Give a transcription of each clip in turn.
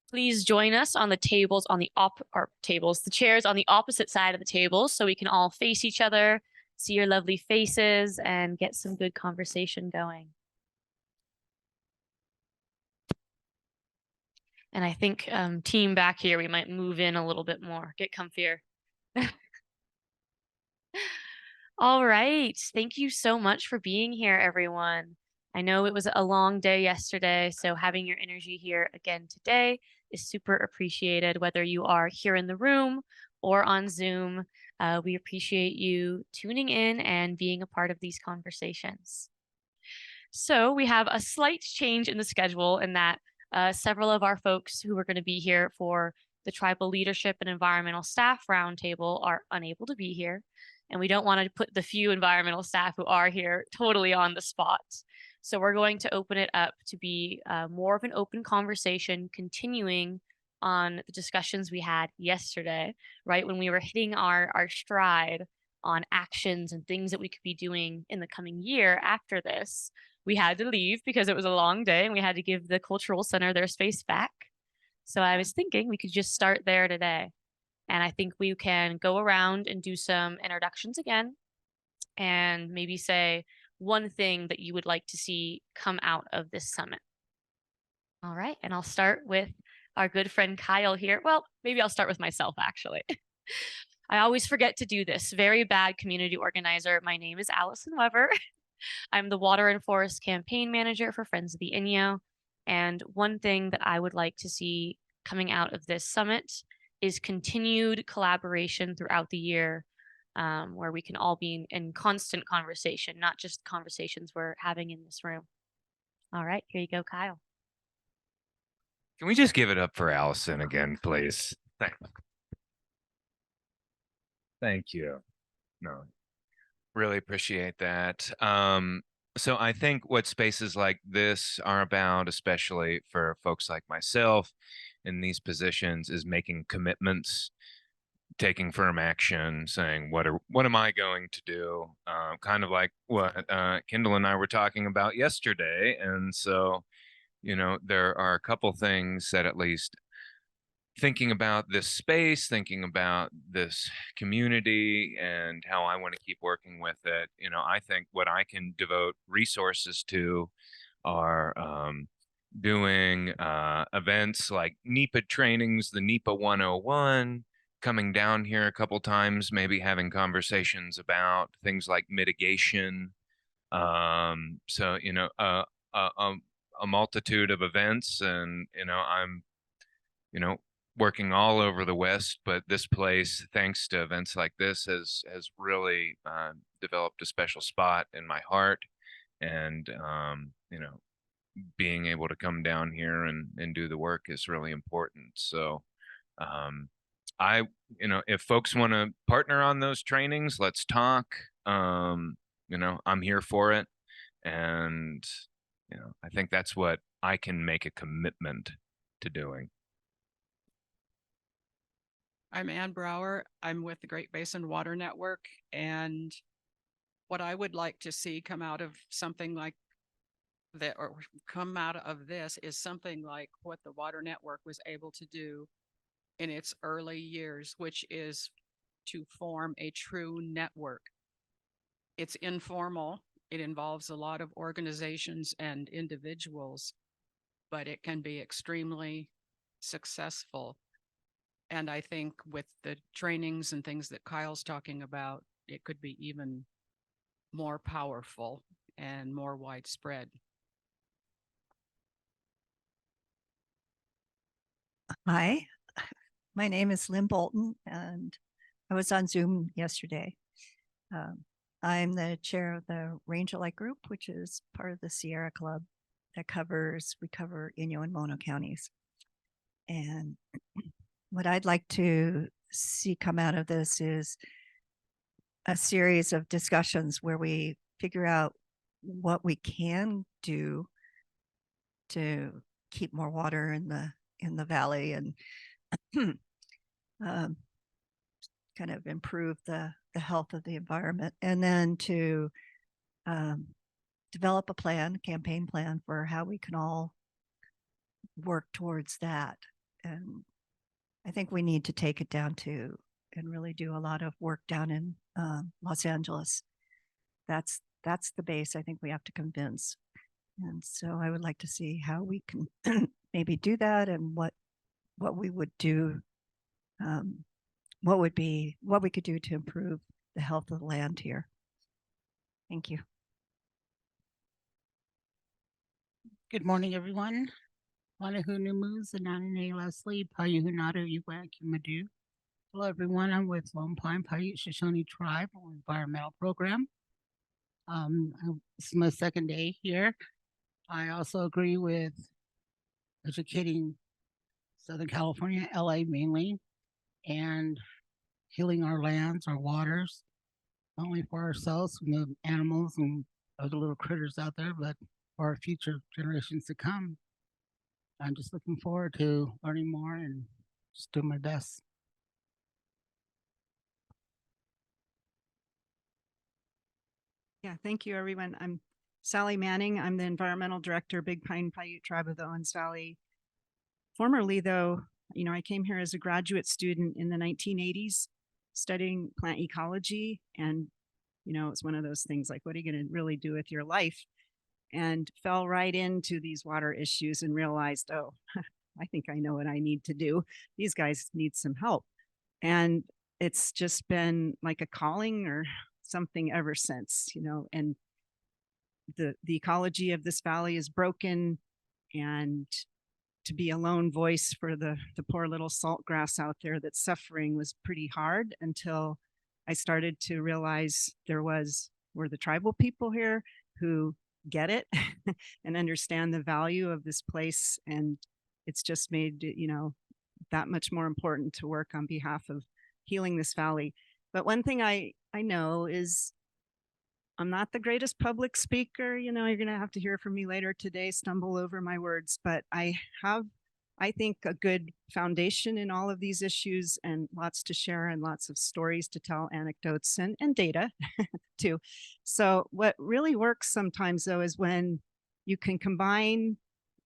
Please join us on the tables on the the chairs on the opposite side of the tables so we can all face each other, see your lovely faces, and get some good conversation going. And I think team back here, we might move in a little bit more, get comfier. All right. Thank you so much for being here, everyone. I know it was a long day yesterday, so having your energy here again today is super appreciated, whether you are here in the room or on Zoom. We appreciate you tuning in and being a part of these conversations. So we have a slight change in the schedule in that several of our folks who are going to be here for the Tribal Leadership and Environmental Staff Roundtable are unable to be here. And we don't want to put the few environmental staff who are here totally on the spot. So we're going to open it up to be more of an open conversation, continuing on the discussions we had yesterday, right? When we were hitting our stride on actions and things that we could be doing in the coming year after this. We had to leave because it was a long day and we had to give the cultural center their space back. So I was thinking we could just start there today. And I think we can go around and do some introductions again and maybe say one thing that you would like to see come out of this summit. All right. And I'll start with our good friend Kyle here. Well, maybe I'll start with myself, actually. I always forget to do this. Very bad community organizer. My name is Allison Weber. I'm the Water and Forest Campaign Manager for Friends of the Inyo. And one thing that I would like to see coming out of this summit is continued collaboration throughout the year, where we can all be in constant conversation, not just conversations we're having in this room. All right, here you go, Kyle. Can we just give it up for Allison again, please? Thank you. No, really appreciate that. So I think what spaces like this are about, especially for folks like myself in these positions, is making commitments, taking firm action, saying what am I going to do? Kind of like what Kendall and I were talking about yesterday. And so, there are a couple things that, at least thinking about this space, thinking about this community and how I want to keep working with it, I think what I can devote resources to are doing events like NEPA trainings, the NEPA 101, coming down here a couple times, maybe having conversations about things like mitigation. So, a multitude of events, and, I'm, working all over the West, but this place, thanks to events like this, has really developed a special spot in my heart. And being able to come down here and do the work is really important. So I, if folks want to partner on those trainings, let's talk. I'm here for it. And, I think that's what I can make a commitment to doing. I'm Ann Brower. I'm with the Great Basin Water Network. And what I would like to see come out of something like that, or come out of this, is something like what the Water Network was able to do in its early years, which is to form a true network. It's informal. It involves a lot of organizations and individuals, but it can be extremely successful. And I think with the trainings and things that Kyle's talking about, it could be even more powerful and more widespread. Hi, my name is Lynn Boulton, and I was on Zoom yesterday. I'm the chair of the Rangelite Group, which is part of the Sierra Club that we cover Inyo and Mono counties. And what I'd like to see come out of this is a series of discussions where we figure out what we can do to keep more water in the valley and kind of improve the health of the environment, and then to develop a campaign plan for how we can all work towards that. And I think we need to take it down to and really do a lot of work down in Los Angeles. That's the base I think we have to convince. And so I would like to see how we can maybe do that and what we would do, what we could do to improve the health of the land here. Thank you. Good morning, everyone. Wanahunumuz, Ananane Leslie, Payuhunadu, Uwakimadu. Hello, everyone. I'm with Lone Pine Paiute Shoshone Tribe Environmental Program. This is my second day here. I also agree with educating Southern California, LA mainly, and healing our lands, our waters, not only for ourselves, the animals and other little critters out there, but for our future generations to come. I'm just looking forward to learning more and just doing my best. Yeah, thank you, everyone. I'm Sally Manning. I'm the Environmental Director, Big Pine Paiute Tribe of the Owens Valley. Formerly, though, I came here as a graduate student in the 1980s studying plant ecology. And, it's one of those things like, what are you going to really do with your life? And fell right into these water issues and realized, oh, I think I know what I need to do. These guys need some help. And it's just been like a calling or something ever since, and the ecology of this valley is broken, and to be a lone voice for the poor little salt grass out there that's suffering was pretty hard until I started to realize were the tribal people here who get it and understand the value of this place. And it's just made, that much more important to work on behalf of healing this valley. But one thing I know is I'm not the greatest public speaker. You're going to have to hear from me later today, stumble over my words, but I have, I think, a good foundation in all of these issues and lots to share and lots of stories to tell, anecdotes and data too. So what really works sometimes, though, is when you can combine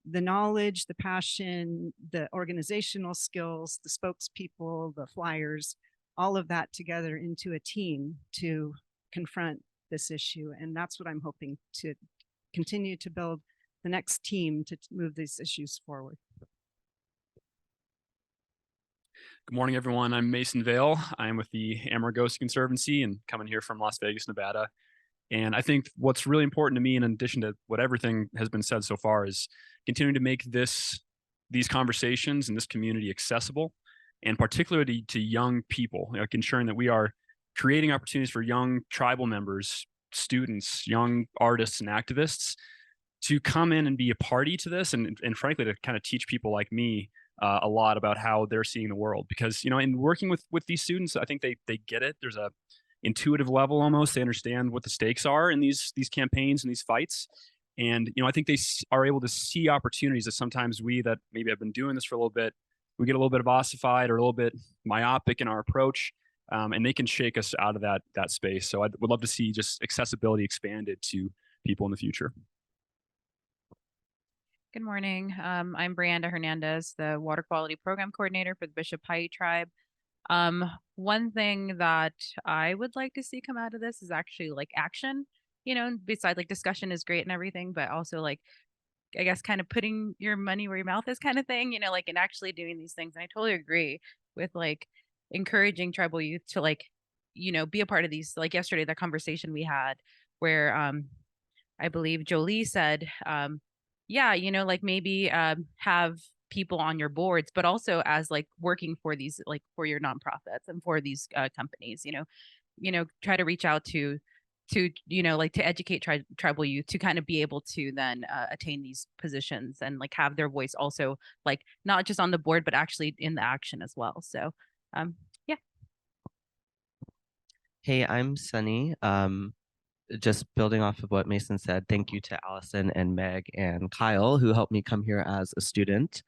the knowledge, the passion, the organizational skills, the spokespeople, the flyers, all of that together into a team to confront this issue. And that's what I'm hoping to continue to build the next team to move these issues forward. Good morning, everyone. I'm Mason Vale. I'm with the Amargosa Conservancy and coming here from Las Vegas, Nevada. And I think what's really important to me, in addition to what everything has been said so far, is continuing to make these conversations and this community accessible, and particularly to young people, like ensuring that we are creating opportunities for young tribal members, students, young artists and activists to come in and be a party to this, and frankly, to kind of teach people like me a lot about how they're seeing the world. Because, in working with these students, I think they get it. There's a intuitive level almost. They understand what the stakes are in these campaigns and these fights. And, I think they are able to see opportunities that sometimes we that maybe have been doing this for a little bit, we get a little bit of ossified or a little bit myopic in our approach. And they can shake us out of that space. So I would love to see just accessibility expanded to people in the future. Good morning. I'm Brianda Hernandez, the Water Quality Program Coordinator for the Bishop Paiute Tribe. One thing that I would like to see come out of this is actually like action, besides like discussion is great and everything, but also like, I guess kind of putting your money where your mouth is kind of thing, like, and actually doing these things. And I totally agree with like encouraging tribal youth to like, be a part of these. Like yesterday, the conversation we had where I believe Jolie said, yeah, like maybe have people on your boards, but also as like working for these, like for your nonprofits and for these companies, try to reach out to like to educate tribal youth to kind of be able to then attain these positions and like have their voice also like not just on the board, but actually in the action as well. So yeah. Hey, I'm Sunny. Just building off of what Mason said, thank you to Allison and Meg and Kyle, who helped me come here as a student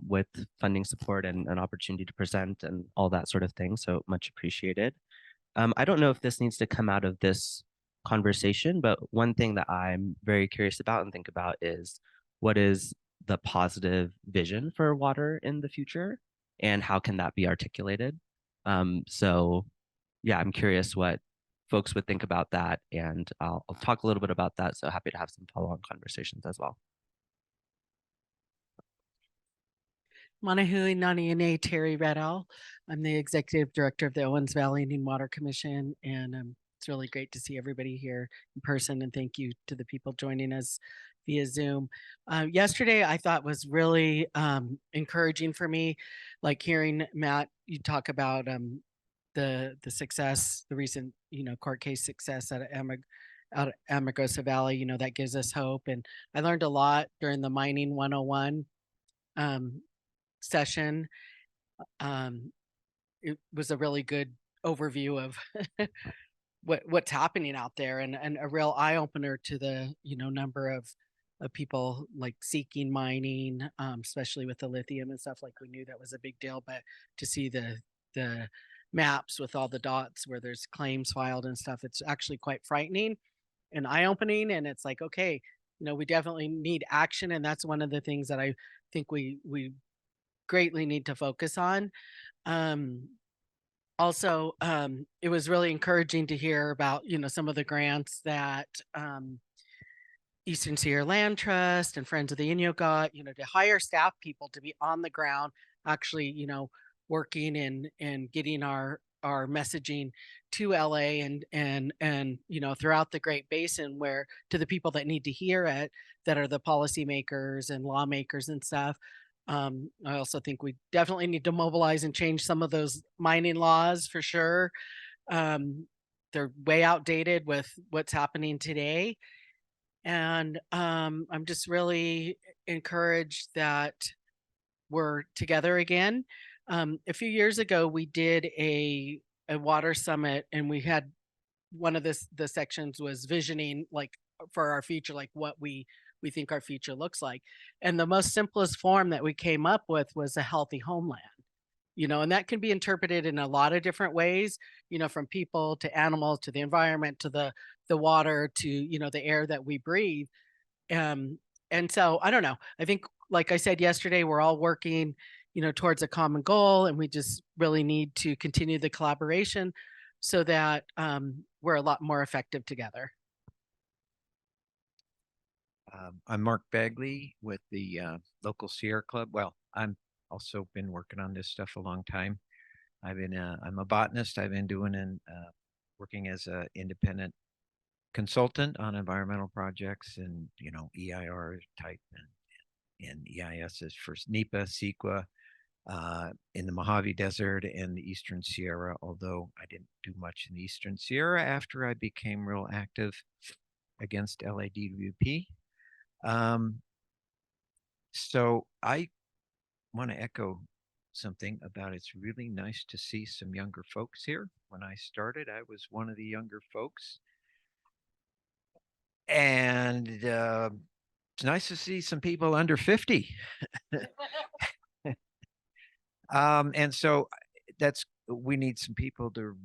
with funding support and an opportunity to present and all that sort of thing. So much appreciated. I don't know if this needs to come out of this conversation, but one thing that I'm very curious about and think about is what is the positive vision for water in the future, and how can that be articulated? So yeah, I'm curious what folks would think about that, and I'll talk a little bit about that. So happy to have some follow-on conversations as well. Manahui Naniane Terry Redall. I'm the executive director of the Owens Valley Indian Water Commission, and it's really great to see everybody here in person. And thank you to the people joining us via Zoom. Yesterday, I thought was really encouraging for me, like hearing Matt you talk about the success, the recent court case success out of Amagosa Valley. That gives us hope, and I learned a lot during the Mining 101 session. It was a really good overview of what's happening out there, and a real eye opener to the number of people like seeking mining, especially with the lithium and stuff. Like, we knew that was a big deal, but to see the maps with all the dots where there's claims filed and stuff, it's actually quite frightening and eye opening. And it's like, okay, we definitely need action, and that's one of the things that I think we greatly need to focus on. Also, it was really encouraging to hear about, some of the grants that Eastern Sierra Land Trust and Friends of the Inyo got, to hire staff people to be on the ground, actually, working and getting our messaging to LA and throughout the Great Basin, where to the people that need to hear it, that are the policymakers and lawmakers and stuff. I also think we definitely need to mobilize and change some of those mining laws for sure. They're way outdated with what's happening today. And I'm just really encouraged that we're together again. A few years ago, we did a water summit, and we had one of the sections was visioning, like, for our future, like what we think our future looks like. And the most simplest form that we came up with was a healthy homeland, and that can be interpreted in a lot of different ways, from people to animals to the environment to the water to, the air that we breathe. And so I don't know. I think, like I said yesterday, we're all working, towards a common goal, and we just really need to continue the collaboration so that we're a lot more effective together. I'm Mark Bagley with the local Sierra Club. Well, I'm also been working on this stuff a long time. I'm a botanist. I've been working as an independent consultant on environmental projects and, EIR type and EISs for NEPA, CEQA, in the Mojave Desert and the Eastern Sierra, although I didn't do much in the Eastern Sierra after I became real active against LADWP. So I want to echo something about it's really nice to see some younger folks here. When I started, I was one of the younger folks. And it's nice to see some people under 50. And so we need some people to,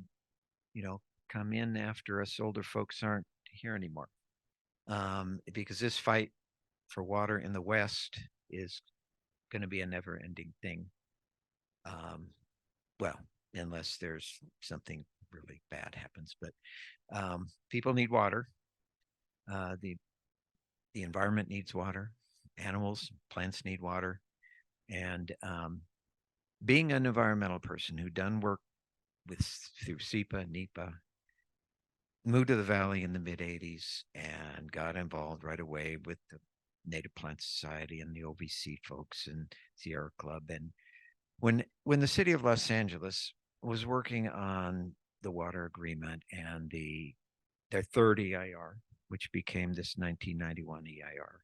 come in after us older folks aren't here anymore. Because this fight for water in the West is going to be a never ending thing. Well, unless there's something really bad happens, but people need water. The environment needs water. Animals, plants need water. And being an environmental person who done work through SEPA, NEPA, moved to the Valley in the mid-'80s and got involved right away with the Native Plant Society and the OVC folks and Sierra Club. And when the city of Los Angeles was working on the water agreement and their third EIR, which became this 1991 EIR,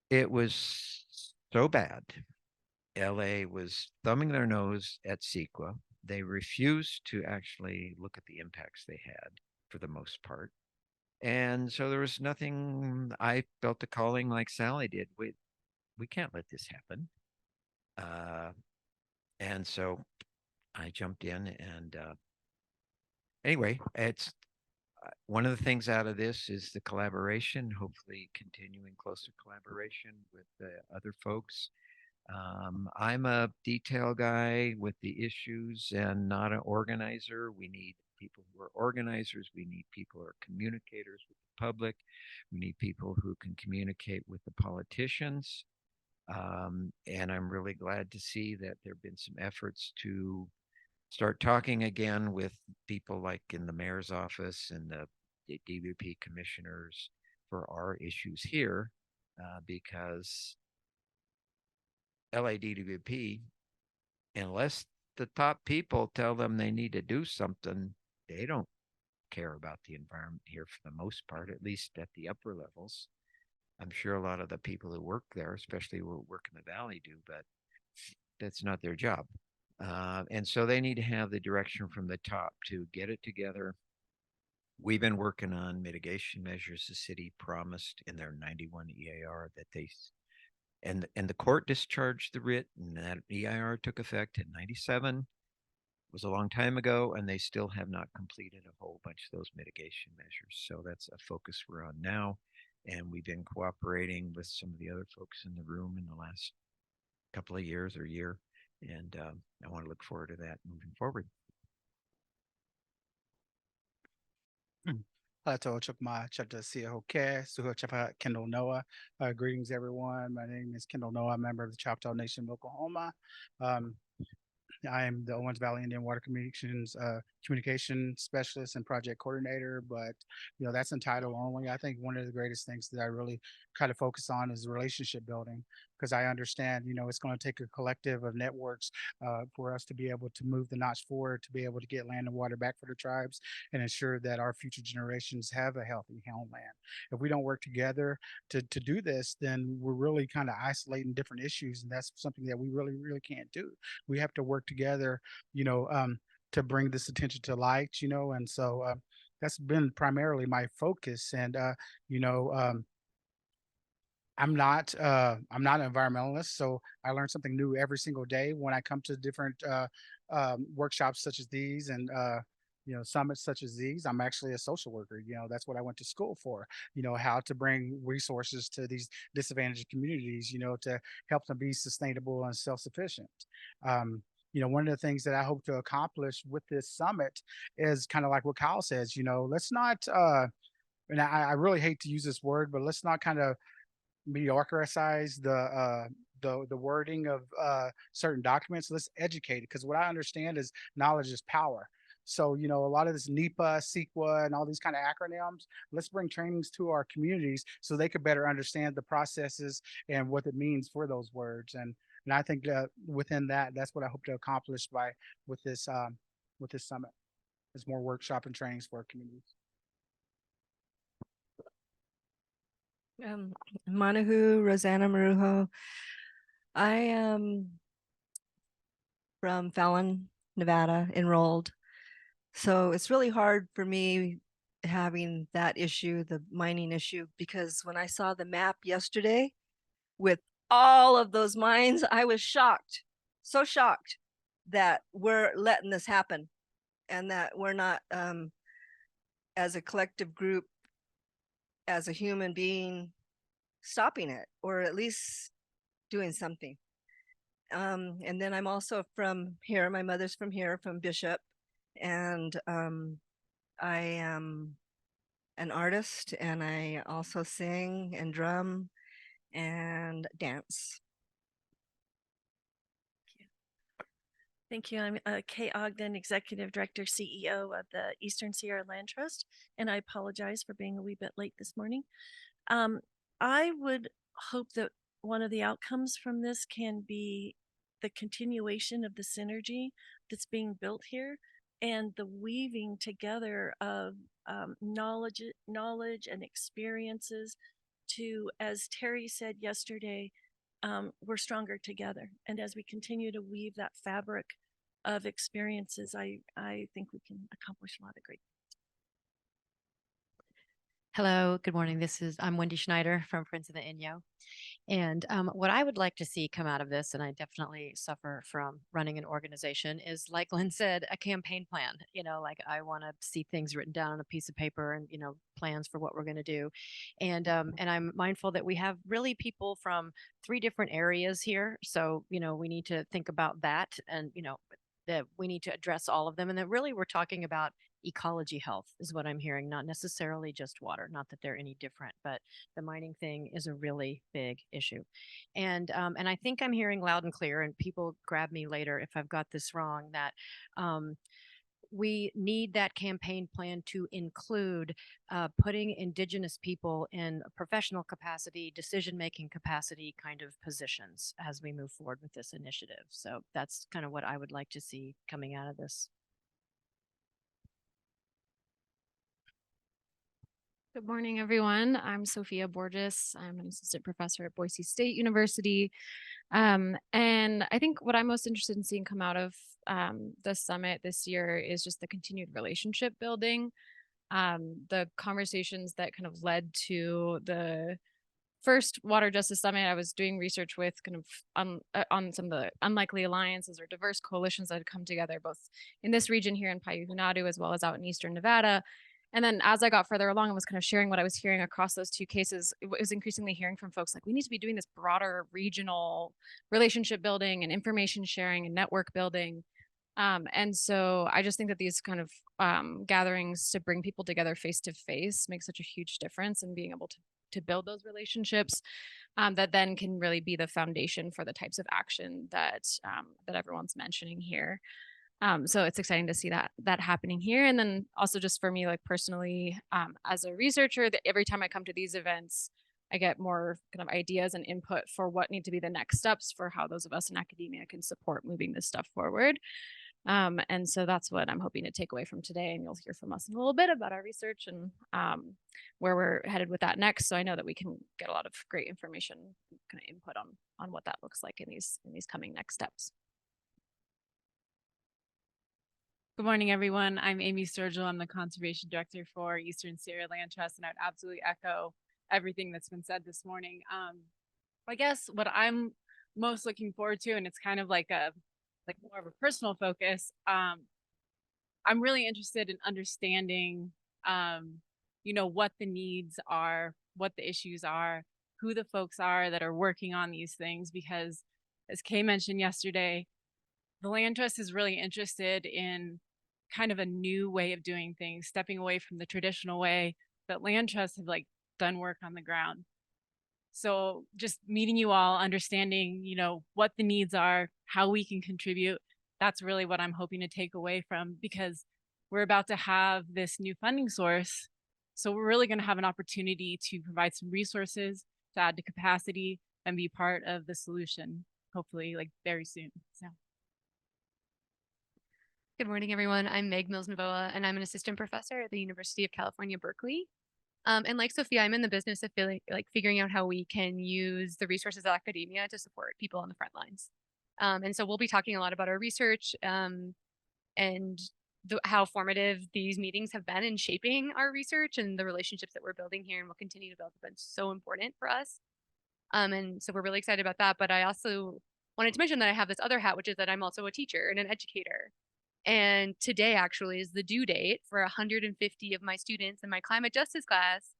it was so bad. LA was thumbing their nose at CEQA. They refused to actually look at the impacts they had for the most part. And so there was nothing. I felt the calling like Sally did. We can't let this happen. And so I jumped in, and anyway, one of the things out of this is the collaboration, hopefully continuing closer collaboration with the other folks. I'm a detail guy with the issues and not an organizer. We need people who are organizers. We need people who are communicators with the public. We need people who can communicate with the politicians. And I'm really glad to see that there have been some efforts to start talking again with people like in the mayor's office and the DVP commissioners for our issues here, because LADWP, unless the top people tell them they need to do something, they don't care about the environment here for the most part, at least at the upper levels. I'm sure a lot of the people who work there, especially who work in the valley, do, but that's not their job. And so they need to have the direction from the top to get it together. We've been working on mitigation measures the city promised in their 91 EAR that they, and the court discharged the writ, and that EIR took effect in 97. It was a long time ago, and they still have not completed a whole bunch of those mitigation measures. So that's a focus we're on now. And we've been cooperating with some of the other folks in the room in the last couple of years or year. And I want to look forward to that moving forward. Plateau Chukma Chapter Siahoke, Suho Chapa Kendall Noah. Greetings, everyone. My name is Kendall Noah, member of the Choctaw Nation of Oklahoma. I am the Owens Valley Indian Water Communication Specialist and Project Coordinator, but that's in title only. I think one of the greatest things that I really kind of focus on is relationship building, because I understand, it's going to take a collective of networks for us to be able to move the notch forward, to be able to get land and water back for the tribes and ensure that our future generations have a healthy homeland. If we don't work together to do this, then we're really kind of isolating different issues, and that's something that we really, really can't do. We have to work together, to bring this attention to light, and so that's been primarily my focus. And I'm not an environmentalist, so I learn something new every single day when I come to different workshops such as these and summits such as these. I'm actually a social worker. That's what I went to school for. How to bring resources to these disadvantaged communities. To help them be sustainable and self-sufficient. One of the things that I hope to accomplish with this summit is kind of like what Kyle says. Let's not. And I really hate to use this word, but let's not kind of mediocrize the wording of certain documents. Let's educate it, because what I understand is knowledge is power. So, a lot of this NEPA, CEQA, and all these kind of acronyms, let's bring trainings to our communities so they could better understand the processes and what it means for those words. And I think that within that, that's what I hope to accomplish with this summit. Is more workshop and trainings for our communities. Manahu, Rosanna Marujo. I am from Fallon, Nevada, enrolled. So it's really hard for me having that issue, the mining issue, because when I saw the map yesterday with all of those mines, I was shocked, so shocked that we're letting this happen and that we're not, as a collective group, as a human being, stopping it, or at least doing something. And then I'm also from here. My mother's from here, from Bishop, and I am an artist, and I also sing and drum and dance. Thank you. I'm Kay Ogden, Executive Director, CEO of the Eastern Sierra Land Trust, and I apologize for being a wee bit late this morning. I would hope that one of the outcomes from this can be the continuation of the synergy that's being built here and the weaving together of knowledge and experiences to, as Terry said yesterday, we're stronger together. And as we continue to weave that fabric of experiences, I think we can accomplish a lot of great things. Hello, good morning. I'm Wendy Schneider from Friends of the Inyo. And what I would like to see come out of this, and I definitely suffer from running an organization, is like Lynn said, a campaign plan. Like I want to see things written down on a piece of paper and, plans for what we're going to do. And I'm mindful that we have really people from 3 different areas here. So, we need to think about that and, that we need to address all of them. And that really we're talking about ecology health is what I'm hearing, not necessarily just water, not that they're any different, but the mining thing is a really big issue. And I think I'm hearing loud and clear, and people grab me later if I've got this wrong, that we need that campaign plan to include putting Indigenous people in a professional capacity, decision-making capacity kind of positions as we move forward with this initiative. So that's kind of what I would like to see coming out of this. Good morning, everyone. I'm Sophia Borgias. I'm an assistant professor at Boise State University. And I think what I'm most interested in seeing come out of the summit this year is just the continued relationship building. The conversations that kind of led to the first Water Justice Summit, I was doing research with kind of on some of the unlikely alliances or diverse coalitions that had come together, both in this region here in Paiuhunadu, as well as out in Eastern Nevada. And then as I got further along and was kind of sharing what I was hearing across those 2 cases, it was increasingly hearing from folks like, we need to be doing this broader regional relationship building and information sharing and network building. And so I just think that these kind of gatherings to bring people together face to face make such a huge difference in being able to build those relationships that then can really be the foundation for the types of action that everyone's mentioning here. So it's exciting to see that happening here. And then also just for me, like personally, as a researcher, that every time I come to these events, I get more kind of ideas and input for what need to be the next steps for how those of us in academia can support moving this stuff forward. And so that's what I'm hoping to take away from today. And you'll hear from us in a little bit about our research and where we're headed with that next. So I know that we can get a lot of great information, kind of input on what that looks like in these coming next steps. Good morning, everyone. I'm Amy Sturgill. I'm the Conservation Director for Eastern Sierra Land Trust, and I'd absolutely echo everything that's been said this morning. I guess what I'm most looking forward to, and it's kind of like more of a personal focus, I'm really interested in understanding, what the needs are, what the issues are, who the folks are that are working on these things, because as Kay mentioned yesterday, the Land Trust is really interested in kind of a new way of doing things, stepping away from the traditional way that land trusts have done work on the ground. So just meeting you all, understanding, what the needs are, how we can contribute, that's really what I'm hoping to take away from, because we're about to have this new funding source. So we're really going to have an opportunity to provide some resources to add to capacity and be part of the solution, hopefully very soon. So. Good morning, everyone. I'm Mills-Novoa, and I'm an assistant professor at the University of California, Berkeley. And like Sophia, I'm in the business of figuring out how we can use the resources of academia to support people on the front lines. And so we'll be talking a lot about our research and how formative these meetings have been in shaping our research and the relationships that we're building here and will continue to build have been so important for us. And so we're really excited about that. But I also wanted to mention that I have this other hat, which is that I'm also a teacher and an educator. And today actually is the due date for 150 of my students in my climate justice class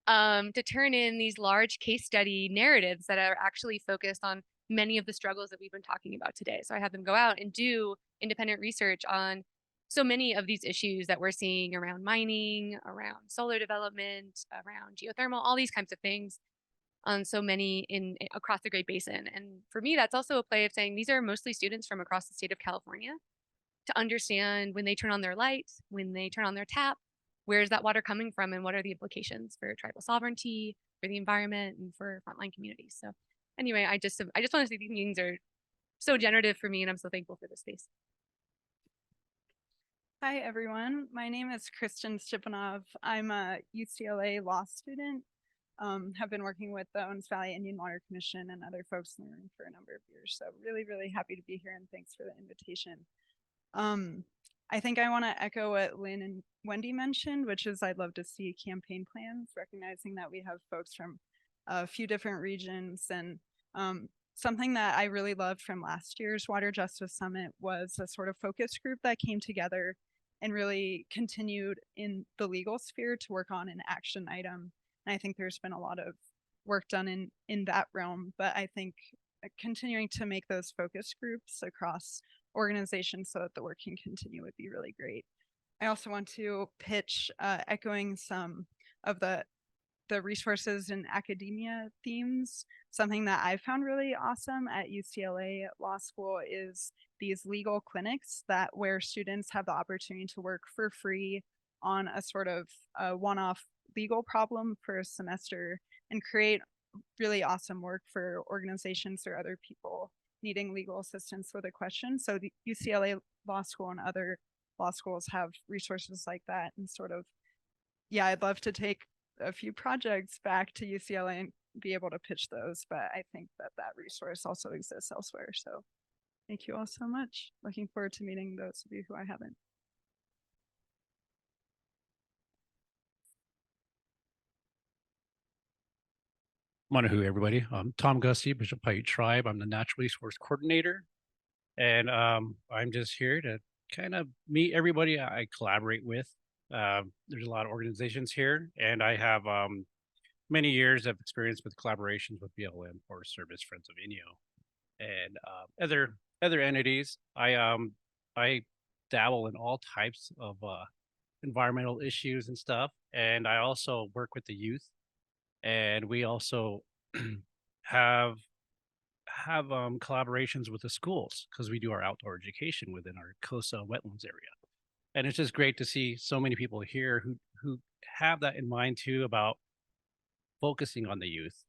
to turn in these large case study narratives that are actually focused on many of the struggles that we've been talking about today. So I had them go out and do independent research on so many of these issues that we're seeing around mining, around solar development, around geothermal, all these kinds of things on so many across the Great Basin. And for me, that's also a play of saying these are mostly students from across the state of California, to understand when they turn on their lights, when they turn on their tap, where's that water coming from and what are the implications for tribal sovereignty, for the environment, and for frontline communities. So anyway, I just want to say these meetings are so generative for me, and I'm so thankful for this space. Hi, everyone. My name is Kristen Stipanov. I'm a UCLA law student. Have been working with the Owens Valley Indian Water Commission and other folks in the room for a number of years. So really, really happy to be here, and thanks for the invitation. I think I want to echo what Lynn and Wendy mentioned, which is I'd love to see campaign plans, recognizing that we have folks from a few different regions. And something that I really loved from last year's Water Justice Summit was a sort of focus group that came together and really continued in the legal sphere to work on an action item. And I think there's been a lot of work done in that realm, but I think continuing to make those focus groups across organizations so that the work can continue would be really great. I also want to pitch, echoing some of the resources and academia themes. Something that I found really awesome at UCLA Law School is these legal clinics that where students have the opportunity to work for free on a sort of one-off legal problem for a semester and create really awesome work for organizations or other people needing legal assistance with a question. So the UCLA Law School and other law schools have resources like that, and sort of, yeah, I'd love to take a few projects back to UCLA and be able to pitch those, but I think that that resource also exists elsewhere. So thank you all so much. Looking forward to meeting those of you who I haven't. Manahu, everybody. I'm Tom Gussie, Bishop Paiute Tribe. I'm the Natural Resource Coordinator. And I'm just here to kind of meet everybody I collaborate with. There's a lot of organizations here, and I have many years of experience with collaborations with BLM, Forest Service, Friends of Inyo, and other entities. I dabble in all types of environmental issues and stuff, and I also work with the youth, and we also have collaborations with the schools because we do our outdoor education within our COSA wetlands area. And it's just great to see so many people here who have that in mind too, about focusing on the youth,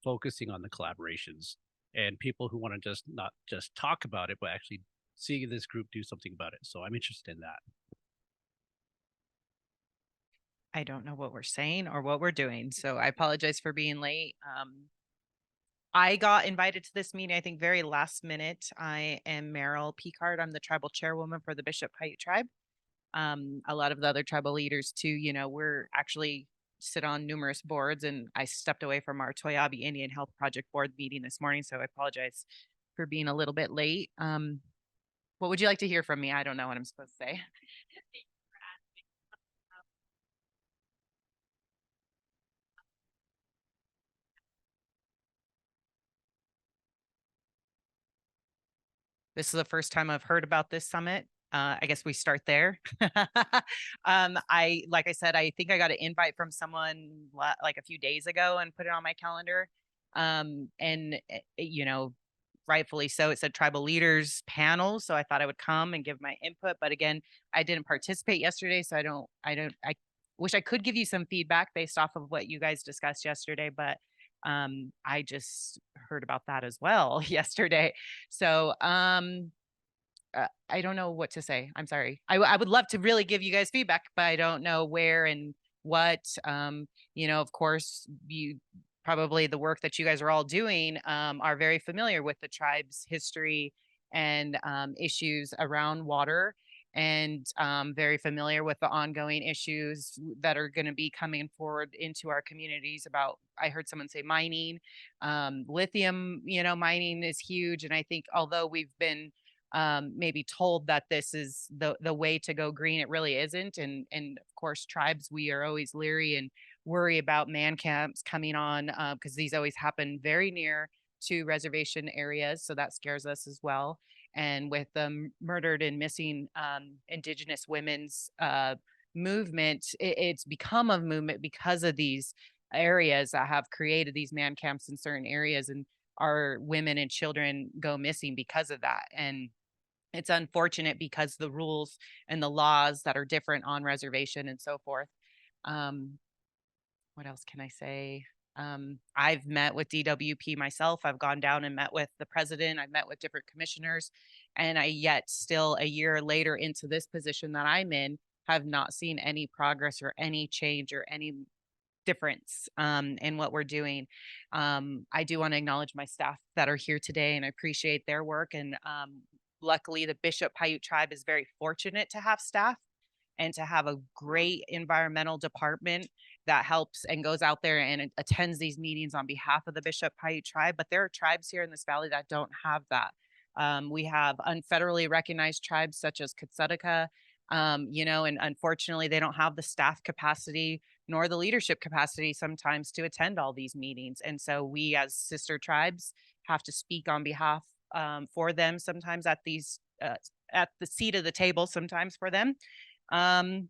focusing on the collaborations, and people who want to just not just talk about it, but actually see this group do something about it. So I'm interested in that. I don't know what we're saying or what we're doing, so I apologize for being late. I got invited to this meeting, I think, very last minute. I am Meryl Picard. I'm the tribal chairwoman for the Bishop Paiute Tribe. A lot of the other tribal leaders too, you know, we're actually sit on numerous boards, and I stepped away from our Toyabe Indian Health Project board meeting this morning, so I apologize for being a little bit late. What would you like to hear from me? I don't know what I'm supposed to say. This is the first time I've heard about this summit. I guess we start there. Like I said, I think I got an invite from someone like a few days ago and put it on my calendar. You know, rightfully so, it said tribal leaders panel. So I thought I would come and give my input. But again, I didn't participate yesterday. So I wish I could give you some feedback based off of what you guys discussed yesterday, but I just heard about that as well yesterday. So I don't know what to say. I'm sorry. I would love to really give you guys feedback, but I don't know where and what. You know, of course, you probably the work that you guys are all doing are very familiar with the tribe's history and issues around water, and very familiar with the ongoing issues that are going to be coming forward into our communities about, I heard someone say mining, lithium, you know, mining is huge. And I think although we've been maybe told that this is the way to go green, it really isn't. And of course, tribes, we are always leery and worry about man camps coming on because these always happen very near to reservation areas. So that scares us as well. And with the murdered and missing Indigenous women's movement, it's become a movement because of these areas that have created these man camps in certain areas, and our women and children go missing because of that. And it's unfortunate because the rules and the laws that are different on reservation and so forth. What else can I say? I've met with DWP myself. I've gone down and met with the president. I've met with different commissioners, and I yet still a year later into this position that I'm in have not seen any progress or any change or any difference in what we're doing. I do want to acknowledge my staff that are here today, and I appreciate their work. And luckily, the Bishop Paiute Tribe is very fortunate to have staff and to have a great environmental department that helps and goes out there and attends these meetings on behalf of the Bishop Paiute tribe. But there are tribes here in this valley that don't have that. We have unfederally recognized tribes such as Kutsutika, you know, and unfortunately they don't have the staff capacity nor the leadership capacity sometimes to attend all these meetings. And so we as sister tribes have to speak on behalf for them sometimes at these at the seat of the table sometimes for them. I'm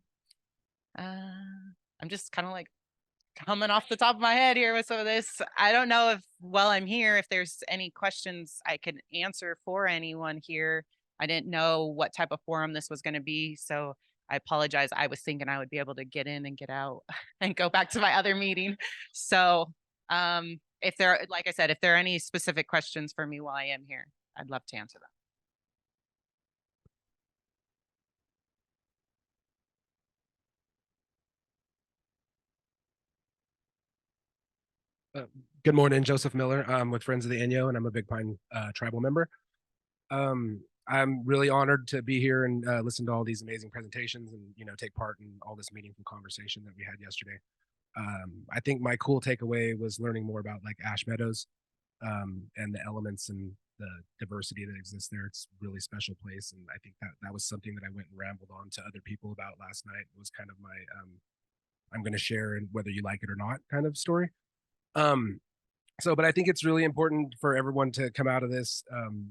just kind of like coming off the top of my head here with some of this. I don't know if while I'm here, if there's any questions I can answer for anyone here. I didn't know what type of forum this was going to be, so I apologize. I was thinking I would be able to get in and get out and go back to my other meeting. So if there, like I said, if there are any specific questions for me while I am here, I'd love to answer them. Good morning, Joseph Miller. I'm with Friends of the Inyo, and I'm a Big Pine tribal member. I'm really honored to be here and listen to all these amazing presentations and, you know, take part in all this meaningful conversation that we had yesterday. I think my cool takeaway was learning more about like ash meadows and the elements and the diversity that exists there. It's a really special place, and I think that was something that I went and rambled on to other people about last night. It was kind of my I'm going to share and whether you like it or not kind of story. But I think it's really important for everyone to come out of this,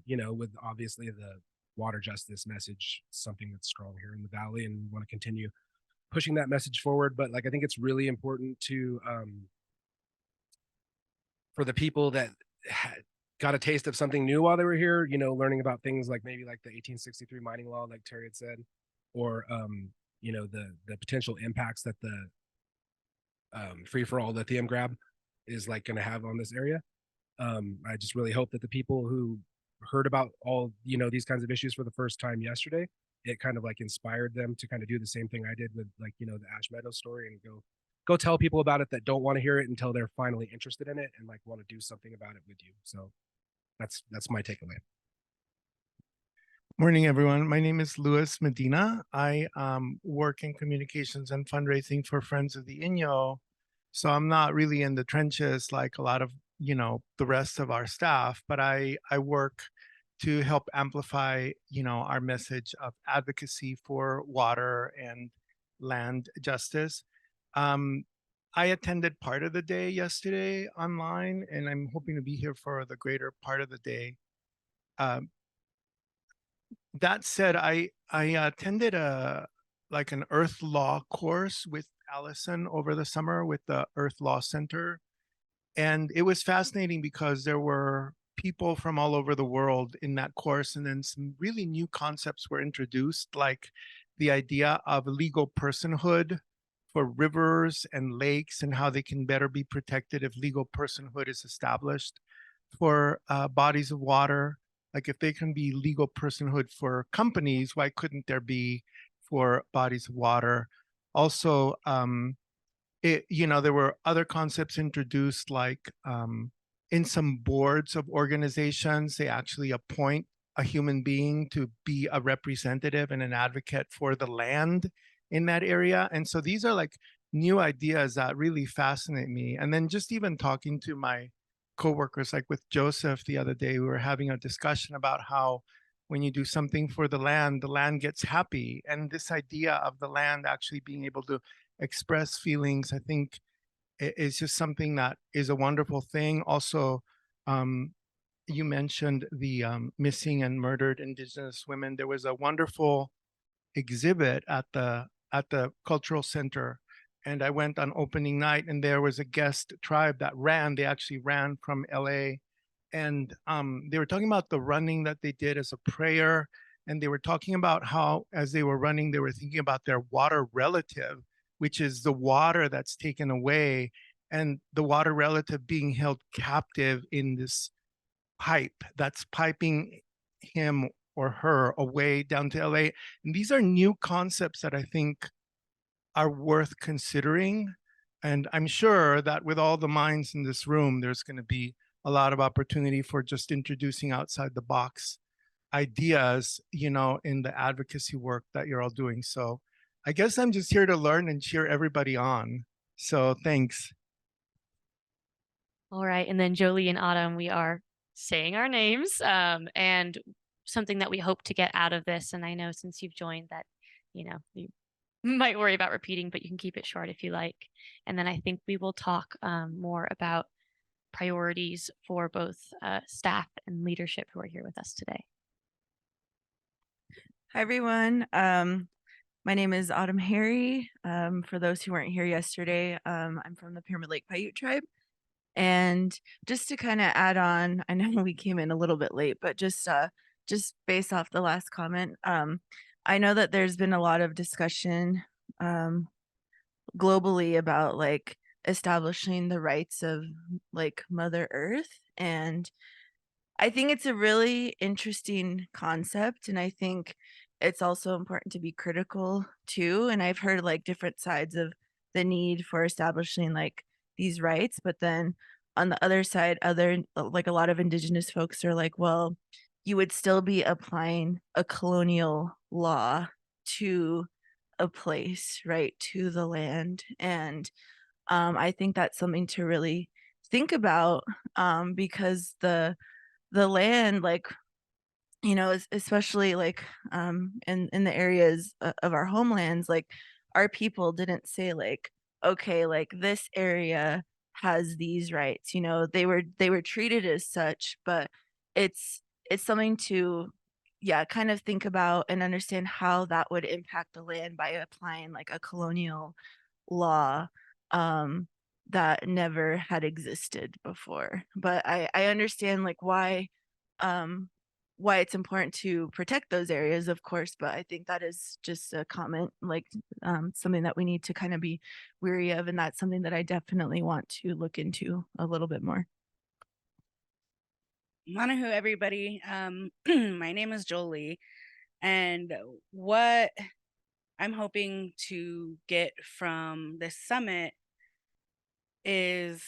you know, with obviously the water justice message, something that's strong here in the Valley, and we want to continue pushing that message forward. But like, I think it's really important to, for the people that got a taste of something new while they were here, you know, learning about things like maybe like the 1863 mining law, like Terry had said, or, you know, the potential impacts that the free for all lithium grab is like going to have on this area. I just really hope that the people who heard about all, you know, these kinds of issues for the first time yesterday, it kind of like inspired them to kind of do the same thing I did with, like, you know, the Ash Meadow story, and go tell people about it that don't want to hear it until they're finally interested in it and like want to do something about it with you. So that's my takeaway. Morning, everyone. My name is Luis Medina. I work in communications and fundraising for Friends of the Inyo. So I'm not really in the trenches like a lot of, you know, the rest of our staff, but I work to help amplify, you know, our message of advocacy for water and land justice. I attended part of the day yesterday online, and I'm hoping to be here for the greater part of the day. That said, I attended an Earth Law course with Allison over the summer with the Earth Law Center. And it was fascinating because there were people from all over the world in that course. And then some really new concepts were introduced, like the idea of legal personhood for rivers and lakes and how they can better be protected if legal personhood is established for bodies of water. Like if they can be legal personhood for companies, why couldn't there be for bodies of water? Also, you know, there were other concepts introduced, like in some boards of organizations, they actually appoint a human being to be a representative and an advocate for the land in that area. And so these are like new ideas that really fascinate me. And then just even talking to my coworkers, like with Joseph the other day, we were having a discussion about how when you do something for the land gets happy. And this idea of the land actually being able to express feelings, I think is just something that is a wonderful thing. Also, you mentioned the missing and murdered Indigenous women. There was a wonderful exhibit at the cultural center, and I went on opening night, and there was a guest tribe that ran. They actually ran from LA, and they were talking about the running that they did as a prayer, and they were talking about how as they were running, they were thinking about their water relative, which is the water that's taken away, and the water relative being held captive in this pipe that's piping him or her away down to LA. And these are new concepts that I think are worth considering. And I'm sure that with all the minds in this room, there's going to be a lot of opportunity for just introducing outside the box ideas, you know, in the advocacy work that you're all doing. So I guess I'm just here to learn and cheer everybody on. So thanks. All right. And then Jolie and Autumn, we are saying our names and something that we hope to get out of this. And I know since you've joined that, you might worry about repeating, but you can keep it short if you like. And then I think we will talk more about priorities for both staff and leadership who are here with us today. Hi, everyone. My name is Autumn Harry. For those who weren't here yesterday, I'm from the Pyramid Lake Paiute tribe. And just to kind of add on, I know we came in a little bit late, but just based off the last comment, I know that there's been a lot of discussion globally about like establishing the rights of like Mother Earth. And I think it's a really interesting concept. And I think it's also important to be critical too. And I've heard like different sides of the need for establishing like these rights. But then on the other side, like a lot of Indigenous folks are like, well, you would still be applying a colonial law to a place, right, to the land. And I think that's something to really think about because the land, like, especially like in the areas of our homelands, like our people didn't say like, okay, like this area has these rights, they were treated as such, but it's something to kind of think about and understand how that would impact the land by applying like a colonial law that never had existed before. But I understand like why it's important to protect those areas, of course, but I think that is just a comment, like something that we need to kind of be weary of, and that's something that I definitely want to look into a little bit more. Manahu, everybody. My name is Jolie, and what I'm hoping to get from this summit is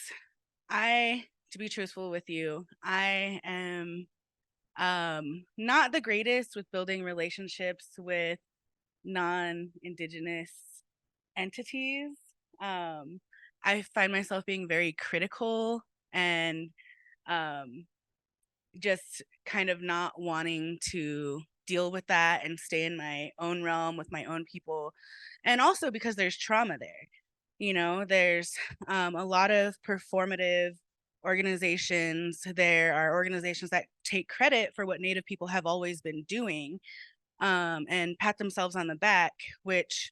to be truthful with you, I am not the greatest with building relationships with non-Indigenous entities. I find myself being very critical and just kind of not wanting to deal with that and stay in my own realm with my own people. And also because there's trauma there. There's a lot of performative organizations. There are organizations that take credit for what Native people have always been doing and pat themselves on the back, which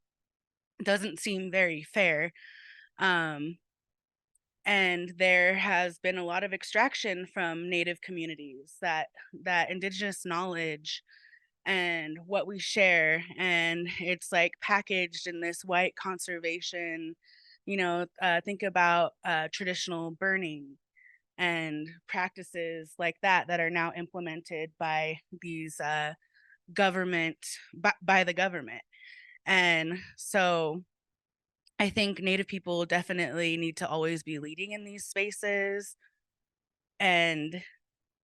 doesn't seem very fair. And there has been a lot of extraction from Native communities, that Indigenous knowledge and what we share, and it's like packaged in this white conservation. Think about traditional burning and practices like that are now implemented by these government by the government. And so I think Native people definitely need to always be leading in these spaces. And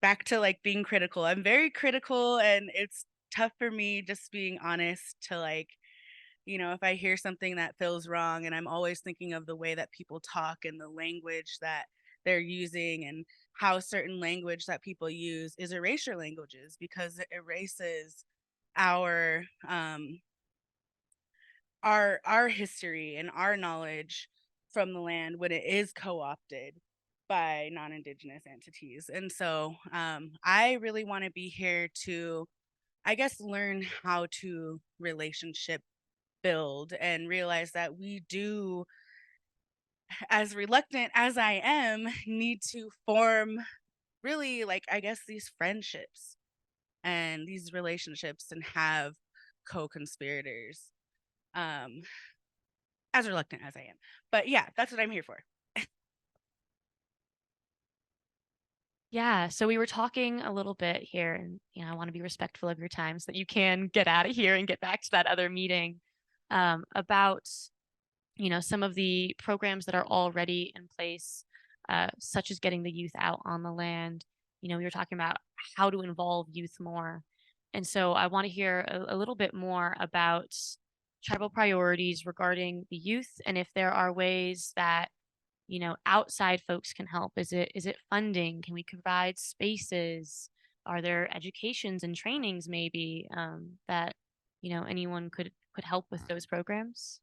back to like being critical, I'm very critical, and it's tough for me just being honest to like, if I hear something that feels wrong, and I'm always thinking of the way that people talk and the language that they're using, and how certain language that people use is erasure languages, because it erases our history and our knowledge from the land when it is co-opted by non-Indigenous entities. And so I really want to be here to, I guess, learn how to relationship build and realize that we do, as reluctant as I am, need to form really, like, I guess, these friendships and these relationships and have co-conspirators, as reluctant as I am. But yeah, that's what I'm here for. Yeah, so we were talking a little bit here, and I want to be respectful of your time so that you can get out of here and get back to that other meeting about some of the programs that are already in place, such as getting the youth out on the land. We were talking about how to involve youth more, and so I want to hear a little bit more about tribal priorities regarding the youth, and if there are ways that, you know, outside folks can help. Is it funding? Can we provide spaces? Are there educations and trainings maybe that, you know, anyone could help with those programs?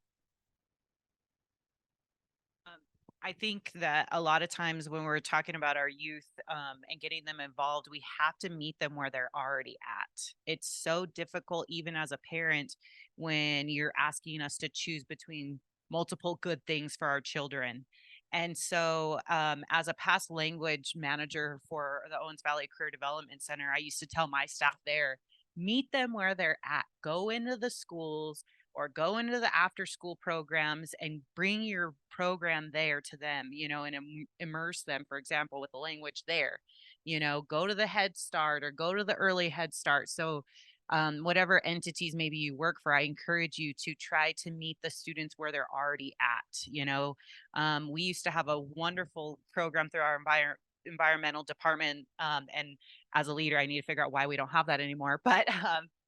I think that a lot of times when we're talking about our youth and getting them involved, we have to meet them where they're already at. It's so difficult, even as a parent, when you're asking us to choose between multiple good things for our children. And so, as a past language manager for the Owens Valley Career Development Center, I used to tell my staff there, meet them where they're at, go into the schools or go into the after school programs and bring your program there to them, you know, and immerse them, for example, with the language there, you know, go to the Head Start or go to the early Head Start. So, whatever entities maybe you work for, I encourage you to try to meet the students where they're already at. You know, we used to have a wonderful program through our environmental department. And as a leader, I need to figure out why we don't have that anymore. But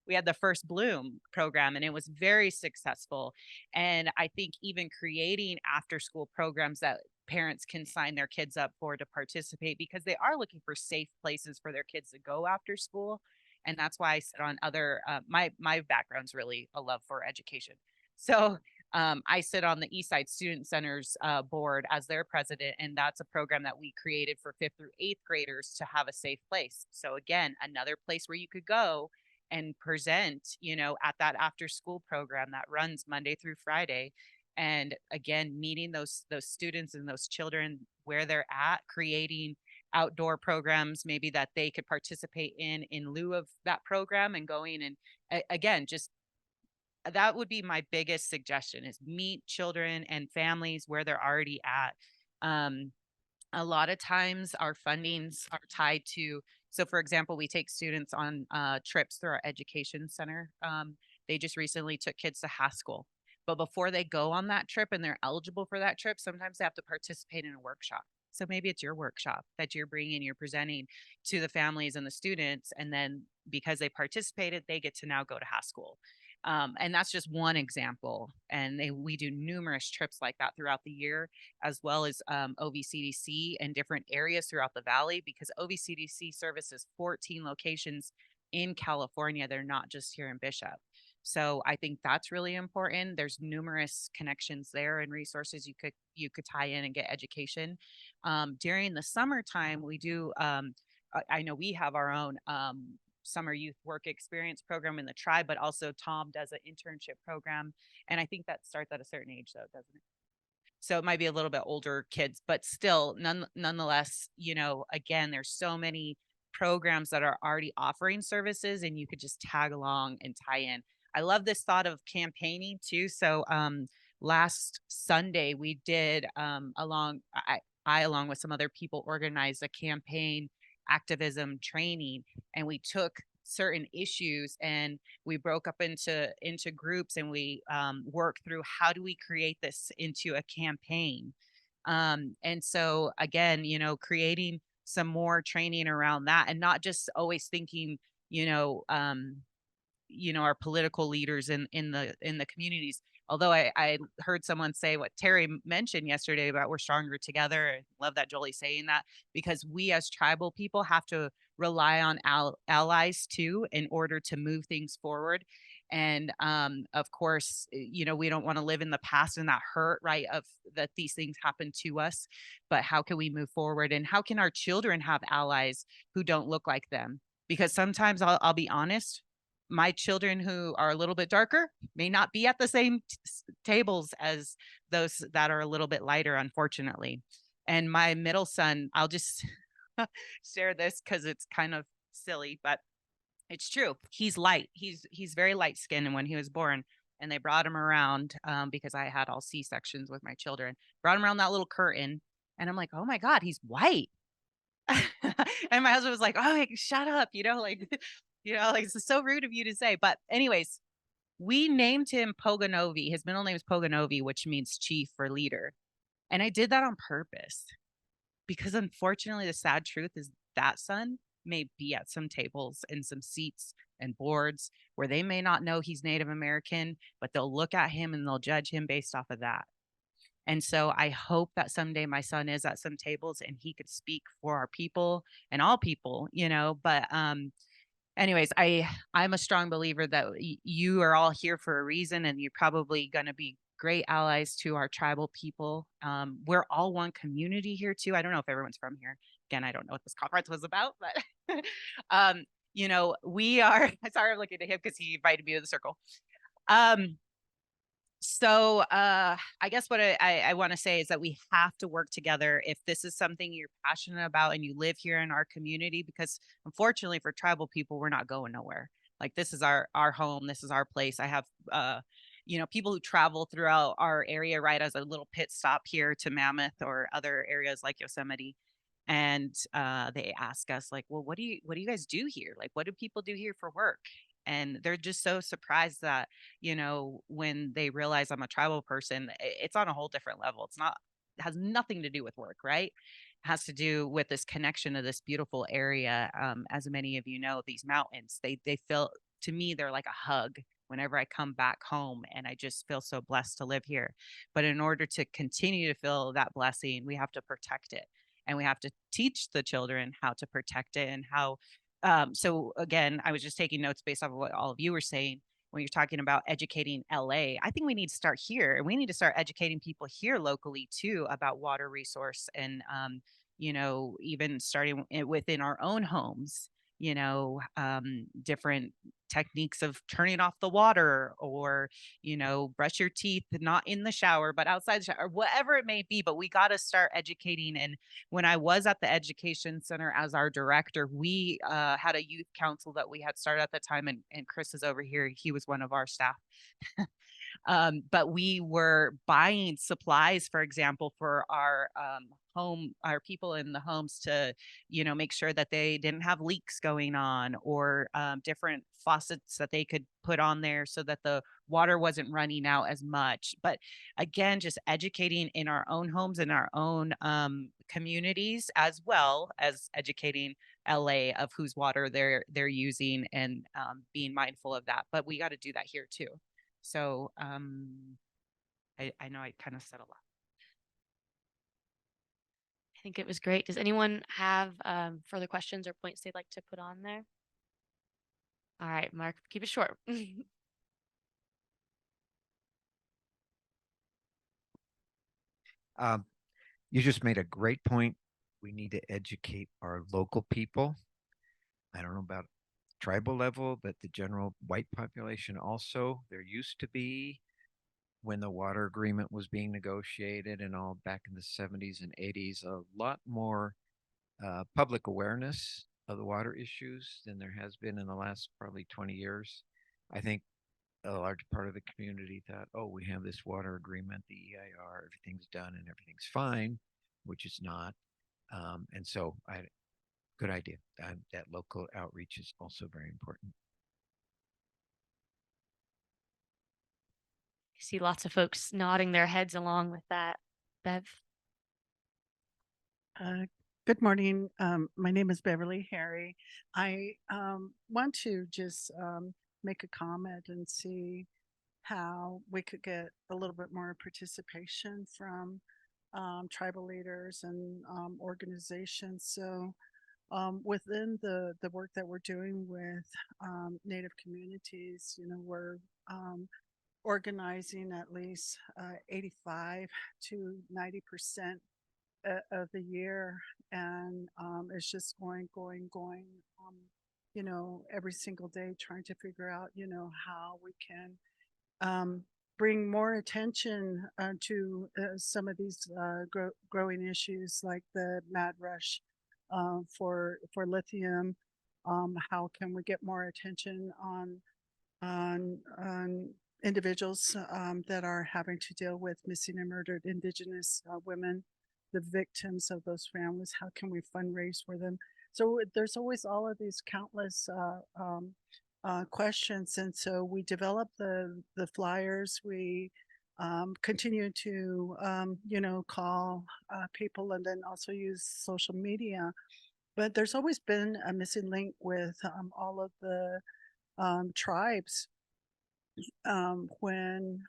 we had the First Bloom program and it was very successful. And I think even creating after school programs that parents can sign their kids up for to participate, because they are looking for safe places for their kids to go after school. And that's why I sit on other, my background's really a love for education. So I sit on the Eastside Student Center's board as their president, and that's a program that we created for 5th through 8th graders to have a safe place. So again, another place where you could go and present, you know, at that after school program that runs Monday through Friday. And again, meeting those students and those children where they're at, creating outdoor programs maybe that they could participate in lieu of that program, and going and again, just that would be my biggest suggestion, is meet children and families where they're already at. A lot of times our fundings are tied to, so for example, we take students on trips through our education center. They just recently took kids to Haskell, but before they go on that trip and they're eligible for that trip, sometimes they have to participate in a workshop. So maybe it's your workshop that you're bringing, you're presenting to the families and the students, and then because they participated, they get to now go to Haskell. And that's just one example. And we do numerous trips like that throughout the year, as well as OVCDC and different areas throughout the valley, because OVCDC services 14 locations in California. They're not just here in Bishop. So I think that's really important. There's numerous connections there and resources you could tie in and get education. During the summertime, we do. I know we have our own summer youth work experience program in the tribe, but also Tom does an internship program. And I think that starts at a certain age though, doesn't it? So it might be a little bit older kids, but still nonetheless, you know, again, there's so many programs that are already offering services and you could just tag along and tie in. I love this thought of campaigning too. So last Sunday we did along with some other people organized a campaign activism training, and we took certain issues and we broke up into groups, and we worked through how do we create this into a campaign. And so again, you know, creating some more training around that, and not just always thinking, you know, our political leaders in the communities. Although I heard someone say what Terry mentioned yesterday about we're stronger together. I love that Jolie saying that, because we as tribal people have to rely on allies too in order to move things forward. And of course, you know, we don't want to live in the past and that hurt, right, of that these things happen to us. But how can we move forward, and how can our children have allies who don't look like them? Because sometimes I'll be honest, my children who are a little bit darker may not be at the same tables as those that are a little bit lighter, unfortunately. And my middle son, I'll just share this because it's kind of silly, but it's true. He's light. He's very light skinned. And when he was born, and they brought him around because I had all C-sections with my children, brought him around that little curtain. And I'm like, oh my God, he's white. And my husband was like, oh, shut up. You know, like, like it's so rude of you to say. But anyways, we named him Poganovi. His middle name is Poganovi, which means chief or leader. And I did that on purpose because unfortunately the sad truth is that son may be at some tables and some seats and boards where they may not know he's Native American, but they'll look at him and they'll judge him based off of that. And so I hope that someday my son is at some tables and he could speak for our people and all people, you know, but anyways, I'm a strong believer that you are all here for a reason, and you're probably going to be great allies to our tribal people. We're all one community here too. I don't know if everyone's from here. Again, I don't know what this conference was about, but you know, we are. Sorry, I'm looking at him because he invited me to the circle. So I guess what I want to say is that we have to work together if this is something you're passionate about and you live here in our community, because unfortunately for tribal people, we're not going nowhere. Like, this is our home. This is our place. I have, you know, people who travel throughout our area, right, as a little pit stop here to Mammoth or other areas like Yosemite. And they ask us, like, well, what do you guys do here? Like, what do people do here for work? And they're just so surprised that, you know, when they realize I'm a tribal person, it's on a whole different level. It has nothing to do with work, right? It has to do with this connection to this beautiful area. As many of you know, these mountains, they feel, to me, they're like a hug whenever I come back home, and I just feel so blessed to live here. But in order to continue to feel that blessing, we have to protect it. And we have to teach the children how to protect it and how. So again, I was just taking notes based off of what all of you were saying when you're talking about educating LA. I think we need to start here, and we need to start educating people here locally too about water resource, and you know, even starting within our own homes, you know, different techniques of turning off the water, or, you know, brush your teeth not in the shower but outside the shower, whatever it may be. But we got to start educating. And when I was at the education center as our director, we had a youth council that we had started at the time, and Chris is over here, he was one of our staff. But we were buying supplies, for example, for our our people in the homes to, you know, make sure that they didn't have leaks going on, or different faucets that they could put on there so that the water wasn't running out as much. But again, just educating in our own homes, in our own communities, as well as educating LA of whose water they're using, and being mindful of that. But we got to do that here too. So I know I kind of said a lot. I think it was great. Does anyone have further questions or points they'd like to put on there? All right, Mark, keep it short. You just made a great point. We need to educate our local people. I don't know about tribal level, but the general white population also. There used to be, when the water agreement was being negotiated and all back in the 70s and 80s, a lot more public awareness of the water issues than there has been in the last probably 20 years. I think a large part of the community thought, oh, we have this water agreement, the EIR, everything's done and everything's fine, which is not. And so good idea. That local outreach is also very important. I see lots of folks nodding their heads along with that. Bev? Good morning. My name is Beverly Harry. I want to just make a comment and see how we could get a little bit more participation from tribal leaders and organizations. So within the work that we're doing with Native communities, you know, we're organizing at least 85 to 90% of the year, and it's just going, you know, every single day, trying to figure out, you know, how we can bring more attention to some of these growing issues, like the mad rush for lithium. How can we get more attention on individuals that are having to deal with missing and murdered Indigenous women, the victims of those families? How can we fundraise for them? So there's always all of these countless questions, and so we develop the flyers. We continue to you know, call people, and then also use social media. but there's always been a missing link with all of the tribes. When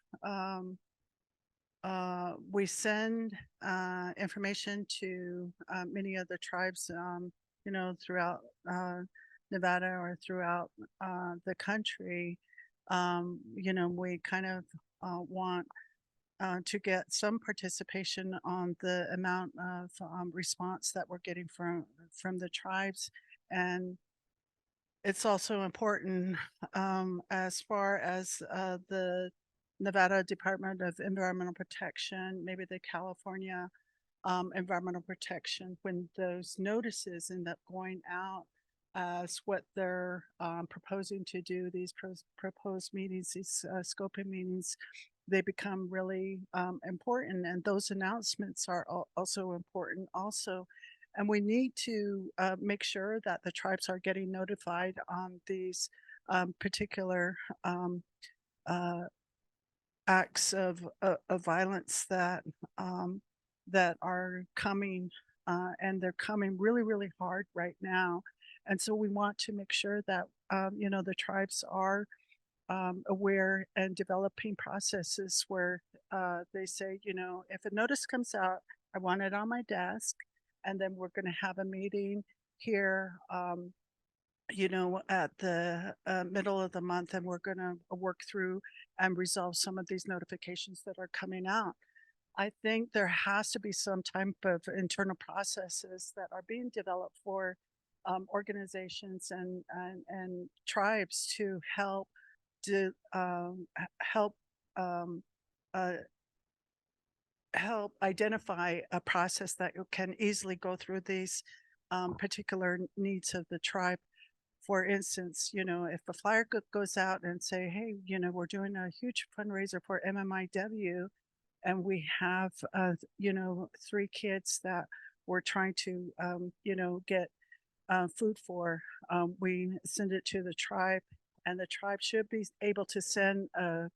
we send information to many of the tribes, throughout Nevada or throughout the country, we kind of want to get some participation on the amount of response that we're getting from the tribes. And it's also important as far as the Nevada Department of Environmental Protection, maybe the California Environmental Protection, when those notices end up going out as what they're proposing to do, these proposed meetings, these scoping meetings, they become really important. And those announcements are also important also. And we need to make sure that the tribes are getting notified on these particular acts of violence that that are coming, and they're coming really, really hard right now. And so we want to make sure that the tribes are aware and developing processes where they say, if a notice comes out, I want it on my desk, and then we're going to have a meeting here, at the middle of the month, and we're going to work through and resolve some of these notifications that are coming out. I think there has to be some type of internal processes that are being developed for organizations and tribes to help help help identify a process that can easily go through these particular needs of the tribe. For instance, if a flyer goes out and say, hey, we're doing a huge fundraiser for MMIW, and we have, 3 kids that we're trying to, get food for, we send it to the tribe, and the tribe should be able to send a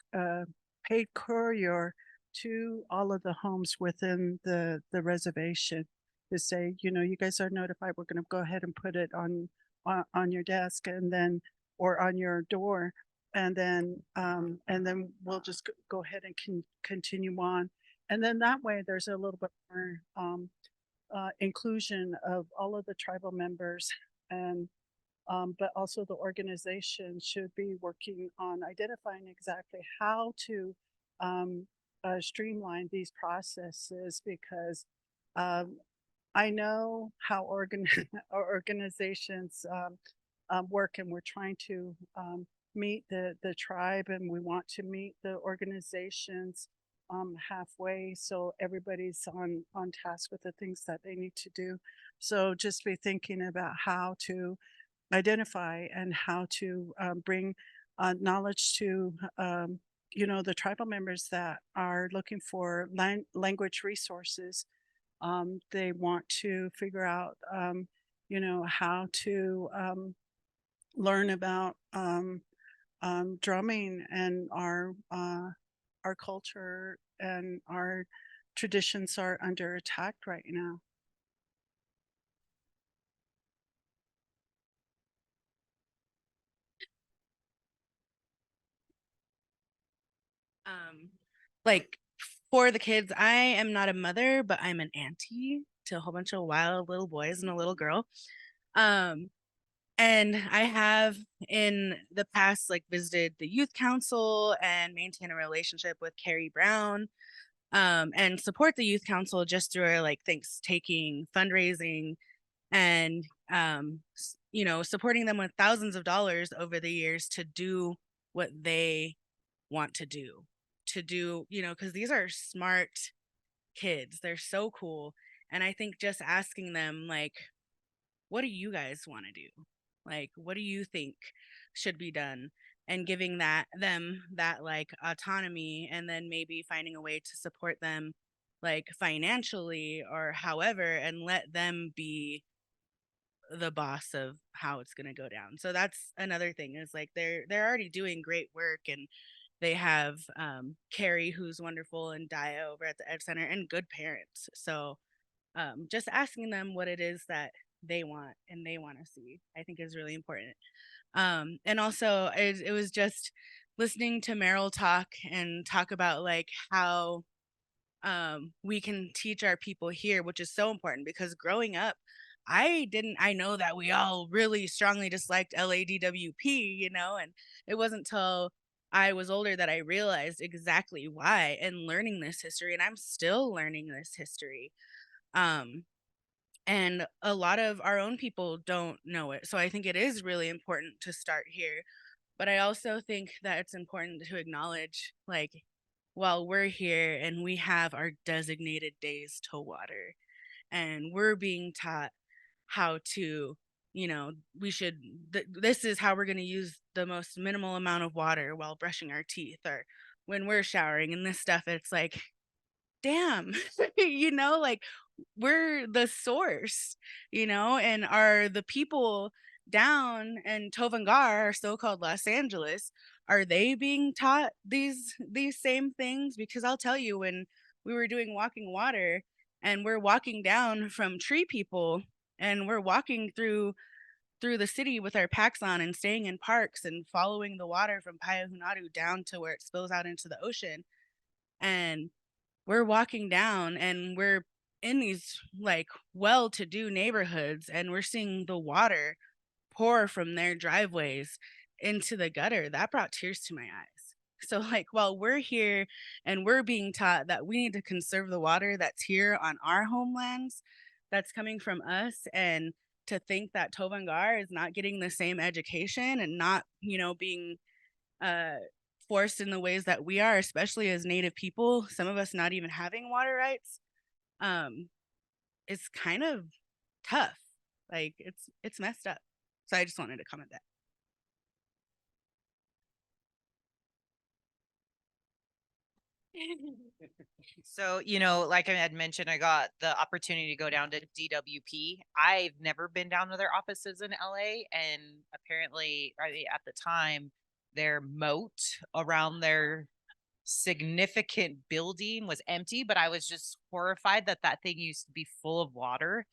paid courier to all of the homes within the reservation to say, you guys are notified, we're going to go ahead and put it on your desk, and then, or on your door, and then we'll just go ahead and continue on. And then that way there's a little bit more inclusion of all of the tribal members, and but also the organization should be working on identifying exactly how to streamline these processes, because I know how organizations work, and we're trying to meet the tribe, and we want to meet the organizations halfway, so everybody's on task with the things that they need to do. So just be thinking about how to identify and how to bring knowledge to the tribal members that are looking for language resources. They want to figure out how to learn about drumming and our culture and our traditions are under attack right now. Like for the kids, I am not a mother, but I'm an auntie to a whole bunch of wild little boys and a little girl. And I have in the past visited the youth council and maintain a relationship with Carrie Brown, and support the youth council just through our thanks taking fundraising, and supporting them with thousands of dollars over the years to do what they want to do, because these are smart kids. They're so cool. And I think just asking them, what do you guys want to do? What do you think should be done? And giving them that autonomy, and then maybe finding a way to support them financially or however, and let them be the boss of how it's going to go down. So that's another thing, is they're already doing great work, and they have Carrie, who's wonderful, and Dia over at the Ed Center, and good parents. So just asking them what it is that they want and they want to see, I think is really important. And also it was just listening to Meryl talk about like how we can teach our people here, which is so important because growing up, I know that we all really strongly disliked LADWP, you know, and it wasn't till I was older that I realized exactly why and learning this history, and I'm still learning this history. Um, and a lot of our own people don't know it. So I think it is really important to start here. But I also think that it's important to acknowledge, like, while we're here and we have our designated days to water and we're being taught how to, you know, this is how we're going to use the most minimal amount of water while brushing our teeth or when we're showering and this stuff, it's like, damn, you know, like we're the source, you know, and are the people down in Tovangar, or so-called Los Angeles, are they being taught these same things? Because I'll tell you, when we were doing walking water and we're walking down from tree people and we're walking through the city with our packs on and staying in parks and following the water from Payahunadu down to where it spills out into the ocean, and we're walking down and we're in these like well-to-do neighborhoods and we're seeing the water pour from their driveways into the gutter. That brought tears to my eyes. So like while we're here and we're being taught that we need to conserve the water that's here on our homelands, that's coming from us, and to think that Tovangar is not getting the same education and not, you know, being uh forced in the ways that we are, especially as Native people, some of us not even having water rights, um, it's kind of tough. Like it's messed up. So I just wanted to comment that. So, you know, like I had mentioned, I got the opportunity to go down to DWP. I've never been down to their offices in LA, and apparently, I mean, at the time, their moat around their significant building was empty, but I was just horrified that that thing used to be full of water.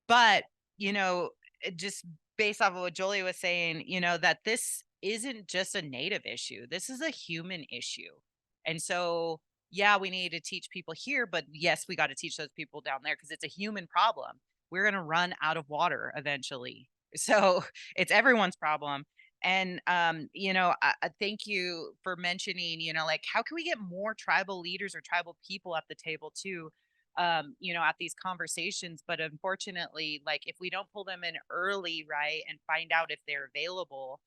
But, you know, just based off of what Jolie was saying, you know, that this isn't just a Native issue, this is a human issue. And so, yeah, we need to teach people here, but yes, we got to teach those people down there because it's a human problem. We're going to run out of water eventually. So it's everyone's problem. And, you know, I thank you for mentioning, you know, like how can we get more tribal leaders or tribal people at the table too? You know, at these conversations. But unfortunately, like if we don't pull them in early, right, and find out if they're available,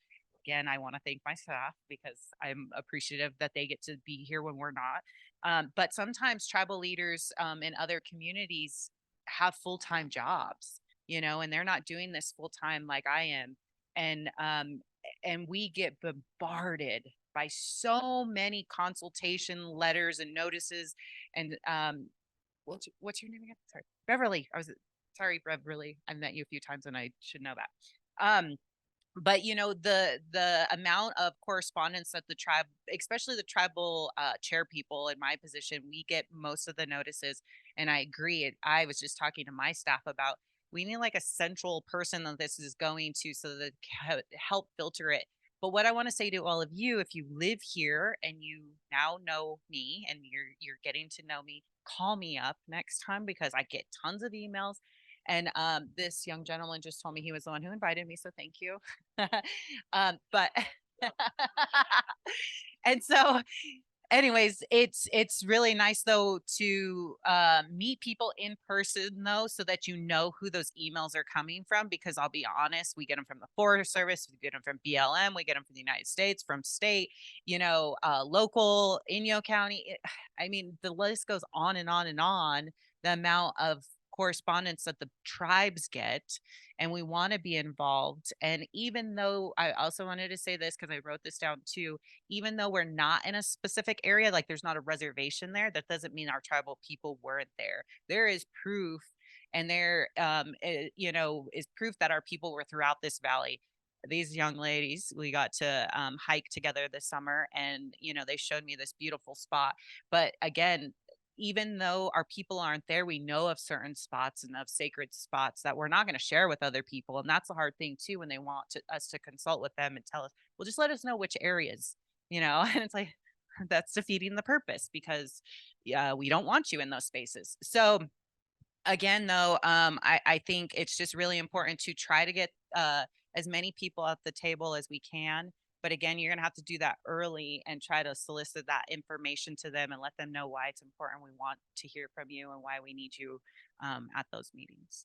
again, I want to thank my staff because I'm appreciative that they get to be here when we're not. But sometimes tribal leaders in other communities have full-time jobs, you know, and they're not doing this full-time like I am. And we get bombarded by so many consultation letters and notices and what's your name again? Sorry, Beverly. Sorry, Beverly. I've met you a few times and I should know that. But you know, the amount of correspondence that the tribe, especially the tribal chair people in my position, we get most of the notices. And I agree. I was just talking to my staff about we need like a central person that this is going to so that help filter it. But what I want to say to all of you, if you live here and you now know me and you're getting to know me, call me up next time because I get tons of emails. And this young gentleman just told me he was the one who invited me, so thank you. But and so anyways, it's really nice though to meet people in person though, so that you know who those emails are coming from. Because I'll be honest, we get them from the Forest Service, we get them from BLM, we get them from the United States, from state, you know, local, Inyo County. I mean, the list goes on and on and on. The amount of correspondence that the tribes get, and we want to be involved. And even though I also wanted to say this because I wrote this down too, even though we're not in a specific area, like there's not a reservation there, that doesn't mean our tribal people weren't there. There is proof, and there you know, is proof that our people were throughout this valley. These young ladies, we got to hike together this summer, and you know, they showed me this beautiful spot. But again, even though our people aren't there, we know of certain spots and of sacred spots that we're not going to share with other people. And that's a hard thing too, when they want us to consult with them and tell us, well, just let us know which areas, and it's like, that's defeating the purpose, because we don't want you in those spaces. So again, though, I think it's just really important to try to get as many people at the table as we can. But again, you're going to have to do that early and try to solicit that information to them and let them know why it's important. We want to hear from you and why we need you at those meetings.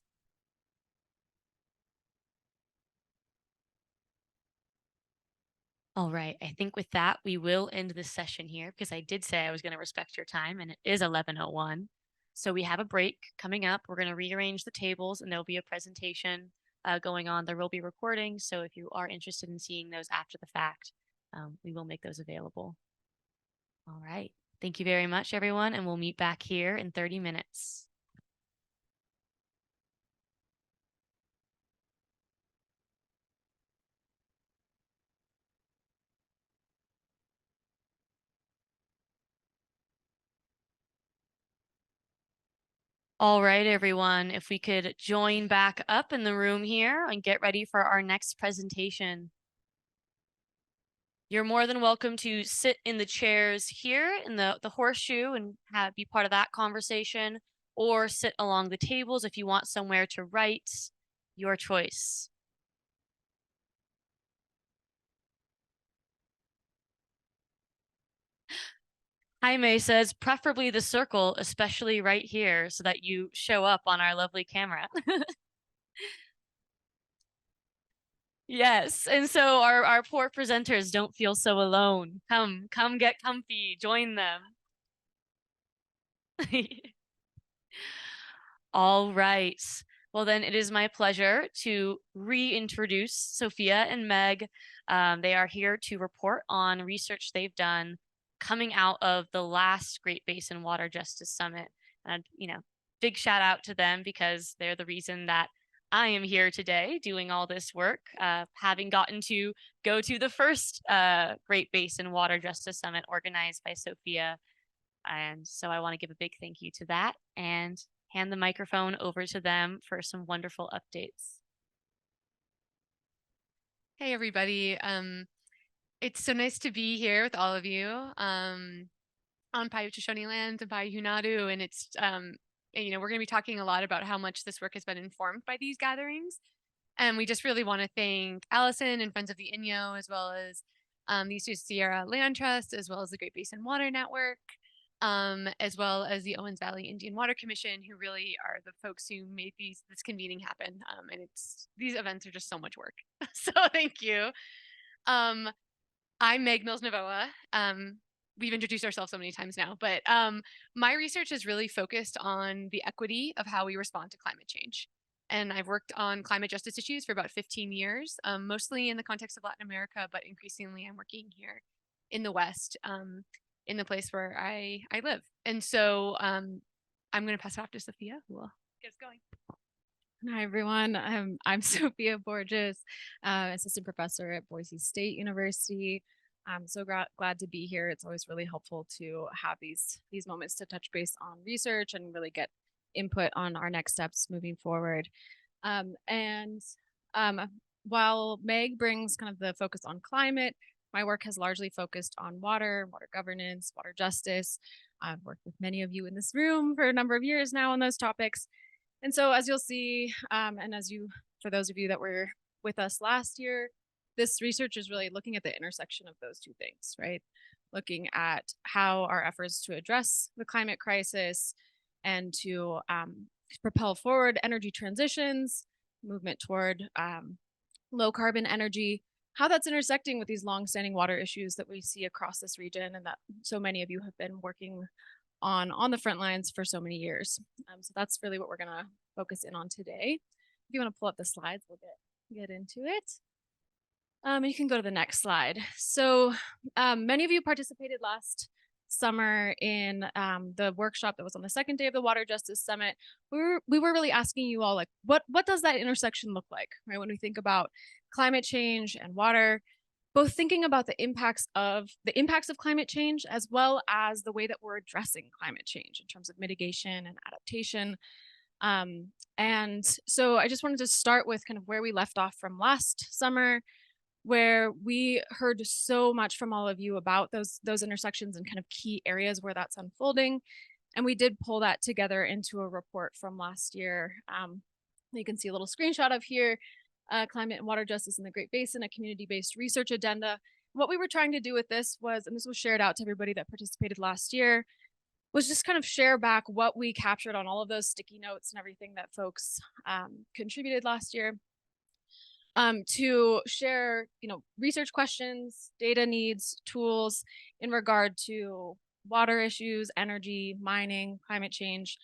All right. I think with that, we will end this session here, because I did say I was going to respect your time, and it is 11:01. So we have a break coming up. We're going to rearrange the tables, and there'll be a presentation going on. There will be recordings. So if you are interested in seeing those after the fact, we will make those available. All right. Thank you very much, everyone. And we'll meet back here in 30 minutes. All right, everyone, if we could join back up in the room here and get ready for our next presentation. You're more than welcome to sit in the chairs here in the horseshoe and be part of that conversation, or sit along the tables if you want somewhere to write. Your choice. Jaime says, preferably the circle, especially right here, so that you show up on our lovely camera. Yes, and so our poor presenters don't feel so alone. Come get comfy, join them. All right. Well, then it is my pleasure to reintroduce Sophia and Meg. They are here to report on research they've done coming out of the last Great Basin Water Justice Summit. And, big shout out to them, because they're the reason that I am here today doing all this work, having gotten to go to the first Great Basin Water Justice Summit organized by Sophia. And so I want to give a big thank you to that and hand the microphone over to them for some wonderful updates. Hey, everybody. It's so nice to be here with all of you on Paiute Shoshone land and Paiute Hunadu. And it's, we're going to be talking a lot about how much this work has been informed by these gatherings. And we just really want to thank Allison and Friends of the Inyo, as well as the Eastern Sierra Land Trust, as well as the Great Basin Water Network, as well as the Owens Valley Indian Water Commission, who really are the folks who made this convening happen. And these events are just so much work. So thank you. I'm Meg Mills-Novoa. We've introduced ourselves so many times now, but my research is really focused on the equity of how we respond to climate change. And I've worked on climate justice issues for about 15 years, mostly in the context of Latin America, but increasingly I'm working here in the West, in the place where I live. And so I'm going to pass it off to Sophia, who will get us going. Hi, everyone. I'm Sophia Borgias, assistant professor at Boise State University. I'm so glad to be here. It's always really helpful to have these moments to touch base on research and really get input on our next steps moving forward. While Meg brings kind of the focus on climate, my work has largely focused on water governance, water justice. I've worked with many of you in this room for a number of years now on those topics. And so as you'll see, for those of you that were with us last year, this research is really looking at the intersection of those two things, right? Looking at how our efforts to address the climate crisis and to propel forward energy transitions, movement toward low carbon energy, how that's intersecting with these longstanding water issues that we see across this region and that so many of you have been working on the front lines for so many years. So that's really what we're gonna focus in on today. If you wanna pull up the slides, we'll get into it. You can go to the next slide. So many of you participated last summer in the workshop that was on the second day of the Water Justice Summit. We were really asking you all, like, what does that intersection look like, right? When we think about climate change and water, both thinking about the impacts of climate change, as well as the way that we're addressing climate change in terms of mitigation and adaptation. And so I just wanted to start with kind of where we left off from last summer, where we heard so much from all of you about those intersections and kind of key areas where that's unfolding. And we did pull that together into a report from last year. You can see a little screenshot of here, Climate and Water Justice in the Great Basin, a community-based research agenda. What we were trying to do with this was, and this was shared out to everybody that participated last year, was just kind of share back what we captured on all of those sticky notes and everything that folks contributed last year, to share, research questions, data needs, tools in regard to water issues, energy, mining, climate change.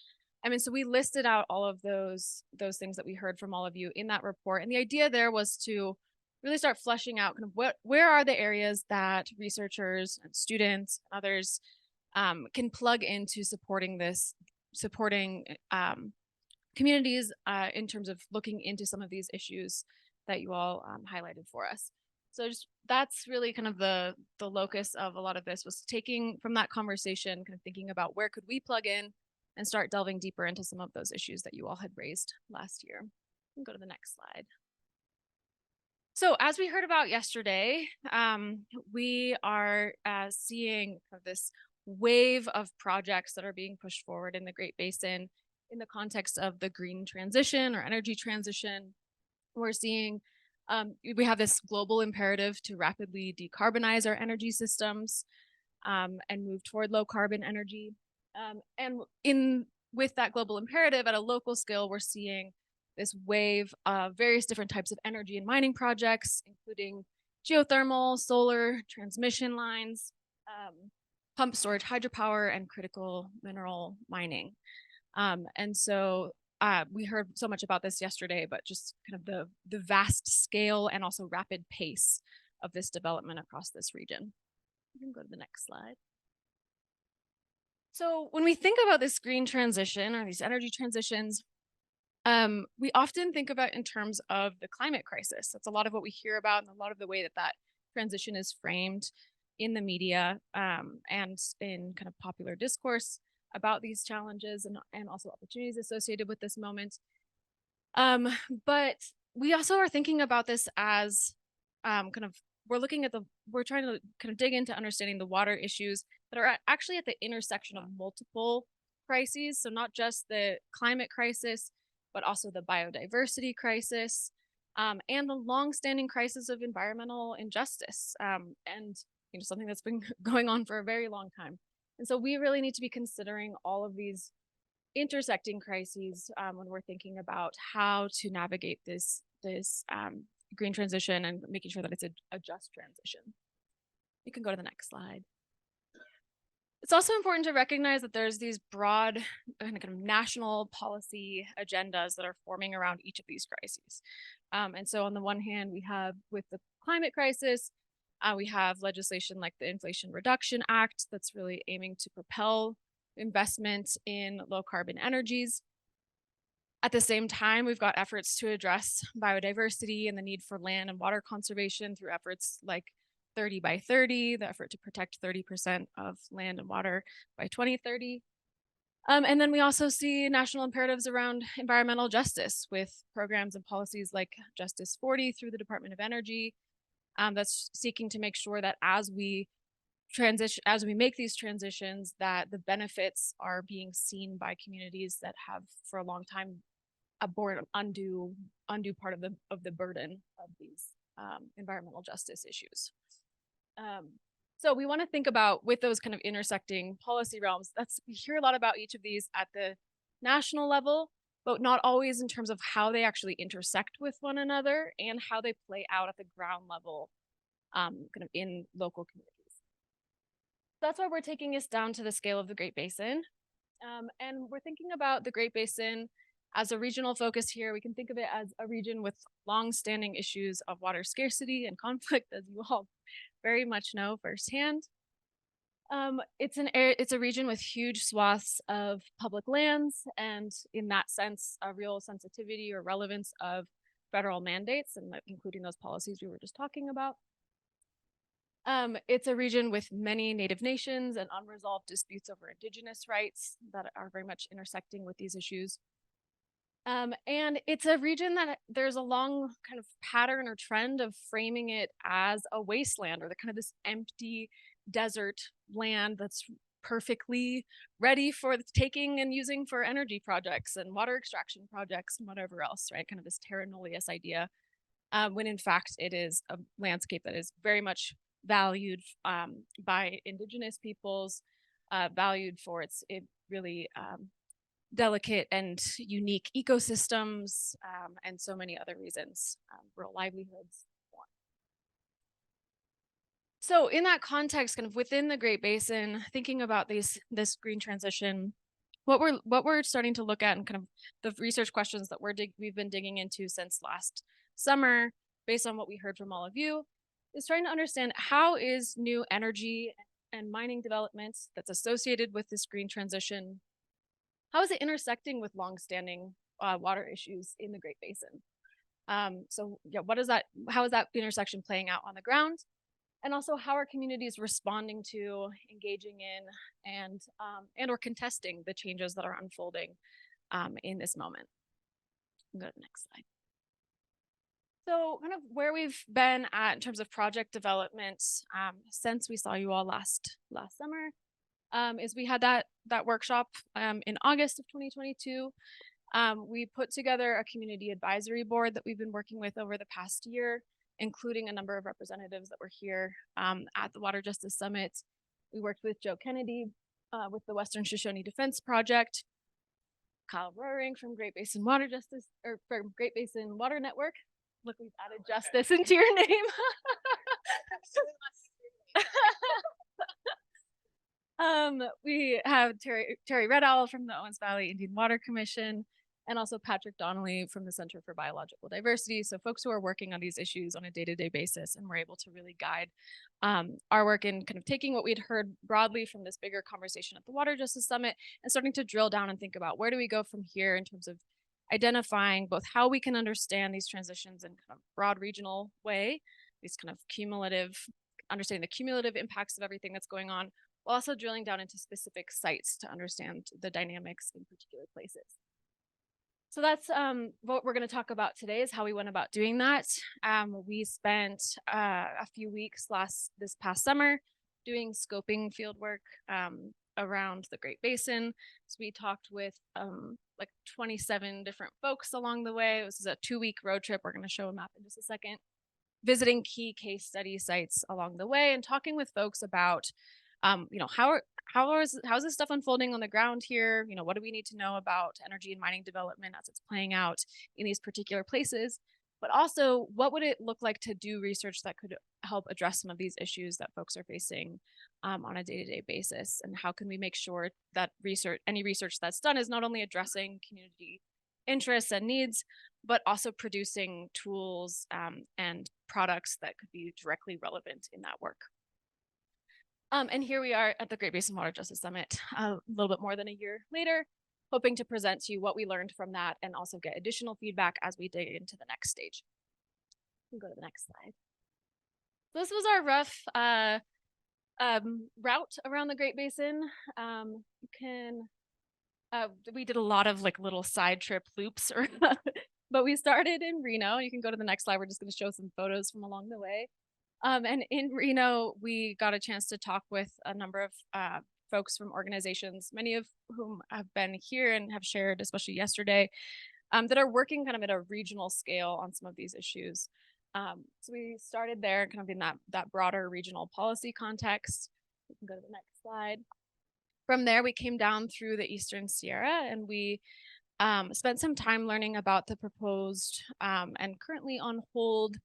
I mean, so we listed out all of those things that we heard from all of you in that report. And the idea there was to really start fleshing out kind of where are the areas that researchers and students and others can plug into supporting communities in terms of looking into some of these issues that you all highlighted for us. So that's really kind of the locus of a lot of this, was taking from that conversation, kind of thinking about where could we plug in and start delving deeper into some of those issues that you all had raised last year. You can go to the next slide. So as we heard about yesterday, we are seeing this wave of projects that are being pushed forward in the Great Basin in the context of the green transition or energy transition. We're seeing we have this global imperative to rapidly decarbonize our energy systems and move toward low carbon energy. And with that global imperative at a local scale, we're seeing this wave of various different types of energy and mining projects, including geothermal, solar, transmission lines, pump storage, hydropower, and critical mineral mining. And so we heard so much about this yesterday, but just kind of the vast scale and also rapid pace of this development across this region. You can go to the next slide. So when we think about this green transition or these energy transitions, we often think about in terms of the climate crisis. That's a lot of what we hear about and a lot of the way that transition is framed in the media and in kind of popular discourse about these challenges and also opportunities associated with this moment. But we also are thinking about this as we're trying to kind of dig into understanding the water issues that are actually at the intersection of multiple crises. So not just the climate crisis, but also the biodiversity crisis and the longstanding crisis of environmental injustice, and something that's been going on for a very long time. And so we really need to be considering all of these intersecting crises when we're thinking about how to navigate this green transition and making sure that it's a just transition. You can go to the next slide. It's also important to recognize that there's these broad kind of national policy agendas that are forming around each of these crises. And so on the one hand, we have with the climate crisis, we have legislation like the Inflation Reduction Act that's really aiming to propel investment in low carbon energies. At the same time, we've got efforts to address biodiversity and the need for land and water conservation through efforts like 30 by 30, the effort to protect 30% of land and water by 2030. And then we also see national imperatives around environmental justice with programs and policies like Justice 40 through the Department of Energy that's seeking to make sure that as we make these transitions, that the benefits are being seen by communities that have for a long time borne undue part of the burden of these environmental justice issues. So we want to think about with those kind of intersecting policy realms. We hear a lot about each of these at the national level, but not always in terms of how they actually intersect with one another and how they play out at the ground level, kind of in local communities. That's why we're taking this down to the scale of the Great Basin. And we're thinking about the Great Basin as a regional focus here. We can think of it as a region with long-standing issues of water scarcity and conflict, as you all very much know firsthand. It's a region with huge swaths of public lands, and in that sense, a real sensitivity or relevance of federal mandates, and including those policies we were just talking about. It's a region with many Native nations and unresolved disputes over Indigenous rights that are very much intersecting with these issues. And it's a region that there's a long kind of pattern or trend of framing it as a wasteland or the kind of this empty desert land that's perfectly ready for the taking and using for energy projects and water extraction projects and whatever else, right? Kind of this terra nullius idea, when in fact it is a landscape that is very much valued by Indigenous peoples, valued for its really delicate and unique ecosystems, and so many other reasons, rural livelihoods. So in that context, kind of within the Great Basin, thinking about this green transition, what we're starting to look at and kind of the research questions that we've been digging into since last summer, based on what we heard from all of you, is trying to understand how is new energy and mining development that's associated with this green transition, how is it intersecting with longstanding water issues in the Great Basin? So yeah, how is that intersection playing out on the ground? And also, how are communities responding to, engaging in, and or contesting the changes that are unfolding in this moment? Go to the next slide. So kind of where we've been at in terms of project development since we saw you all last summer is we had that workshop in August of 2022. We put together a community advisory board that we've been working with over the past year, including a number of representatives that were here at the Water Justice Summit. We worked with Joe Kennedy with the Western Shoshone Defense Project, Kyle Roehring from Great Basin Water Justice, or from Great Basin Water Network. Look, we've added justice into your name. We have Terry Red Owl from the Owens Valley Indian Water Commission, and also Patrick Donnelly from the Center for Biological Diversity. So folks who are working on these issues on a day-to-day basis, and we're able to really guide our work in kind of taking what we'd heard broadly from this bigger conversation at the Water Justice Summit and starting to drill down and think about where do we go from here in terms of identifying both how we can understand these transitions in kind of broad regional way, these kind of understanding the cumulative impacts of everything that's going on, while also drilling down into specific sites to understand the dynamics in particular places. So that's what we're going to talk about today, is how we went about doing that. We spent a few weeks this past summer doing scoping field work around the Great Basin. So we talked with like 27 different folks along the way. This is a 2-week road trip. We're going to show a map in just a second. Visiting key case study sites along the way and talking with folks about how is this stuff unfolding on the ground here? What do we need to know about energy and mining development as it's playing out in these particular places? But also, what would it look like to do research that could help address some of these issues that folks are facing on a day-to-day basis? And how can we make sure that any research that's done is not only addressing community interests and needs, but also producing tools and products that could be directly relevant in that work. And here we are at the Great Basin Water Justice Summit a little bit more than a year later, hoping to present to you what we learned from that and also get additional feedback as we dig into the next stage. We can go to the next slide. So this was our rough route around the Great Basin. We did a lot of like little side trip loops, but we started in Reno. You can go to the next slide. We're just going to show some photos from along the way. And in Reno, we got a chance to talk with a number of folks from organizations, many of whom have been here and have shared, especially yesterday, that are working kind of at a regional scale on some of these issues. So we started there kind of in that broader regional policy context. We can go to the next slide. From there, we came down through the Eastern Sierra and we spent some time learning about the proposed and currently on hold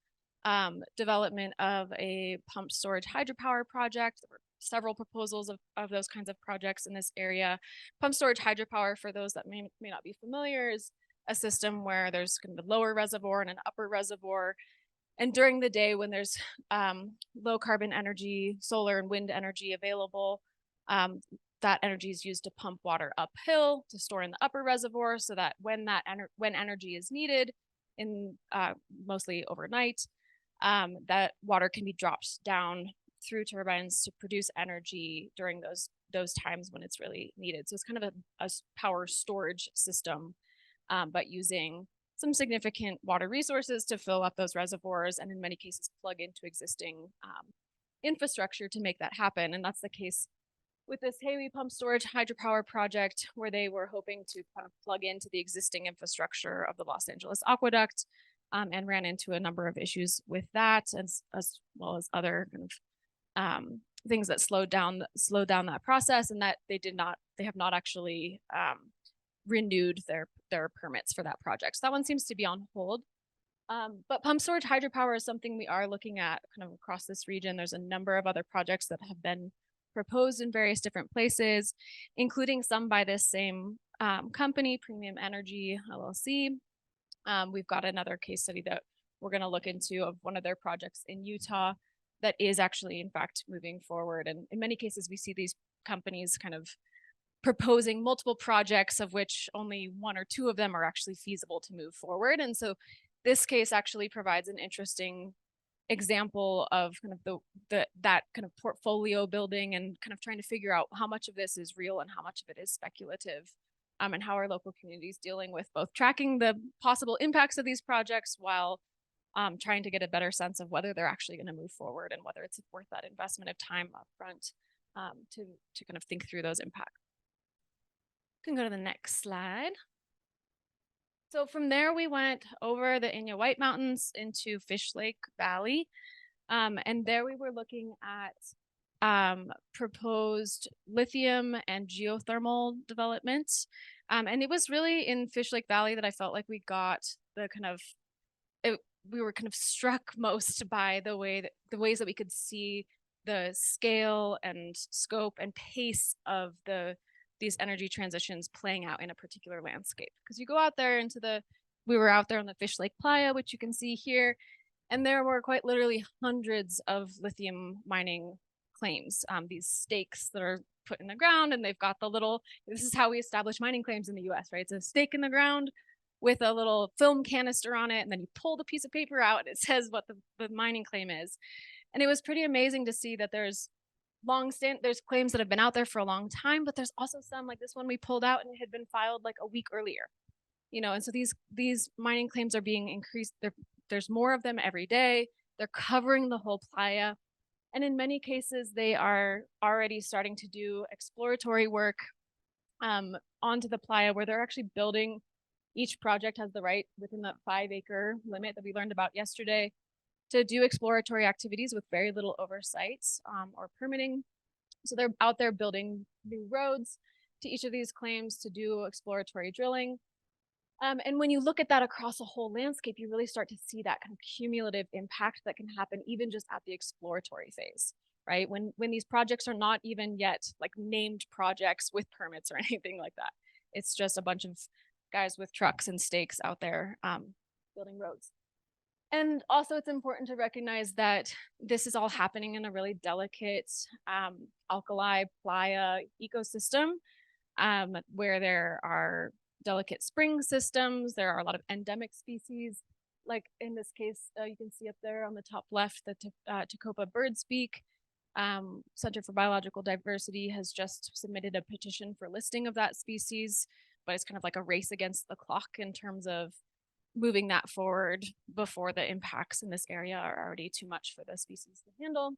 development of a pumped storage hydropower project. There were several proposals of those kinds of projects in this area. Pumped storage hydropower, for those that may not be familiar, is a system where there's kind of a lower reservoir and an upper reservoir. And during the day when there's low carbon energy, solar and wind energy available, that energy is used to pump water uphill to store in the upper reservoir so that when energy is needed, mostly overnight, that water can be dropped down through turbines to produce energy during those times when it's really needed. So it's kind of a power storage system, but using some significant water resources to fill up those reservoirs, and in many cases plug into existing infrastructure to make that happen. And that's the case with this Haywee pump storage hydropower project, where they were hoping to kind of plug into the existing infrastructure of the Los Angeles aqueduct, and ran into a number of issues with that, as well as other kind of things that slowed down that process, and that they have not actually renewed their permits for that project. So that one seems to be on hold. But pump storage hydropower is something we are looking at kind of across this region. There's a number of other projects that have been proposed in various different places, including some by this same company, Premium Energy LLC. We've got another case study that we're going to look into of one of their projects in Utah that is actually, in fact, moving forward. And in many cases, we see these companies kind of proposing multiple projects, of which only one or two of them are actually feasible to move forward. And so this case actually provides an interesting example of kind of that kind of portfolio building, and kind of trying to figure out how much of this is real and how much of it is speculative, and how our local communities dealing with both tracking the possible impacts of these projects while trying to get a better sense of whether they're actually going to move forward and whether it's worth that investment of time up front to kind of think through those impacts. You can go to the next slide. So from there, we went over the Inyo White Mountains into Fish Lake Valley. And there we were looking at proposed lithium and geothermal development. And it was really in Fish Lake Valley that I felt like we got the kind of, we were kind of struck most by the ways that we could see the scale and scope and pace of these energy transitions playing out in a particular landscape. Because you go out there we were out there on the Fish Lake Playa, which you can see here, and there were quite literally hundreds of lithium mining claims, these stakes that are put in the ground, and they've got this is how we establish mining claims in the US, right? It's a stake in the ground with a little film canister on it, and then you pull the piece of paper out, and it says what the mining claim is. And it was pretty amazing to see that there's claims that have been out there for a long time, but there's also some like this one we pulled out and it had been filed like a week earlier, and so these mining claims are being increased. There's more of them every day. They're covering the whole playa, and in many cases they are already starting to do exploratory work onto the playa, where they're actually building. Each project has the right within that 5-acre limit that we learned about yesterday to do exploratory activities with very little oversight or permitting. So they're out there building new roads to each of these claims to do exploratory drilling. And when you look at that across a whole landscape, you really start to see that kind of cumulative impact that can happen even just at the exploratory phase, right? When these projects are not even yet like named projects with permits or anything like that. It's just a bunch of guys with trucks and stakes out there building roads. And also it's important to recognize that this is all happening in a really delicate alkali playa ecosystem where there are delicate spring systems. There are a lot of endemic species. Like in this case, you can see up there on the top left, the Tacopa birdspeak. Center for Biological Diversity has just submitted a petition for listing of that species, but it's kind of like a race against the clock in terms of moving that forward before the impacts in this area are already too much for the species to handle.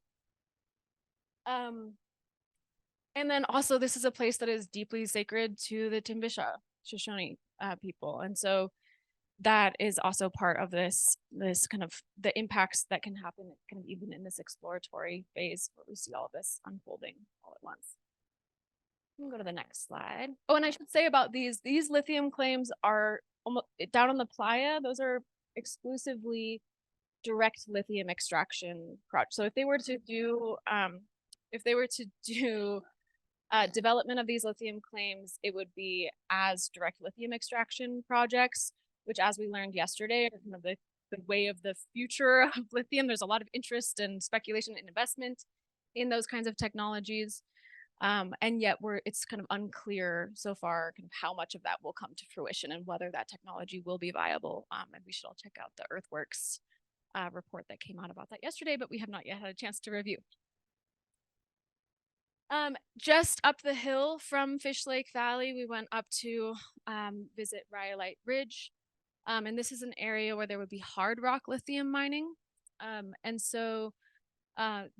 And then also this is a place that is deeply sacred to the Timbisha Shoshone people. And so that is also part of this kind of the impacts that can happen kind of even in this exploratory phase where we see all of this unfolding all at once. We can go to the next slide. Oh, and I should say about these lithium claims are almost down on the playa. Those are exclusively direct lithium extraction projects. So if they were to do development of these lithium claims, it would be as direct lithium extraction projects, which, as we learned yesterday, are kind of the way of the future of lithium. There's a lot of interest and speculation and investment in those kinds of technologies. And yet it's kind of unclear so far kind of how much of that will come to fruition and whether that technology will be viable. And we should all check out the Earthworks report that came out about that yesterday, but we have not yet had a chance to review. Just up the hill from Fish Lake Valley, we went up to visit Rhyolite Ridge. And this is an area where there would be hard rock lithium mining. And so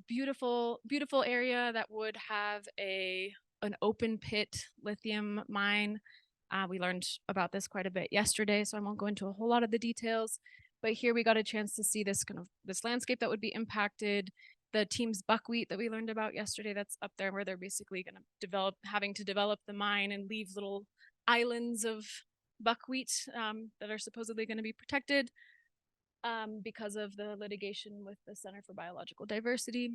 beautiful, beautiful area that would have an open pit lithium mine. We learned about this quite a bit yesterday, so I won't go into a whole lot of the details. But here we got a chance to see this this landscape that would be impacted. The team's buckwheat that we learned about yesterday, that's up there where they're basically going to having to develop the mine and leave little islands of buckwheat that are supposedly going to be protected because of the litigation with the Center for Biological Diversity.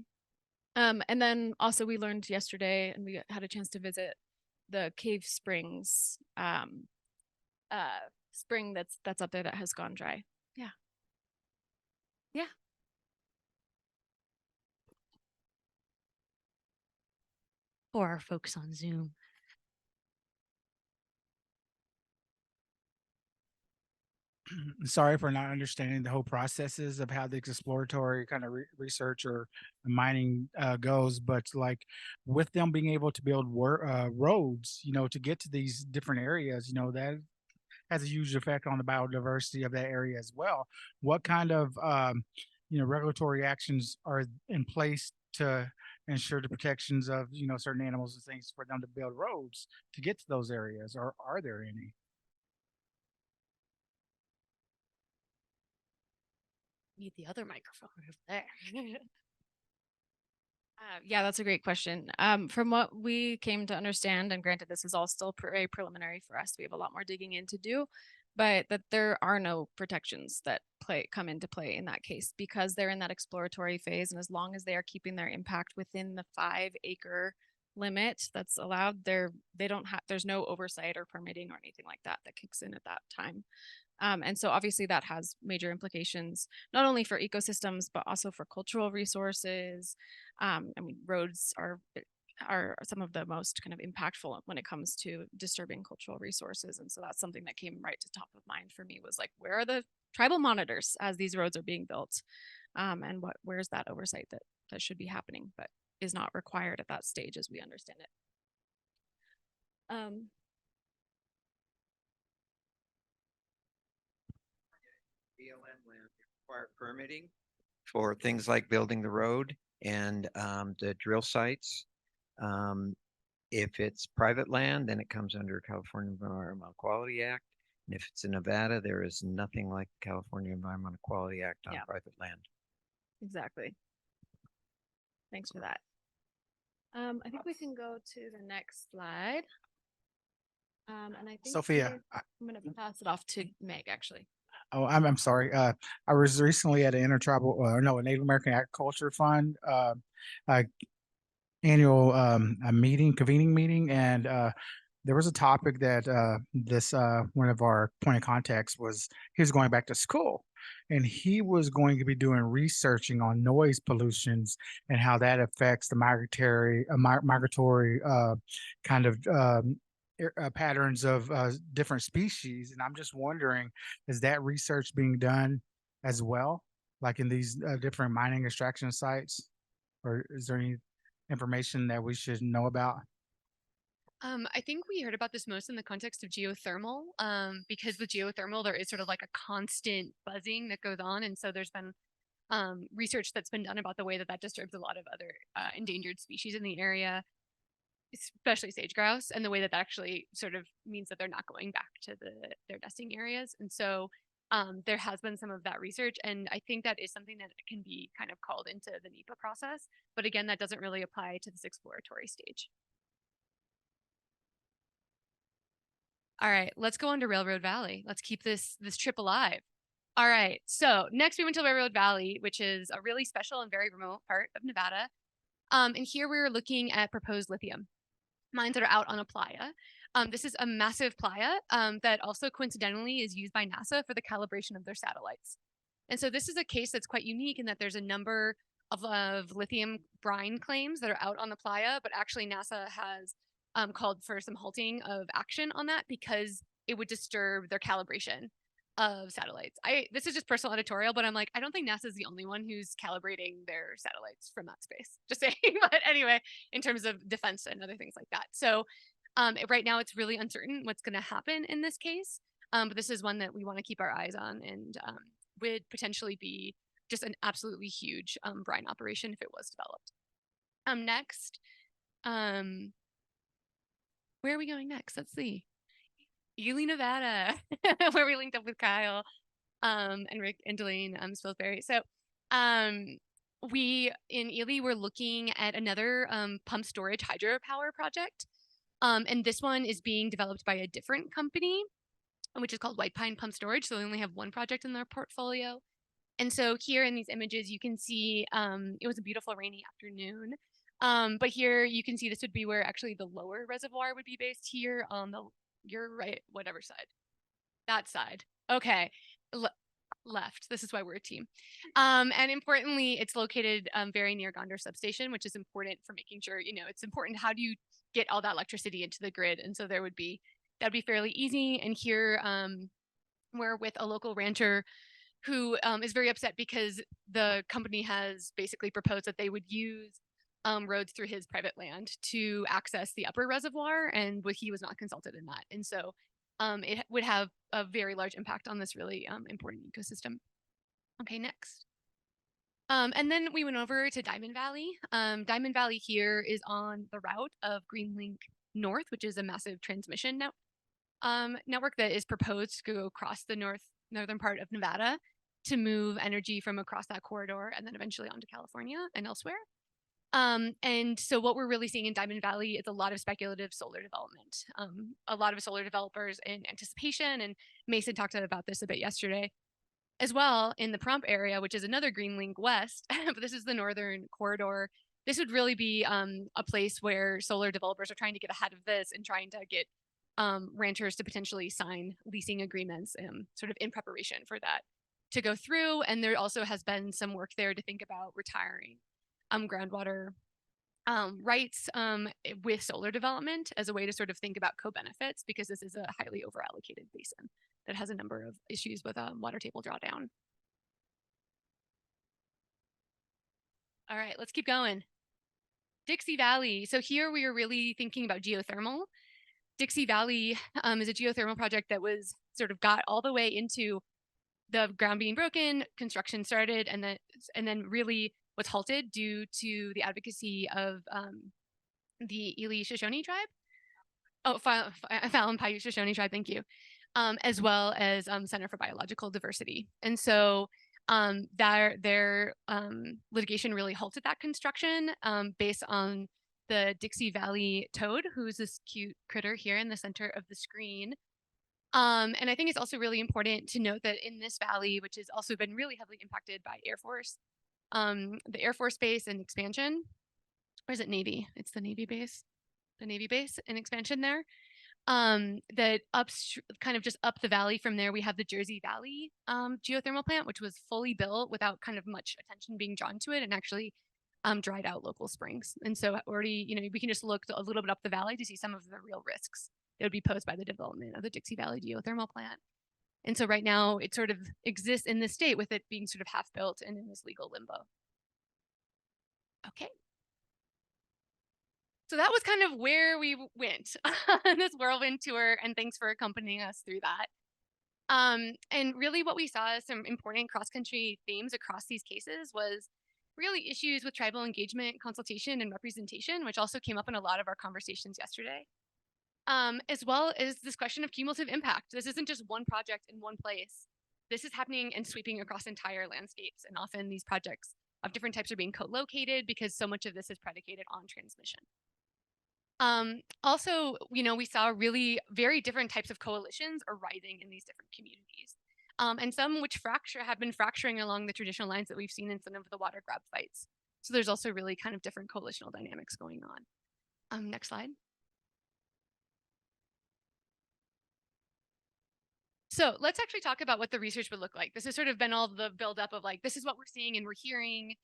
And then also we learned yesterday, and we had a chance to visit the Cave Springs spring that's up there that has gone dry. Yeah. Yeah. For our folks on Zoom. Sorry for not understanding the whole processes of how the exploratory kind of research or mining goes, but like with them being able to build roads, to get to these different areas, that has a huge effect on the biodiversity of that area as well. What kind of regulatory actions are in place to ensure the protections of certain animals and things for them to build roads to get to those areas, or are there any? Need the other microphone over there. Yeah, that's a great question. From what we came to understand, and granted, this is all still very preliminary for us, we have a lot more digging in to do, but that there are no protections that come into play in that case because they're in that exploratory phase, and as long as they are keeping their impact within the 5-acre limit that's allowed, there's no oversight or permitting or anything like that kicks in at that time. And so obviously that has major implications, not only for ecosystems, but also for cultural resources. Roads are some of the most kind of impactful when it comes to disturbing cultural resources. And so that's something that came right to top of mind for me, was like, where are the tribal monitors as these roads are being built? And where's that oversight that should be happening, but is not required at that stage as we understand it. BLM land require permitting for things like building the road and the drill sites. If it's private land, then it comes under California Environmental Quality Act. And if it's in Nevada, there is nothing like the California Environmental Quality Act on private land. Exactly. Thanks for that. I think we can go to the next slide. And I think Sophia, I'm going to pass it off to Meg, actually. Oh, I'm sorry. I was recently at an a Native American Agriculture Fund annual convening meeting, and there was a topic that this one of our point of contacts he was going back to school, and he was going to be doing researching on noise pollutions and how that affects the migratory kind of patterns of different species. And I'm just wondering, is that research being done as well, like in these different mining extraction sites, or is there any information that we should know about? I think we heard about this most in the context of geothermal, because with geothermal, there is sort of like a constant buzzing that goes on. And so there's been research that's been done about the way that disturbs a lot of other endangered species in the area, especially sage grouse, and the way that actually sort of means that they're not going back to their nesting areas. And so there has been some of that research, and I think that is something that can be kind of called into the NEPA process. But again, that doesn't really apply to this exploratory stage. All right, let's go on to Railroad Valley. Let's keep this trip alive. All right, so next we went to Railroad Valley, which is a really special and very remote part of Nevada. And here we were looking at proposed lithium mines that are out on a playa. This is a massive playa that also coincidentally is used by NASA for the calibration of their satellites. And so this is a case that's quite unique in that there's a number of lithium brine claims that are out on the playa, but actually NASA has called for some halting of action on that because it would disturb their calibration. of satellites. This is just personal editorial, but I'm like, I don't think NASA is the only one who's calibrating their satellites from that space. Just saying. But anyway, in terms of defense and other things like that. So right now it's really uncertain what's going to happen in this case. But this is one that we want to keep our eyes on, and would potentially be just an absolutely huge brine operation if it was developed. Next, where are we going next? Let's see. Ely, Nevada, where we linked up with Kyle and Rick and Delane Spilsbury. So we in Ely were looking at another pump storage hydropower project. And this one is being developed by a different company, which is called White Pine Pump Storage. So they only have one project in their portfolio. And so here in these images, you can see it was a beautiful rainy afternoon. But here you can see this would be where actually the lower reservoir would be based here on your right, whatever side. That side. Okay. Left. This is why we're a team. And importantly, it's located very near Gondar substation, which is important for making sure, it's important. How do you get all that electricity into the grid? And so that'd be fairly easy. And here we're with a local rancher who is very upset because the company has basically proposed that they would use roads through his private land to access the upper reservoir, and he was not consulted in that. And so it would have a very large impact on this really important ecosystem. Okay, next. And then we went over to Diamond Valley. Diamond Valley here is on the route of Greenlink North, which is a massive transmission network that is proposed to go across the northern part of Nevada to move energy from across that corridor and then eventually onto California and elsewhere. And so what we're really seeing in Diamond Valley is a lot of speculative solar development. A lot of solar developers in anticipation, and Mason talked about this a bit yesterday as well in the Pahrump area, which is another Greenlink West, but this is the northern corridor. This would really be a place where solar developers are trying to get ahead of this and trying to get ranchers to potentially sign leasing agreements sort of in preparation for that to go through. And there also has been some work there to think about retiring groundwater rights with solar development as a way to sort of think about co-benefits, because this is a highly overallocated basin that has a number of issues with water table drawdown. All right, let's keep going. Dixie Valley. So here we are really thinking about geothermal. Dixie Valley is a geothermal project that was sort of got all the way into the ground being broken, construction started, and then really was halted due to the advocacy of the Ely Shoshone tribe. Oh, Fallon Paiute Shoshone tribe, thank you. As well as Center for Biological Diversity. And so their litigation really halted that construction based on the Dixie Valley toad, who's this cute critter here in the center of the screen. And I think it's also really important to note that in this valley, which has also been really heavily impacted by Air Force, the Air Force base and expansion, or is it Navy? It's the Navy base and expansion there. That kind of just up the valley from there, we have the Jersey Valley geothermal plant, which was fully built without kind of much attention being drawn to it, and actually dried out local springs. And so already, we can just look a little bit up the valley to see some of the real risks that would be posed by the development of the Dixie Valley geothermal plant. And so right now it sort of exists in this state with it being sort of half built and in this legal limbo. Okay. So that was kind of where we went on this whirlwind tour, and thanks for accompanying us through that. And really what we saw as some important cross-country themes across these cases was really issues with tribal engagement, consultation, and representation, which also came up in a lot of our conversations yesterday. As well as this question of cumulative impact. This isn't just one project in one place. This is happening and sweeping across entire landscapes. And often these projects of different types are being co-located because so much of this is predicated on transmission. Also, we saw really very different types of coalitions arising in these different communities. And some which have been fracturing along the traditional lines that we've seen in some of the water grab fights. So there's also really kind of different coalitional dynamics going on. Next slide. So let's actually talk about what the research would look like. This has sort of been all the buildup of like, this is what we're seeing and we're hearing,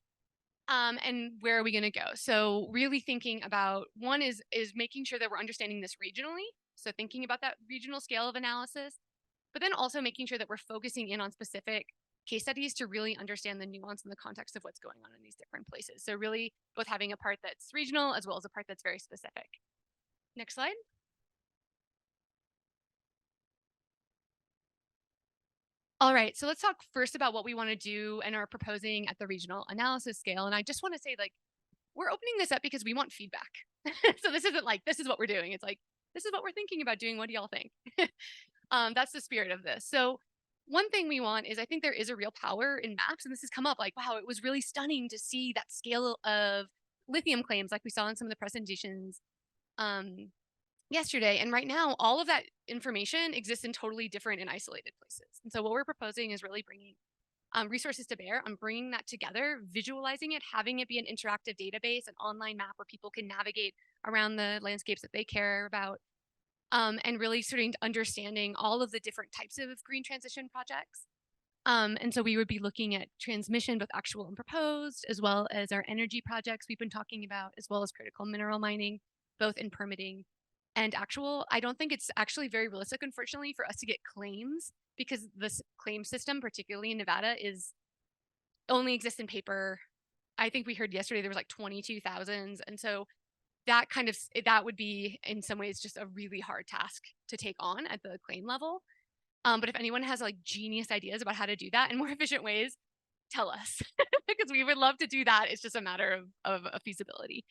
and where are we going to go? So really thinking about, one is making sure that we're understanding this regionally. So thinking about that regional scale of analysis, but then also making sure that we're focusing in on specific case studies to really understand the nuance and the context of what's going on in these different places. So really both having a part that's regional as well as a part that's very specific. Next slide. All right, so let's talk first about what we want to do and are proposing at the regional analysis scale. And I just want to say, like, we're opening this up because we want feedback. So this isn't like, this is what we're doing. It's like, this is what we're thinking about doing. What do y'all think? That's the spirit of this. So one thing we want is, I think there is a real power in maps, and this has come up like, wow, it was really stunning to see that scale of lithium claims like we saw in some of the presentations yesterday. And right now, all of that information exists in totally different and isolated places. And so what we're proposing is really bringing resources to bear on bringing that together, visualizing it, having it be an interactive database, an online map where people can navigate around the landscapes that they care about, and really starting to understanding all of the different types of green transition projects. And so we would be looking at transmission, both actual and proposed, as well as our energy projects we've been talking about, as well as critical mineral mining, both in permitting and actual. I don't think it's actually very realistic, unfortunately, for us to get claims, because this claim system, particularly in Nevada, is only exists in paper. I think we heard yesterday there was like 22,000. And so that kind of, that would be in some ways just a really hard task to take on at the claim level. But if anyone has like genius ideas about how to do that in more efficient ways, tell us, because we would love to do that. It's just a matter of feasibility.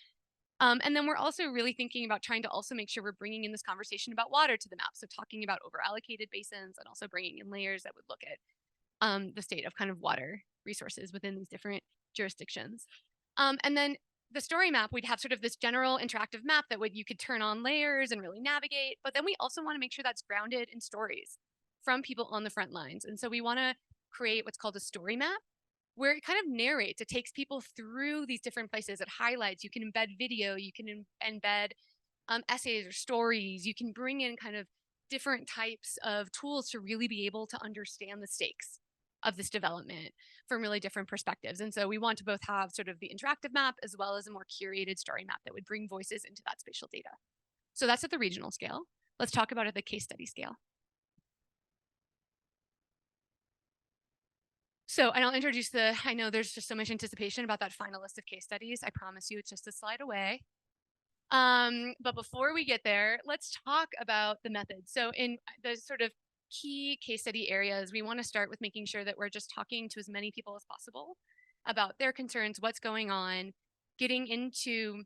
And then we're also really thinking about trying to also make sure we're bringing in this conversation about water to the map. So talking about overallocated basins and also bringing in layers that would look at the state of kind of water resources within these different jurisdictions. And then the story map, we'd have sort of this general interactive map that you could turn on layers and really navigate. But then we also want to make sure that's grounded in stories from people on the front lines. And so we want to create what's called a story map, where it kind of narrates, it takes people through these different places. It highlights, you can embed video, you can embed essays or stories, you can bring in kind of different types of tools to really be able to understand the stakes of this development from really different perspectives. And so we want to both have sort of the interactive map as well as a more curated story map that would bring voices into that spatial data. So that's at the regional scale. Let's talk about it at the case study scale. So, and I'll introduce I know there's just so much anticipation about that final list of case studies. I promise you it's just a slide away. But before we get there, let's talk about the methods. So in the sort of key case study areas, we want to start with making sure that we're just talking to as many people as possible about their concerns, what's going on, getting into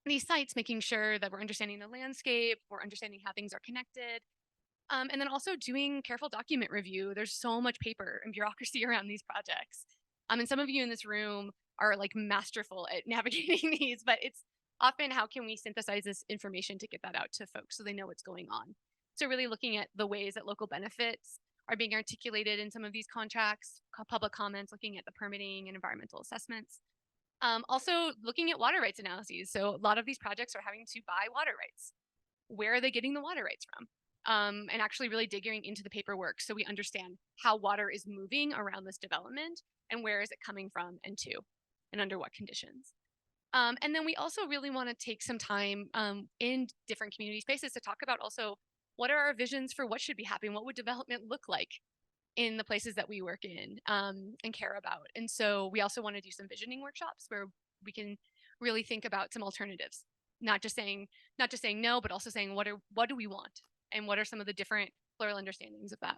these sites, making sure that we're understanding the landscape, we're understanding how things are connected. And then also doing careful document review. There's so much paper and bureaucracy around these projects. And some of you in this room are like masterful at navigating these, but it's often how can we synthesize this information to get that out to folks so they know what's going on. So really looking at the ways that local benefits are being articulated in some of these contracts, public comments, looking at the permitting and environmental assessments. Also looking at water rights analyses. So a lot of these projects are having to buy water rights. Where are they getting the water rights from? And actually really digging into the paperwork so we understand how water is moving around this development and where is it coming from and to, and under what conditions. And then we also really want to take some time in different community spaces to talk about also what are our visions for what should be happening, what would development look like in the places that we work in and care about. And so we also want to do some visioning workshops where we can really think about some alternatives, not just saying no, but also saying what do we want? And what are some of the different plural understandings of that?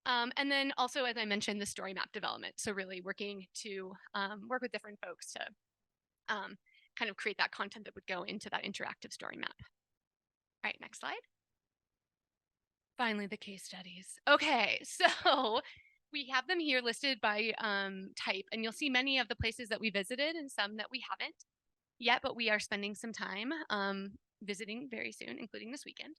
And then also, as I mentioned, the story map development. So really working to work with different folks to kind of create that content that would go into that interactive story map. All right, next slide. Finally, the case studies. Okay, so we have them here listed by type, and you'll see many of the places that we visited and some that we haven't yet, but we are spending some time visiting very soon, including this weekend.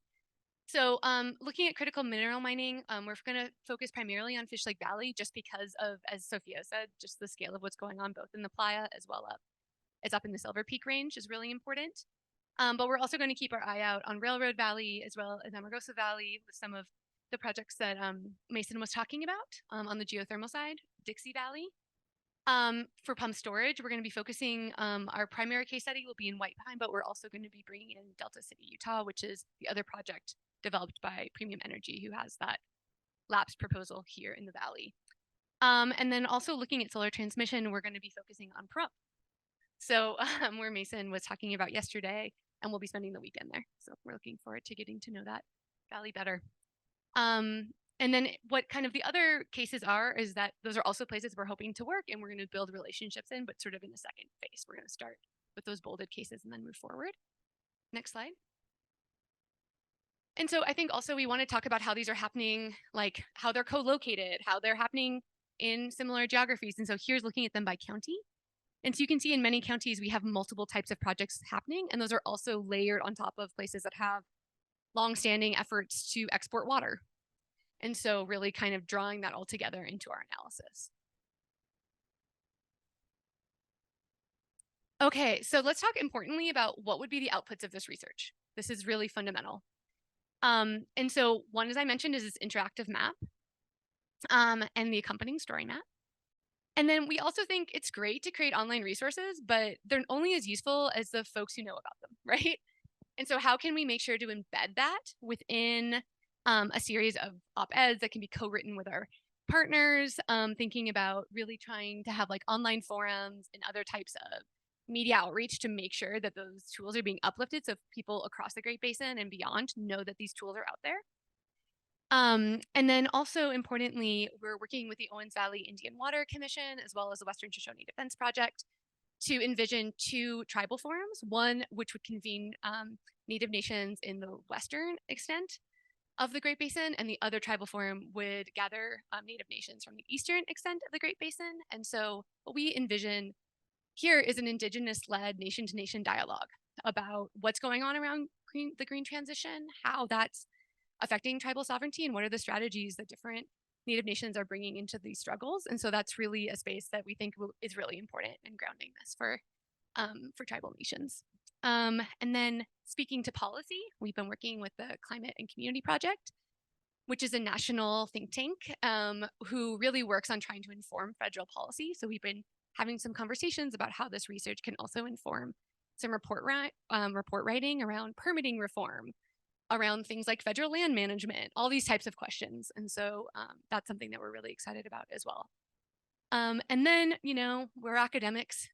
So looking at critical mineral mining, we're going to focus primarily on Fish Lake Valley just because of, as Sophia said, just the scale of what's going on both in the playa as well as up in the Silver Peak range is really important. But we're also going to keep our eye out on Railroad Valley as well as Amargosa Valley with some of the projects that Mason was talking about on the geothermal side, Dixie Valley. For pump storage, we're going to be focusing, our primary case study will be in White Pine, but we're also going to be bringing in Delta City, Utah, which is the other project developed by Premium Energy, who has that LAPS proposal here in the Valley. And then also looking at solar transmission, we're going to be focusing on Pahrump. So where Mason was talking about yesterday, and we'll be spending the weekend there. So we're looking forward to getting to know that valley better. And then what kind of the other cases are is that those are also places we're hoping to work and we're going to build relationships in, but sort of in the second phase. We're going to start with those bolded cases and then move forward. Next slide. And so I think also we want to talk about how these are happening, like how they're co-located, how they're happening in similar geographies. And so here's looking at them by county. And so you can see in many counties, we have multiple types of projects happening, and those are also layered on top of places that have longstanding efforts to export water. And so really kind of drawing that all together into our analysis. Okay, so let's talk importantly about what would be the outputs of this research. This is really fundamental. And so one, as I mentioned, is this interactive map and the accompanying story map. And then we also think it's great to create online resources, but they're only as useful as the folks who know about them, right? And so how can we make sure to embed that within a series of op-eds that can be co-written with our partners, thinking about really trying to have like online forums and other types of media outreach to make sure that those tools are being uplifted so people across the Great Basin and beyond know that these tools are out there. And then also importantly, we're working with the Owens Valley Indian Water Commission as well as the Western Shoshone Defense Project to envision 2 tribal forums, one which would convene Native nations in the western extent of the Great Basin, and the other tribal forum would gather Native nations from the eastern extent of the Great Basin. And so what we envision here is an Indigenous-led nation-to-nation dialogue about what's going on around the green transition, how that's affecting tribal sovereignty, and what are the strategies that different Native nations are bringing into these struggles. And so that's really a space that we think is really important in grounding this for tribal nations. And then speaking to policy, we've been working with the Climate and Community Project, which is a national think tank who really works on trying to inform federal policy. So we've been having some conversations about how this research can also inform some report writing around permitting reform, around things like federal land management, all these types of questions. And so that's something that we're really excited about as well. And then, you know, we're academics.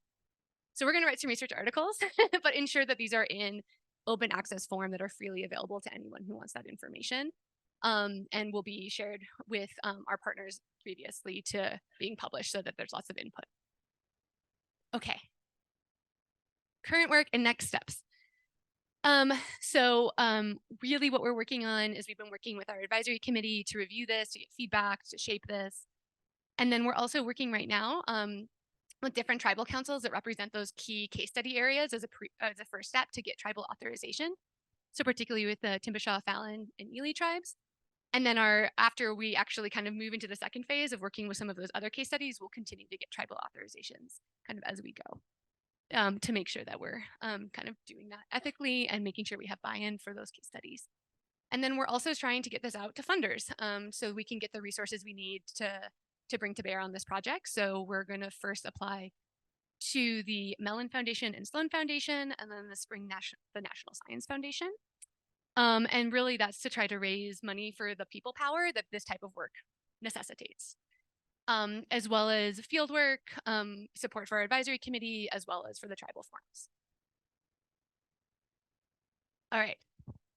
So we're going to write some research articles, but ensure that these are in open access form that are freely available to anyone who wants that information. And will be shared with our partners previously to being published so that there's lots of input. Okay. Current work and next steps. Really what we're working on is we've been working with our advisory committee to review this, to get feedback, to shape this. And then we're also working right now with different tribal councils that represent those key case study areas as a first step to get tribal authorization. So particularly with the Timbishaw, Fallon, and Ely tribes. And then after we actually kind of move into the second phase of working with some of those other case studies, we'll continue to get tribal authorizations kind of as we go. To make sure that we're kind of doing that ethically and making sure we have buy-in for those case studies. And then we're also trying to get this out to funders so we can get the resources we need to bring to bear on this project. So we're going to first apply to the Mellon Foundation and Sloan Foundation, and then the National Science Foundation. And really that's to try to raise money for the people power that this type of work necessitates. As well as field work, support for our advisory committee, as well as for the tribal forums. All right,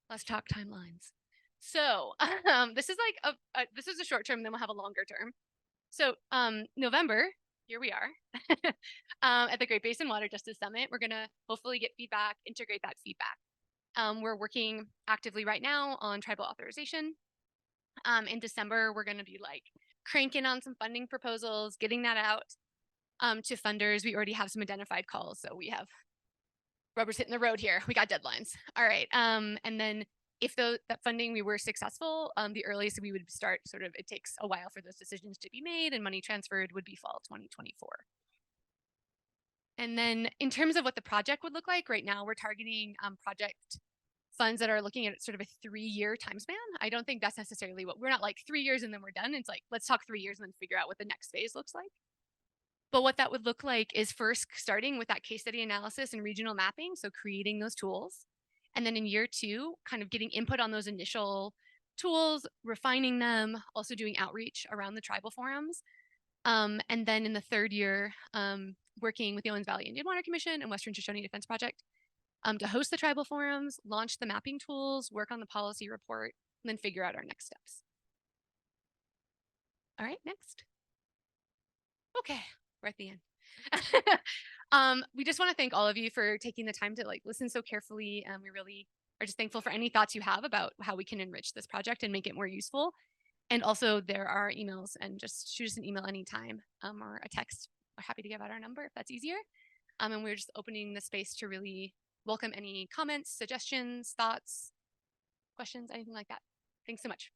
let's talk timelines. So this is like this is a short term, then we'll have a longer term. So November, here we are at the Great Basin Water Justice Summit. We're gonna hopefully get feedback, integrate that feedback. We're working actively right now on tribal authorization. In December, we're gonna be like cranking on some funding proposals, getting that out to funders. We already have some identified calls, so we have rubber's hitting the road here. We got deadlines. All right, and then if that funding we were successful, the earliest we would start it takes a while for those decisions to be made and money transferred would be fall 2024. And then in terms of what the project would look like, right now we're targeting project funds that are looking at sort of a 3-year time span. I don't think that's necessarily we're not like 3 years and then we're done. It's like, let's talk 3 years and then figure out what the next phase looks like. But what that would look like is first starting with that case study analysis and regional mapping. So creating those tools. And then in year 2, kind of getting input on those initial tools, refining them, also doing outreach around the tribal forums. And then in the third year, working with the Owens Valley Indian Water Commission and Western Shoshone Defense Project to host the tribal forums, launch the mapping tools, work on the policy report, and then figure out our next steps. All right, next. Okay, we're at the end. We just want to thank all of you for taking the time to listen so carefully. We really are just thankful for any thoughts you have about how we can enrich this project and make it more useful. And also there are emails, and just shoot us an email anytime or a text. We're happy to give out our number if that's easier. And we're just opening the space to really welcome any comments, suggestions, thoughts, questions, anything like that. Thanks so much.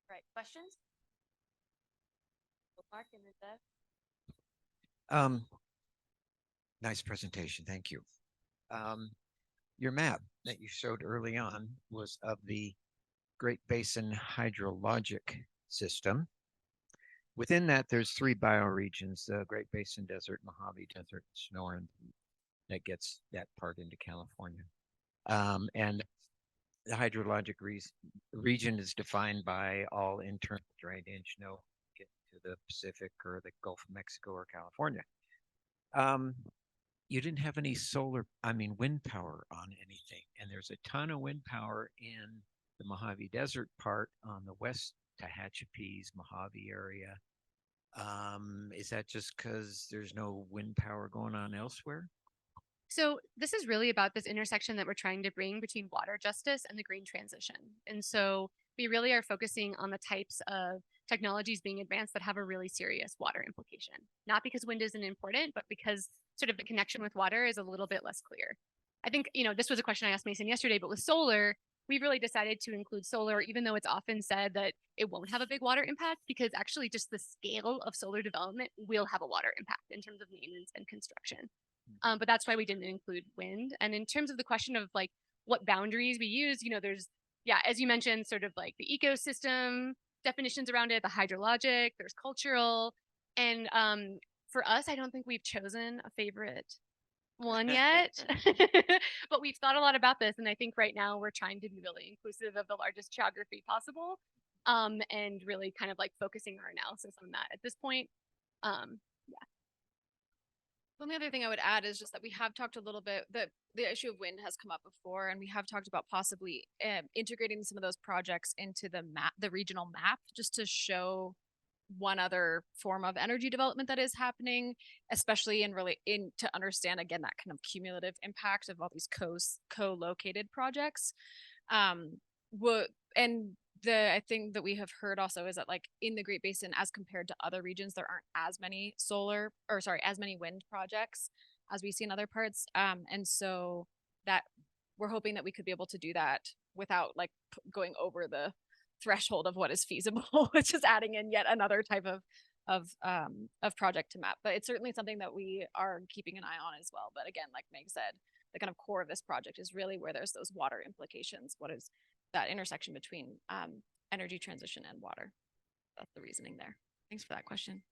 Right, questions? Mark and then Dev. Nice presentation. Thank you. Your map that you showed early on was of the Great Basin hydrologic system. Within that, there's 3 bioregions, the Great Basin Desert, Mojave Desert, Sonoran, that gets that part into California. And the hydrologic region is defined by all internal drainage, no get to the Pacific or the Gulf of Mexico or California. You didn't have any wind power on anything. And there's a ton of wind power in the Mojave Desert part on the West Tehachapi's Mojave area. Is that just because there's no wind power going on elsewhere? So this is really about this intersection that we're trying to bring between water justice and the green transition. And so we really are focusing on the types of technologies being advanced that have a really serious water implication. Not because wind isn't important, but because sort of the connection with water is a little bit less clear. I think, this was a question I asked Mason yesterday, but with solar, we've really decided to include solar, even though it's often said that it won't have a big water impact, because actually just the scale of solar development will have a water impact in terms of maintenance and construction. But that's why we didn't include wind. And in terms of the question of what boundaries we use, there's, as you mentioned, sort of the ecosystem definitions around it, the hydrologic, there's cultural. And for us, I don't think we've chosen a favorite one yet, but we've thought a lot about this. And I think right now we're trying to be really inclusive of the largest geography possible, and really kind of focusing our analysis on that at this point. The only other thing I would add is just that we have talked a little bit that the issue of wind has come up before, and we have talked about possibly integrating some of those projects into the regional map, just to show one other form of energy development that is happening, especially to understand again that kind of cumulative impact of all these co-located projects. I think that we have heard also is that in the Great Basin, as compared to other regions, there aren't as many as many wind projects as we see in other parts. And so that we're hoping that we could be able to do that without going over the threshold of what is feasible, which is adding in yet another type of project to map. But it's certainly something that we are keeping an eye on as well. But again, like Meg said, the kind of core of this project is really where there's those water implications. What is that intersection between energy transition and water? That's the reasoning there. Thanks for that question.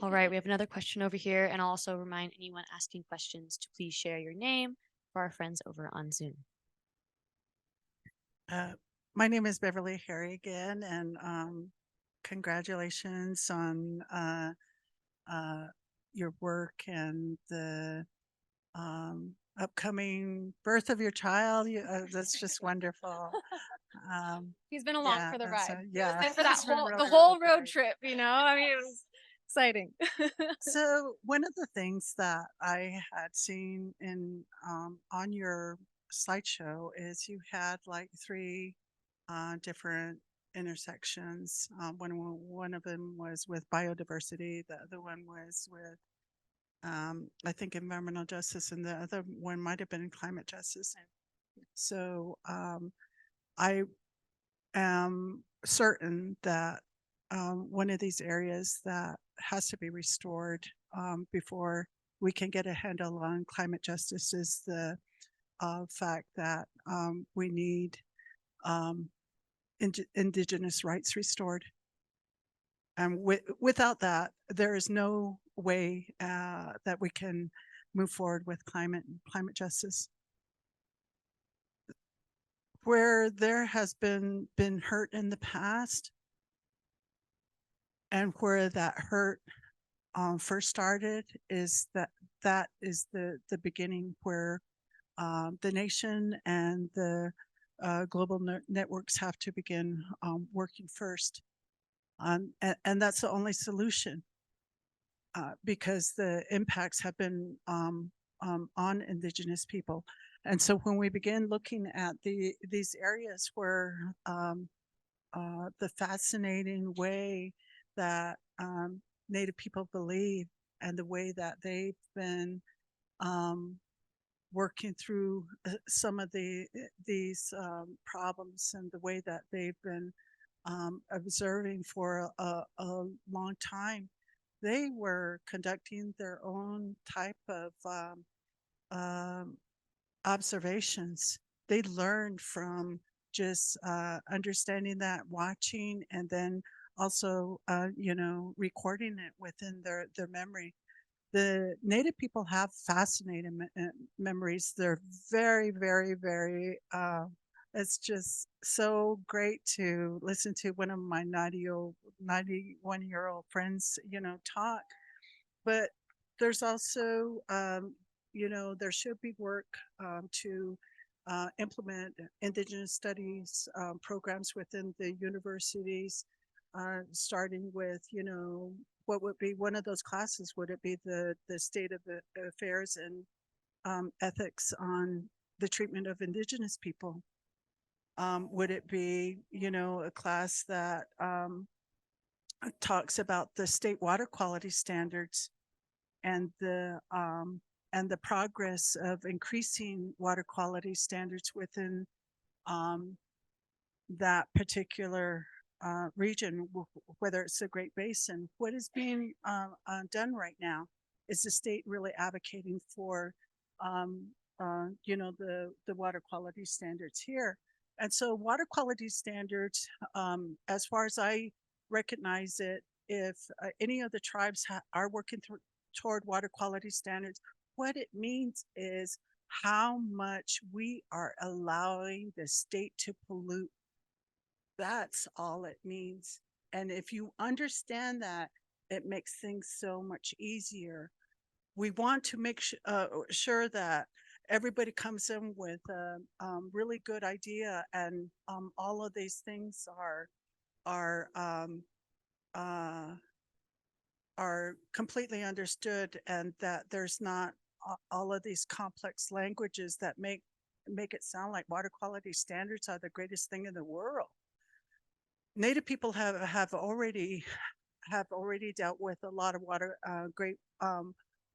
All right, we have another question over here, and I'll also remind anyone asking questions to please share your name for our friends over on Zoom. My name is Beverly Harrigan, and congratulations on your work and the upcoming birth of your child. That's just wonderful. He's been along for the ride. Yeah, He's been for the whole road trip. I mean, it was exciting. So one of the things that I had seen in on your slideshow is you had 3 different intersections. One of them was with biodiversity. The other one was with I think environmental justice, and the other one might have been climate justice. So I am certain that one of these areas that has to be restored before we can get a handle on climate justice is the fact that we need indigenous rights restored. And without that, there is no way that we can move forward with climate justice. Where there has been hurt in the past, and where that hurt first started, is that is the beginning where the nation and the global networks have to begin working first. And that's the only solution, because the impacts have been on Indigenous people. And so when we begin looking at these areas where the fascinating way that Native people believe, and the way that they've been working through some of these problems, and the way that they've been observing for a long time, they were conducting their own type of observations. They learned from just understanding that, watching, and then also, recording it within their memory. The Native people have fascinating memories. They're very, very, very, it's just so great to listen to one of my 91-year-old friends, talk. But there's also, there should be work to implement Indigenous studies programs within the universities, starting with, what would be one of those classes? Would it be the state of the affairs and ethics on the treatment of Indigenous people? Would it be, a class that talks about the state water quality standards and the progress of increasing water quality standards within that particular region, whether it's the Great Basin? What is being done right now? Is the state really advocating for, the water quality standards here? And so water quality standards, as far as I recognize it, if any of the tribes are working toward water quality standards, what it means is how much we are allowing the state to pollute. That's all it means. And if you understand that, it makes things so much easier. We want to make sure that everybody comes in with a really good idea, and all of these things are completely understood, and that there's not all of these complex languages that make it sound like water quality standards are the greatest thing in the world. Native people have already dealt with a lot of water, great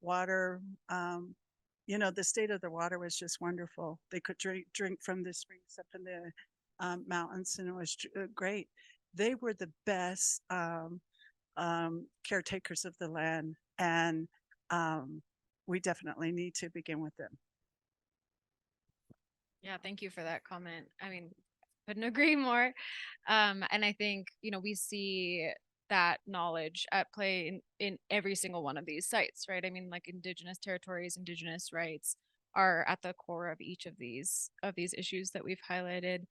water. The state of the water was just wonderful. They could drink from the springs up in the mountains, and it was great. They were the best caretakers of the land, and we definitely need to begin with them. Yeah, thank you for that comment. I mean, couldn't agree more. And I think, we see that knowledge at play in every single one of these sites, right? I mean, like Indigenous territories, Indigenous rights are at the core of each of these issues that we've highlighted.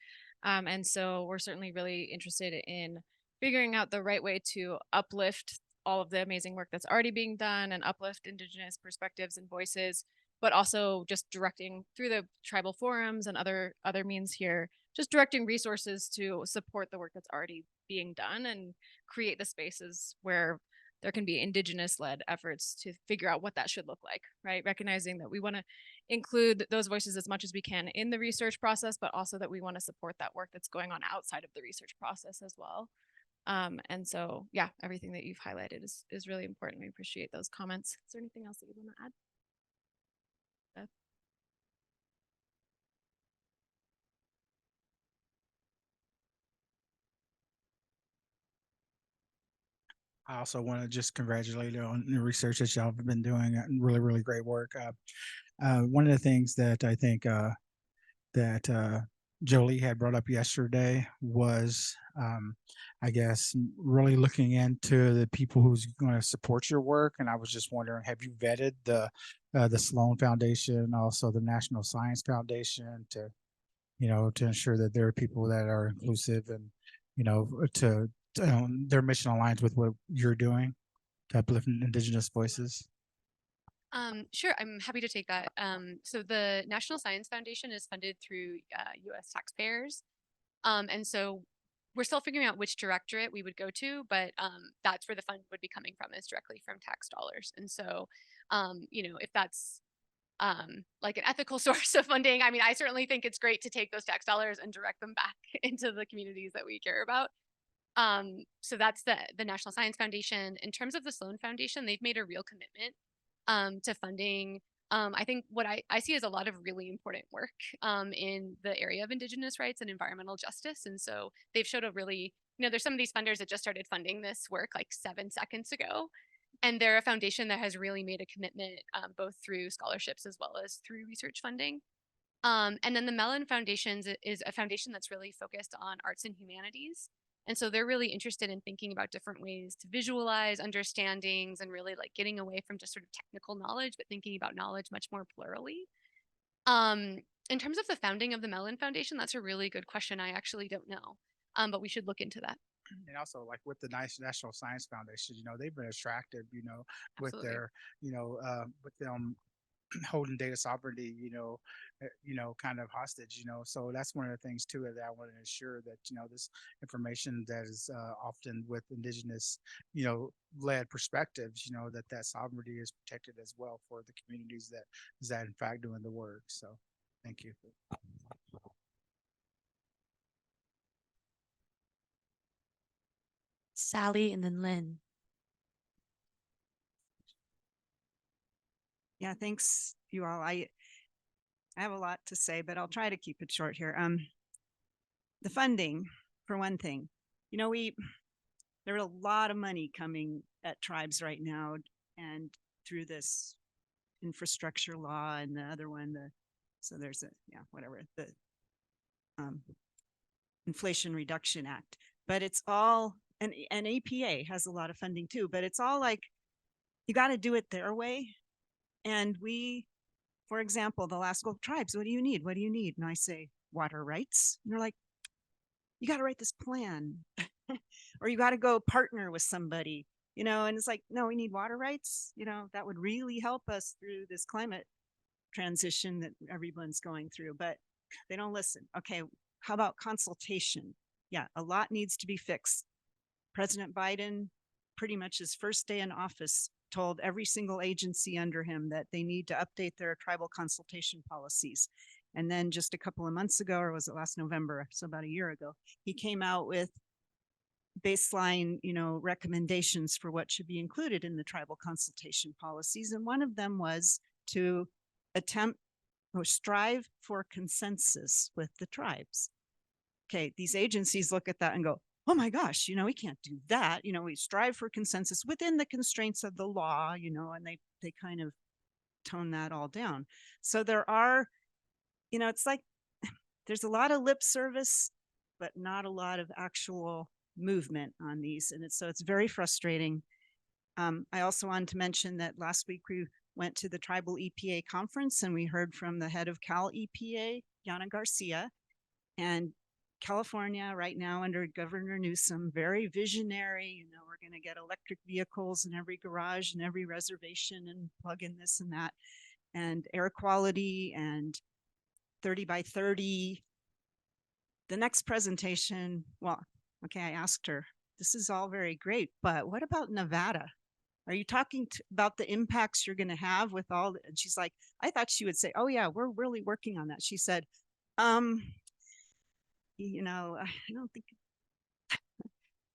And so we're certainly really interested in figuring out the right way to uplift all of the amazing work that's already being done and uplift Indigenous perspectives and voices, but also just directing through the tribal forums and other means here, just directing resources to support the work that's already being done and create the spaces where there can be Indigenous-led efforts to figure out what that should look like, right? Recognizing that we want to include those voices as much as we can in the research process, but also that we want to support that work that's going on outside of the research process as well. And so, yeah, everything that you've highlighted is really important. We appreciate those comments. Is there anything else that you want to add? Beth? I also want to just congratulate you on the research that y'all have been doing. Really, really great work. One of the things that I think that Jolie had brought up yesterday was, I guess, really looking into the people who's going to support your work. And I was just wondering, have you vetted the Sloan Foundation, also the National Science Foundation, to to ensure that there are people that are inclusive and their mission aligns with what you're doing to uplift Indigenous voices? Sure, I'm happy to take that. So the National Science Foundation is funded through U.S. taxpayers. And so we're still figuring out which directorate we would go to, but that's where the fund would be coming from, is directly from tax dollars. And so, if that's like an ethical source of funding, I mean, I certainly think it's great to take those tax dollars and direct them back into the communities that we care about. So that's the National Science Foundation. In terms of the Sloan Foundation, they've made a real commitment to funding. I think what I see is a lot of really important work in the area of Indigenous rights and environmental justice. And so they've showed a really, there's some of these funders that just started funding this work like 7 seconds ago. And they're a foundation that has really made a commitment both through scholarships as well as through research funding. And then the Mellon Foundation is a foundation that's really focused on arts and humanities. And so they're really interested in thinking about different ways to visualize understandings and really like getting away from just sort of technical knowledge, but thinking about knowledge much more plurally. In terms of the founding of the Mellon Foundation, that's a really good question. I actually don't know, but we should look into that. And also, like with the National Science Foundation, they've been attractive, with Absolutely. their, with them holding data sovereignty, kind of hostage, so that's one of the things too that I want to ensure that, this information that is often with Indigenous, led perspectives, that sovereignty is protected as well for the communities that is that in fact doing the work. So thank you. Sally and then Lynn. Yeah, thanks you all. I have a lot to say, but I'll try to keep it short here. The funding, for one thing, there are a lot of money coming at tribes right now, and through this infrastructure law and the other one, so there's the Inflation Reduction Act, but it's all, and APA has a lot of funding too, but it's all like, you got to do it their way. And we, for example, the Lascaux tribes, what do you need? What do you need? And I say, water rights. And they're like, you got to write this plan or you got to go partner with somebody, and it's like, no, we need water rights. That would really help us through this climate transition that everyone's going through, but they don't listen. Okay, how about consultation? Yeah, a lot needs to be fixed. President Biden, pretty much his first day in office, told every single agency under him that they need to update their tribal consultation policies. And then just a couple of months ago, or was it last November, so about a year ago, he came out with baseline, recommendations for what should be included in the tribal consultation policies. And one of them was to attempt or strive for consensus with the tribes. Okay, these agencies look at that and go, oh my gosh, we can't do that. We strive for consensus within the constraints of the law, and they kind of tone that all down. So there are, it's like there's a lot of lip service, but not a lot of actual movement on these. And so it's very frustrating. I also wanted to mention that last week we went to the Tribal EPA conference and we heard from the head of Cal EPA, Yana Garcia, and California right now under Governor Newsom, very visionary, we're going to get electric vehicles in every garage and every reservation and plug in this and that, and air quality and 30 by 30. The next presentation, well, okay, I asked her, this is all very great, but what about Nevada? Are you talking about the impacts you're going to have with all, and she's like, I thought she would say, oh yeah, we're really working on that. She said, I don't think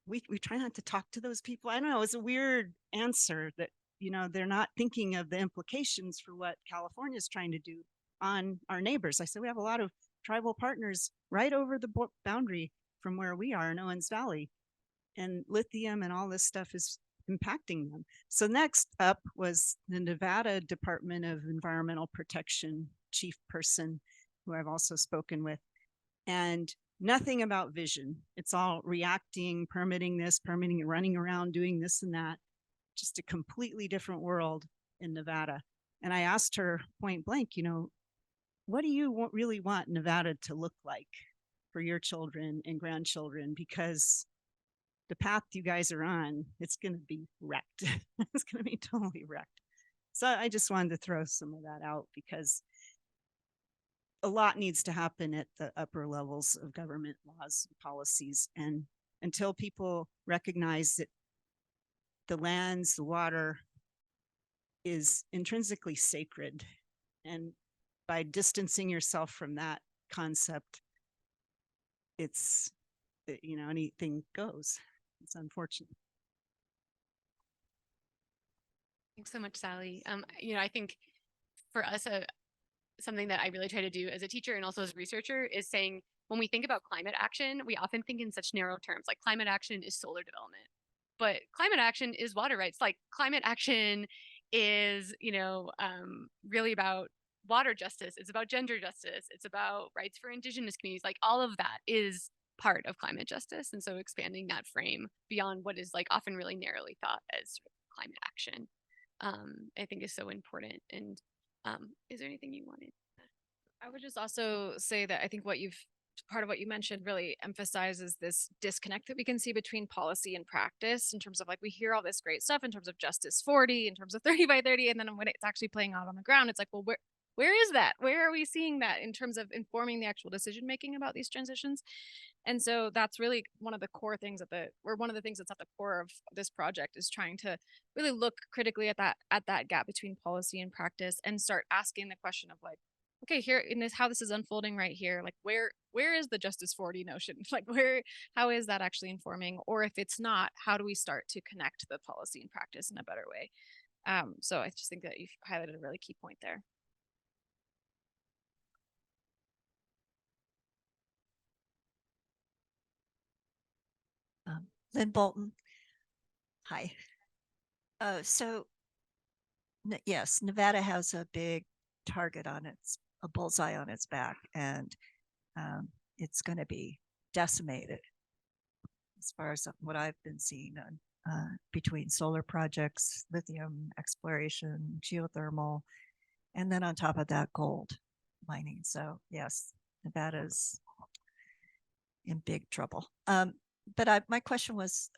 we try not to talk to those people. I don't know. It's a weird answer that, they're not thinking of the implications for what California is trying to do on our neighbors. I said, we have a lot of tribal partners right over the boundary from where we are in Owens Valley, and lithium and all this stuff is impacting them. So next up was the Nevada Department of Environmental Protection chief person, who I've also spoken with. and nothing about vision. It's all reacting, permitting this, permitting, running around, doing this and that. Just a completely different world in Nevada. And I asked her point blank, you know, what do you really want Nevada to look like for your children and grandchildren? Because the path you guys are on, it's going to be wrecked. It's going to be totally wrecked. So I just wanted to throw some of that out because a lot needs to happen at the upper levels of government, laws, policies. And until people recognize that the lands, the water is intrinsically sacred, and by distancing yourself from that concept, it's, you know, anything goes. It's unfortunate. Thanks so much, Sally. You know, I think for us, something that I really try to do as a teacher and also as a researcher is saying, when we think about climate action, we often think in such narrow terms, like climate action is solar development, but climate action is water rights. Like climate action is, you know, really about water justice. It's about gender justice. It's about rights for indigenous communities. Like all of that is part of climate justice. And so expanding that frame beyond what is like often really narrowly thought as sort of climate action, I think is so important. And is there anything you wanted? I would just also say that I think part of what you mentioned really emphasizes this disconnect that we can see between policy and practice in terms of like, we hear all this great stuff in terms of Justice 40, in terms of 30 by 30. And then when it's actually playing out on the ground, it's like, well, where is that? Where are we seeing that in terms of informing the actual decision making about these transitions? And so that's really one of the core things one of the things that's at the core of this project is trying to really look critically at that gap between policy and practice and start asking the question of like, okay, here in this, how this is unfolding right here, like where is the Justice 40 notion? Like how is that actually informing? Or if it's not, how do we start to connect the policy and practice in a better way? So I just think that you've highlighted a really key point there. Lynn Boulton. Hi. So yes, Nevada has a big target on a bullseye on its back, and it's going to be decimated as far as what I've been seeing on between solar projects, lithium exploration, geothermal, and then on top of that, gold mining. So yes, Nevada's in big trouble. But my question was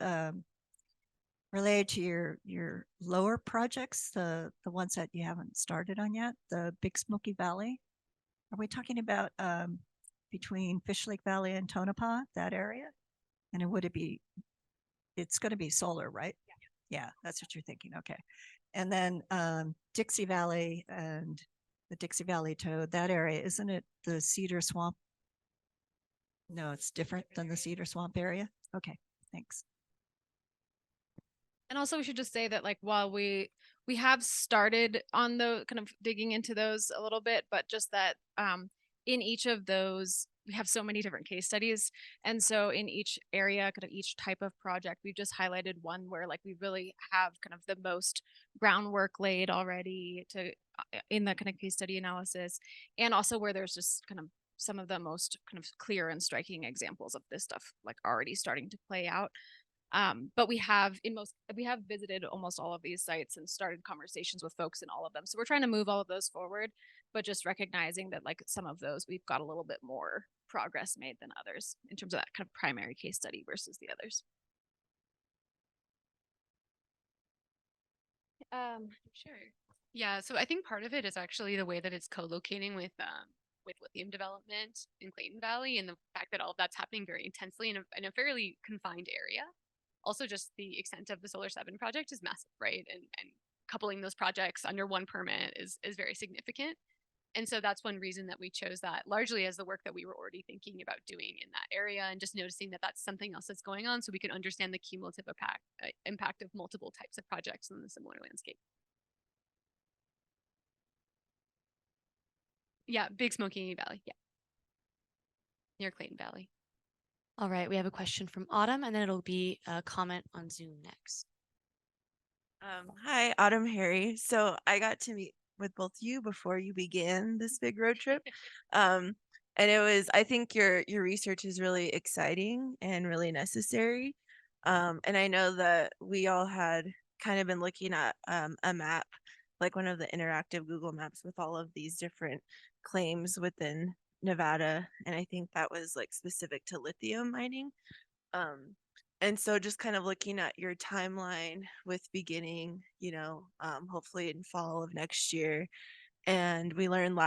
related to your lower projects, the ones that you haven't started on yet, the Big Smoky Valley. Are we talking about between Fish Lake Valley and Tonopah, that area? And it's going to be solar, right? Yeah, that's what you're thinking. Okay. And then Dixie Valley and the Dixie Valley Toad, that area, isn't it the Cedar Swamp? No, it's different than the Cedar Swamp area. Okay, thanks. And also we should just say that like while we have started on the kind of digging into those a little bit, but just that in each of those we have so many different case studies. And so in each area, kind of each type of project, we've just highlighted one where like we really have kind of the most groundwork laid already to in the kind of case study analysis, and also where there's just kind of some of the most kind of clear and striking examples of this stuff like already starting to play out. But we have visited almost all of these sites and started conversations with folks in all of them. So we're trying to move all of those forward, but just recognizing that like some of those we've got a little bit more progress made than others in terms of that kind of primary case study versus the others. Sure. Yeah, so I think part of it is actually the way that it's co-locating with lithium development in Clayton Valley, and the fact that all of that's happening very intensely in a fairly confined area. Also, just the extent of the Solar 7 project is massive, right? And coupling those projects under one permit is very significant. And so that's one reason that we chose that largely as the work that we were already thinking about doing in that area, and just noticing that that's something else that's going on so we can understand the cumulative impact of multiple types of projects in the similar landscape. Yeah, Big Smoky Valley. Yeah. Near Clayton Valley. All right, we have a question from Autumn, and then it'll be a comment on Zoom next. Hi, Autumn Harry. So I got to meet with both you before you began this big road trip. And And I think your research is really exciting and really necessary. And I know that we all had kind of been looking at a map, like one of the interactive Google Maps with all of these different claims within Nevada. And I think that was like specific to lithium mining. And so just kind of looking at your timeline with beginning, hopefully in fall of next year. And we learned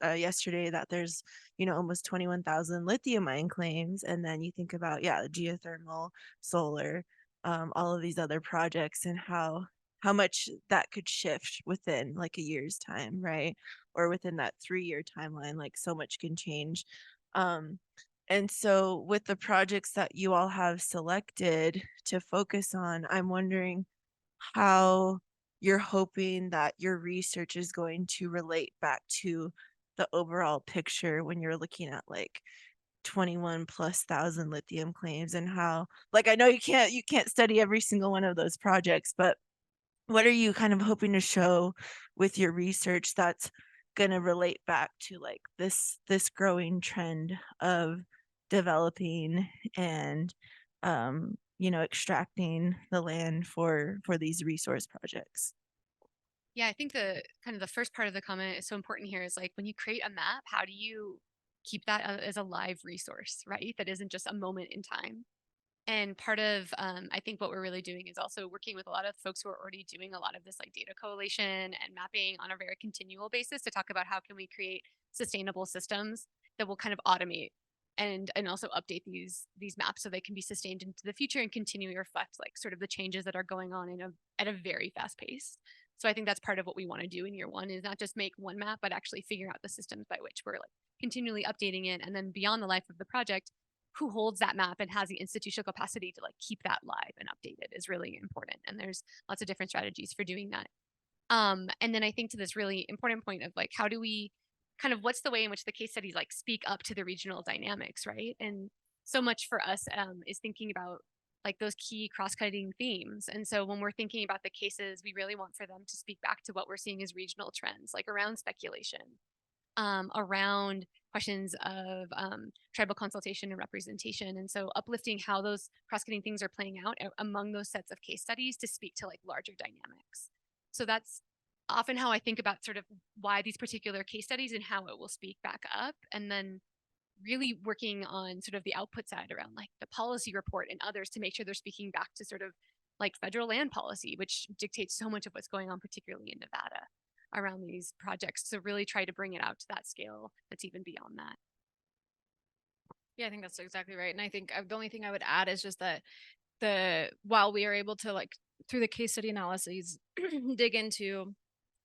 yesterday that there's, almost 21,000 lithium mine claims. And then you think about, geothermal, solar, all of these other projects, and how much that could shift within like a year's time, right? Or within that 3-year timeline, like so much can change. And so with the projects that you all have selected to focus on, I'm wondering how you're hoping that your research is going to relate back to the overall picture when you're looking at like 21,000+ lithium claims, and how, like, I know you can't study every single one of those projects, but what are you kind of hoping to show with your research that's going to relate back to like this growing trend of developing and extracting the land for these resource projects? Yeah, I think the kind of the first part of the comment is so important here is like when you create a map, how do you keep that as a live resource, right? That isn't just a moment in time. And part of, I think what we're really doing is also working with a lot of folks who are already doing a lot of this like data collation and mapping on a very continual basis to talk about how can we create sustainable systems that will kind of automate and also update these maps so they can be sustained into the future and continue to reflect like sort of the changes that are going on at a very fast pace. So I think that's part of what we want to do in year one is not just make one map, but actually figure out the systems by which we're like continually updating it. And then beyond the life of the project, who holds that map and has the institutional capacity to like keep that live and updated is really important. And there's lots of different strategies for doing that. And then I think to this really important point of like, how do we kind of, what's the way in which the case studies like speak up to the regional dynamics, right? And so much for us is thinking about like those key cross-cutting themes. And so when we're thinking about the cases, we really want for them to speak back to what we're seeing as regional trends, like around speculation, around questions of tribal consultation and representation. And so uplifting how those cross-cutting things are playing out among those sets of case studies to speak to like larger dynamics. So that's often how I think about sort of why these particular case studies and how it will speak back up. And then really working on sort of the output side around like the policy report and others to make sure they're speaking back to sort of like federal land policy, which dictates so much of what's going on, particularly in Nevada, around these projects. So really try to bring it out to that scale that's even beyond that. Yeah, I think that's exactly right. And I think the only thing I would add is just that while we are able to like through the case study analyses dig into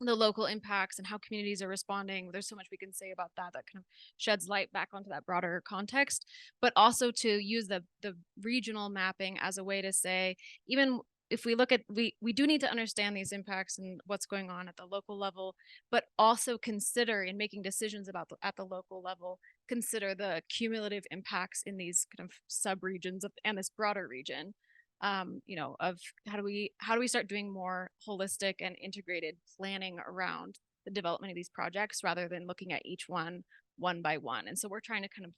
the local impacts and how communities are responding, there's so much we can say about that kind of sheds light back onto that broader context, but also to use the regional mapping as a way to say, even if we look at, we do need to understand these impacts and what's going on at the local level, but also consider in making decisions about at the local level, consider the cumulative impacts in these kind of sub-regions and this broader region. Of how do we start doing more holistic and integrated planning around the development of these projects rather than looking at each one by one. And so we're trying to kind of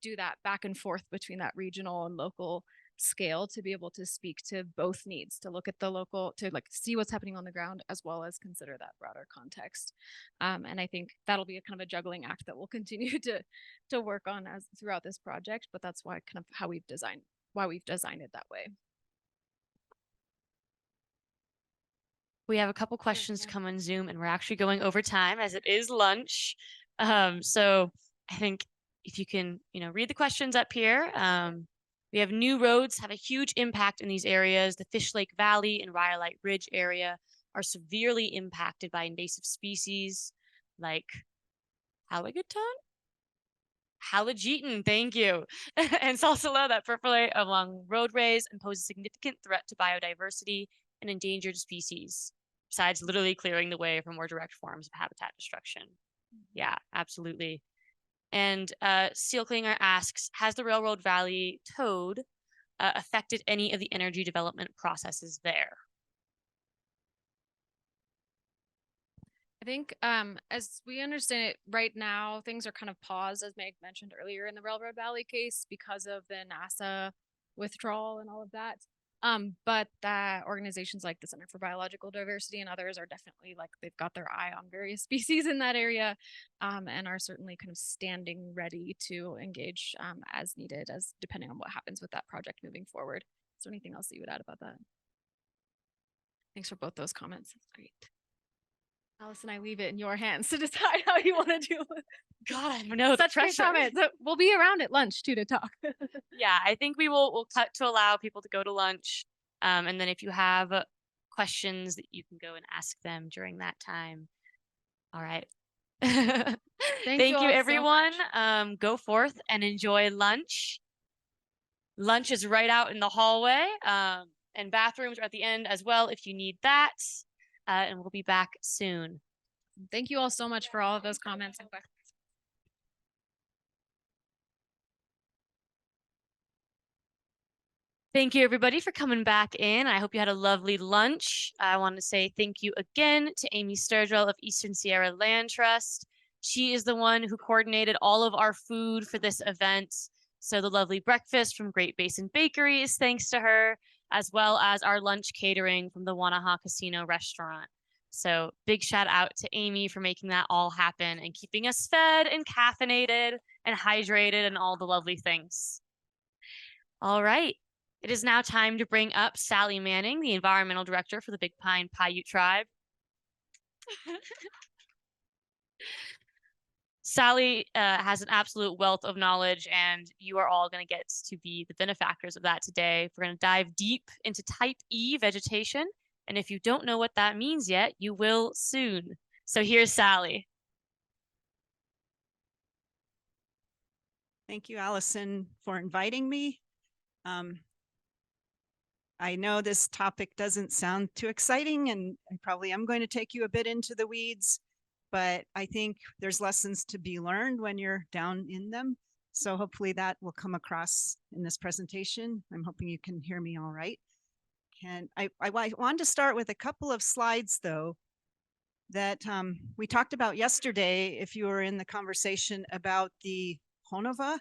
do that back and forth between that regional and local scale to be able to speak to both needs, to look at the local, to like see what's happening on the ground, as well as consider that broader context. And I think that'll be a kind of a juggling act that we'll continue to work on as throughout this project, but that's why kind of how we've designed it that way. We have a couple questions to come on Zoom, and we're actually going over time as it is lunch. So I think if you can, read the questions up here. We have new roads have a huge impact in these areas. The Fish Lake Valley and Rhyolite Ridge area are severely impacted by invasive species like Haligaton? Haligeton, thank you. And salsala that perforate along roadways and pose a significant threat to biodiversity and endangered species, besides literally clearing the way for more direct forms of habitat destruction. Yeah, absolutely. And Seal Klinger asks, has the Railroad Valley toad affected any of the energy development processes there? I think as we understand it right now, things are kind of paused, as Meg mentioned earlier in the Railroad Valley case because of the NASA withdrawal and all of that. But that organizations like the Center for Biological Diversity and others are definitely like they've got their eye on various species in that area, and are certainly kind of standing ready to engage as needed, as depending on what happens with that project moving forward. Is there anything else that you would add about that? Thanks for both those comments. That's great. Allison, I leave it in your hands to decide how you want to do it. God, I don't know. Such great comments. We'll be around at lunch too to talk. Yeah, I think we'll cut to allow people to go to lunch. And then if you have questions, that you can go and ask them during that time. All right. Thank you, all so everyone. Go forth and enjoy lunch. Lunch is right out in the hallway. And bathrooms are at the end as well if you need that. And we'll be back soon. Thank you all so much for all of those comments and questions. Thank you, everybody, for coming back in. I hope you had a lovely lunch. I want to say thank you again to Amy Sturgill of Eastern Sierra Land Trust. She is the one who coordinated all of our food for this event. So the lovely breakfast from Great Basin Bakery is thanks to her, as well as our lunch catering from the Wanaha Casino Restaurant. So big shout out to Amy for making that all happen and keeping us fed and caffeinated and hydrated and all the lovely things. All right. It is now time to bring up Sally Manning, the Environmental Director for the Big Pine Paiute Tribe. Sally has an absolute wealth of knowledge, and you are all going to get to be the benefactors of that today. We're going to dive deep into type E vegetation, and if you don't know what that means yet, you will soon. So here's Sally. Thank you, Allison, for inviting me. I know this topic doesn't sound too exciting, and I probably am going to take you a bit into the weeds, but I think there's lessons to be learned when you're down in them. So hopefully that will come across in this presentation. I'm hoping you can hear me all right. And I wanted to start with a couple of slides, though, that we talked about yesterday, if you were in the conversation about the Honova,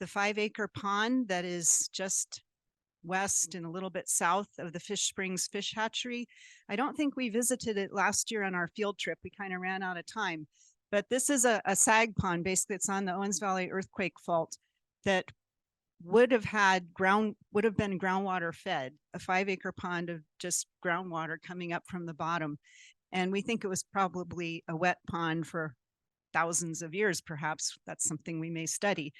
the 5-acre pond that is just west and a little bit south of the Fish Springs Fish Hatchery. I don't think we visited it last year on our field trip. We kind of ran out of time. But this is a sag pond. Basically, it's on the Owens Valley earthquake fault that would have been groundwater fed, a 5-acre pond of just groundwater coming up from the bottom. And we think it was probably a wet pond for thousands of years, perhaps. That's something we may study.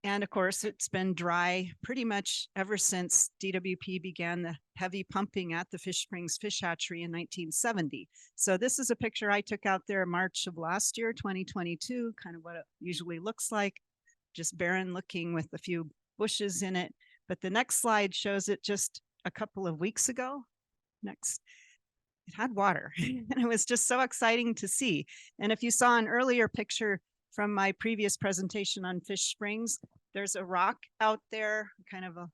And of course, it's been dry pretty much ever since DWP began the heavy pumping at the Fish Springs Fish Hatchery in 1970. So this is a picture I took out there March of last year, 2022, kind of what it usually looks like, just barren looking with a few bushes in it. But the next slide shows it just a couple of weeks ago. Next. It had water, and it was just so exciting to see. And if you saw an earlier picture from my previous presentation on Fish Springs, there's a rock out there, kind of a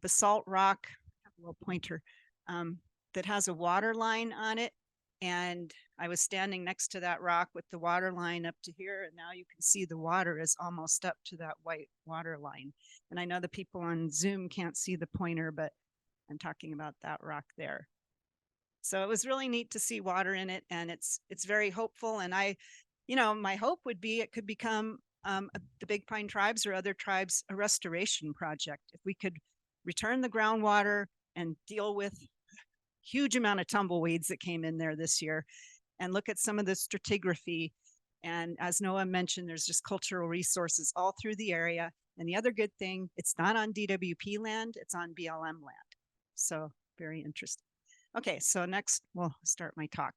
basalt rock, a little pointer, that has a water line on it. And I was standing next to that rock with the water line up to here, and now you can see the water is almost up to that white water line. And I know the people on Zoom can't see the pointer, but I'm talking about that rock there. So it was really neat to see water in it, and it's very hopeful. And my hope would be it could become the Big Pine tribes or other tribes a restoration project. If we could return the groundwater and deal with huge amount of tumbleweeds that came in there this year, and look at some of the stratigraphy. And as Noah mentioned, there's just cultural resources all through the area. And the other good thing, it's not on DWP land, it's on BLM land. So very interesting. Okay, so next we'll start my talk.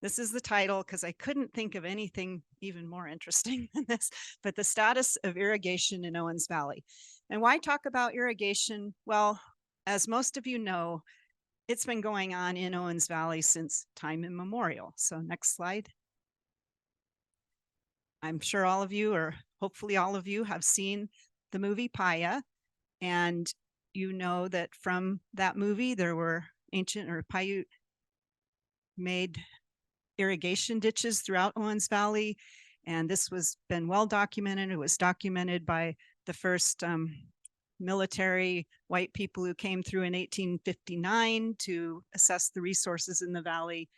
This is the title because I couldn't think of anything even more interesting than this, but the status of irrigation in Owens Valley. And why talk about irrigation? Well, as most of you know, it's been going on in Owens Valley since time immemorial. So next slide. I'm sure all of you, or hopefully all of you, have seen the movie Paya, and you know that from that movie there were ancient or Paiute made irrigation ditches throughout Owens Valley. And this was been well documented. It was documented by the first military white people who came through in 1859 to assess the resources in the valley.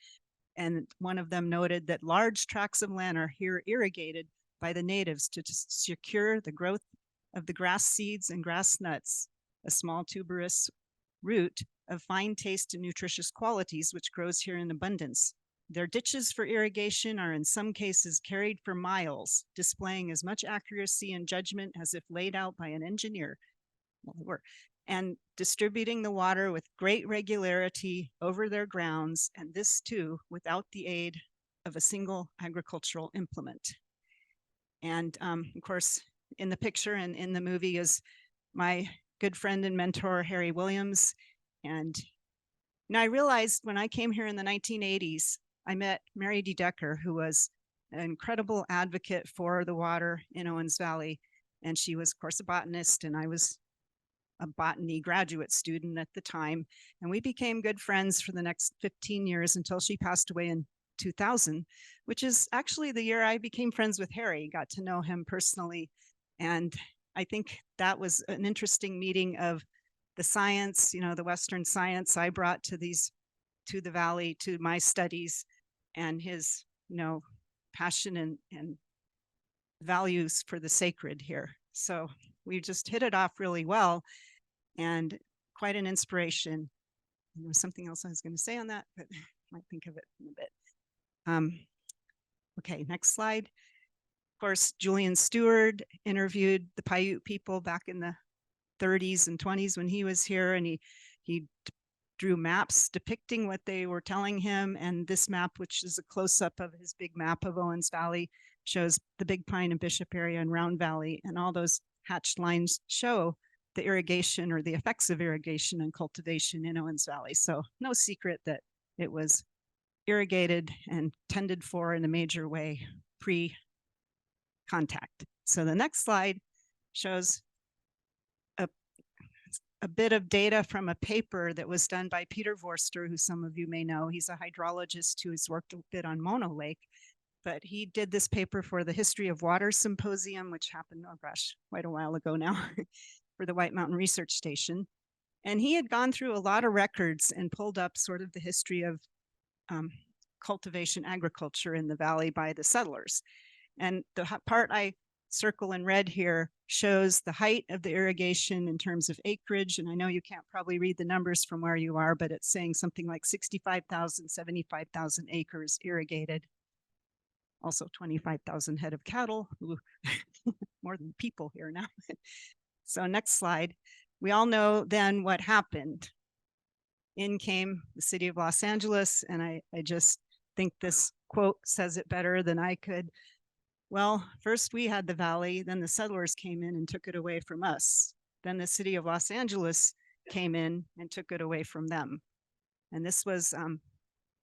And one of them noted that large tracts of land are here irrigated by the natives to secure the growth of the grass seeds and grass nuts, a small tuberous root of fine taste and nutritious qualities, which grows here in abundance. Their ditches for irrigation are in some cases carried for miles, displaying as much accuracy and judgment as if laid out by an engineer. Well, they were. And distributing the water with great regularity over their grounds, and this too without the aid of a single agricultural implement. And of course, in the picture and in the movie is my good friend and mentor, Harry Williams. And I realized when I came here in the 1980s, I met Mary D. Decker, who was an incredible advocate for the water in Owens Valley. And she was, of course, a botanist, and I was a botany graduate student at the time. And we became good friends for the next 15 years until she passed away in 2000, which is actually the year I became friends with Harry, got to know him personally. And I think that was an interesting meeting of the science, you know, the Western science I brought to the valley, to my studies, and his, you know, passion and values for the sacred here. So we just hit it off really well, and quite an inspiration. There was something else I was going to say on that, but I might think of it in a bit. Okay, next slide. Of course, Julian Stewart interviewed the Paiute people back in the 30s and 20s when he was here, and he drew maps depicting what they were telling him. And this map, which is a close-up of his big map of Owens Valley, shows the Big Pine and Bishop area and Round Valley, and all those hatched lines show the irrigation or the effects of irrigation and cultivation in Owens Valley. So no secret that it was irrigated and tended for in a major way pre-contact. So the next slide shows a bit of data from a paper that was done by Peter Vorster, who some of you may know. He's a hydrologist who has worked a bit on Mono Lake, but he did this paper for the History of Water Symposium, which happened, oh gosh, quite a while ago now, for the White Mountain Research Station. And he had gone through a lot of records and pulled up sort of the history of cultivation agriculture in the valley by the settlers. And the part I circle in red here shows the height of the irrigation in terms of acreage. And I know you can't probably read the numbers from where you are, but it's saying something like 65,000, 75,000 acres irrigated. Also 25,000 head of cattle, more than people here now. So next slide. We all know then what happened. In came the city of Los Angeles, and I just think this quote says it better than I could. Well, first we had the valley, then the settlers came in and took it away from us. Then the city of Los Angeles came in and took it away from them. And this was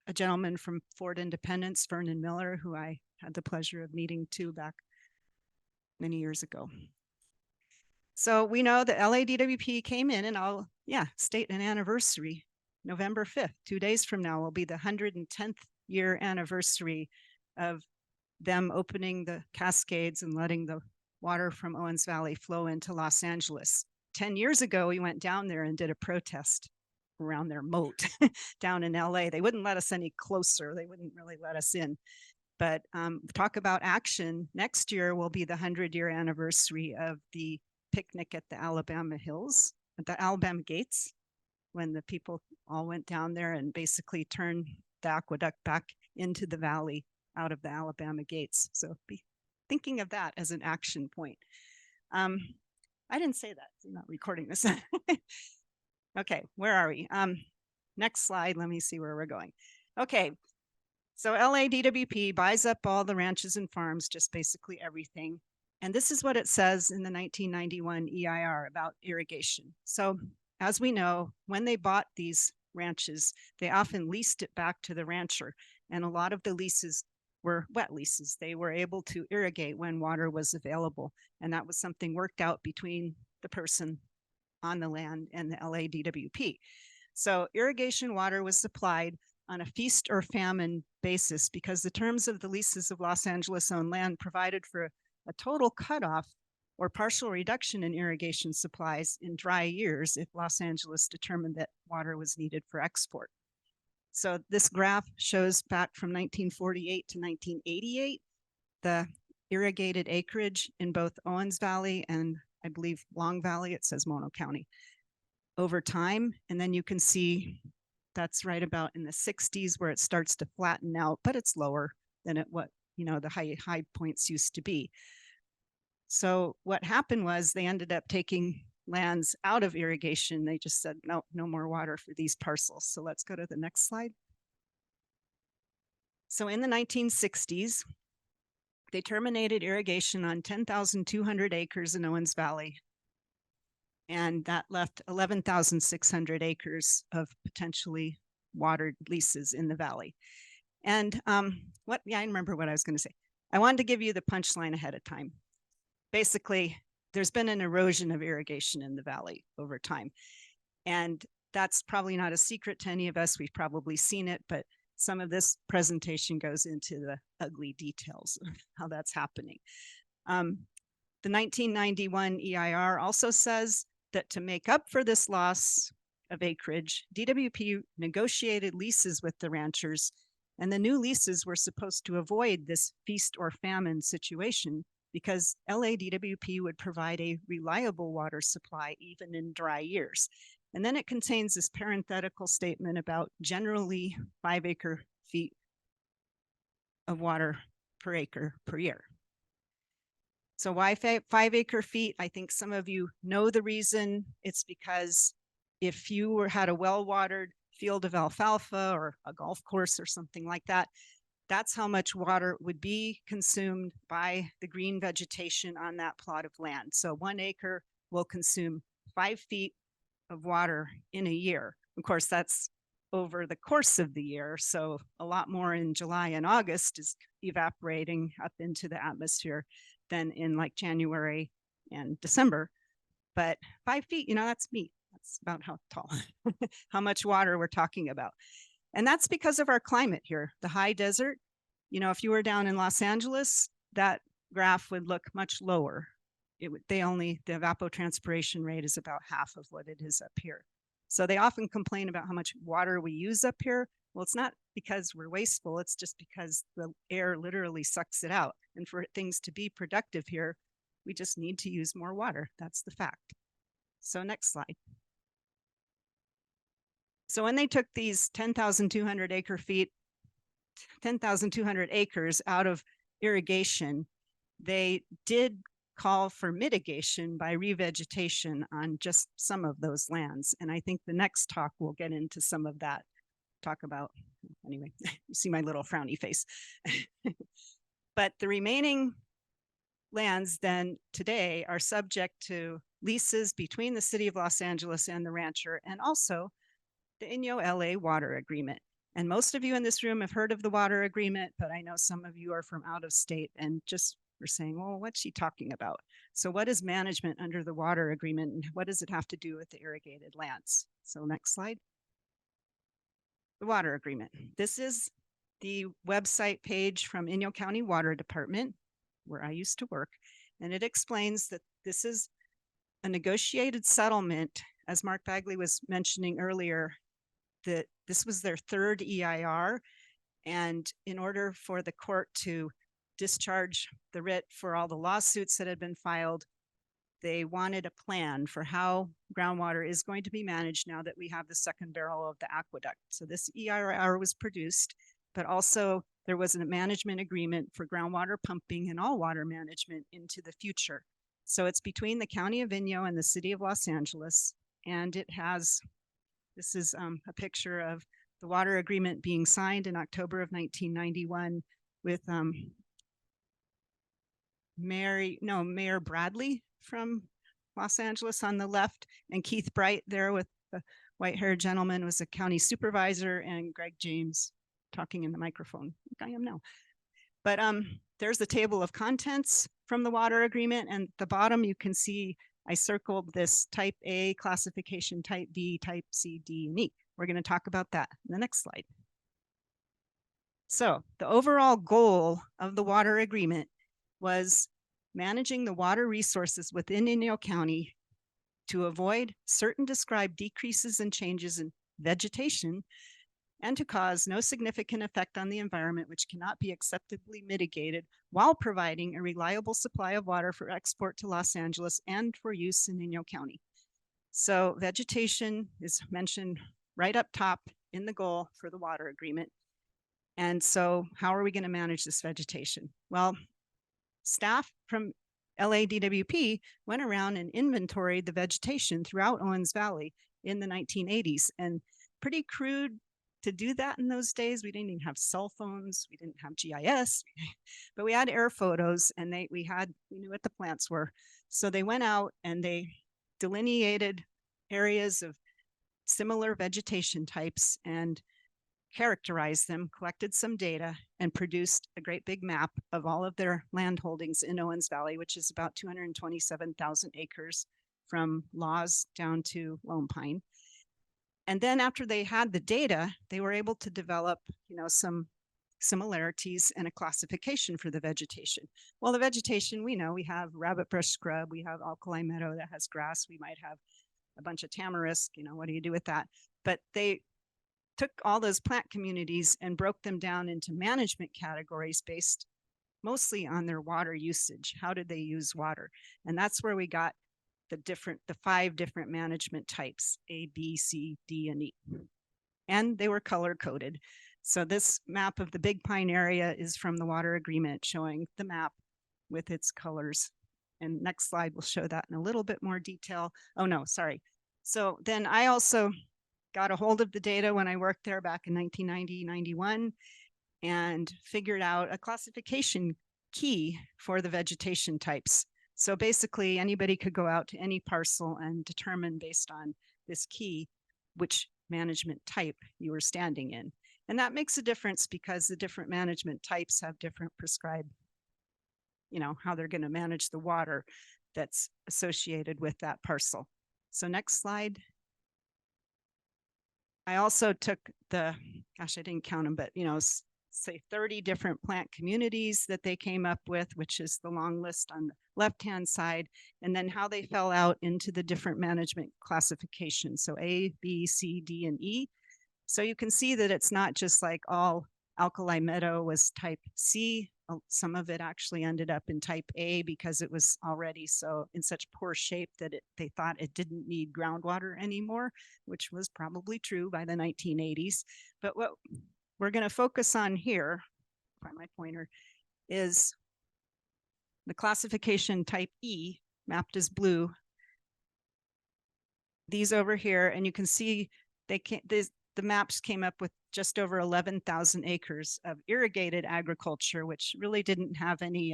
a gentleman from Fort Independence, Vernon Miller, who I had the pleasure of meeting too back many years ago. So we know that LADWP came in, and I'll state an anniversary. November 5th, 2 days from now, will be the 110th year anniversary of them opening the Cascades and letting the water from Owens Valley flow into Los Angeles. 10 years ago, we went down there and did a protest around their moat down in LA. They wouldn't let us any closer. They wouldn't really let us in. But talk about action. Next year will be the 100-year anniversary of the picnic at the Alabama Hills, at the Alabama Gates, when the people all went down there and basically turned the aqueduct back into the valley out of the Alabama Gates. So be thinking of that as an action point. I didn't say that. I'm not recording this. Okay, where are we? Next slide. Let me see where we're going. Okay, so LADWP buys up all the ranches and farms, just basically everything. And this is what it says in the 1991 EIR about irrigation. So as we know, when they bought these ranches, they often leased it back to the rancher. And a lot of the leases were wet leases. They were able to irrigate when water was available. And that was something worked out between the person on the land and the LADWP. So irrigation water was supplied on a feast or famine basis because the terms of the leases of Los Angeles owned land provided for a total cutoff or partial reduction in irrigation supplies in dry years if Los Angeles determined that water was needed for export. So this graph shows back from 1948 to 1988, the irrigated acreage in both Owens Valley and I believe Long Valley, it says Mono County, over time. And then you can see that's right about in the 60s where it starts to flatten out, but it's lower than at what, the high points used to be. So what happened was they ended up taking lands out of irrigation. They just said, no more water for these parcels. So let's go to the next slide. So in the 1960s, they terminated irrigation on 10,200 acres in Owens Valley. And that left 11,600 acres of potentially watered leases in the valley. And I remember what I was going to say. I wanted to give you the punchline ahead of time. Basically, there's been an erosion of irrigation in the valley over time. And that's probably not a secret to any of us. We've probably seen it, but some of this presentation goes into the ugly details of how that's happening. The 1991 EIR also says that to make up for this loss of acreage, DWP negotiated leases with the ranchers, and the new leases were supposed to avoid this feast or famine situation because LADWP would provide a reliable water supply even in dry years. And then it contains this parenthetical statement about generally 5 acre feet of water per acre per year. So why 5 acre feet? I think some of you know the reason. It's because if you had a well-watered field of alfalfa or a golf course or something like that, that's how much water would be consumed by the green vegetation on that plot of land. So 1 acre will consume 5 feet of water in a year. Of course, that's over the course of the year. So a lot more in July and August is evaporating up into the atmosphere than in like January and December. But 5 feet, that's me. That's about how tall, how much water we're talking about. And that's because of our climate here, the high desert. If you were down in Los Angeles, that graph would look much lower. The evapotranspiration rate is about half of what it is up here. So they often complain about how much water we use up here. Well, it's not because we're wasteful, it's just because the air literally sucks it out. And for things to be productive here, we just need to use more water. That's the fact. So next slide. So when they took these 10,200 acres out of irrigation, they did call for mitigation by revegetation on just some of those lands. And I think the next talk will get into some of that. Talk about, anyway, you see my little frowny face. But the remaining lands then today are subject to leases between the city of Los Angeles and the rancher, and also the Inyo LA water agreement. And most of you in this room have heard of the water agreement, but I know some of you are from out of state and just were saying, well, what's she talking about? So what is management under the water agreement and what does it have to do with the irrigated lands? So next slide. The water agreement. This is the website page from Inyo County Water Department, where I used to work. And it explains that this is a negotiated settlement, as Mark Bagley was mentioning earlier, that this was their 3rd EIR. And in order for the court to discharge the writ for all the lawsuits that had been filed, they wanted a plan for how groundwater is going to be managed now that we have the second barrel of the aqueduct. So this EIR was produced, but also there was a management agreement for groundwater pumping and all water management into the future. So it's between the County of Inyo and the City of Los Angeles. And it has, this is a picture of the water agreement being signed in October of 1991 with Mayor Bradley from Los Angeles on the left, and Keith Bright there with the white-haired gentleman was a county supervisor, and Greg James talking in the microphone, like I am now. But there's the table of contents from the water agreement, and at the bottom you can see I circled this type A classification, type B, type C, D, and E. We're going to talk about that in the next slide. So the overall goal of the water agreement was managing the water resources within Inyo County to avoid certain described decreases and changes in vegetation and to cause no significant effect on the environment which cannot be acceptably mitigated while providing a reliable supply of water for export to Los Angeles and for use in Inyo County. So vegetation is mentioned right up top in the goal for the water agreement. And so how are we going to manage this vegetation? Well, staff from LADWP went around and inventoried the vegetation throughout Owens Valley in the 1980s, and pretty crude to do that in those days. We didn't even have cell phones, we didn't have GIS, but we had air photos, and we knew what the plants were. So they went out and they delineated areas of similar vegetation types and characterized them, collected some data, and produced a great big map of all of their land holdings in Owens Valley, which is about 227,000 acres from Laws down to Lone Pine. And then after they had the data, they were able to develop, some similarities and a classification for the vegetation. Well, the vegetation, we know we have rabbit brush scrub, we have alkali meadow that has grass, we might have a bunch of tamarisk, what do you do with that? But they took all those plant communities and broke them down into management categories based mostly on their water usage. How did they use water? And that's where we got the 5 different management types, A, B, C, D, and E. And they were color coded. So this map of the Big Pine area is from the water agreement, showing the map with its colors. And next slide will show that in a little bit more detail. Oh no, sorry. So then I also got a hold of the data when I worked there back in 1990, 91, and figured out a classification key for the vegetation types. So basically anybody could go out to any parcel and determine based on this key which management type you were standing in. And that makes a difference because the different management types have different prescribed, how they're going to manage the water that's associated with that parcel. So next slide. I also took I didn't count them, but say 30 different plant communities that they came up with, which is the long list on the left-hand side, and then how they fell out into the different management classifications. So A, B, C, D, and E. So you can see that it's not just like all alkali meadow was type C. Some of it actually ended up in type A because it was already so in such poor shape that they thought it didn't need groundwater anymore, which was probably true by the 1980s. But what we're going to focus on here, find my pointer, is the classification type E, mapped as blue. These over here, and you can see the maps came up with just over 11,000 acres of irrigated agriculture, which really didn't have any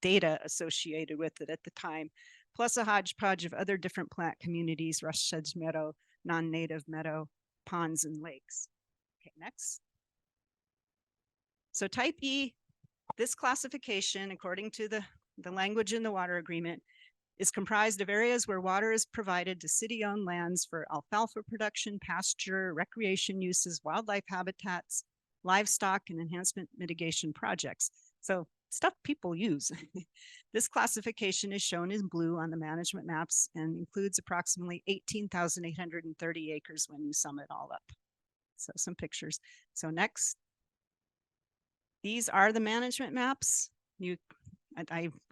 data associated with it at the time, plus a hodgepodge of other different plant communities, rush sedge meadow, non-native meadow, ponds, and lakes. Okay, next. So type E, this classification, according to the language in the water agreement, is comprised of areas where water is provided to city-owned lands for alfalfa production, pasture, recreation uses, wildlife habitats, livestock, and enhancement mitigation projects. So stuff people use. This classification is shown in blue on the management maps and includes approximately 18,830 acres when you sum it all up. So some pictures. So next. These are the management maps. We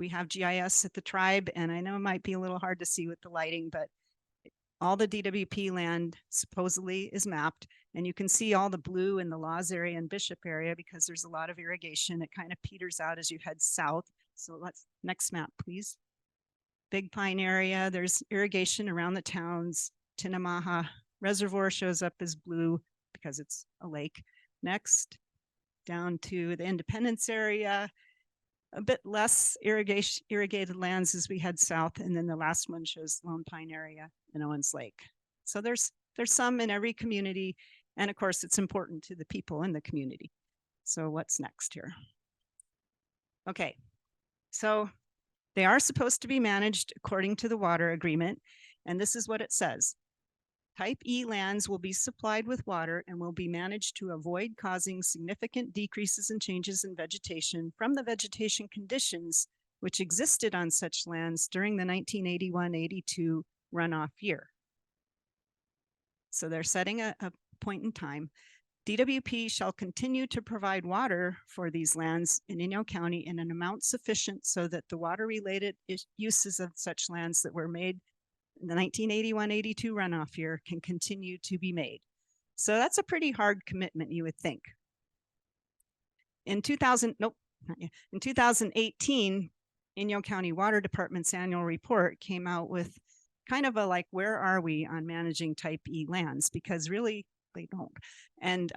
have GIS at the tribe, and I know it might be a little hard to see with the lighting, but all the DWP land supposedly is mapped, and you can see all the blue in the Laws area and Bishop area because there's a lot of irrigation. It kind of peters out as you head south. So next map, please. Big Pine area, there's irrigation around the towns. Tinnamaha Reservoir shows up as blue because it's a lake. Next, down to the Independence area. A bit less irrigated lands as we head south, and then the last one shows Lone Pine area and Owens Lake. So there's some in every community, and of course it's important to the people in the community. So what's next here? Okay, so they are supposed to be managed according to the water agreement, and this is what it says. Type E lands will be supplied with water and will be managed to avoid causing significant decreases and changes in vegetation from the vegetation conditions which existed on such lands during the 1981-82 runoff year. So they're setting a point in time. DWP shall continue to provide water for these lands in Inyo County in an amount sufficient so that the water-related uses of such lands that were made in the 1981-82 runoff year can continue to be made. So that's a pretty hard commitment, you would think. In 2018, Inyo County Water Department's annual report came out with kind of a like, where are we on managing type E lands? Because really they don't. And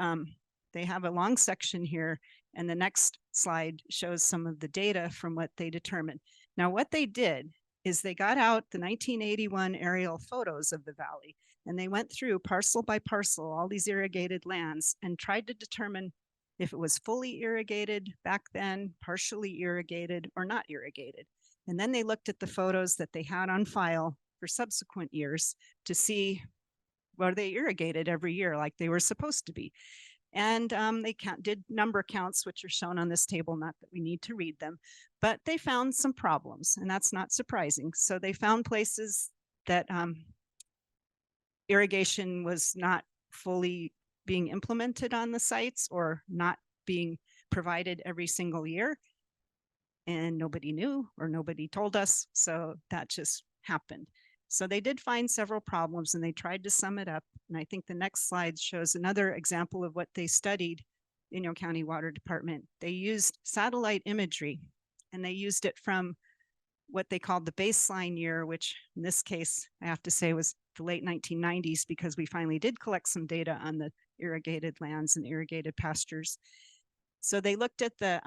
they have a long section here, and the next slide shows some of the data from what they determined. Now, what they did is they got out the 1981 aerial photos of the valley, and they went through parcel by parcel, all these irrigated lands, and tried to determine if it was fully irrigated back then, partially irrigated, or not irrigated. And then they looked at the photos that they had on file for subsequent years to see, were they irrigated every year like they were supposed to be? And they did number counts, which are shown on this table, not that we need to read them, but they found some problems, and that's not surprising. So they found places that irrigation was not fully being implemented on the sites or not being provided every single year. And nobody knew or nobody told us, so that just happened. So they did find several problems and they tried to sum it up. And I think the next slide shows another example of what they studied in Inyo County Water Department. They used satellite imagery, and they used it from what they called the baseline year, which in this case, I have to say was the late 1990s, because we finally did collect some data on the irrigated lands and irrigated pastures. So they looked at the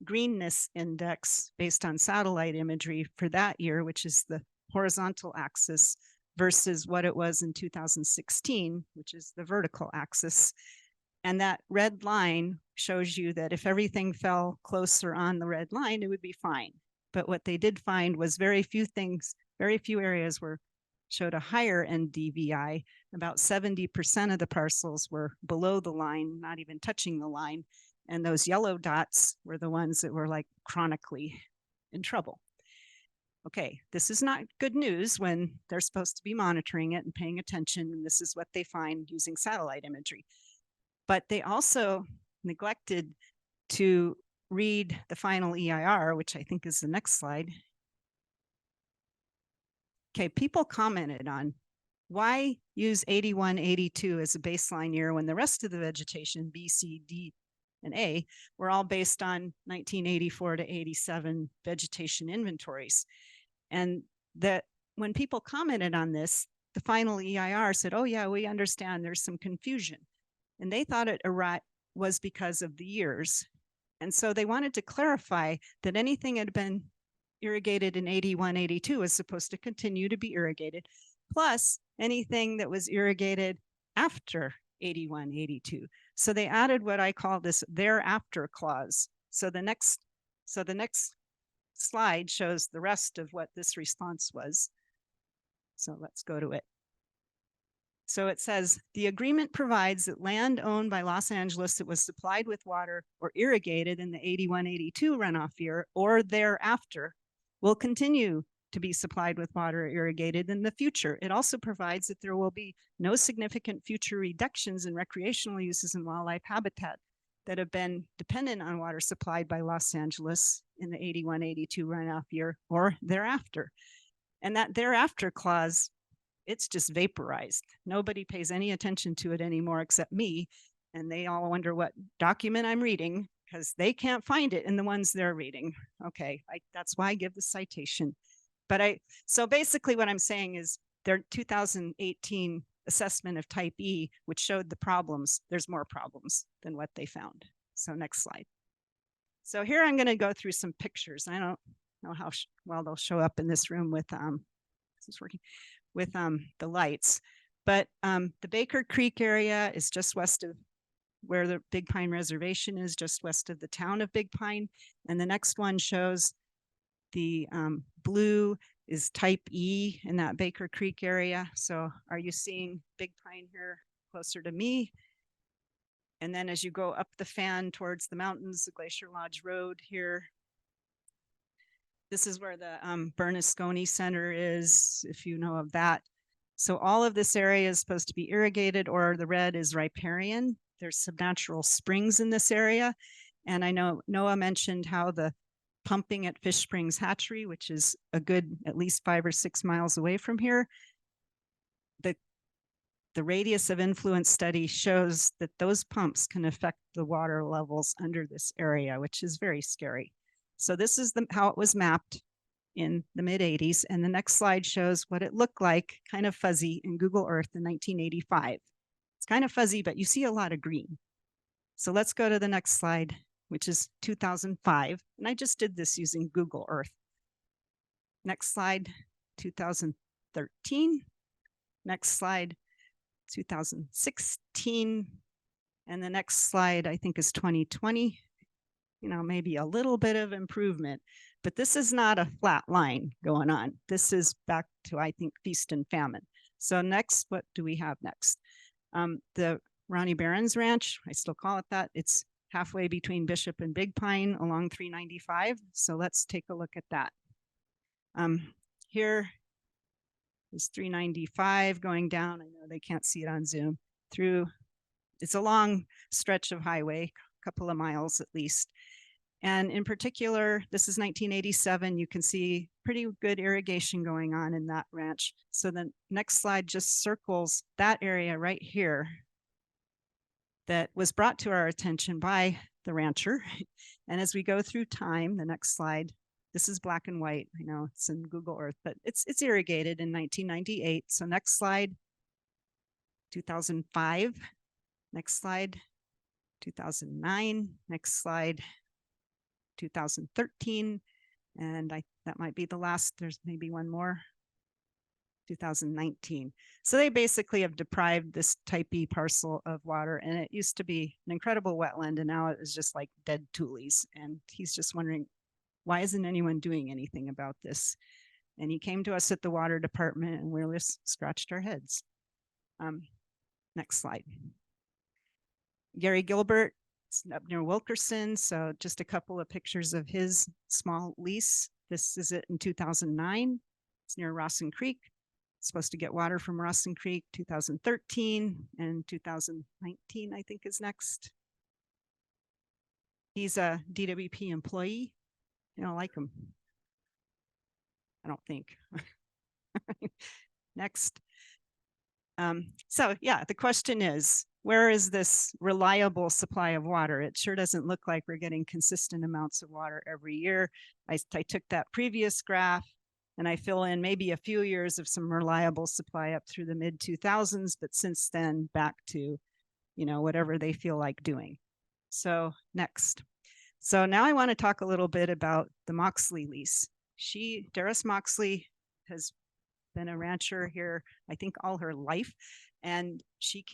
greenness index based on satellite imagery for that year, which is the horizontal axis, versus what it was in 2016, which is the vertical axis. And that red line shows you that if everything fell closer on the red line, it would be fine. But what they did find was very few areas showed a higher NDVI. About 70% of the parcels were below the line, not even touching the line. And those yellow dots were the ones that were like chronically in trouble. Okay, this is not good news when they're supposed to be monitoring it and paying attention, and this is what they find using satellite imagery. But they also neglected to read the final EIR, which I think is the next slide. Okay, people commented on why use 81, 82 as a baseline year when the rest of the vegetation, B, C, D, and A, were all based on 1984 to 87 vegetation inventories. And that when people commented on this, the final EIR said, oh yeah, we understand there's some confusion. And they thought it was because of the years. And so they wanted to clarify that anything had been irrigated in 81, 82 is supposed to continue to be irrigated, plus anything that was irrigated after 81, 82. So they added what I call this thereafter clause. So the next slide shows the rest of what this response was. So let's go to it. So it says, the agreement provides that land owned by Los Angeles that was supplied with water or irrigated in the 81-82 runoff year or thereafter will continue to be supplied with water or irrigated in the future. It also provides that there will be no significant future reductions in recreational uses and wildlife habitat that have been dependent on water supplied by Los Angeles in the 81-82 runoff year or thereafter. And that thereafter clause, it's just vaporized. Nobody pays any attention to it anymore except me. And they all wonder what document I'm reading because they can't find it in the ones they're reading. Okay, that's why I give the citation. But so basically what I'm saying is their 2018 assessment of type E, which showed the problems, there's more problems than what they found. So next slide. So here I'm going to go through some pictures. I don't know how well they'll show up in this room with this is working with the lights, but the Baker Creek area is just west of where the Big Pine Reservation is, just west of the town of Big Pine. And the next one shows the blue is type E in that Baker Creek area. So are you seeing Big Pine here closer to me? And then as you go up the fan towards the mountains, the Glacier Lodge Road here, this is where the Bernasconi Center is, if you know of that. So all of this area is supposed to be irrigated, or the red is riparian. There's some natural springs in this area. And I know Noah mentioned how the pumping at Fish Springs Hatchery, which is a good at least 5 or 6 miles away from here, the radius of influence study shows that those pumps can affect the water levels under this area, which is very scary. So this is how it was mapped in the mid 80s. And the next slide shows what it looked like, kind of fuzzy, in Google Earth in 1985. It's kind of fuzzy, but you see a lot of green. So let's go to the next slide, which is 2005. And I just did this using Google Earth. Next slide, 2013. Next slide, 2016. And the next slide, I think, is 2020. You know, maybe a little bit of improvement, but this is not a flat line going on. This is back to, I think, feast and famine. So next, what do we have next? The Ronnie Barron's Ranch, I still call it that. It's halfway between Bishop and Big Pine along 395. So let's take a look at that. Here is 395 going down. I know they can't see it on Zoom. Through, it's a long stretch of highway, a couple of miles at least. And in particular, this is 1987. You can see pretty good irrigation going on in that ranch. So the next slide just circles that area right here that was brought to our attention by the rancher. And as we go through time, the next slide, this is black and white. I know it's in Google Earth, but it's irrigated in 1998. So next slide, 2005. Next slide, 2009. Next slide, 2013. And that might be the last. There's maybe one more. 2019. So they basically have deprived this type E parcel of water, and it used to be an incredible wetland, and now it is just like dead tules. And he's just wondering, why isn't anyone doing anything about this? And he came to us at the water department, and we just scratched our heads. Next slide. Gary Gilbert, up near Wilkerson. So just a couple of pictures of his small lease. This is it in 2009. It's near Rawson Creek. Supposed to get water from Rawson Creek. 2013 and 2019, I think, is next. He's a DWP employee. You don't like him. I don't think. Next. So yeah, the question is, where is this reliable supply of water? It sure doesn't look like we're getting consistent amounts of water every year. I took that previous graph and I fill in maybe a few years of some reliable supply up through the mid 2000s, but since then back to, you know, whatever they feel like doing. So next. So now I want to talk a little bit about the Moxley lease. Darris Moxley has been a rancher here, I think, all her life. And she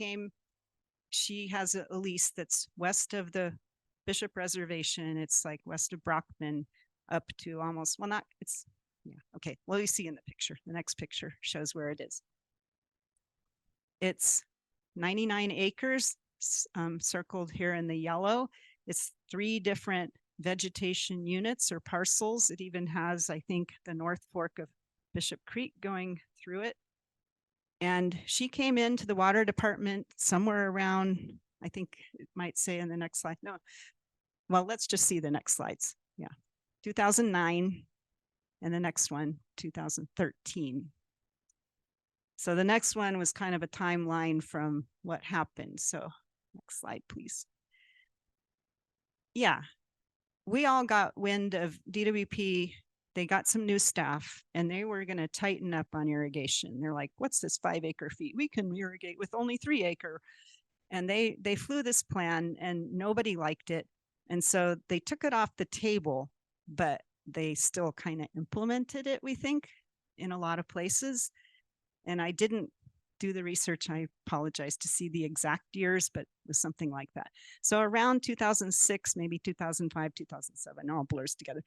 has a lease that's west of the Bishop Reservation. It's like west of Brockman up to almost, well, not, it's, yeah, okay. Well, you see in the picture, the next picture shows where it is. It's 99 acres, circled here in the yellow. It's 3 different vegetation units or parcels. It even has, I think, the North Fork of Bishop Creek going through it. And she came into the water department somewhere around, I think it might say in the next slide. No, well, let's just see the next slides. Yeah, 2009, and the next one, 2013. So the next one was kind of a timeline from what happened. So next slide, please. Yeah, we all got wind of DWP. They got some new staff and they were going to tighten up on irrigation. They're like, what's this 5 acre feet? We can irrigate with only 3 acre. And they flew this plan and nobody liked it. And so they took it off the table, but they still kind of implemented it, we think, in a lot of places. And I didn't do the research. I apologize to see the exact years, but it was something like that. So around 2006, maybe 2005, 2007, all blurs together.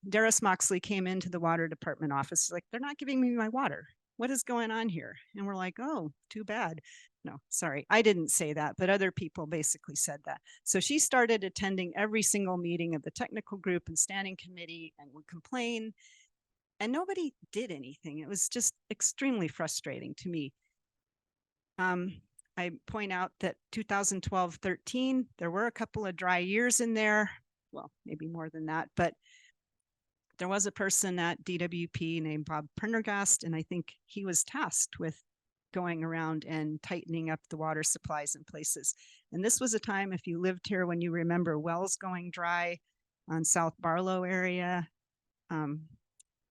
Darris Moxley came into the water department office. He's like, they're not giving me my water. What is going on here? And we're like, oh, too bad. No, sorry, I didn't say that, but other people basically said that. So she started attending every single meeting of the technical group and standing committee and would complain, and nobody did anything. It was just extremely frustrating to me. I point out that 2012-13, there were a couple of dry years in there. Well, maybe more than that, but there was a person at DWP named Bob Prendergast, and I think he was tasked with going around and tightening up the water supplies in places. And this was a time, if you lived here, when you remember wells going dry on South Barlow area,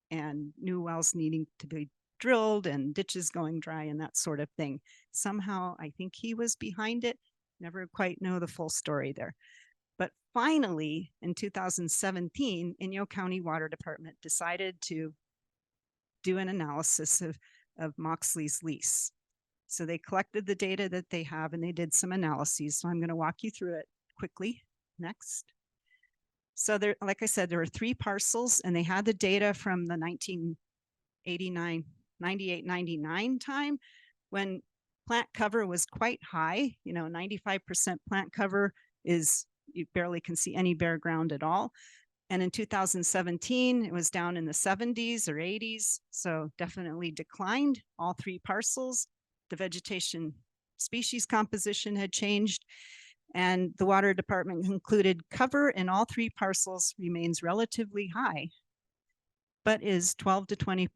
and new wells needing to be drilled and ditches going dry and that sort of thing. Somehow, I think he was behind it. Never quite know the full story there. But finally, in 2017, Inyo County Water Department decided to do an analysis of Moxley's lease. So they collected the data that they have and they did some analyses. So I'm going to walk you through it quickly. Next. So there, like I said, there were 3 parcels and they had the data from the 1989, 98, 99 time when plant cover was quite high. You know, 95% plant cover is, you barely can see any bare ground at all. And in 2017, it was down in the 70s or 80s. So definitely declined, all 3 parcels. The vegetation species composition had changed. And the water department concluded cover in all 3 parcels remains relatively high, but is 12 to 21%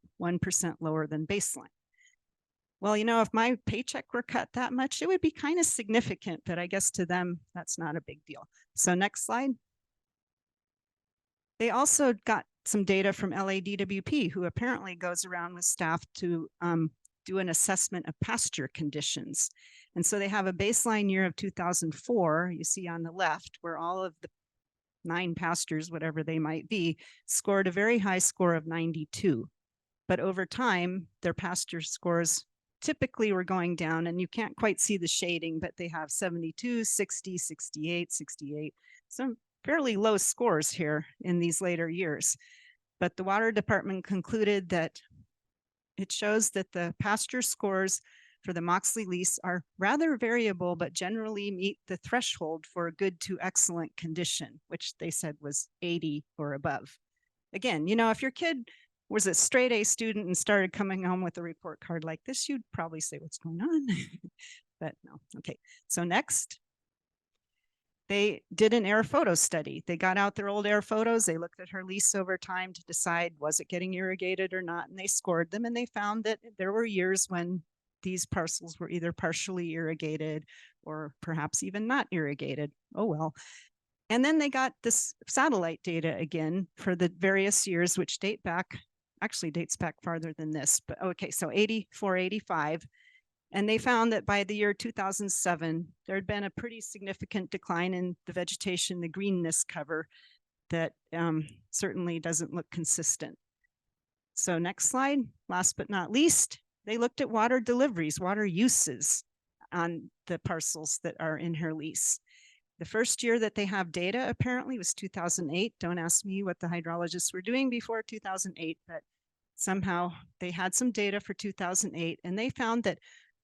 lower than baseline. Well, you know, if my paycheck were cut that much, it would be kind of significant, but I guess to them, that's not a big deal. So next slide. They also got some data from LADWP, who apparently goes around with staff to do an assessment of pasture conditions. And so they have a baseline year of 2004, you see on the left, where all of the 9 pastures, whatever they might be, scored a very high score of 92. But over time, their pasture scores typically were going down, and you can't quite see the shading, but they have 72, 60, 68, 68. Some fairly low scores here in these later years. But the water department concluded that it shows that the pasture scores for the Moxley lease are rather variable, but generally meet the threshold for a good to excellent condition, which they said was 80 or above. Again, you know, if your kid was a straight A student and started coming home with a report card like this, you'd probably say, what's going on? But no, okay. So next, they did an air photo study. They got out their old air photos. They looked at her lease over time to decide, was it getting irrigated or not? And they scored them, and they found that there were years when these parcels were either partially irrigated or perhaps even not irrigated. Oh, well. And then they got this satellite data again for the various years, which date back, actually dates back farther than this, but okay, so 84, 85. And they found that by the year 2007, there had been a pretty significant decline in the vegetation, the greenness cover that certainly doesn't look consistent. So next slide, last but not least, they looked at water deliveries, water uses on the parcels that are in her lease. The first year that they have data apparently was 2008. Don't ask me what the hydrologists were doing before 2008, but somehow they had some data for 2008, and they found that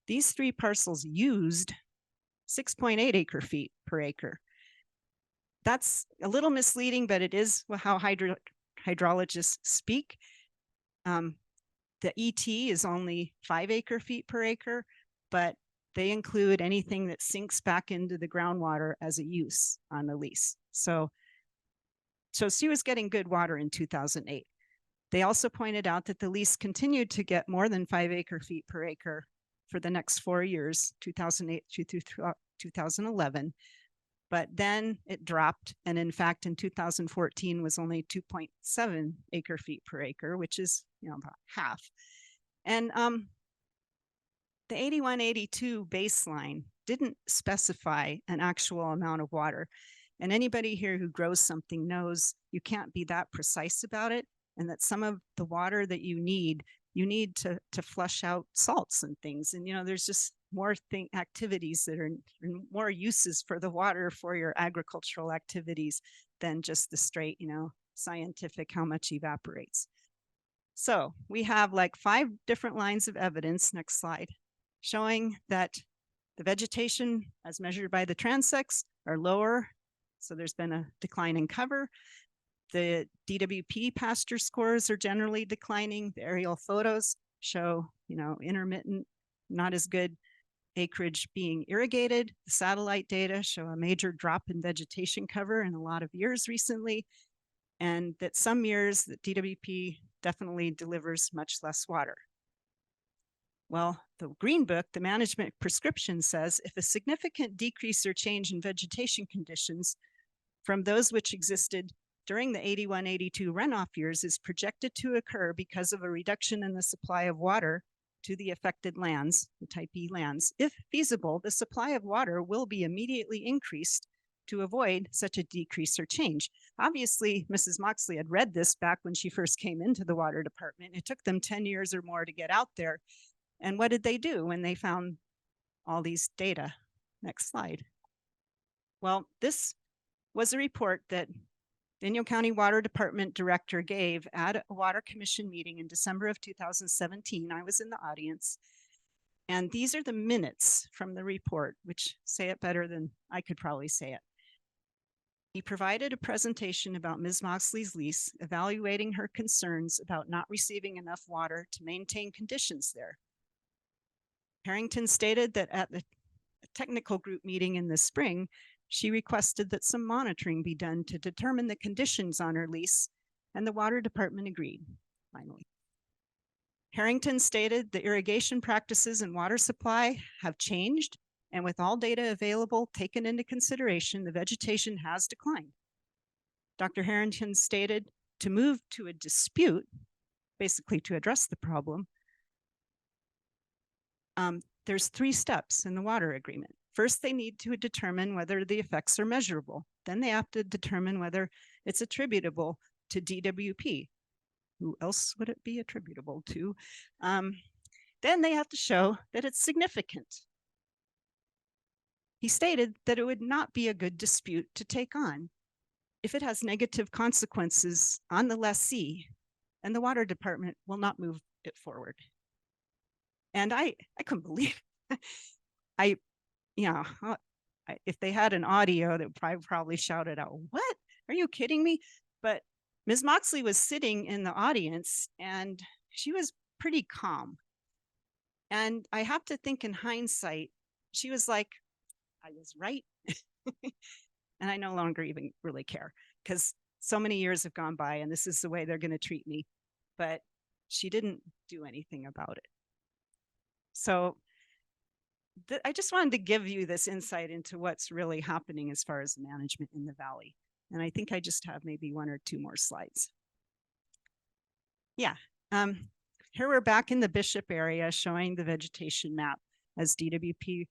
these 3 parcels used 6.8 acre feet per acre. That's a little misleading, but it is how hydrologists speak. The ET is only 5 acre feet per acre, but they include anything that sinks back into the groundwater as a use on the lease. So she was getting good water in 2008. They also pointed out that the lease continued to get more than 5 acre feet per acre for the next 4 years, 2008 through 2011. But then it dropped. And in fact, in 2014 was only 2.7 acre feet per acre, which is, you know, about half. And the 81-82 baseline didn't specify an actual amount of water. And anybody here who grows something knows you can't be that precise about it, and that some of the water that you need you need to flush out salts and things. And, there's just more activities that are more uses for the water for your agricultural activities than just the straight, scientific how much evaporates. So we have like 5 different lines of evidence, next slide, showing that the vegetation as measured by the transects are lower. So there's been a decline in cover. The DWP pasture scores are generally declining. The aerial photos show, intermittent, not as good acreage being irrigated. The satellite data show a major drop in vegetation cover in a lot of years recently, and that some years that DWP definitely delivers much less water. Well, the Green Book, the management prescription, says if a significant decrease or change in vegetation conditions from those which existed during the 81-82 runoff years is projected to occur because of a reduction in the supply of water to the affected lands, the type E lands. If feasible, the supply of water will be immediately increased to avoid such a decrease or change. Obviously, Mrs. Moxley had read this back when she first came into the water department. It took them 10 years or more to get out there. And what did they do when they found all these data? Next slide. Well, this was a report that the Inyo County Water Department director gave at a water commission meeting in December of 2017. I was in the audience. And these are the minutes from the report, which say it better than I could probably say it. He provided a presentation about Ms. Moxley's lease, evaluating her concerns about not receiving enough water to maintain conditions there. Harrington stated that at the technical group meeting in the spring, she requested that some monitoring be done to determine the conditions on her lease, and the water department agreed, finally. Harrington stated the irrigation practices and water supply have changed, and with all data available taken into consideration, the vegetation has declined. Dr. Harrington stated to move to a dispute, basically to address the problem, there's 3 steps in the water agreement. First, they need to determine whether the effects are measurable. Then they have to determine whether it's attributable to DWP. Who else would it be attributable to? Then they have to show that it's significant. He stated that it would not be a good dispute to take on if it has negative consequences on the lessee, and the water department will not move it forward. And I couldn't believe it. If they had an audio, that probably shouted out, "What? Are you kidding me?" But Ms. Moxley was sitting in the audience and she was pretty calm. And I have to think in hindsight, she was like, I was right. And I no longer even really care because so many years have gone by and this is the way they're going to treat me. But she didn't do anything about it. So I just wanted to give you this insight into what's really happening as far as management in the valley. And I think I just have maybe 1 or 2 more slides. Yeah, here we're back in the Bishop area showing the vegetation map as DWP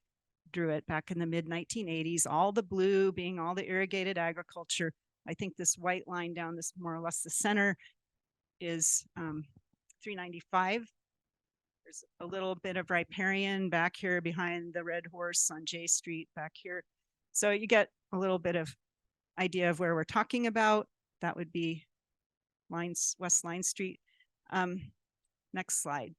drew it back in the mid-1980s, all the blue being all the irrigated agriculture. I think this white line down this more or less the center is 395. There's a little bit of riparian back here behind the Red Horse on J Street back here. So you get a little bit of idea of where we're talking about. That would be West Line Street. Next slide.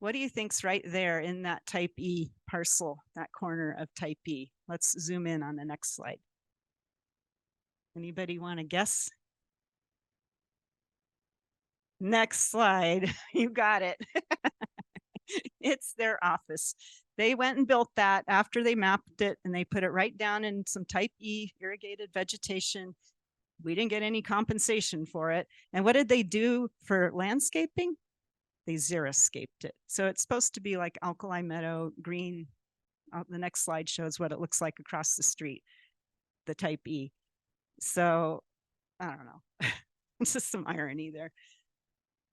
What do you think's right there in that type E parcel, that corner of type E? Let's zoom in on the next slide. Anybody want to guess? Next slide. You got it. It's their office. They went and built that after they mapped it and they put it right down in some type E irrigated vegetation. We didn't get any compensation for it. And what did they do for landscaping? They xeriscaped it. So it's supposed to be like alkali meadow, green. The next slide shows what it looks like across the street, the type E. So I don't know. It's just some irony there.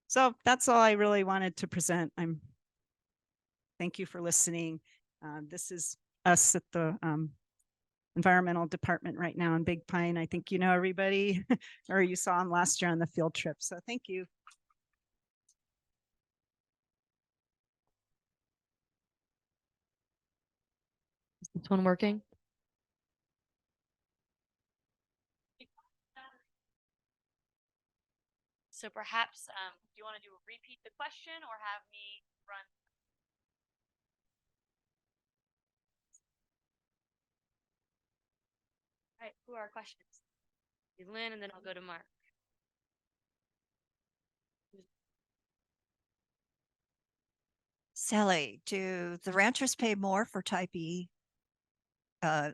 So that's all I really wanted to present. Thank you for listening. This is us at the environmental department right now in Big Pine. I think you know everybody, or you saw them last year on the field trip. So thank you. This one working? So perhaps, do you want to repeat the question or have me run? All right, who are our questions? Lynn, and then I'll go to Mark. Sally, do the ranchers pay more for type E?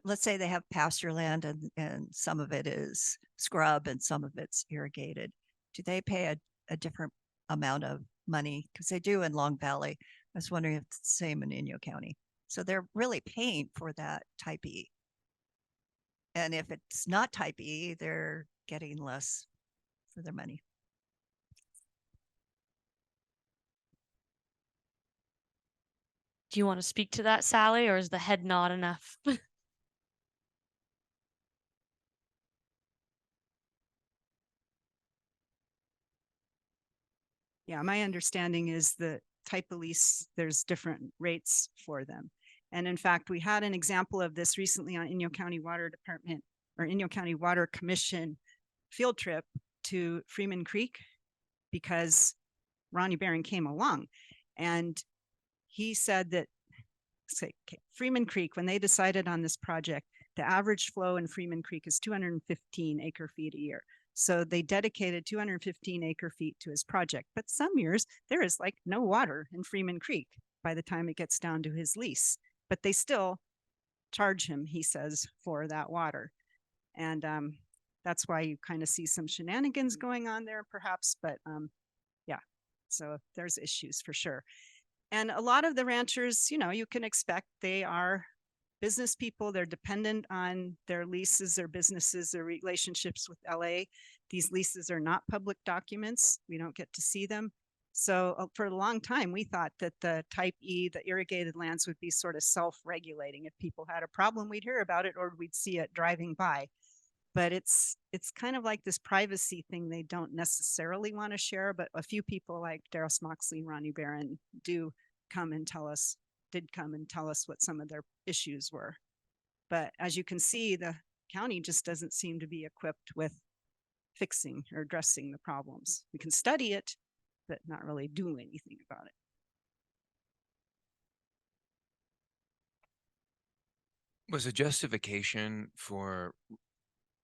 Let's say they have pasture land and some of it is scrub and some of it's irrigated. Do they pay a different amount of money? Because they do in Long Valley. I was wondering if it's the same in Inyo County. So they're really paying for that type E. And if it's not type E, they're getting less for their money. Do you want to speak to that, Sally, or is the head nod enough? Yeah, my understanding is the type of lease, there's different rates for them. And in fact, we had an example of this recently on Inyo County Water Department or Inyo County Water Commission field trip to Freeman Creek because Ronnie Barron came along and he said that Freeman Creek, when they decided on this project, the average flow in Freeman Creek is 215 acre feet a year. So they dedicated 215 acre feet to his project. But some years there is like no water in Freeman Creek by the time it gets down to his lease. But they still charge him, he says, for that water. And that's why you kind of see some shenanigans going on there, perhaps. But yeah, so there's issues for sure. And a lot of the ranchers, you know, you can expect they are business people. They're dependent on their leases, their businesses, their relationships with LA. These leases are not public documents. We don't get to see them. So for a long time, we thought that the type E, the irrigated lands would be sort of self-regulating. If people had a problem, we'd hear about it or we'd see it driving by. But it's kind of like this privacy thing they don't necessarily want to share, but a few people like Darryl Smoxley and Ronnie Barron did come and tell us what some of their issues were. But as you can see, the county just doesn't seem to be equipped with fixing or addressing the problems. We can study it, but not really do anything about it. Was a justification for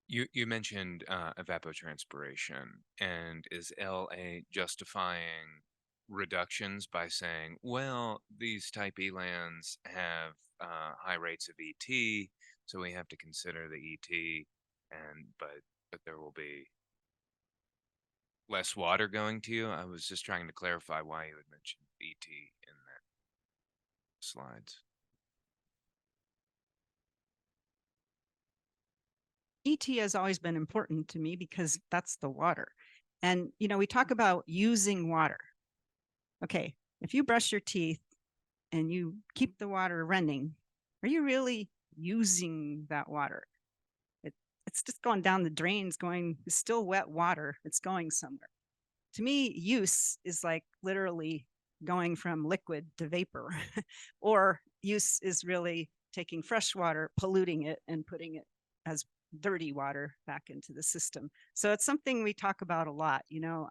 you mentioned evapotranspiration, and is LA justifying reductions by saying, well, these type E lands have high rates of ET, so we have to consider the ET, and but there will be less water going to you? I was just trying to clarify why you had mentioned ET in that slides. ET has always been important to me because that's the water. And, you know, we talk about using water. Okay, if you brush your teeth and you keep the water running, are you really using that water? It's just going down the drains, it's still wet water. It's going somewhere. To me, use is like literally going from liquid to vapor, or use is really taking fresh water, polluting it, and putting it as dirty water back into the system. So it's something we talk about a lot. You know,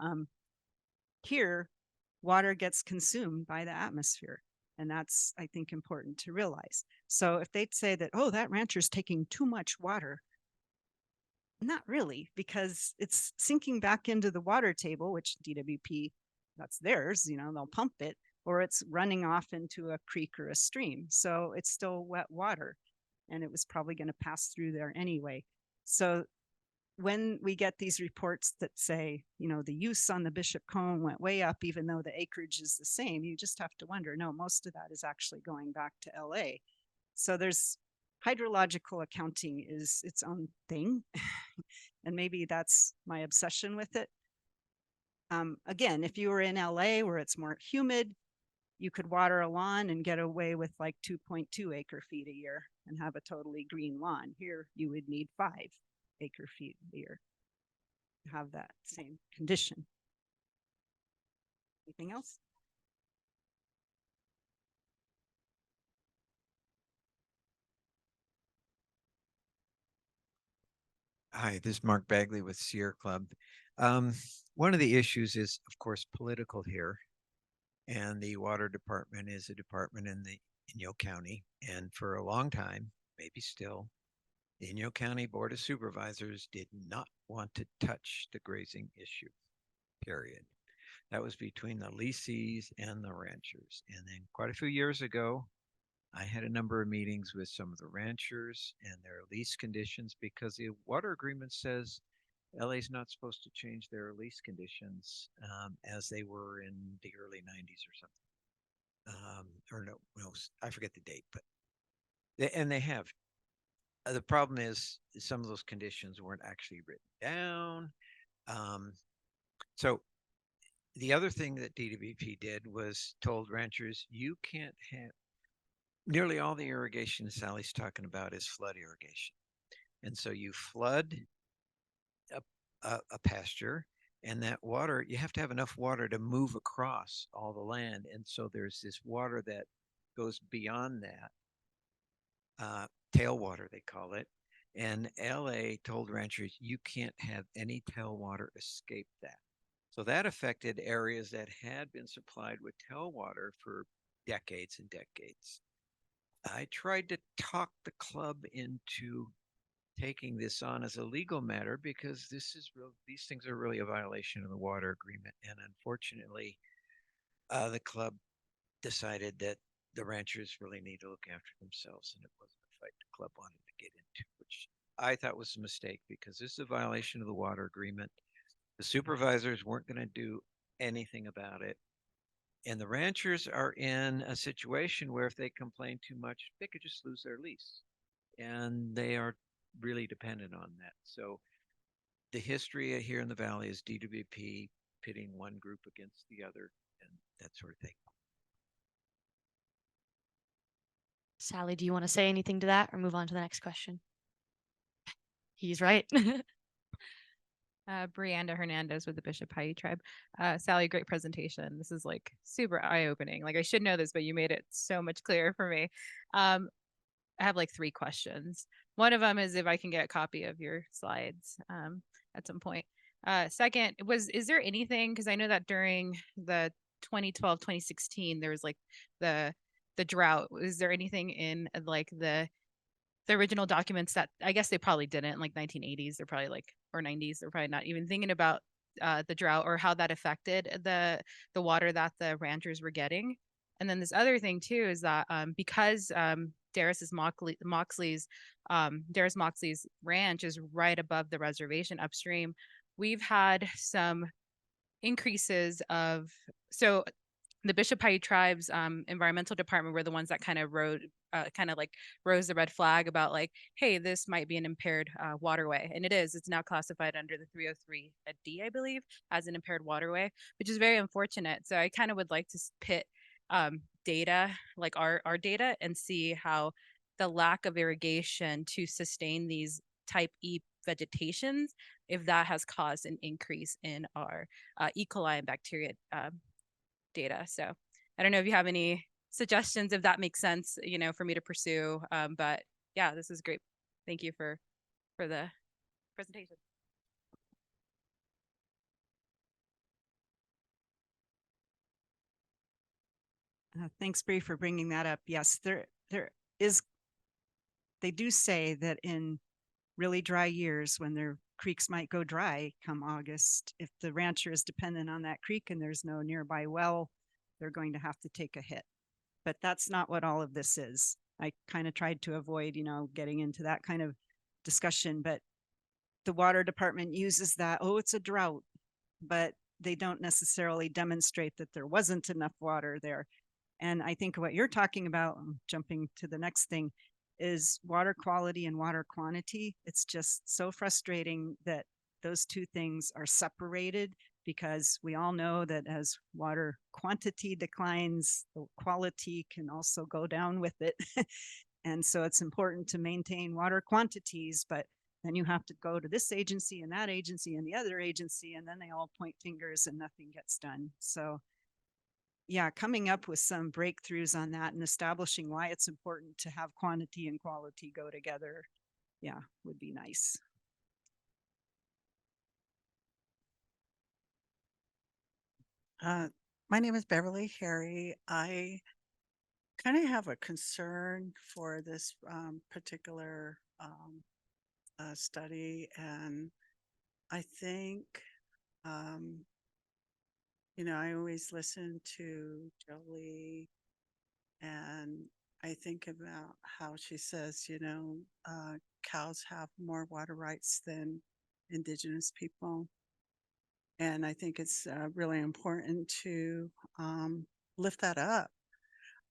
here, water gets consumed by the atmosphere. And that's, I think, important to realize. So if they'd say that, oh, that rancher's taking too much water, not really, because it's sinking back into the water table, which DWP, that's theirs, you know, they'll pump it, or it's running off into a creek or a stream. So it's still wet water, and it was probably going to pass through there anyway. So when we get these reports that say, you know, the use on the Bishop Cone went way up, even though the acreage is the same, you just have to wonder, no, most of that is actually going back to LA. So there's hydrological accounting is its own thing. And maybe that's my obsession with it. Again, if you were in LA where it's more humid, you could water a lawn and get away with like 2.2 acre feet a year and have a totally green lawn. Here, you would need 5 acre feet a year to have that same condition. Anything else? Hi, this is Mark Bagley with Sierra Club. One of the issues is, of course, political here. And the water department is a department in Inyo County. And for a long time, maybe still, the Inyo County Board of Supervisors did not want to touch the grazing issue, period. That was between the leasees and the ranchers. And then quite a few years ago, I had a number of meetings with some of the ranchers and their lease conditions because the water agreement says LA's not supposed to change their lease conditions as they were in the early 90s or something. Or no, I forget the date, but they have. The problem is some of those conditions weren't actually written down. So the other thing that DWP did was told ranchers, you can't have nearly all the irrigation Sally's talking about is flood irrigation. And so you flood a pasture, and that water, you have to have enough water to move across all the land. And so there's this water that goes beyond that, tailwater, they call it. And LA told ranchers, you can't have any tailwater escape that. So that affected areas that had been supplied with tailwater for decades and decades. I tried to talk the club into taking this on as a legal matter because these things are really a violation of the water agreement. And unfortunately, the club decided that the ranchers really need to look after themselves, and it wasn't a fight the club wanted to get into, which I thought was a mistake because this is a violation of the water agreement. The supervisors weren't going to do anything about it. And the ranchers are in a situation where if they complain too much, they could just lose their lease. And they are really dependent on that. So the history here in the Valley is DWP pitting one group against the other and that sort of thing. Sally, do you want to say anything to that or move on to the next question? He's right. Brianda Hernandez with the Bishop Paiute Tribe. Sally, great presentation. This is like super eye-opening. Like I should know this, but you made it so much clearer for me. I have like 3 questions. One of them is if I can get a copy of your slides at some point. Second, is there anything, because I know that during the 2012, 2016, there was like the drought. Is there anything in like the original documents that I guess they probably didn't, like 1980s, they're probably like, or 90s, they're probably not even thinking about the drought or how that affected the water that the ranchers were getting. And then this other thing too is that because Darius Moxley's ranch is right above the reservation upstream, we've had some increases of, so the Bishop Paiute Tribe's environmental department were the ones that kind of rose the red flag about like, hey, this might be an impaired waterway. And it is. It's now classified under the 303 D, I believe, as an impaired waterway, which is very unfortunate. So I kind of would like to pit data, like our data, and see how the lack of irrigation to sustain these type E vegetations, if that has caused an increase in our E. coli and bacteria data. So I don't know if you have any suggestions, if that makes sense, you know, for me to pursue. But yeah, this is great. Thank you for the presentation. Thanks, Bree, for bringing that up. Yes, there is. They do say that in really dry years, when their creeks might go dry come August, if the rancher is dependent on that creek and there's no nearby well, they're going to have to take a hit. But that's not what all of this is. I kind of tried to avoid, you know, getting into that kind of discussion, but the water department uses that, oh, it's a drought, but they don't necessarily demonstrate that there wasn't enough water there. And I think what you're talking about, jumping to the next thing, is water quality and water quantity. It's just so frustrating that those two things are separated, because we all know that as water quantity declines, the quality can also go down with it. And so it's important to maintain water quantities, but then you have to go to this agency and that agency and the other agency, and then they all point fingers and nothing gets done. So yeah, coming up with some breakthroughs on that and establishing why it's important to have quantity and quality go together, yeah, would be nice. My name is Beverly Harry. I kind of have a concern for this particular study, and I think, um, I always listen to Jolie, and I think about how she says, cows have more water rights than indigenous people. And I think it's really important to lift that up.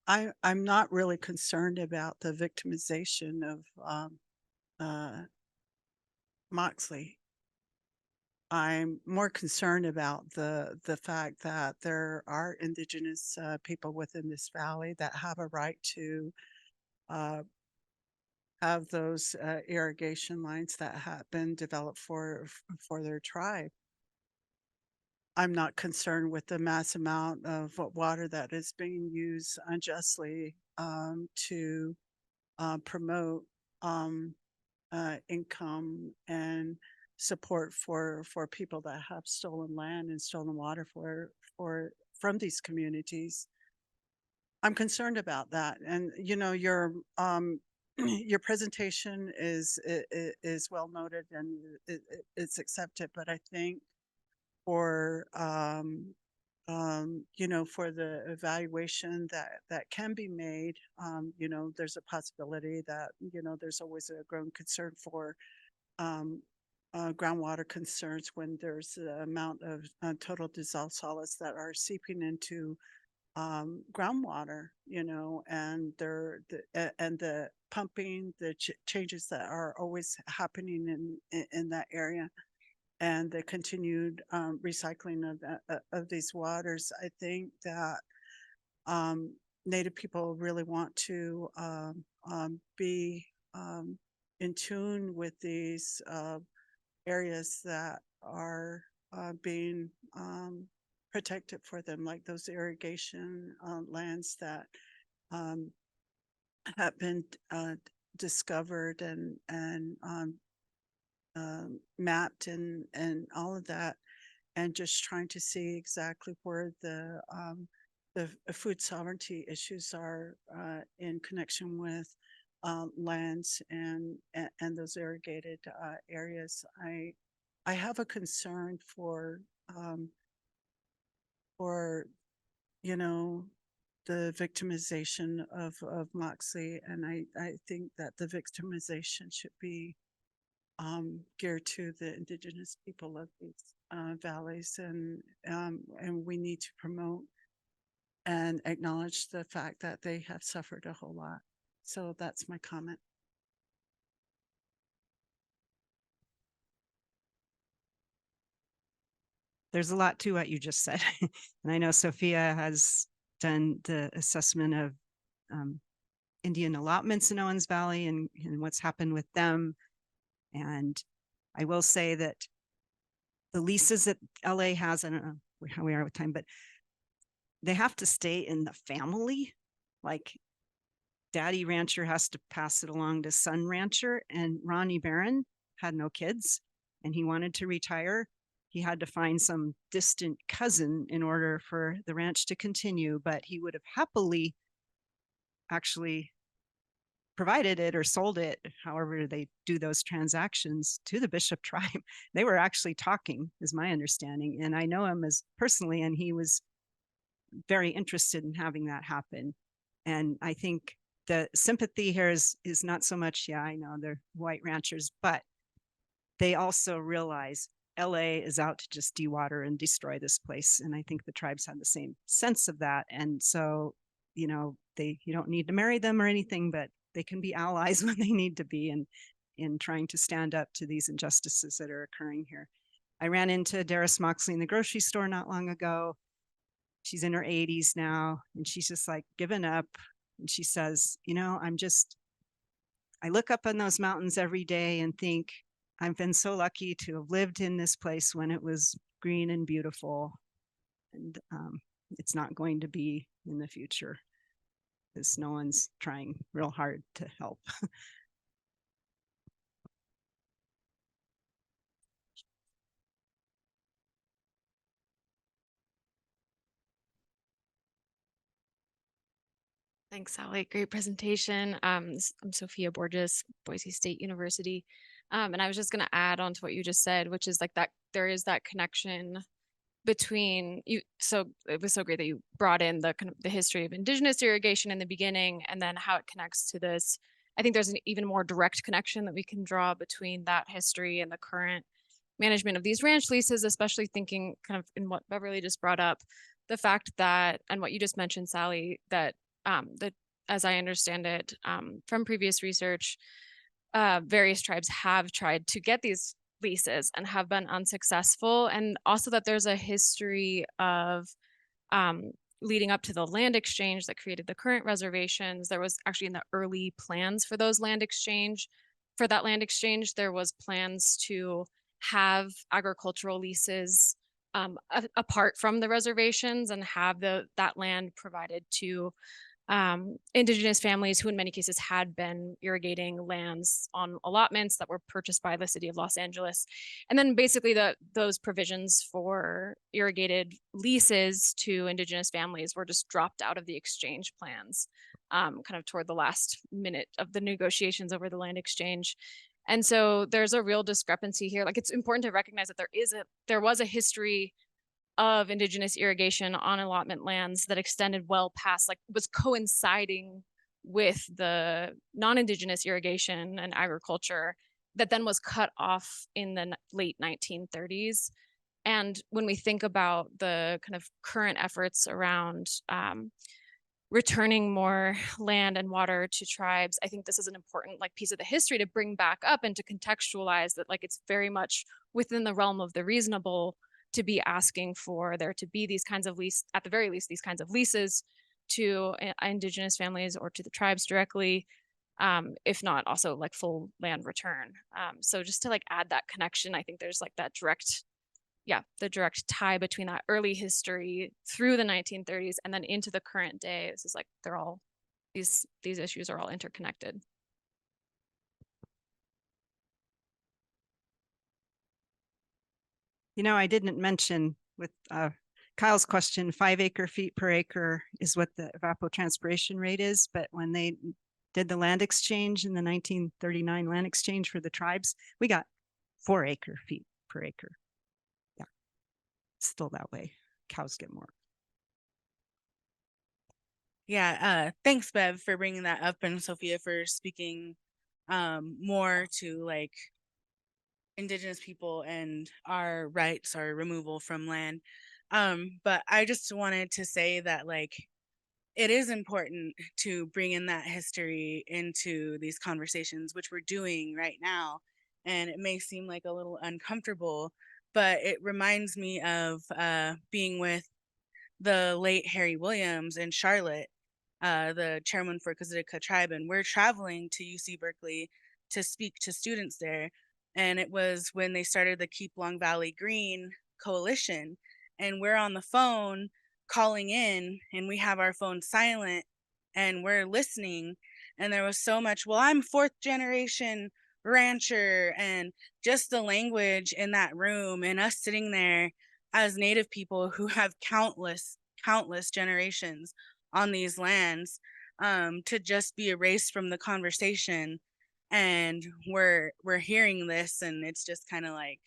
I'm not really concerned about the victimization of uh, Moxley. I'm more concerned about the fact that there are indigenous people within this valley that have a right to uh, have those irrigation lines that have been developed for their tribe. I'm not concerned with the mass amount of water that is being used unjustly to promote um, income and support for people that have stolen land and stolen water for from these communities. I'm concerned about that, and your your presentation is well noted and it's accepted, but I think for for the evaluation that can be made, there's a possibility that there's always a growing concern for um, groundwater concerns when there's the amount of total dissolved solids that are seeping into groundwater, and and the pumping, the changes that are always happening in that area, and the continued recycling of these waters. I think that Native people really want to be in tune with these areas that are being protected for them, like those irrigation lands that um, have been discovered and mapped and all of that, and just trying to see exactly where the food sovereignty issues are in connection with lands and those irrigated areas. I have a concern for the victimization of Moxie, and I think that the victimization should be geared to the indigenous people of these valleys, and we need to promote and acknowledge the fact that they have suffered a whole lot. So that's my comment. There's a lot to what you just said. And I know Sophia has done the assessment of Indian allotments in Owens Valley and what's happened with them. And I will say that the leases that LA has, I don't know how we are with time, but they have to stay in the family. Like daddy rancher has to pass it along to son rancher, and Ronnie Barron had no kids and he wanted to retire. He had to find some distant cousin in order for the ranch to continue, but he would have happily actually provided it or sold it, however they do those transactions, to the Bishop tribe. They were actually talking, is my understanding. And I know him as personally, and he was very interested in having that happen. And I think the sympathy here is not so much, yeah, I know they're white ranchers, but they also realize LA is out to just dewater and destroy this place. And I think the tribes had the same sense of that. And so, you don't need to marry them or anything, but they can be allies when they need to be in trying to stand up to these injustices that are occurring here. I ran into Darris Moxley in the grocery store not long ago. She's in her 80s now, and she's just like given up. And she says, I look up on those mountains every day and think, I've been so lucky to have lived in this place when it was green and beautiful. And it's not going to be in the future, because no one's trying real hard to help. Thanks, Sally. Great presentation. I'm Sophia Borgias, Boise State University. And I was just going to add on to what you just said, which is like that there is that connection between you. So it was so great that you brought in the kind of the history of indigenous irrigation in the beginning and then how it connects to this. I think there's an even more direct connection that we can draw between that history and the current management of these ranch leases, especially thinking kind of in what Beverly just brought up, the fact that, and what you just mentioned, Sally, that that as I understand it from previous research, various tribes have tried to get these leases and have been unsuccessful. And also that there's a history of leading up to the land exchange that created the current reservations. There was actually in the early plans for those land exchange, for that land exchange, there was plans to have agricultural leases apart from the reservations and have that land provided to indigenous families who in many cases had been irrigating lands on allotments that were purchased by the city of Los Angeles. And then basically those provisions for irrigated leases to indigenous families were just dropped out of the exchange plans kind of toward the last minute of the negotiations over the land exchange. And so there's a real discrepancy here. Like it's important to recognize that there was a history of indigenous irrigation on allotment lands that extended well past, like was coinciding with the non-indigenous irrigation and agriculture that then was cut off in the late 1930s. And when we think about the kind of current efforts around returning more land and water to tribes, I think this is an important like piece of the history to bring back up and to contextualize that like it's very much within the realm of the reasonable to be asking for there to be these kinds of lease, at the very least, these kinds of leases to indigenous families or to the tribes directly, if not also like full land return. So just to like add that connection, I think there's like that direct, the direct tie between that early history through the 1930s and then into the current day. This is like, they're all, these issues are all interconnected. You know, I didn't mention with Kyle's question, 5 acre feet per acre is what the evapotranspiration rate is. But when they did the land exchange in the 1939 land exchange for the tribes, we got 4 acre feet per acre. Yeah, it's still that way. Cows get more. Yeah, thanks, Bev, for bringing that up, and Sophia for speaking more to like indigenous people and our rights, our removal from land. But I just wanted to say that like it is important to bring in that history into these conversations, which we're doing right now. And it may seem like a little uncomfortable, but it reminds me of being with the late Harry Williams in Charlotte, the chairman for Kazitika tribe, and we're traveling to UC Berkeley to speak to students there. And it was when they started the Keep Long Valley Green Coalition, and we're on the phone calling in, and we have our phone silent, and we're listening. And there was so much, well, I'm 4th generation rancher, and just the language in that room, and us sitting there as Native people who have countless generations on these lands, to just be erased from the conversation. And we're hearing this, and it's just kind of like,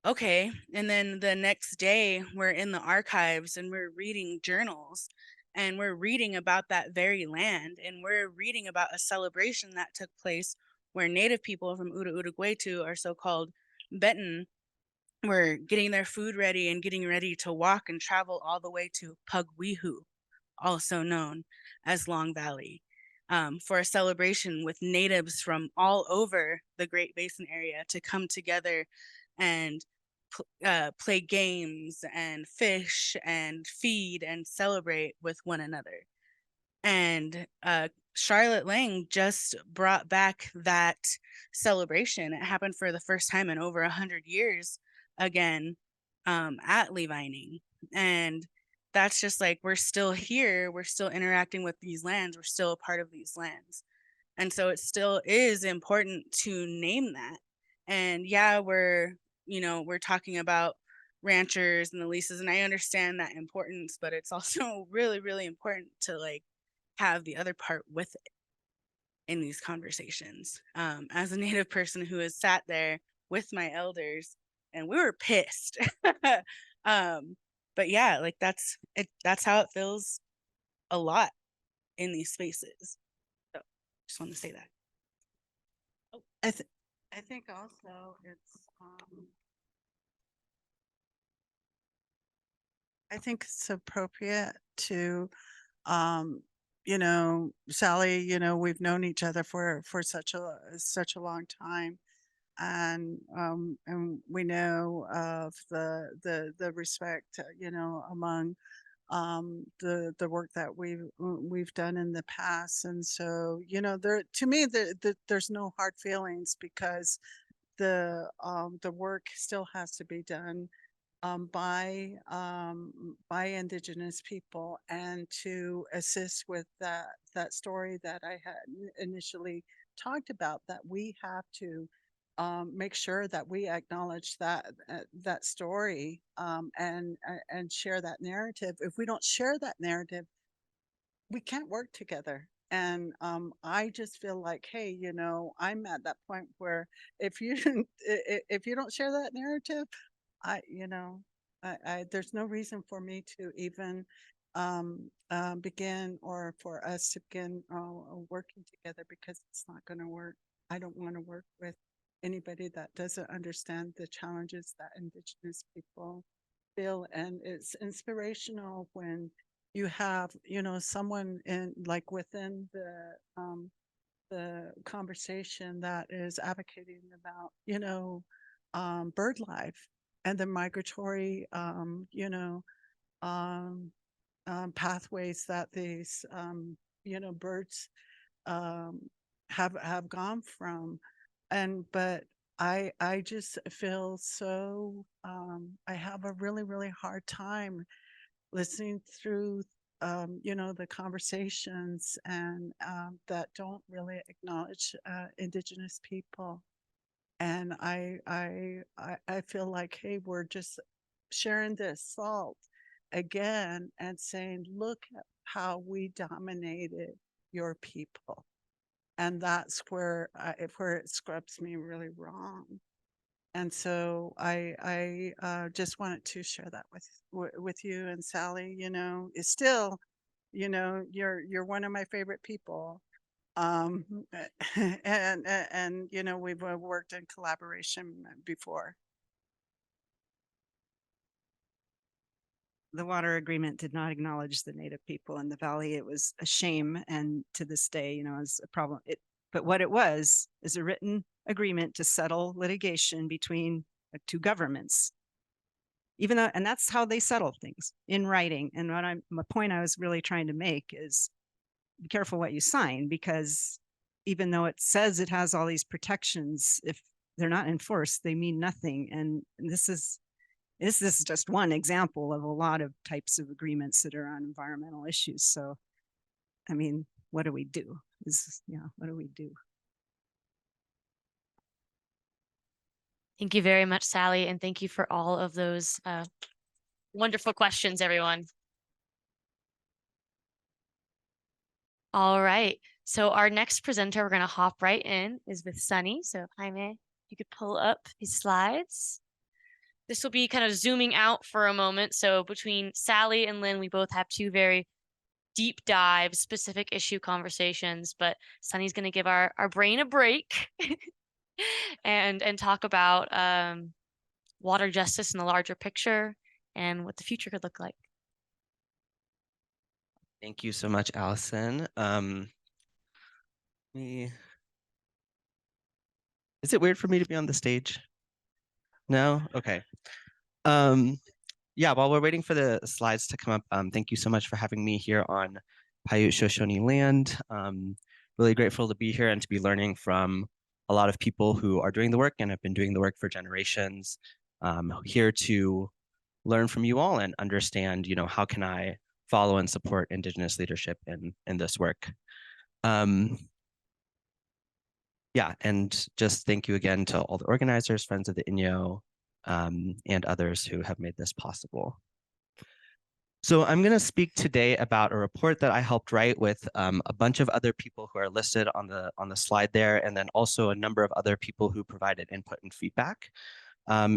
okay. And then the next day we're in the archives and we're reading journals, and we're reading about that very land, and we're reading about a celebration that took place where Native people from Uruguaytu, or so-called Benton, were getting their food ready and getting ready to walk and travel all the way to Pugwihu, also known as Long Valley, for a celebration with natives from all over the Great Basin area to come together and play games and fish and feed and celebrate with one another. And Charlotte Lang just brought back that celebration. It happened for the first time in over 100 years again at Levining. And that's just like, we're still here, we're still interacting with these lands, we're still a part of these lands. And so it still is important to name that. And yeah, we're talking about ranchers and the leases, and I understand that importance, but it's also really, really important to like have the other part with it in these conversations. As a Native person who has sat there with my elders, and we were pissed. But yeah, like that's how it feels a lot in these spaces. So just want to say that. I think also I think it's appropriate to Sally, we've known each other for such a long time, and we know of the respect, among the work that we've done in the past. And so, there, to me, there's no hard feelings, because the work still has to be done by Indigenous people, and to assist with that story that I had initially talked about, that we have to make sure that we acknowledge that story, and share that narrative. If we don't share that narrative, we can't work together. And I just feel like, hey, I'm at that point where if you if you don't share that narrative, I, there's no reason for me to even begin, or for us to begin working together, because it's not going to work. I don't want to work with anybody that doesn't understand the challenges that Indigenous people feel. And it's inspirational when you have, someone in, like, within the conversation, that is advocating about, bird life and the migratory, pathways that these, birds have gone from. But I just feel so, I have a really, really hard time listening through, the conversations, and that don't really acknowledge Indigenous people. And I feel like, hey, we're just sharing this salt again, and saying, look at how we dominated your people. And that's where it scrubs me really wrong. And so I just wanted to share that with you. And Sally, is still, you're one of my favorite people. Um, and we've worked in collaboration before. The water agreement did not acknowledge the Native people in the valley. It was a shame, and to this day, is a problem. But what it was is a written agreement to settle litigation between two governments. Even though, and that's how they settle things, in writing. And my point I was really trying to make is, be careful what you sign, because even though it says it has all these protections, if they're not enforced, they mean nothing. And this is just one example of a lot of types of agreements that are on environmental issues. So, I mean, what do we do? What do we do? Thank you very much, Sally, and thank you for all of those wonderful questions, everyone. All right, so our next presenter, we're going to hop right in, is with Sunny. So Jaime, if you could pull up these slides. This will be kind of zooming out for a moment. So between Sally and Lynn, we both have two very deep dive specific issue conversations, but Sunny's going to give our brain a break and talk about water justice in the larger picture and what the future could look like. Thank you so much, Allison. Is it weird for me to be on the stage? No? Okay. Yeah, while we're waiting for the slides to come up, thank you so much for having me here on Paiute Shoshone land. Really grateful to be here and to be learning from a lot of people who are doing the work and have been doing the work for generations. Here to learn from you all and understand, how can I follow and support Indigenous leadership in this work. Yeah, and just thank you again to all the organizers, Friends of the Inyo, and others who have made this possible. So I'm going to speak today about a report that I helped write with a bunch of other people who are listed on the slide there, and then also a number of other people who provided input and feedback.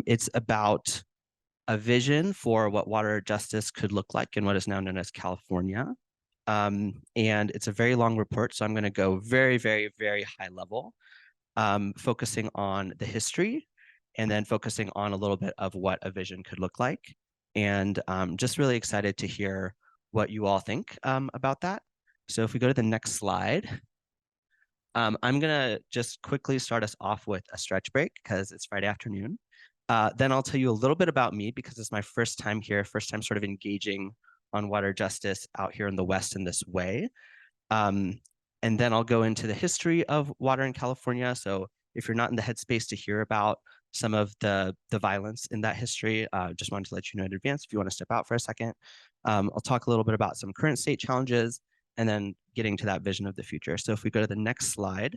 It's about a vision for what water justice could look like in what is now known as California. And it's a very long report, so I'm going to go very, very, very high level, focusing on the history and then focusing on a little bit of what a vision could look like. And just really excited to hear what you all think about that. So if we go to the next slide, I'm going to just quickly start us off with a stretch break because it's Friday afternoon. Then I'll tell you a little bit about me because it's my first time here, first time sort of engaging on water justice out here in the West in this way. And then I'll go into the history of water in California. So if you're not in the headspace to hear about some of the violence in that history, just wanted to let you know in advance if you want to step out for a second. I'll talk a little bit about some current state challenges and then getting to that vision of the future. So if we go to the next slide,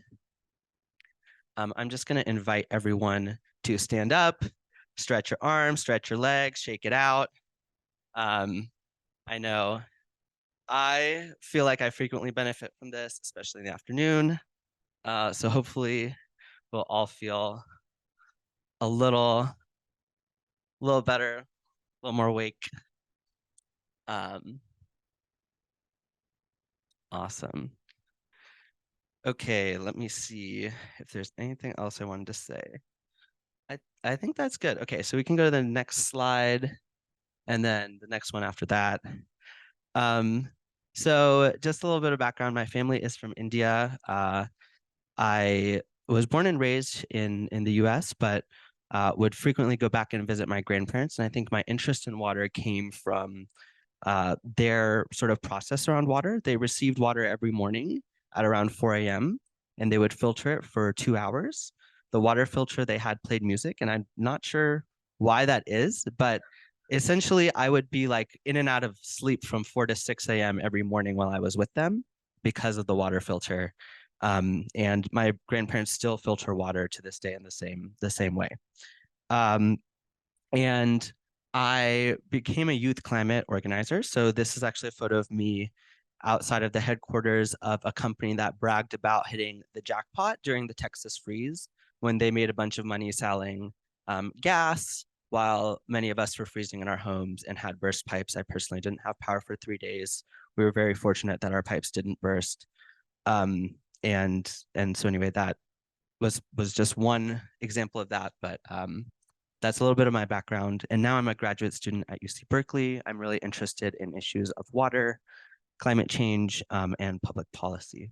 I'm just going to invite everyone to stand up, stretch your arms, stretch your legs, shake it out. I know I feel like I frequently benefit from this, especially in the afternoon. So hopefully we'll all feel a little better, a little more awake. Awesome. Okay, let me see if there's anything else I wanted to say. I think that's good. Okay, so we can go to the next slide and then the next one after that. So just a little bit of background. My family is from India. I was born and raised in the US, but would frequently go back and visit my grandparents. And I think my interest in water came from their sort of process around water. They received water every morning at around 4 a.m. and they would filter it for 2 hours. The water filter they had played music, and I'm not sure why that is, but essentially I would be like in and out of sleep from 4 to 6 a.m. every morning while I was with them because of the water filter. And my grandparents still filter water to this day in the same way. And I became a youth climate organizer. So this is actually a photo of me outside of the headquarters of a company that bragged about hitting the jackpot during the Texas freeze when they made a bunch of money selling gas while many of us were freezing in our homes and had burst pipes. I personally didn't have power for 3 days. We were very fortunate that our pipes didn't burst. And so anyway, that was just one example of that, but that's a little bit of my background. And now I'm a graduate student at UC Berkeley. I'm really interested in issues of water, climate change, and public policy.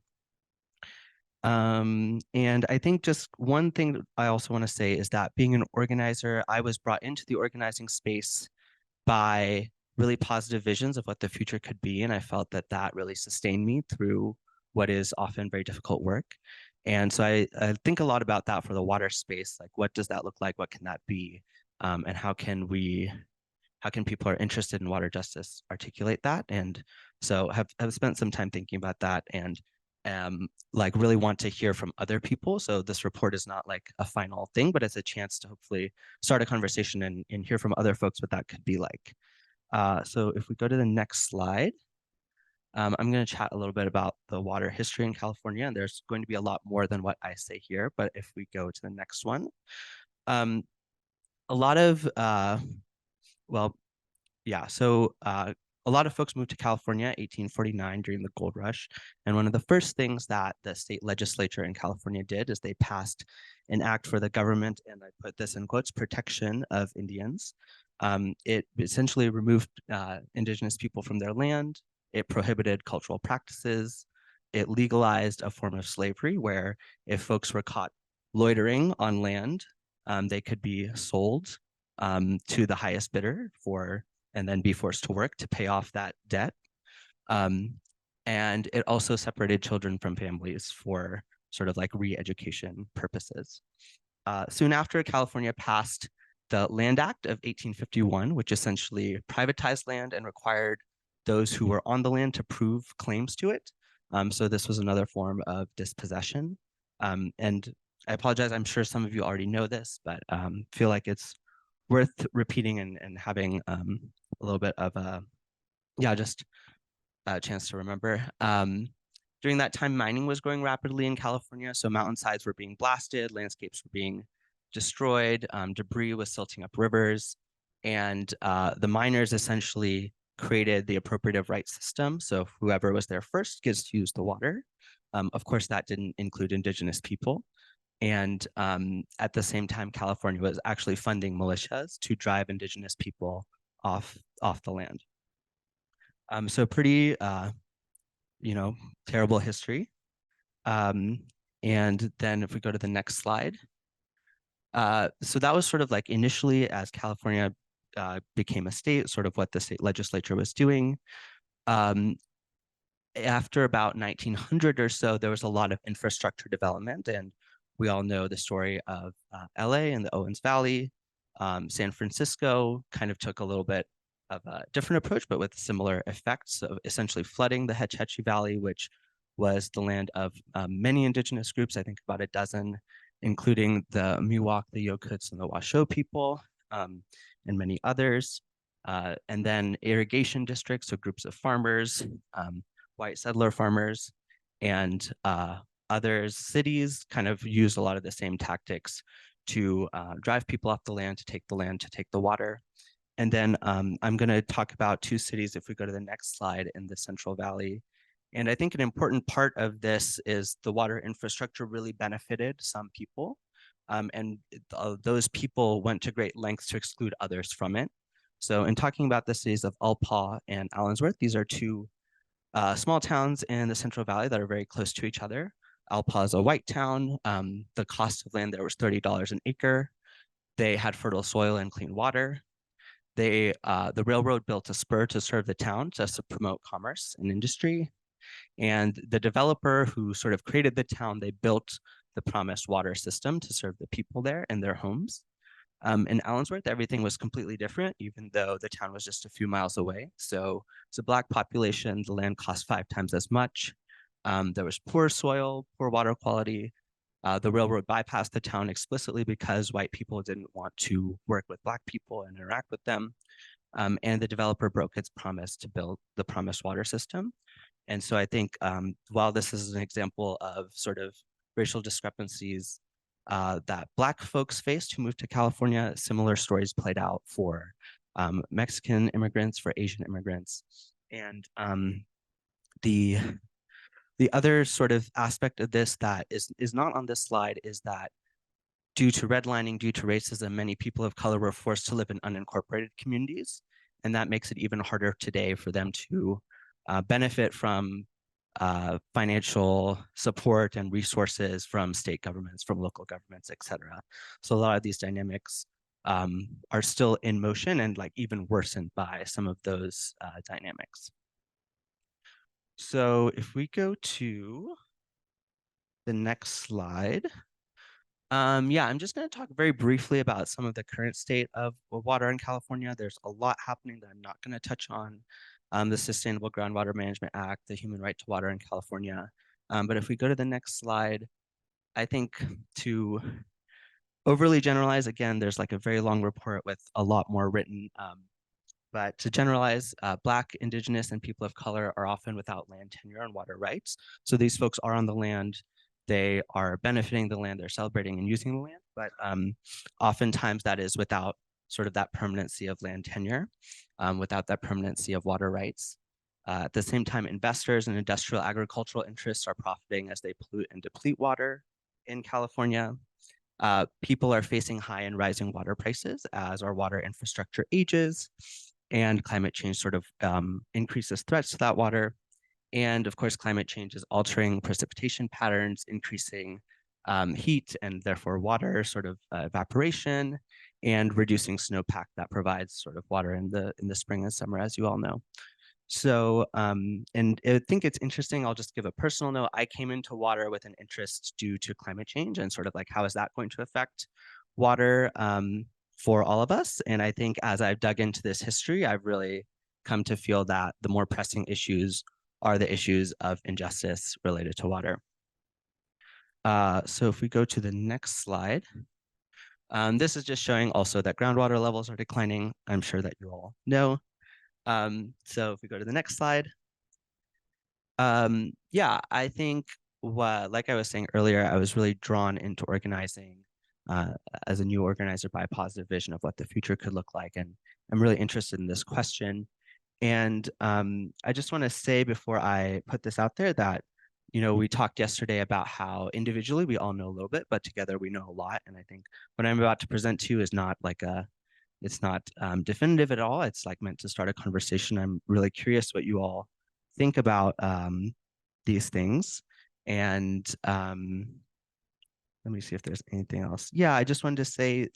And I think just one thing that I also want to say is that being an organizer, I was brought into the organizing space by really positive visions of what the future could be. And I felt that that really sustained me through what is often very difficult work. And so I think a lot about that for the water space, like what does that look like? What can that be? And how can people who are interested in water justice articulate that? And so have spent some time thinking about that and like really want to hear from other people. So this report is not like a final thing, but it's a chance to hopefully start a conversation and hear from other folks what that could be like. So if we go to the next slide, I'm going to chat a little bit about the water history in California, and there's going to be a lot more than what I say here, but if we go to the next one, a lot of, a lot of folks moved to California 1849 during the gold rush. And one of the first things that the state legislature in California did is they passed an act for the government, and I put this in quotes, protection of Indians. It essentially removed indigenous people from their land. It prohibited cultural practices. It legalized a form of slavery where if folks were caught loitering on land, they could be sold to the highest bidder and then be forced to work to pay off that debt. And it also separated children from families for sort of like re-education purposes. Soon after, California passed the Land Act of 1851, which essentially privatized land and required those who were on the land to prove claims to it. So this was another form of dispossession. And I apologize, I'm sure some of you already know this, but feel like it's worth repeating and having a little bit of a yeah, just a chance to remember. During that time, mining was growing rapidly in California. So mountainsides were being blasted, landscapes were being destroyed, debris was silting up rivers. And the miners essentially created the appropriative rights system. So whoever was there first gets to use the water. Of course, that didn't include indigenous people. And at the same time, California was actually funding militias to drive indigenous people off the land. So pretty terrible history. And then if we go to the next slide. So that was sort of like initially as California became a state, sort of what the state legislature was doing. After about 1900 or so, there was a lot of infrastructure development, and we all know the story of LA and the Owens Valley. San Francisco kind of took a little bit of a different approach, but with similar effects of essentially flooding the Hetch Hetchy Valley, which was the land of many indigenous groups, I think about a dozen, including the Miwok, the Yokuts, and the Washoe people, and many others. And then irrigation districts, so groups of farmers, white settler farmers, and other cities kind of used a lot of the same tactics to drive people off the land, to take the water. And then I'm going to talk about two cities if we go to the next slide in the Central Valley. And I think an important part of this is the water infrastructure really benefited some people. And those people went to great lengths to exclude others from it. So in talking about the cities of Alpaugh and Allensworth, these are two small towns in the Central Valley that are very close to each other. Alpaugh is a white town. The cost of land there was $30 an acre. They had fertile soil and clean water. The railroad built a spur to serve the town just to promote commerce and industry. And the developer who sort of created the town, they built the promised water system to serve the people there in their homes. In Allensworth, everything was completely different, even though the town was just a few miles away. So it's a Black population, the land cost 5 times as much. There was poor soil, poor water quality. The railroad bypassed the town explicitly because white people didn't want to work with Black people and interact with them. And the developer broke its promise to build the promised water system. And so I think while this is an example of sort of racial discrepancies that Black folks faced who moved to California, similar stories played out for Mexican immigrants, for Asian immigrants. And the other sort of aspect of this that is not on this slide is that due to redlining, due to racism, many people of color were forced to live in unincorporated communities. And that makes it even harder today for them to benefit from financial support and resources from state governments, from local governments, et cetera. So a lot of these dynamics are still in motion and like even worsened by some of those dynamics. So if we go to the next slide. Yeah, I'm just going to talk very briefly about some of the current state of water in California. There's a lot happening that I'm not going to touch on. The Sustainable Groundwater Management Act, the Human Right to Water in California. But if we go to the next slide, I think to overly generalize, again, there's like a very long report with a lot more written. But to generalize, Black, Indigenous, and people of color are often without land tenure and water rights. So these folks are on the land, they are benefiting the land, they're celebrating and using the land, but oftentimes that is without sort of that permanency of land tenure, without that permanency of water rights. At the same time, investors and industrial agricultural interests are profiting as they pollute and deplete water in California. People are facing high and rising water prices as our water infrastructure ages and climate change sort of increases threats to that water. And of course, climate change is altering precipitation patterns, increasing heat and therefore water sort of evaporation, and reducing snowpack that provides sort of water in the spring and summer, as you all know. So, and I think it's interesting, I'll just give a personal note. I came into water with an interest due to climate change and sort of like, how is that going to affect water for all of us? And I think as I've dug into this history, I've really come to feel that the more pressing issues are the issues of injustice related to water. So if we go to the next slide, this is just showing also that groundwater levels are declining. I'm sure that you all know. So if we go to the next slide. Yeah, I think like I was saying earlier, I was really drawn into organizing as a new organizer by a positive vision of what the future could look like. And I'm really interested in this question. And I just want to say before I put this out there that, we talked yesterday about how individually we all know a little bit, but together we know a lot. And I think what I'm about to present to you is not like it's not definitive at all. It's like meant to start a conversation. I'm really curious what you all think about these things. And let me see if there's anything else. Yeah, I just wanted to say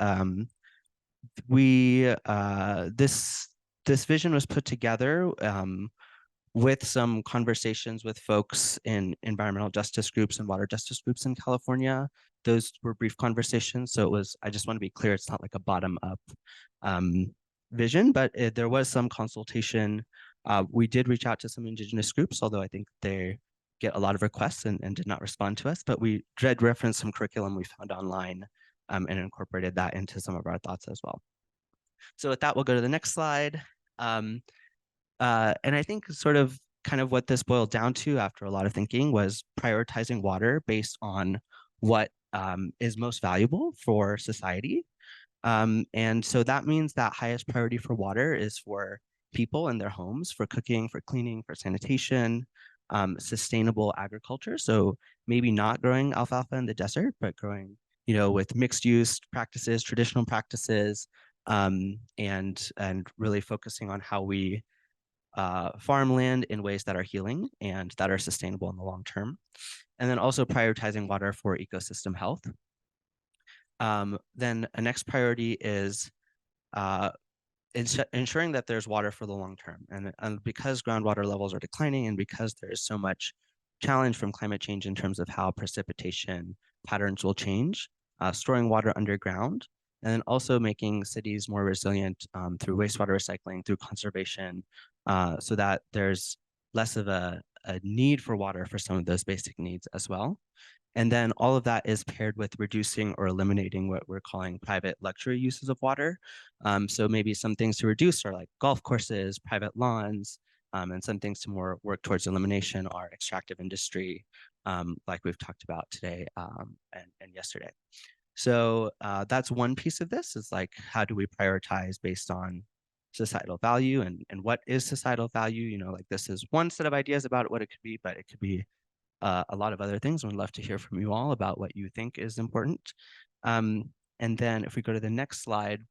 this vision was put together with some conversations with folks in environmental justice groups and water justice groups in California. Those were brief conversations. So I just want to be clear, it's not like a bottom up vision, but there was some consultation. We did reach out to some indigenous groups, although I think they get a lot of requests and did not respond to us, but we did reference some curriculum we found online and incorporated that into some of our thoughts as well. So with that, we'll go to the next slide. And I think sort of kind of what this boiled down to after a lot of thinking was prioritizing water based on what is most valuable for society. And so that means that highest priority for water is for people in their homes, for cooking, for cleaning, for sanitation, sustainable agriculture. So maybe not growing alfalfa in the desert, but growing, with mixed use practices, traditional practices, and really focusing on how we farmland in ways that are healing and that are sustainable in the long term. And then also prioritizing water for ecosystem health. Then a next priority is ensuring that there's water for the long term. And because groundwater levels are declining and because there is so much challenge from climate change in terms of how precipitation patterns will change, storing water underground, and then also making cities more resilient through wastewater recycling, through conservation, so that there's less of a need for water for some of those basic needs as well. And then all of that is paired with reducing or eliminating what we're calling private luxury uses of water. So maybe some things to reduce are like golf courses, private lawns, and some things to more work towards elimination are extractive industry, like we've talked about today and yesterday. So that's one piece of this is like, how do we prioritize based on societal value and what is societal value? Like this is one set of ideas about what it could be, but it could be a lot of other things. I'd love to hear from you all about what you think is important. And then if we go to the next slide,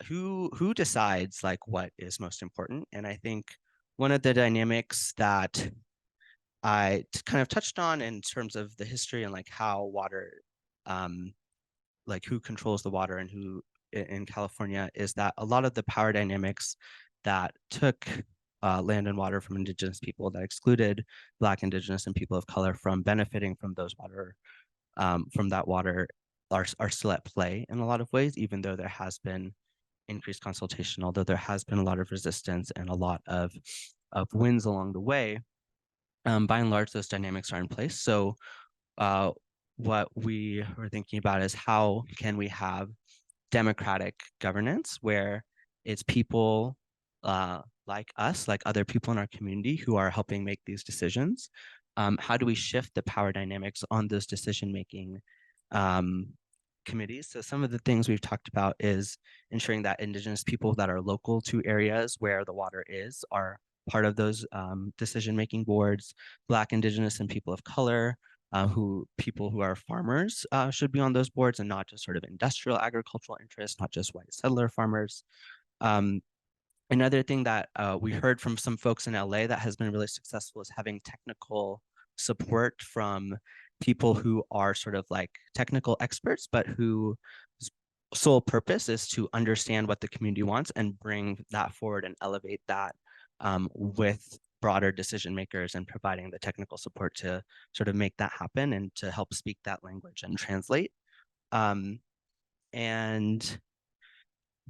who decides like what is most important? And I think one of the dynamics that I kind of touched on in terms of the history and like how water, like who controls the water and who in California is that a lot of the power dynamics that took land and water from indigenous people, that excluded Black, indigenous, and people of color from benefiting from those water, from that water, are still at play in a lot of ways, even though there has been increased consultation, although there has been a lot of resistance and a lot of wins along the way. By and large, those dynamics are in place. So what we are thinking about is how can we have democratic governance where it's people like us, like other people in our community who are helping make these decisions. How do we shift the power dynamics on those decision-making committees? So some of the things we've talked about is ensuring that indigenous people that are local to areas where the water is are part of those decision-making boards. Black, indigenous, and people of color, people who are farmers should be on those boards and not just sort of industrial agricultural interests, not just white settler farmers. Another thing that we heard from some folks in LA that has been really successful is having technical support from people who are sort of like technical experts, but whose sole purpose is to understand what the community wants and bring that forward and elevate that with broader decision makers and providing the technical support to sort of make that happen and to help speak that language and translate. And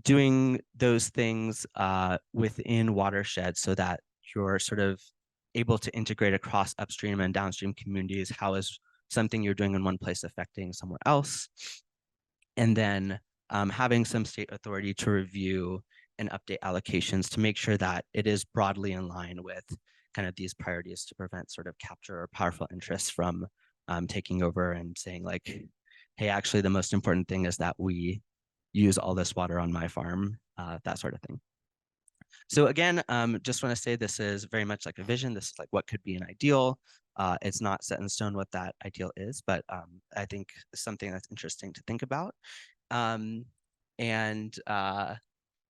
doing those things within watersheds so that you're sort of able to integrate across upstream and downstream communities. How is something you're doing in one place affecting somewhere else? And then having some state authority to review and update allocations to make sure that it is broadly in line with kind of these priorities to prevent sort of capture or powerful interests from taking over and saying like, hey, actually the most important thing is that we use all this water on my farm, that sort of thing. So again, just want to say this is very much like a vision. This is like what could be an ideal. It's not set in stone what that ideal is, but I think something that's interesting to think about.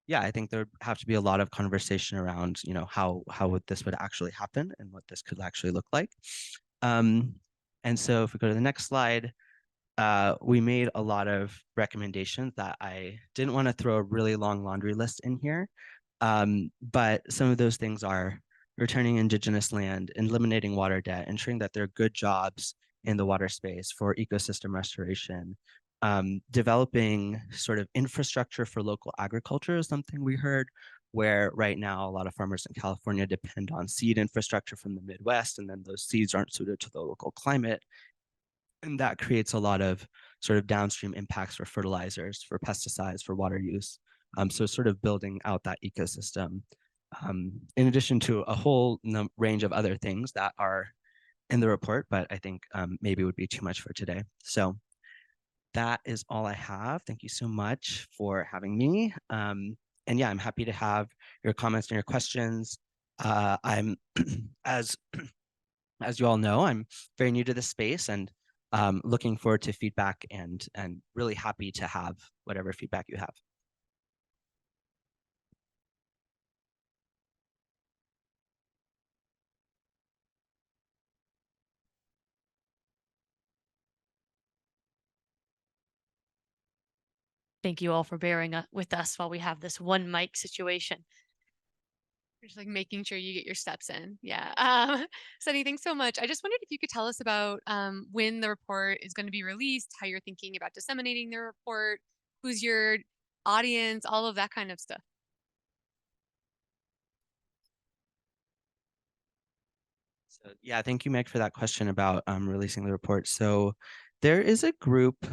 Yeah, I think there would have to be a lot of conversation around, you know, how this would actually happen and what this could actually look like. And so if we go to the next slide, we made a lot of recommendations that I didn't want to throw a really long laundry list in here. But some of those things are returning indigenous land, eliminating water debt, ensuring that there are good jobs in the water space for ecosystem restoration, developing sort of infrastructure for local agriculture is something we heard, where right now a lot of farmers in California depend on seed infrastructure from the Midwest, and then those seeds aren't suited to the local climate. And that creates a lot of sort of downstream impacts for fertilizers, for pesticides, for water use. So sort of building out that ecosystem, in addition to a whole range of other things that are in the report, but I think maybe would be too much for today. So that is all I have. Thank you so much for having me. And yeah, I'm happy to have your comments and your questions. I'm, as you all know, I'm very new to this space and looking forward to feedback and really happy to have whatever feedback you have. Thank you all for bearing with us while we have this one mic situation. Just like making sure you get your steps in. Yeah. Sunny, thanks so much. I just wondered if you could tell us about when the report is going to be released, how you're thinking about disseminating the report, who's your audience, all of that kind of stuff. So yeah, thank you, Meg, for that question about releasing the report. So there is a group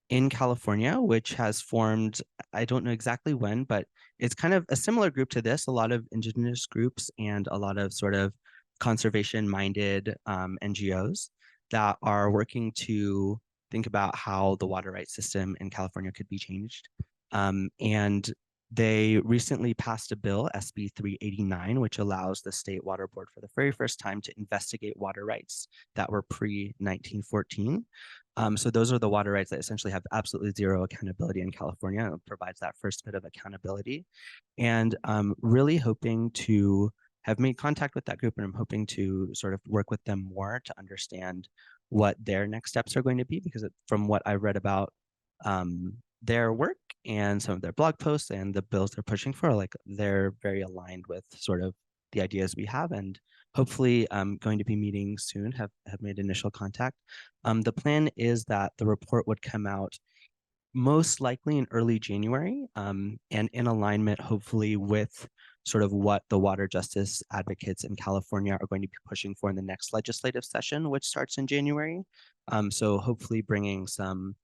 in California which has formed, I don't know exactly when, but it's kind of a similar group to this, a lot of indigenous groups and a lot of sort of conservation-minded NGOs that are working to think about how the water rights system in California could be changed. And they recently passed a bill, SB 389, which allows the State Water Board for the very first time to investigate water rights that were pre-1914. So those are the water rights that essentially have absolutely zero accountability in California. It provides that first bit of accountability. And I'm really hoping to have made contact with that group, and I'm hoping to sort of work with them more to understand what their next steps are going to be, because from what I read about their work and some of their blog posts and the bills they're pushing for, like they're very aligned with sort of the ideas we have, and hopefully going to be meeting soon, have made initial contact. The plan is that the report would come out most likely in early January, and in alignment hopefully with sort of what the water justice advocates in California are going to be pushing for in the next legislative session, which starts in January. So hopefully bringing some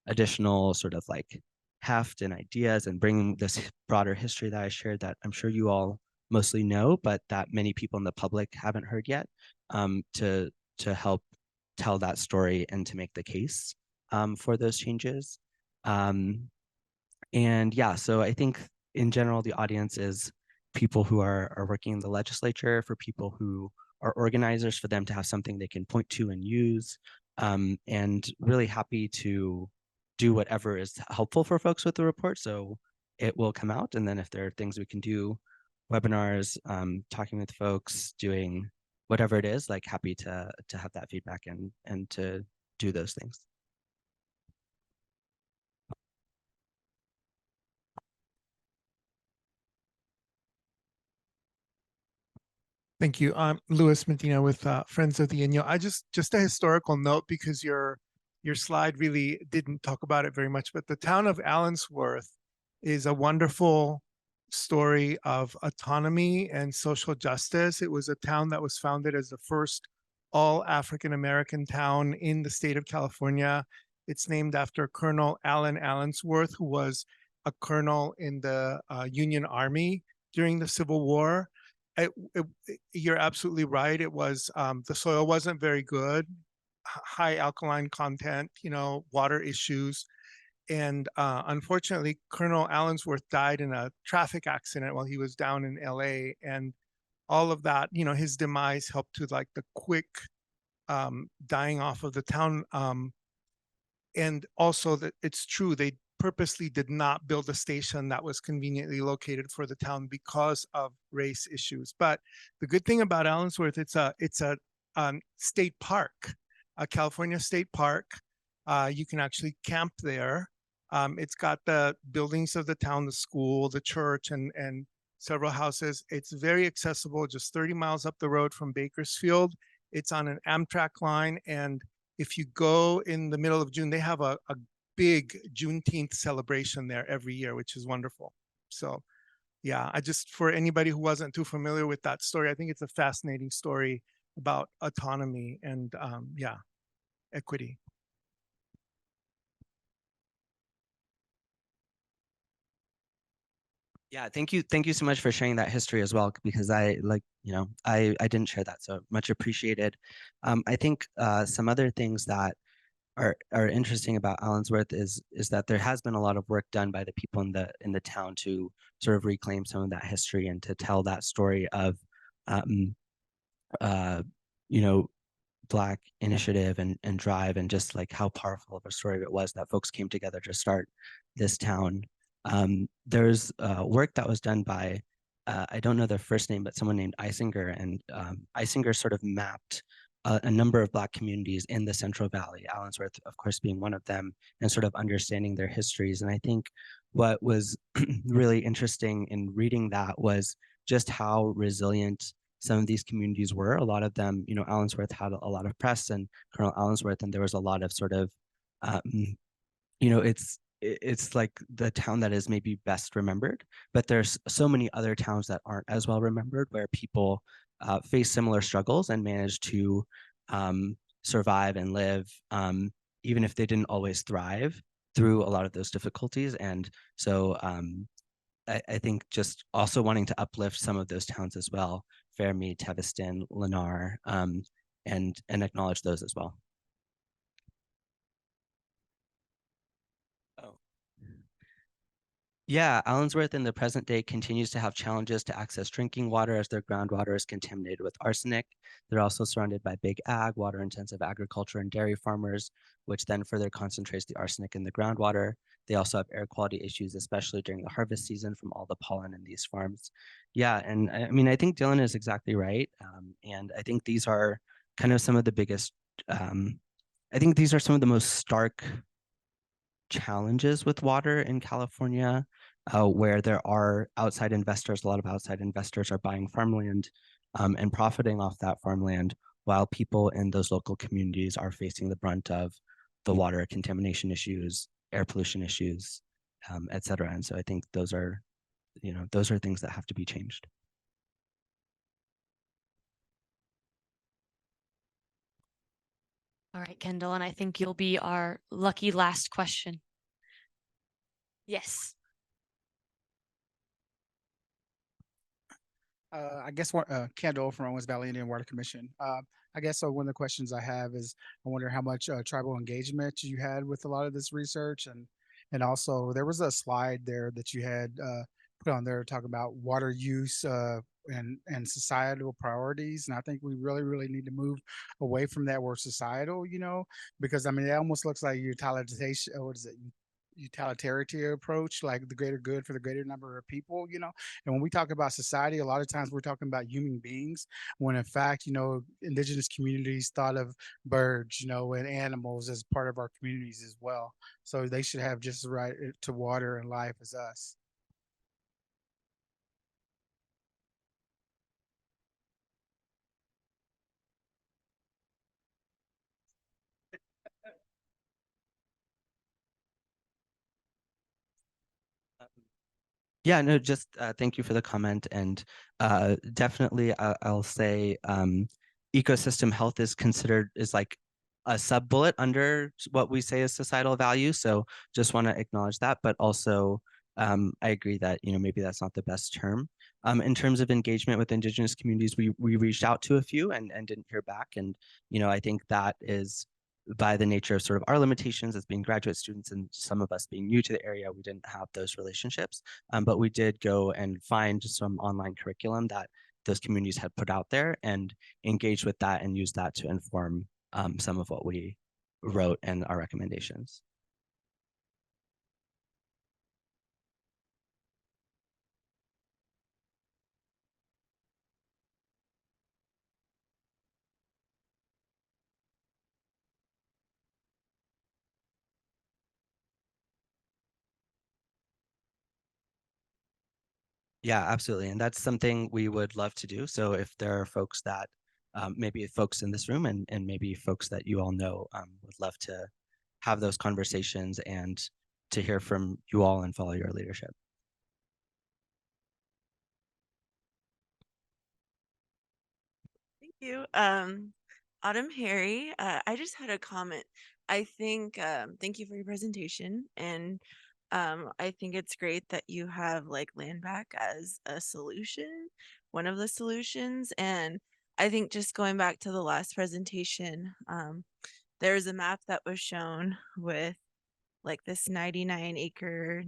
additional sort of like heft and ideas and bringing this broader history that I shared that I'm sure you all mostly know, but that many people in the public haven't heard yet, to help tell that story and to make the case for those changes. And yeah, so I think in general, the audience is people who are working in the legislature, for people who are organizers, for them to have something they can point to and use, and really happy to do whatever is helpful for folks with the report. So it will come out. And then if there are things we can do, webinars, talking with folks, doing whatever it is, like happy to have that feedback and to do those things. Thank you. I'm Luis Medina with Friends of the Inyo. I just a historical note, because your slide really didn't talk about it very much, but the town of Allensworth is a wonderful story of autonomy and social justice. It was a town that was founded as the first all African-American town in the state of California. It's named after Colonel Allen Allensworth, who was a colonel in the Union Army during the Civil War. You're absolutely right. It was the soil wasn't very good, high alkaline content, water issues. And unfortunately, Colonel Allensworth died in a traffic accident while he was down in LA. And all of that, his demise helped to like the quick dying off of the town. And also that it's true, they purposely did not build a station that was conveniently located for the town because of race issues. But the good thing about Allensworth, it's a state park, a California state park. You can actually camp there. It's got the buildings of the town, the school, the church, and several houses. It's very accessible, just 30 miles up the road from Bakersfield. It's on an Amtrak line. And if you go in the middle of June, they have a big Juneteenth celebration there every year, which is wonderful. So yeah, for anybody who wasn't too familiar with that story, I think it's a fascinating story about autonomy and equity. Yeah, thank you so much for sharing that history as well, because I didn't share that, so much appreciated. I think some other things that are interesting about Allensworth is that there has been a lot of work done by the people in the town to sort of reclaim some of that history and to tell that story of Black initiative and drive, and just like how powerful of a story it was that folks came together to start this town. There's work that was done by I don't know their first name, but someone named Isinger, and Isinger sort of mapped a number of Black communities in the Central Valley, Allensworth, of course, being one of them, and sort of understanding their histories. And I think what was really interesting in reading that was just how resilient some of these communities were. A lot of them, Allensworth had a lot of press, and Colonel Allensworth, and there was a lot of sort of, it's like the town that is maybe best remembered, but there's so many other towns that aren't as well remembered, where people face similar struggles and manage to survive and live, even if they didn't always thrive through a lot of those difficulties. And so I think just also wanting to uplift some of those towns as well, Fairmead, Teviston, Lennar, and acknowledge those as well. Yeah, Allensworth in the present day continues to have challenges to access drinking water as their groundwater is contaminated with arsenic. They're also surrounded by big ag, water-intensive agriculture and dairy farmers, which then further concentrates the arsenic in the groundwater. They also have air quality issues, especially during the harvest season from all the pollen in these farms. Yeah, and I mean, I think Dylan is exactly right. And I think these are kind of some of the biggest, I think these are some of the most stark challenges with water in California, where there are outside investors. A lot of outside investors are buying farmland and profiting off that farmland, while people in those local communities are facing the brunt of the water contamination issues, air pollution issues, et cetera. And so I think those are things that have to be changed. All right, Kendall, and I think you'll be our lucky last question. Yes. I guess Kendall from Owens Valley Indian Water Commission. I guess one of the questions I have is, I wonder how much tribal engagement you had with a lot of this research, and also there was a slide there that you had put on there talking about water use and societal priorities. And I think we really need to move away from that word societal, because I mean, it almost looks like utilitarian approach, like the greater good for the greater number of people, and when we talk about society, a lot of times we're talking about human beings, when in fact, indigenous communities thought of birds, and animals as part of our communities as well. So they should have just the right to water and life as us. Yeah, no, just thank you for the comment. And definitely I'll say ecosystem health is like a sub bullet under what we say is societal value. So just want to acknowledge that, but also I agree that, maybe that's not the best term. In terms of engagement with Indigenous communities, we reached out to a few and didn't hear back. And, I think that is by the nature of sort of our limitations as being graduate students and some of us being new to the area, we didn't have those relationships. But we did go and find some online curriculum that those communities had put out there and engage with that and use that to inform some of what we wrote and our recommendations. Yeah, absolutely. And that's something we would love to do. So if there are folks that maybe folks in this room and maybe folks that you all know would love to have those conversations and to hear from you all and follow your leadership. Thank you. Autumn Harry, I just had a comment. I think, thank you for your presentation. And I think it's great that you have like land back as a solution, one of the solutions. And I think just going back to the last presentation, there's a map that was shown with like this 90-acre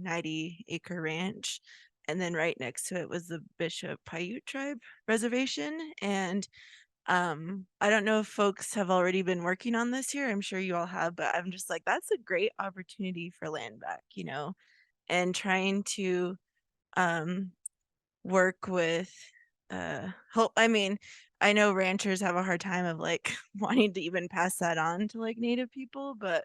ranch. And then right next to it was the Bishop Paiute Tribe Reservation. And I don't know if folks have already been working on this here. I'm sure you all have, but I'm just like, that's a great opportunity for land back, and trying to work with hope. I mean, I know ranchers have a hard time of like wanting to even pass that on to like native people, but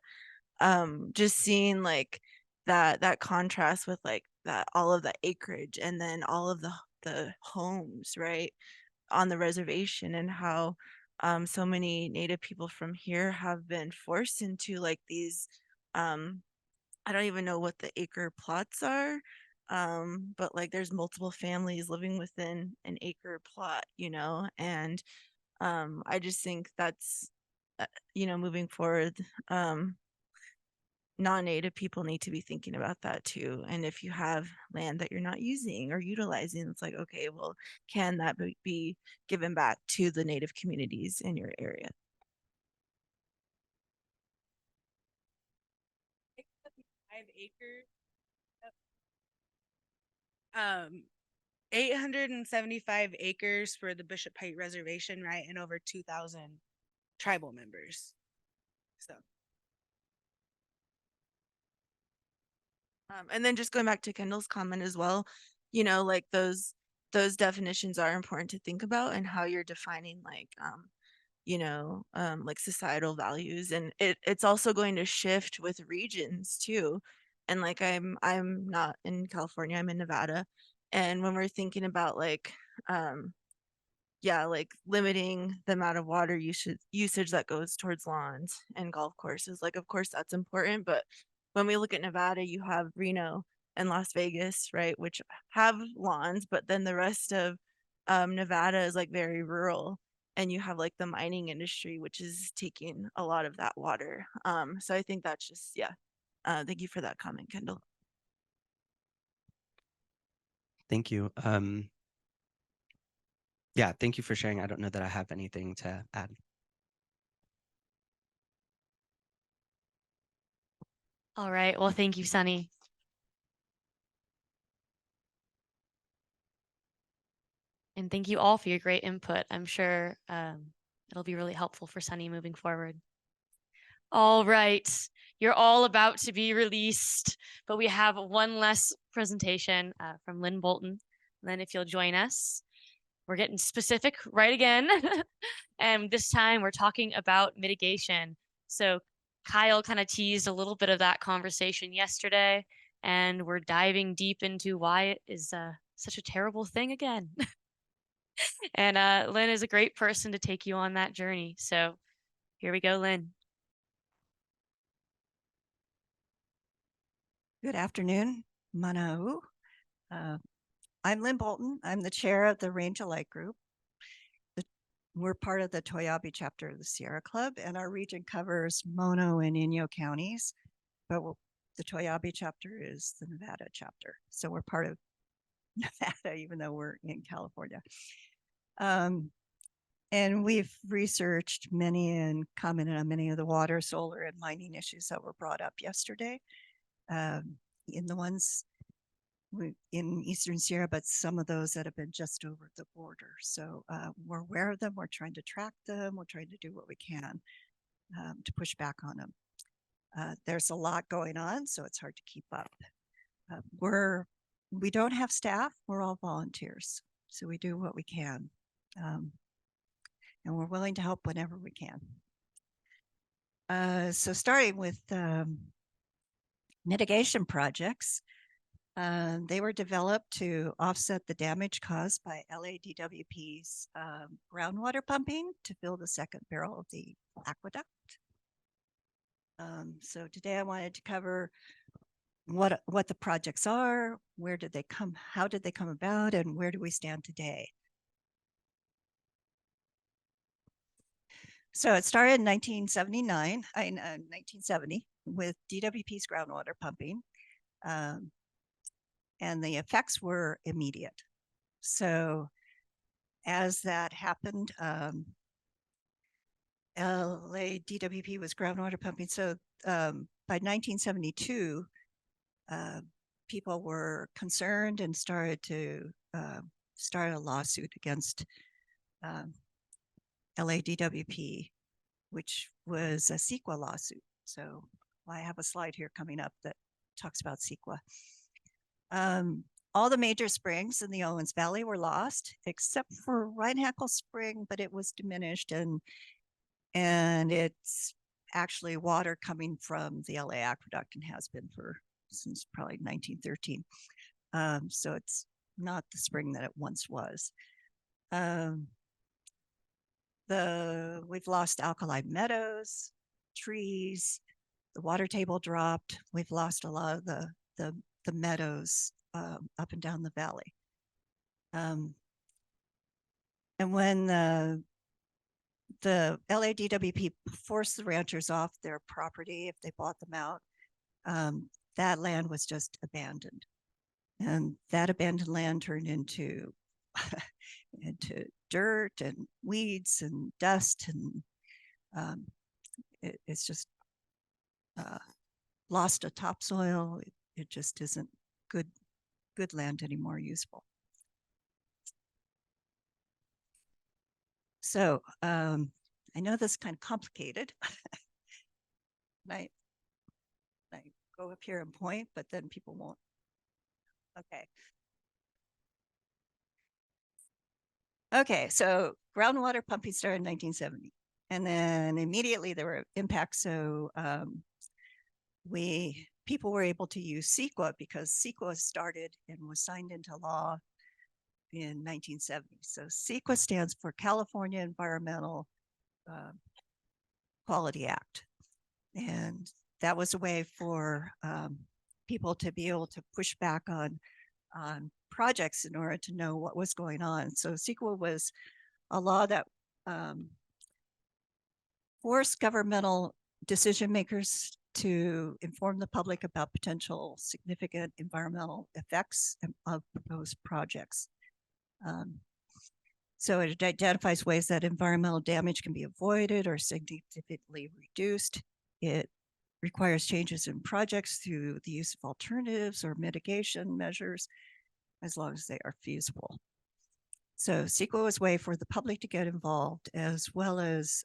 just seeing like that contrast with like that all of the acreage and then all of the homes, right, on the reservation, and how so many native people from here have been forced into like these I don't even know what the acre plots are, but like there's multiple families living within an acre plot, and I just think that's moving forward, non-native people need to be thinking about that too. And if you have land that you're not using or utilizing, it's like, okay, well, can that be given back to the native communities in your area? 5 acres. 875 acres for the Bishop Paiute Reservation, right? And over 2,000 tribal members. So. And then just going back to Kendall's comment as well, like those definitions are important to think about, and how you're defining like like societal values, and it's also going to shift with regions too. And like I'm not in California, I'm in Nevada, and when we're thinking about like like limiting the amount of water usage that goes towards lawns and golf courses, like of course that's important, but when we look at Nevada, you have Reno and Las Vegas, right, which have lawns, but then the rest of Nevada is like very rural, and you have like the mining industry, which is taking a lot of that water. So I think that's just, thank you for that comment, Kendall. Thank you. Yeah, thank you for sharing. I don't know that I have anything to add. All right. Well, thank you, Sunny. And thank you all for your great input. I'm sure it'll be really helpful for Sunny moving forward. All right. You're all about to be released, but we have one last presentation from Lynn Boulton. Lynn, if you'll join us. We're getting specific right again. And this time we're talking about mitigation. So Kyle kind of teased a little bit of that conversation yesterday, and we're diving deep into why it is such a terrible thing again. And Lynn is a great person to take you on that journey. So here we go, Lynn. Good afternoon, Mana'u. I'm Lynn Boulton. I'm the chair of the Range Alike group. We're part of the Toyabe chapter of the Sierra Club, and our region covers Mono and Inyo counties. But the Toyabe chapter is the Nevada chapter. So we're part of Nevada, even though we're in California. And we've researched many and commented on many of the water, solar, and mining issues that were brought up yesterday. In the ones in Eastern Sierra, but some of those that have been just over the border. So we're aware of them. We're trying to track them. We're trying to do what we can to push back on them. There's a lot going on, so it's hard to keep up. We don't have staff. We're all volunteers, so we do what we can. And we're willing to help whenever we can. So starting with mitigation projects, they were developed to offset the damage caused by LADWP's groundwater pumping to fill the second barrel of the aqueduct. So today I wanted to cover what the projects are, where did they come, how did they come about, and where do we stand today? So it started in 1970 with DWP's groundwater pumping. And the effects were immediate. So as that happened, LADWP was groundwater pumping. So by 1972, people were concerned and started to start a lawsuit against LADWP, which was a CEQA lawsuit. So I have a slide here coming up that talks about CEQA. All the major springs in the Owens Valley were lost, except for Reinhackle Spring, but it was diminished, and it's actually water coming from the LA Aqueduct and has been since probably 1913. So it's not the spring that it once was. We've lost alkali meadows, trees, the water table dropped. We've lost a lot of the meadows up and down the valley. And when the LADWP forced the ranchers off their property, if they bought them out, that land was just abandoned. And that abandoned land turned into dirt and weeds and dust, and it's just lost a topsoil. It just isn't good land anymore, usable. So I know this is kind of complicated. I go up here and point, but then people won't. Okay. Okay, so groundwater pumping started in 1970. And then immediately there were impacts. So people were able to use CEQA because CEQA started and was signed into law in 1970. So CEQA stands for California Environmental Quality Act. And that was a way for people to be able to push back on projects in order to know what was going on. So CEQA was a law that forced governmental decision makers to inform the public about potential significant environmental effects of proposed projects. So it identifies ways that environmental damage can be avoided or significantly reduced. It requires changes in projects through the use of alternatives or mitigation measures, as long as they are feasible. So CEQA was a way for the public to get involved, as well as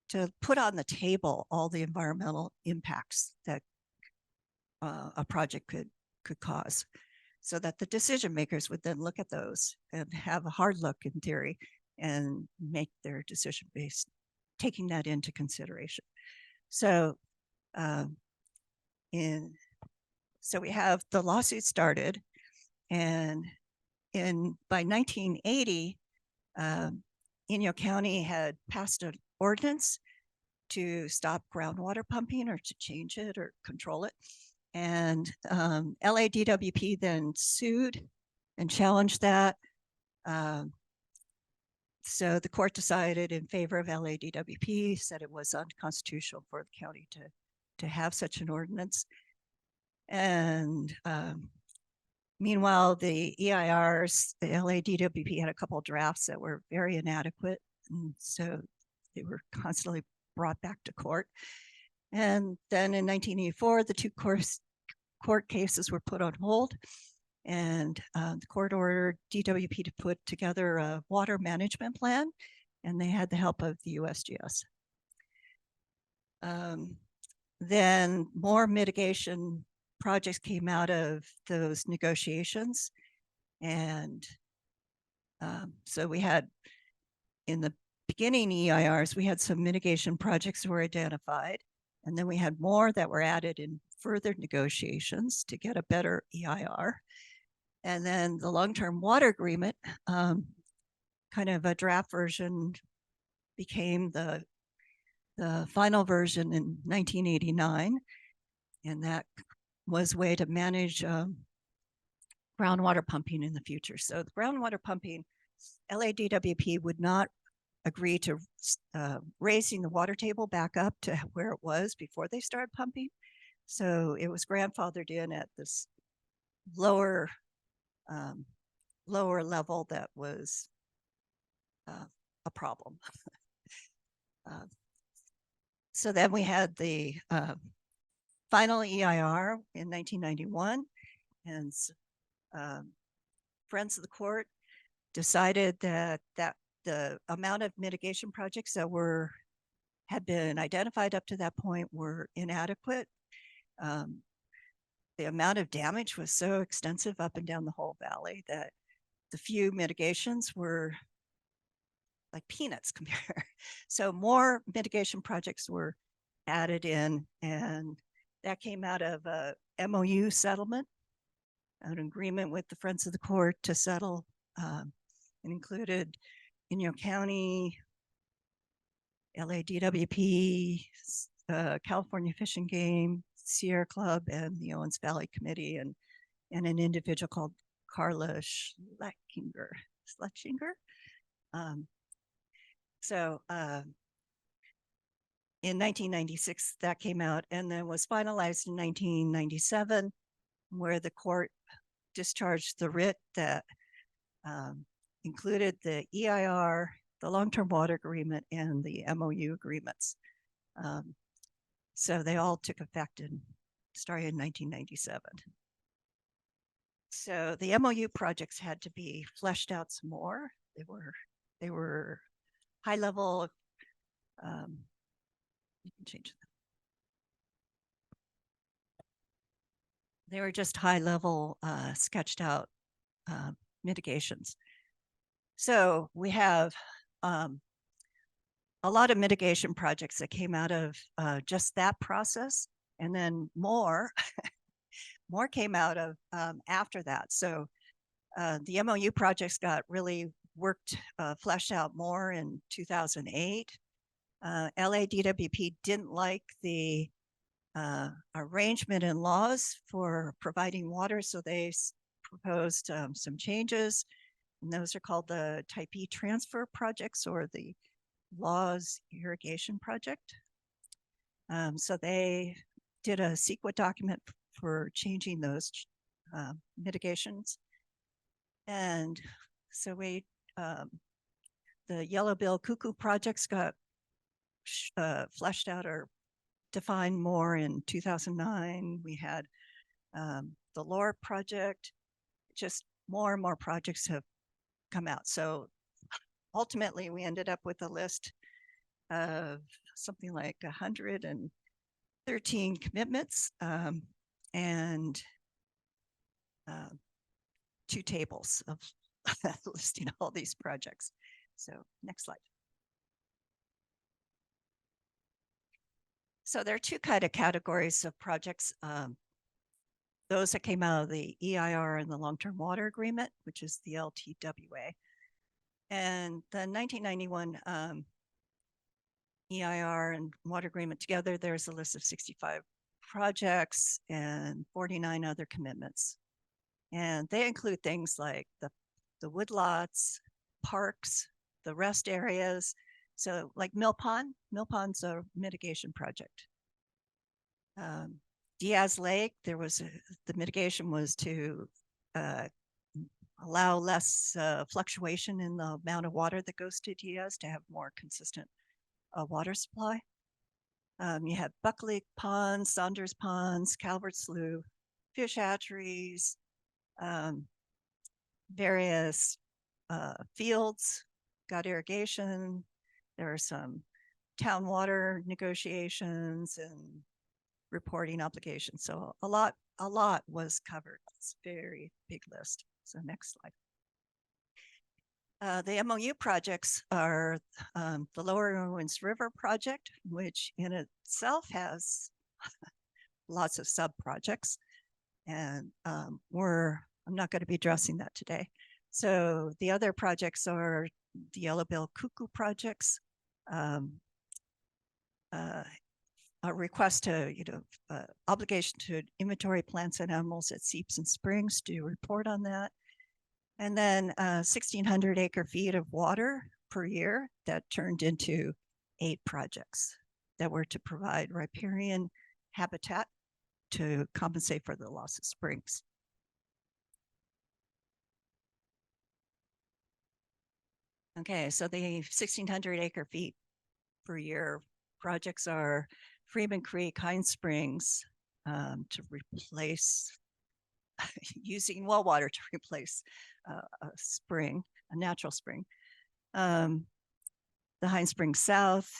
to put on the table all the environmental impacts that a project could cause, so that the decision makers would then look at those and have a hard look in theory and make their decision based, taking that into consideration. So so we have the lawsuit started, and by 1980, Inyo County had passed an ordinance to stop groundwater pumping or to change it or control it. And LADWP then sued and challenged that. So the court decided in favor of LADWP, said it was unconstitutional for the county to have such an ordinance. And meanwhile, the EIRs, the LADWP had a couple drafts that were very inadequate. And so they were constantly brought back to court. And then in 1984, the two court cases were put on hold. And the court ordered DWP to put together a water management plan. And they had the help of the USGS. Then more mitigation projects came out of those negotiations. And so we had, in the beginning EIRs, we had some mitigation projects that were identified. And then we had more that were added in further negotiations to get a better EIR. And then the long-term water agreement, kind of a draft version, became the final version in 1989. And that was a way to manage groundwater pumping in the future. So the groundwater pumping, LADWP would not agree to raising the water table back up to where it was before they started pumping. So it was grandfathered in at this lower level that was a problem. So then we had the final EIR in 1991, and Friends of the Court decided that the amount of mitigation projects that had been identified up to that point were inadequate. The amount of damage was so extensive up and down the whole valley that the few mitigations were like peanuts compared. So more mitigation projects were added in, and that came out of a MOU settlement, an agreement with the Friends of the Court to settle. It included Inyo County, LADWP, California Fish and Game, Sierra Club, and the Owens Valley Committee, and an individual called Carla Schletchinger. So in 1996, that came out, and then was finalized in 1997, where the court discharged the writ that included the EIR, the long-term water agreement, and the MOU agreements. So they all took effect starting in 1997. So the MOU projects had to be fleshed out some more. They were high level. You can change them. They were just high level, sketched out mitigations. So we have a lot of mitigation projects that came out of just that process, and then more came out of after that. So the MOU projects got really fleshed out more in 2008. LADWP didn't like the arrangement and laws for providing water, so they proposed some changes, and those are called the Type E transfer projects or the laws irrigation project. So they did a CEQA document for changing those mitigations. And so the Yellow Bill Cuckoo projects got fleshed out or defined more in 2009. We had the LORE project. Just more and more projects have come out. So ultimately, we ended up with a list of something like 113 commitments and 2 tables of listing all these projects. So next slide. So there are 2 kind of categories of projects. Those that came out of the EIR and the long-term water agreement, which is the LTWA. And the 1991 EIR and water agreement together, there's a list of 65 projects and 49 other commitments. And they include things like the woodlots, parks, the rest areas. So like Mill Pond's a mitigation project. Diaz Lake, the mitigation was to allow less fluctuation in the amount of water that goes to Diaz to have more consistent water supply. You have Berkeley ponds, Saunders ponds, Calvert Slough, fish hatcheries, various fields got irrigation. There are some town water negotiations and reporting obligations. So a lot was covered. It's a very big list. So next slide. The MOU projects are the Lower Owens River project, which in itself has lots of sub projects. And I'm not going to be addressing that today. So the other projects are the Yellowbill Cuckoo projects, a request to, obligation to inventory plants and animals at seeps and springs, do report on that. And then 1,600 acre feet of water per year that turned into 8 projects that were to provide riparian habitat to compensate for the loss of springs. Okay, so the 1,600 acre feet per year projects are Freeman Creek, Hines Springs, to replace using well water to replace a spring, a natural spring. The Hines Springs South,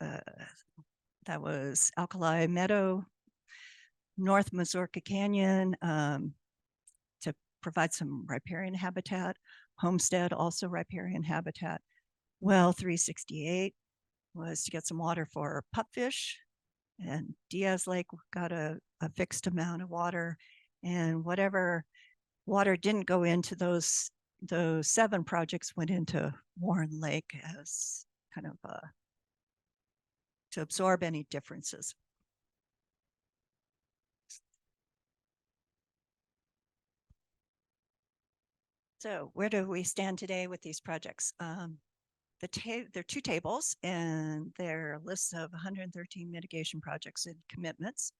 that was Alkali Meadow, North Mazorca Canyon, to provide some riparian habitat. Homestead, also riparian habitat. Well 368 was to get some water for pupfish, and Diaz Lake got a fixed amount of water, and whatever water didn't go into those 7 projects went into Warren Lake as kind of to absorb any differences. So where do we stand today with these projects? There are 2 tables, and they're lists of 113 mitigation projects and commitments.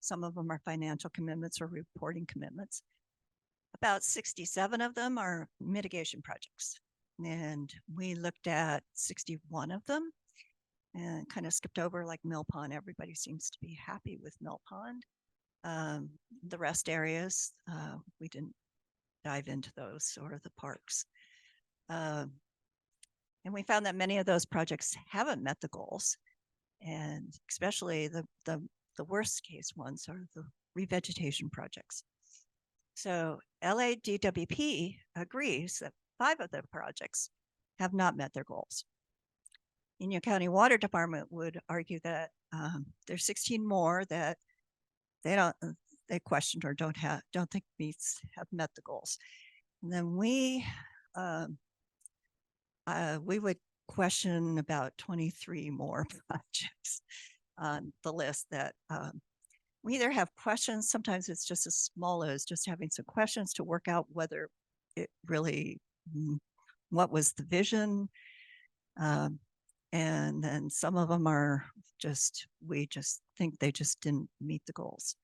Some of them are financial commitments or reporting commitments. About 67 of them are mitigation projects. And we looked at 61 of them and kind of skipped over like Mill Pond. Everybody seems to be happy with Mill Pond. The rest areas, we didn't dive into those or the parks. And we found that many of those projects haven't met the goals. And especially the worst case ones are the revegetation projects. So LADWP agrees that 5 of the projects have not met their goals. Union County Water Department would argue that there's 16 more that they questioned or don't think have met the goals. And then we would question about 23 more projects on the list that we either have questions, sometimes it's just as small as just having some questions to work out whether it really, what was the vision. And then some of them are just, we just think they just didn't meet the goals.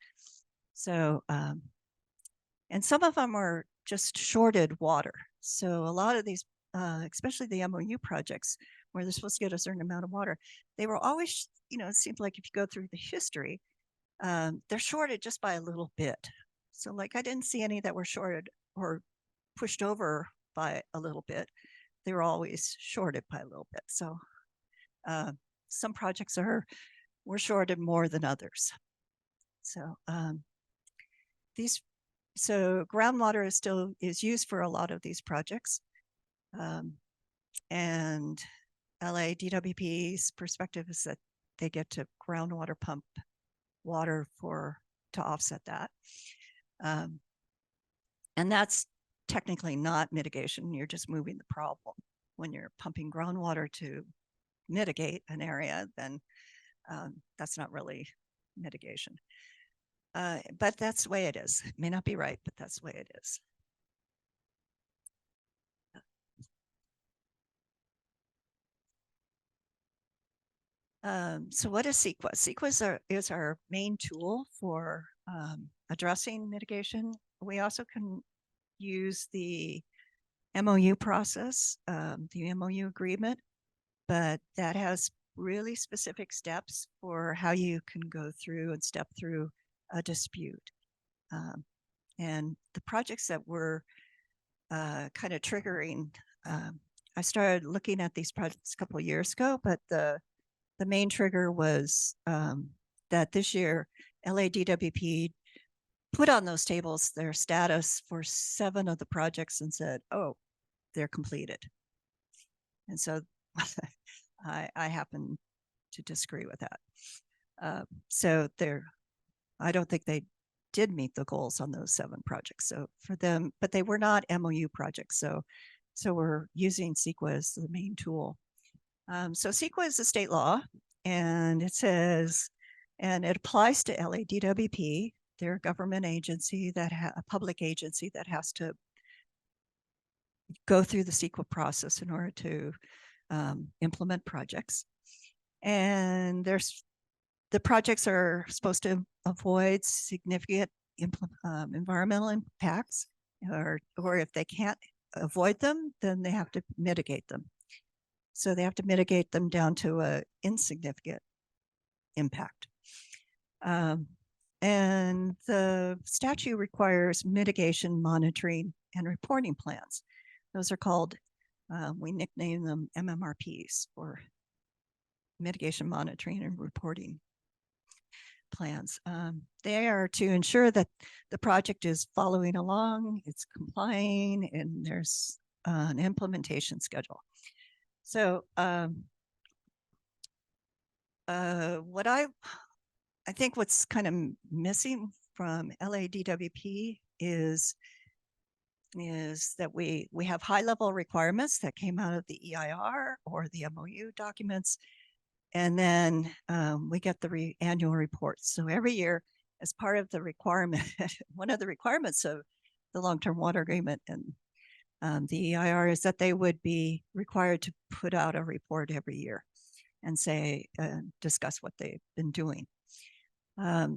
So, and some of them are just shorted water. So a lot of these, especially the MOU projects where they're supposed to get a certain amount of water, they were always, it seems like if you go through the history, they're shorted just by a little bit. So like I didn't see any that were shorted or pushed over by a little bit. They were always shorted by a little bit. So some projects were shorted more than others. So so groundwater is used for a lot of these projects. And LADWP's perspective is that they get to groundwater pump water to offset that. And that's technically not mitigation. You're just moving the problem. When you're pumping groundwater to mitigate an area, then that's not really mitigation. But that's the way it is. It may not be right, but that's the way it is. So what is CEQA? CEQA is our main tool for addressing mitigation. We also can use the MOU process, the MOU agreement, but that has really specific steps for how you can go through and step through a dispute. And the projects that were kind of triggering, I started looking at these projects a couple of years ago, but the main trigger was that this year LADWP put on those tables their status for 7 of the projects and said, oh, they're completed. And so I happen to disagree with that. So I don't think they did meet the goals on those 7 projects. So for them, but they were not MOU projects. So we're using CEQA as the main tool. So CEQA is a state law, and it says, and it applies to LADWP. They're a government agency a public agency that has to go through the CEQA process in order to implement projects. And the projects are supposed to avoid significant environmental impacts, or if they can't avoid them, then they have to mitigate them. So they have to mitigate them down to an insignificant impact. And the statute requires mitigation, monitoring, and reporting plans. Those are called, we nickname them MMRPs, for mitigation, monitoring, and reporting plans. They are to ensure that the project is following along, it's complying, and there's an implementation schedule. So what I think what's kind of missing from LADWP is that we have high level requirements that came out of the EIR or the MOU documents. And then we get the annual reports. So every year, as part of the requirement, one of the requirements of the long-term water agreement and the EIR is that they would be required to put out a report every year and say, discuss what they've been doing.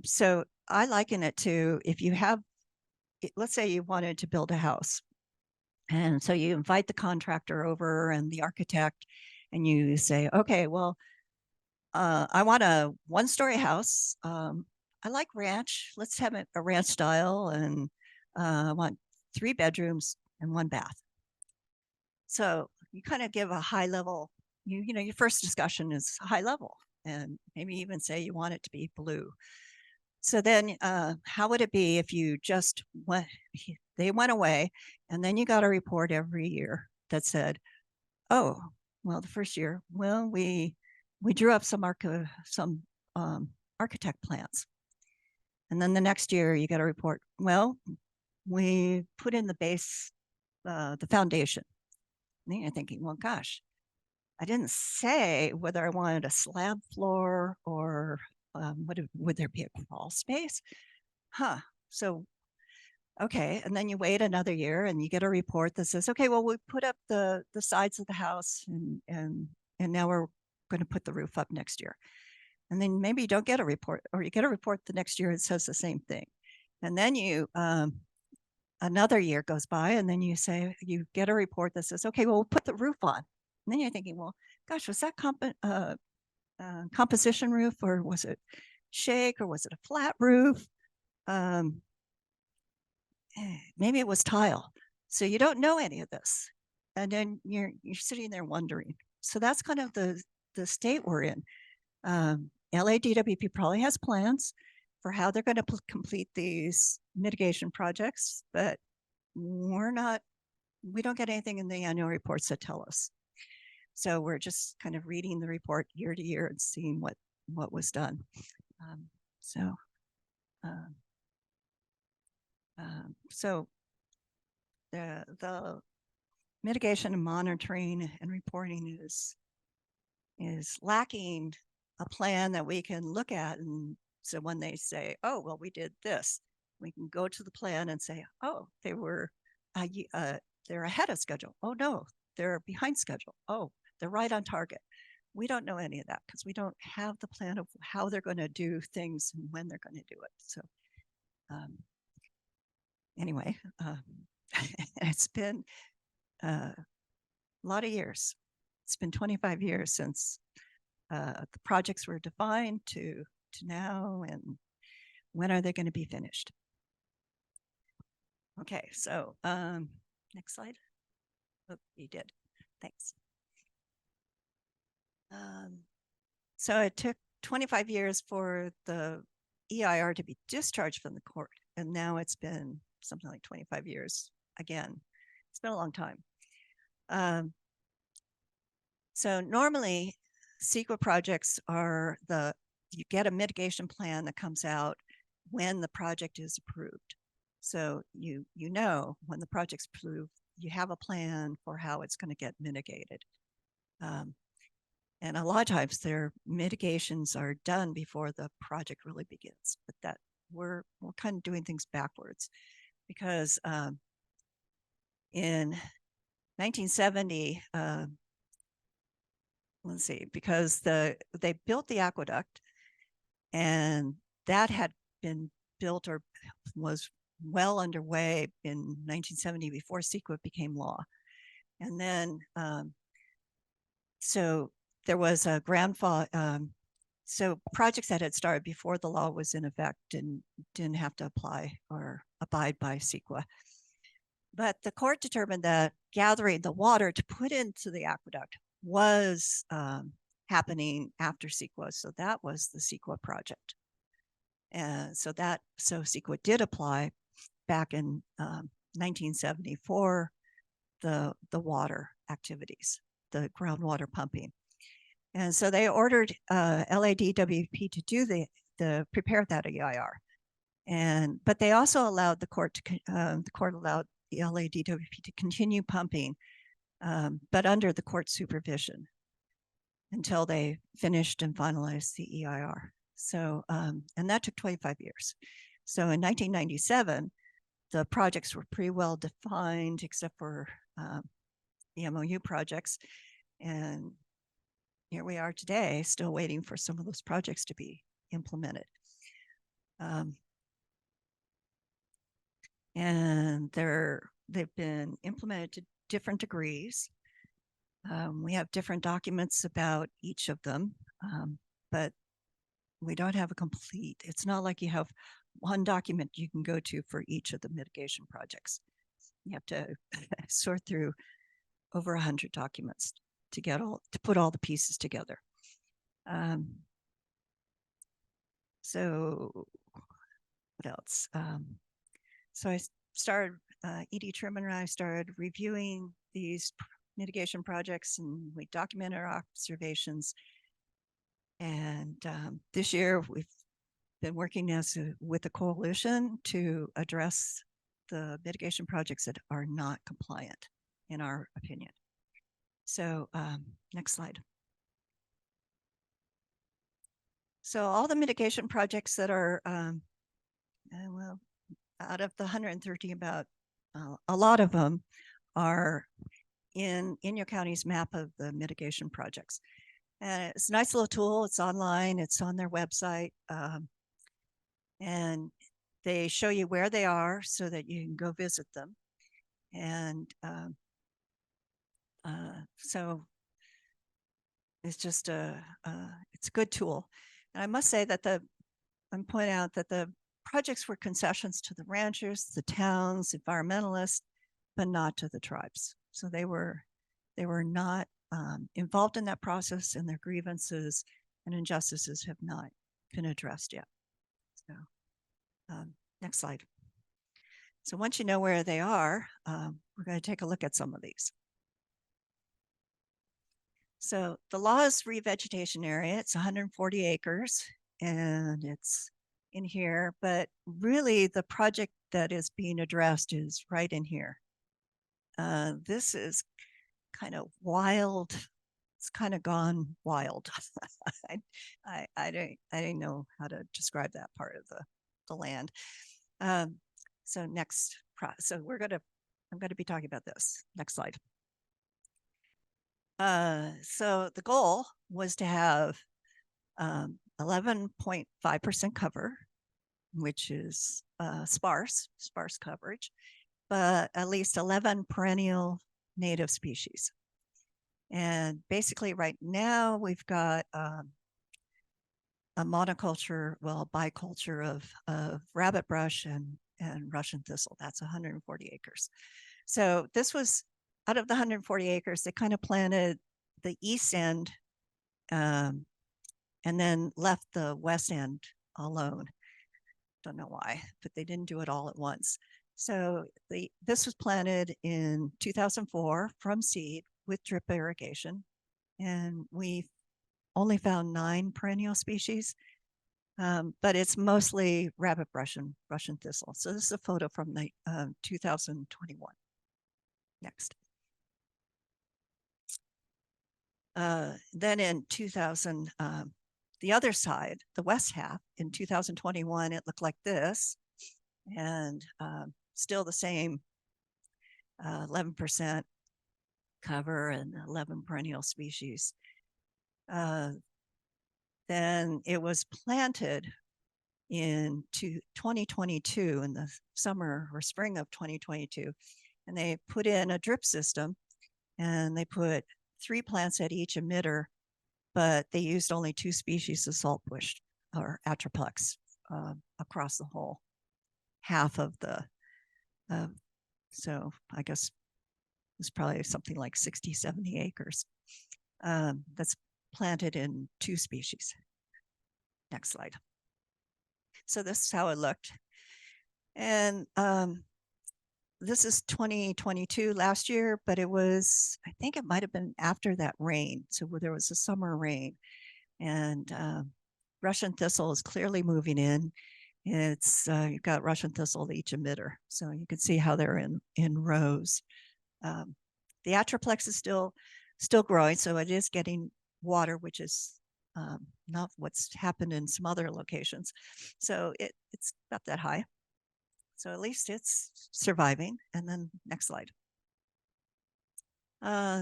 So I liken it to, if you have, let's say you wanted to build a house. And so you invite the contractor over and the architect, and you say, okay, well, I want a 1-story house. I like ranch. Let's have a ranch style, and I want 3 bedrooms and 1 bath. So you kind of give a high level, you know, your first discussion is high level, and maybe even say you want it to be blue. So then how would it be if you just they went away, and then you got a report every year that said, oh, well, the first year, well, we drew up some architect plans. And then the next year you get a report, well, we put in the base, the foundation. And then you're thinking, well, gosh, I didn't say whether I wanted a slab floor or would there be a crawl space? Huh. So, okay. And then you wait another year and you get a report that says, okay, well, we put up the sides of the house and now we're going to put the roof up next year. And then maybe you don't get a report, or you get a report the next year, it says the same thing. And then you, another year goes by, and then you get a report that says, okay, well, we'll put the roof on. And then you're thinking, well, gosh, was that composition roof, or was it shake, or was it a flat roof? Maybe it was tile. So you don't know any of this. And then you're sitting there wondering. So that's kind of the state we're in. LADWP probably has plans for how they're going to complete these mitigation projects, but we don't get anything in the annual reports that tell us. So we're just kind of reading the report year to year and seeing what was done. So the mitigation and monitoring and reporting is lacking a plan that we can look at. And so when they say, oh, well, we did this, we can go to the plan and say, oh, they're ahead of schedule. Oh, no, they're behind schedule. Oh, they're right on target. We don't know any of that because we don't have the plan of how they're going to do things and when they're going to do it. So anyway, it's been a lot of years. It's been 25 years since the projects were defined to now, and when are they going to be finished? Okay, so next slide. Oh, you did. Thanks. So it took 25 years for the EIR to be discharged from the court, and now it's been something like 25 years again. It's been a long time. So normally CEQA projects are you get a mitigation plan that comes out when the project is approved. So you know when the project's approved, you have a plan for how it's going to get mitigated. And a lot of times their mitigations are done before the project really begins, but that we're kind of doing things backwards because in 1970, let's see, because they built the aqueduct and that had been built or was well underway in 1970 before CEQA became law. And then, so there was a grandfather, so projects that had started before the law was in effect didn't have to apply or abide by CEQA. But the court determined that gathering the water to put into the aqueduct was happening after CEQA. So that was the CEQA project. And so CEQA did apply back in 1970 for the water activities, the groundwater pumping. And so they ordered LADWP to do the prepare that EIR. But they also allowed the court allowed the LADWP to continue pumping, but under the court supervision until they finished and finalized the EIR. So, and that took 25 years. So in 1997, the projects were pretty well defined, except for the MOU projects. And here we are today, still waiting for some of those projects to be implemented. And they've been implemented to different degrees. We have different documents about each of them, but we don't have a complete, it's not like you have one document you can go to for each of the mitigation projects. You have to sort through over 100 documents to put all the pieces together. So what else? So I started, E.D. Truman and I started reviewing these mitigation projects, and we documented our observations. And this year we've been working with a coalition to address the mitigation projects that are not compliant, in our opinion. So next slide. So all the mitigation projects that are, well, out of the 130, about a lot of them are in your county's map of the mitigation projects. And it's a nice little tool. It's online. It's on their website. And they show you where they are so that you can go visit them. And so it's just it's a good tool. And I must say that I'm pointing out that the projects were concessions to the ranchers, the towns, environmentalists, but not to the tribes. So they were not involved in that process, and their grievances and injustices have not been addressed yet. So next slide. So once you know where they are, we're going to take a look at some of these. So the Law's revegetation area, it's 140 acres, and it's in here, but really the project that is being addressed is right in here. This is kind of wild. It's kind of gone wild. I didn't know how to describe that part of the land. So next, so I'm going to be talking about this. Next slide. So the goal was to have 11.5% cover, which is sparse coverage, but at least 11 perennial native species. And basically right now we've got a monoculture, well, biculture of rabbit brush and Russian thistle. That's 140 acres. So this was out of the 140 acres, they kind of planted the east end and then left the west end alone. Don't know why, but they didn't do it all at once. So this was planted in 2004 from seed with drip irrigation. And we only found 9 perennial species, but it's mostly rabbit brush and Russian thistle. So this is a photo from the 2021. Next. Then in 2000, the other side, the west half, in 2021, it looked like this, and still the same 11% cover and 11 perennial species. Then it was planted in 2022, in the summer or spring of 2022, and they put in a drip system, and they put 3 plants at each emitter, but they used only 2 species of saltbush or Atroplex across the whole half of the, so I guess it's probably something like 60, 70 acres. That's planted in 2 species. Next slide. So this is how it looked. And this is 2022 last year, but it was, I think it might have been after that rain. So there was a summer rain, and Russian thistle is clearly moving in. It's you've got Russian thistle each emitter, so you can see how they're in rows. The Atroplex is still growing, so it is getting water, which is not what's happened in some other locations. So it's not that high. So at least it's surviving. And then next slide.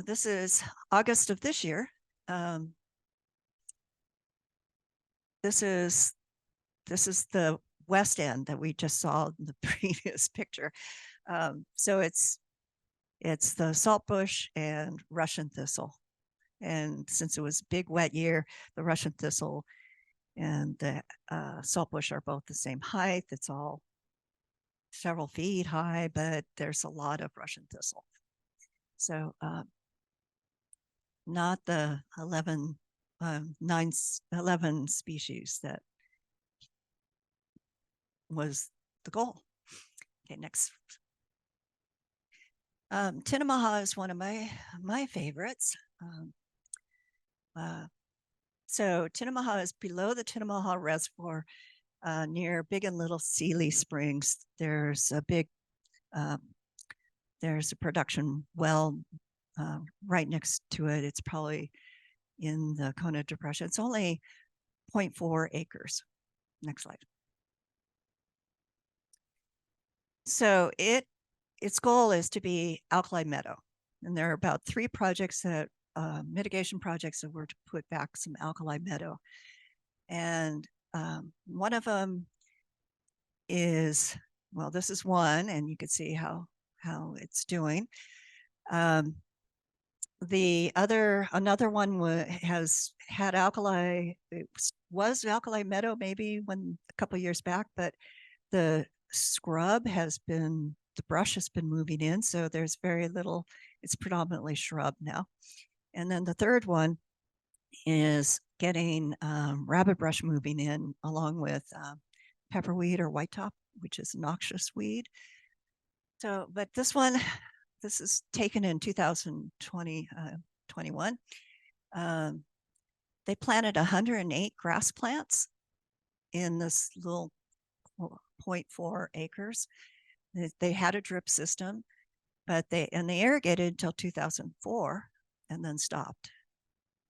This is August of this year. This is the west end that we just saw in the previous picture. So it's the saltbush and Russian thistle. And since it was a big wet year, the Russian thistle and the saltbush are both the same height. It's all several feet high, but there's a lot of Russian thistle. So not the 11 species that was the goal. Okay, next. Tinnamaha is one of my favorites. So Tinnamaha is below the Tinnamaha Reservoir, near Big and Little Sealy Springs. There's a big, there's a production well right next to it. It's probably in the Kona Depression. It's only 0.4 acres. Next slide. So its goal is to be alkali meadow. And there are about 3 projects that, mitigation projects that were to put back some alkali meadow. And one of them is, well, this is one, and you can see how it's doing. Another one has had alkali, it was alkali meadow maybe a couple of years back, but the scrub the brush has been moving in, so there's very little, it's predominantly shrub now. And then the third one is getting rabbit brush moving in along with pepperweed or whitetop, which is a noxious weed. So, but this is taken in 2021. They planted 108 grass plants in this little 0.4 acres. They had a drip system, but they irrigated until 2004 and then stopped.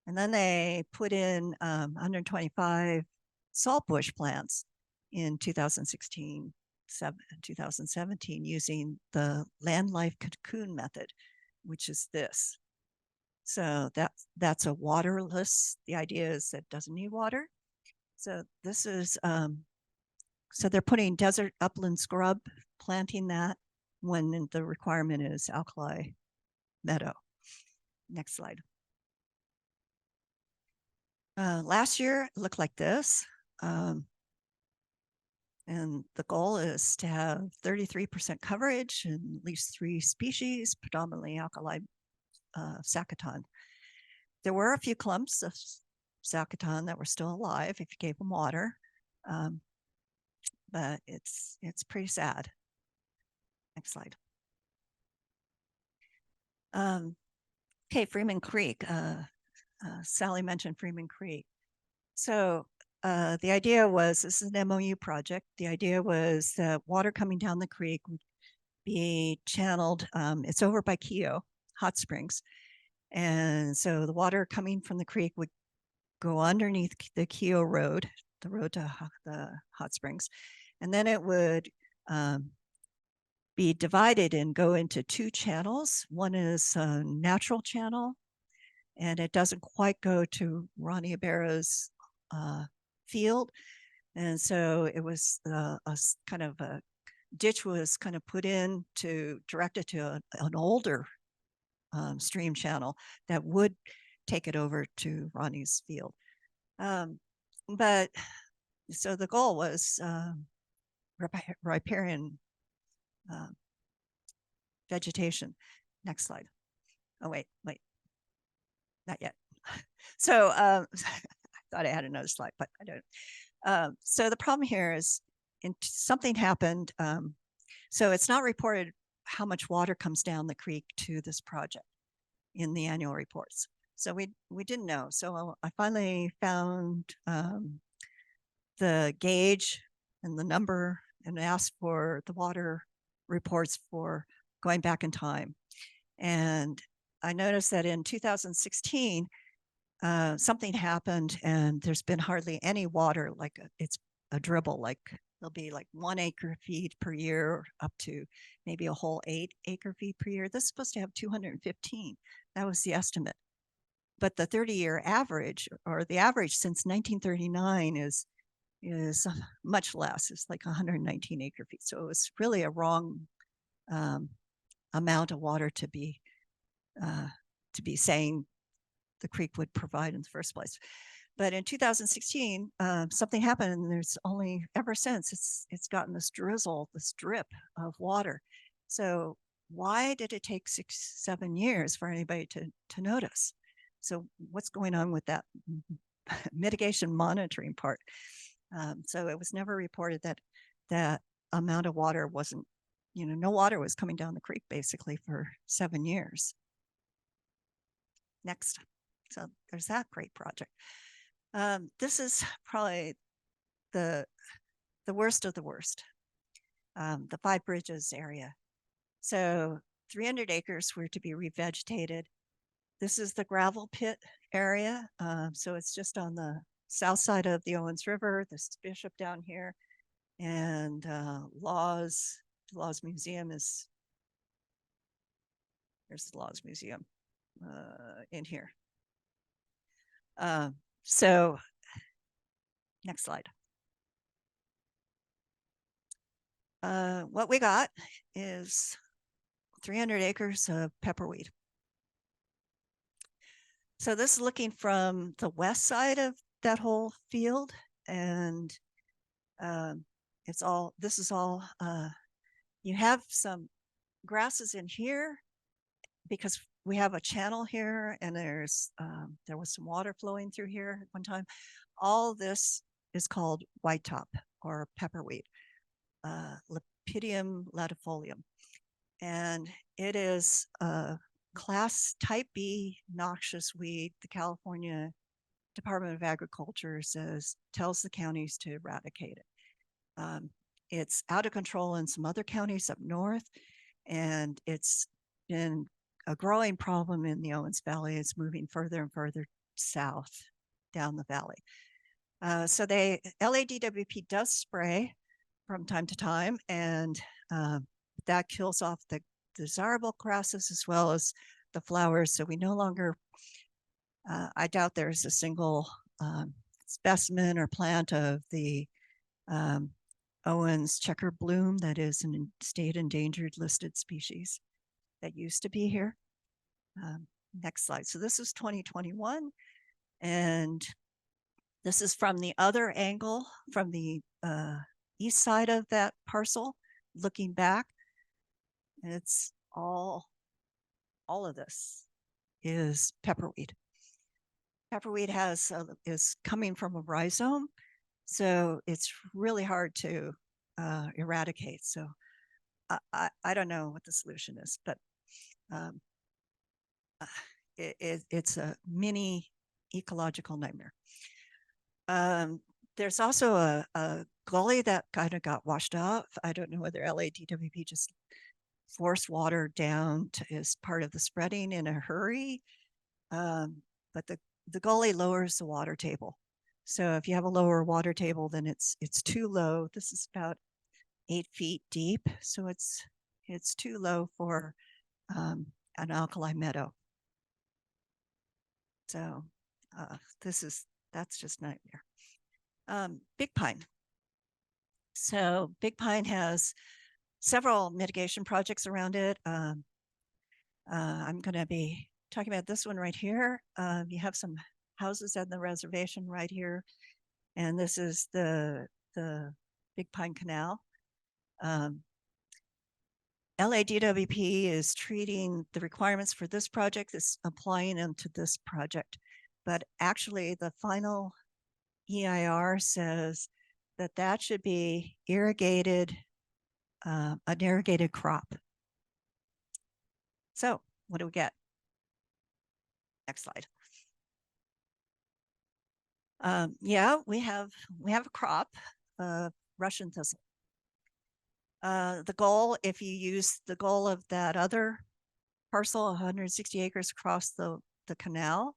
And then they put in 125 saltbush plants in 2017 using the land life cocoon method, which is this. So that's a waterless. The idea is that it doesn't need water. So this is, so they're putting desert upland scrub, planting that when the requirement is alkali meadow. Next slide. Last year it looked like this. And the goal is to have 33% coverage and at least 3 species, predominantly alkali Sacaton. There were a few clumps of Sacaton that were still alive if you gave them water, but it's pretty sad. Next slide. Okay, Freeman Creek. Sally mentioned Freeman Creek. So the idea was, this is an MOU project. The idea was that water coming down the creek would be channeled. It's over by Keogh Hot Springs. And so the water coming from the creek would go underneath the Keogh Road, the road to the hot springs. And then it would be divided and go into 2 channels. One is a natural channel, and it doesn't quite go to Ronnie Ibarra's field. And so it was a kind of a ditch was kind of put in to direct it to an older stream channel that would take it over to Ronnie's field. But so the goal was riparian vegetation. Next slide. Oh, wait, not yet. So I thought I had another slide, but I don't. So the problem here is something happened. So it's not reported how much water comes down the creek to this project in the annual reports. So we didn't know. So I finally found the gauge and the number and asked for the water reports for going back in time. And I noticed that in 2016, something happened and there's been hardly any water, like it's a dribble, like there'll be like 1 acre feet per year up to maybe a whole 8 acre feet per year. This is supposed to have 215. That was the estimate. But the 30-year average, or the average since 1939 is much less. It's like 119 acre feet. So it was really a wrong amount of water to be saying the creek would provide in the first place. But in 2016, something happened, and there's only ever since it's gotten this drizzle, this drip of water. So why did it take 6-7 years for anybody to notice? So what's going on with that mitigation monitoring part? So it was never reported that that amount of water wasn't, no water was coming down the creek basically for 7 years. Next. So there's that great project. This is probably the worst of the worst, the Five Bridges area. So 300 acres were to be revegetated. This is the gravel pit area. So it's just on the south side of the Owens River. This is Bishop down here. And Laws Museum is, there's the Laws Museum in here. So next slide. What we got is 300 acres of pepperweed. So this is looking from the west side of that whole field, and this is all, you have some grasses in here because we have a channel here, and there was some water flowing through here at one time. All this is called whitetop or pepperweed, Lepidium latifolium. And it is a class type B noxious weed. The California Department of Agriculture tells the counties to eradicate it. It's out of control in some other counties up north, and it's been a growing problem in the Owens Valley. It's moving further and further south down the valley. So LADWP does spray from time to time, and that kills off the desirable grasses as well as the flowers. So we no longer, I doubt there's a single specimen or plant of the Owen's checker bloom that is an state endangered listed species that used to be here. Next slide. So this is 2021, and this is from the other angle, from the east side of that parcel, looking back. It's all of this is pepperweed. Pepperweed is coming from a rhizome, so it's really hard to eradicate. So I don't know what the solution is, but it's a mini ecological nightmare. There's also a gully that kind of got washed off. I don't know whether LADWP just forced water down as part of the spreading in a hurry, but the gully lowers the water table. So if you have a lower water table, then it's too low. This is about 8 feet deep, so it's too low for an alkali meadow. So that's just nightmare. Big pine. So big pine has several mitigation projects around it. I'm going to be talking about this one right here. You have some houses on the reservation right here, and this is the Big Pine Canal. LADWP is treating the requirements for this project as applying them to this project, but actually the final EIR says that should be irrigated, an irrigated crop. So what do we get? Next slide. Yeah, we have a crop of Russian thistle. The goal, if you use the goal of that other parcel, 160 acres across the canal,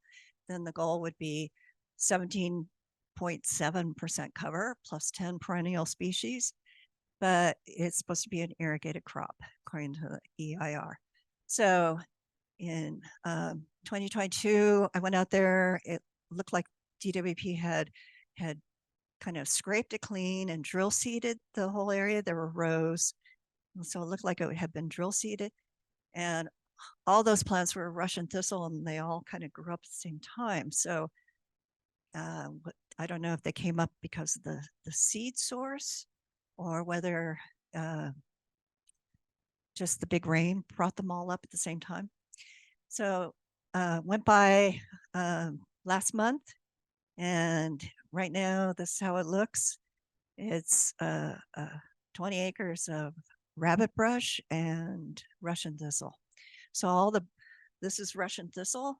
then the goal would be 17.7% cover plus 10 perennial species, but it's supposed to be an irrigated crop according to the EIR. So in 2022, I went out there, it looked like DWP had kind of scraped it clean and drill seeded the whole area. There were rows, so it looked like it had been drill seeded, and all those plants were Russian thistle, and they all kind of grew up at the same time. So I don't know if they came up because of the seed source, or whether just the big rain brought them all up at the same time. So went by last month, and right now this is how it looks. It's 20 acres of rabbit brush and Russian thistle. So this is Russian thistle,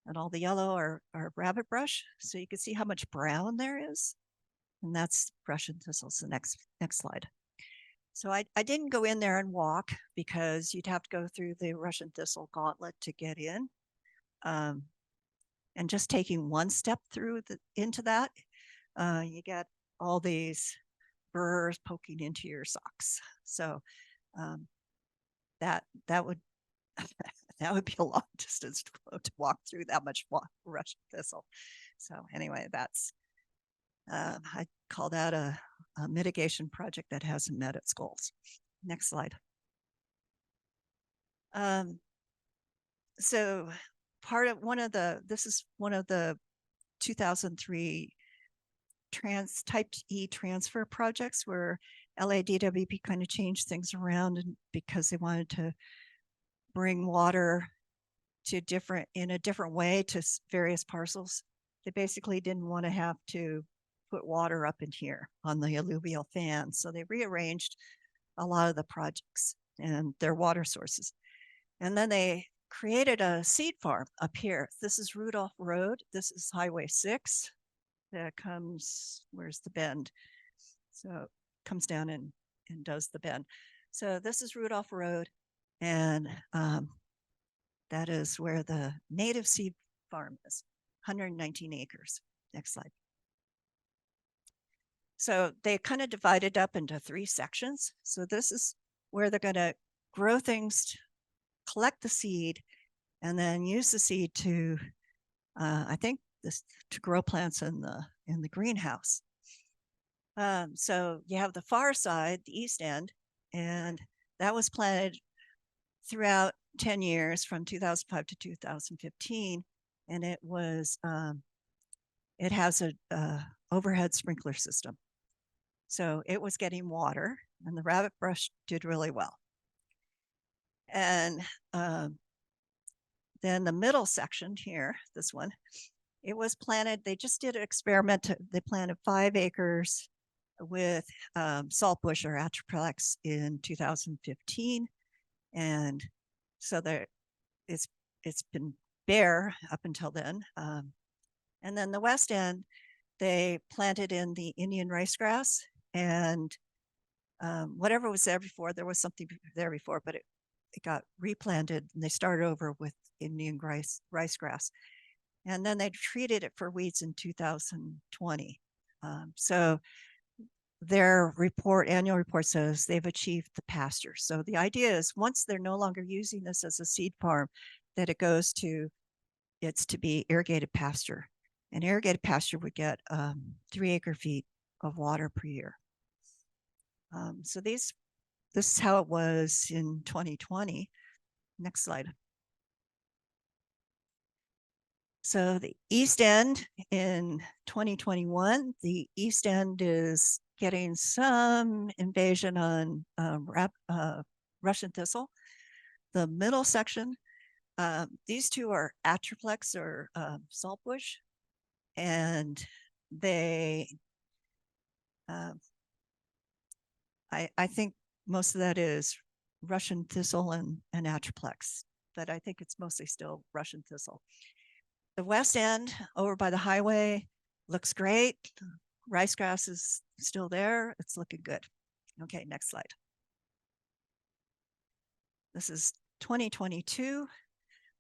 and all the yellow are rabbit brush. So you can see how much brown there is, and that's Russian thistle. So next slide. So I didn't go in there and walk because you'd have to go through the Russian thistle gauntlet to get in. And just taking one step through into that, you get all these burrs poking into your socks. So that would that would be a long distance to walk through that much Russian thistle. So anyway, that's I call that a mitigation project that hasn't met its goals. Next slide. So this is one of the 2003 type E transfer projects where LADWP kind of changed things around, and because they wanted to bring water to in a different way to various parcels. They basically didn't want to have to put water up in here on the alluvial fan. So they rearranged a lot of the projects and their water sources. And then they created a seed farm up here. This is Rudolph Road. This is Highway 6 that comes, where's the bend? So it comes down and does the bend. So this is Rudolph Road, and that is where the native seed farm is, 119 acres. Next slide. So they kind of divided up into 3 sections. So this is where they're going to grow things, collect the seed, and then use the seed to, I think this, to grow plants in the greenhouse. So you have the far side, the east end, and that was planted throughout 10 years from 2005 to 2015. And it was, it has a overhead sprinkler system. So it was getting water, and the rabbit brush did really well. And then the middle section here, this one, it was planted, they just did an experiment. They planted 5 acres with saltbush or Atroplex in 2015. And so there, it's been bare up until then. And then the west end, they planted in the Indian rice grass, and whatever was there before, there was something there before, but it got replanted, and they started over with Indian rice grass. And then they treated it for weeds in 2020. So their annual report says they've achieved the pasture. So the idea is once they're no longer using this as a seed farm, that it goes to, it's to be irrigated pasture. And irrigated pasture would get 3 acre-feet of water per year. So this is how it was in 2020. Next slide. So the east end in 2021, the east end is getting some invasion on Russian thistle. The middle section, these two are Atroplex or saltbush, and they, I think most of that is Russian thistle and Atroplex, but I think it's mostly still Russian thistle. The west end over by the highway looks great. Rice grass is still there. It's looking good. Okay, next slide. This is 2022.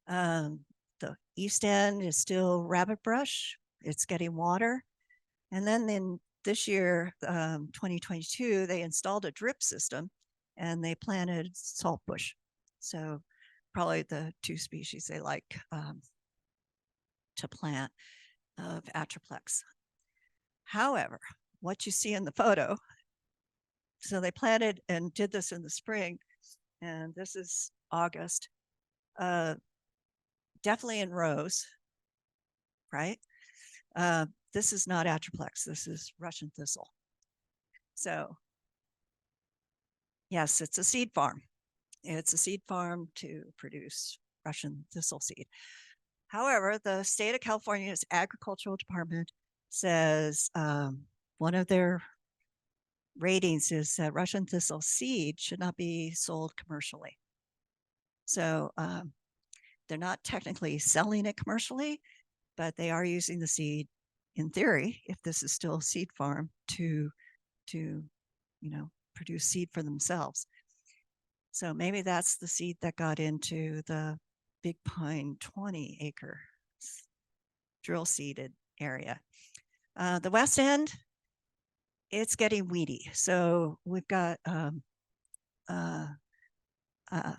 The east end is still rabbit brush. It's getting water. And then in this year, 2022, they installed a drip system and they planted saltbush. So probably the 2 species they like to plant of Atroplex. However, what you see in the photo, so they planted and did this in the spring, and this is August, definitely in rows, right? This is not Atroplex, this is Russian thistle. So yes, it's a seed farm. It's a seed farm to produce Russian thistle seed. However, the state of California's agricultural department says one of their ratings is that Russian thistle seed should not be sold commercially. So they're not technically selling it commercially, but they are using the seed in theory, if this is still a seed farm, to produce seed for themselves. So maybe that's the seed that got into the Big Pine 20 acre drill seeded area. The west end, it's getting weedy. So we've got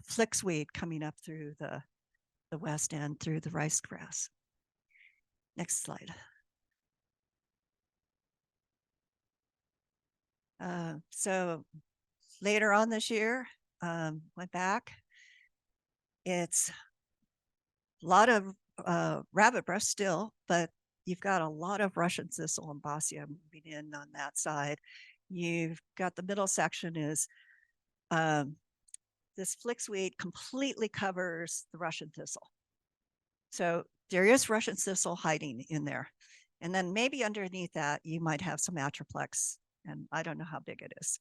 flicksweed coming up through the west end through the rice grass. Next slide. So later on this year, went back. It's a lot of rabbit brush still, but you've got a lot of Russian thistle and Bosia moving in on that side. You've got the middle section is this flicksweed completely covers the Russian thistle. So there is Russian thistle hiding in there. And then maybe underneath that, you might have some Atroplex, and I don't know how big it is.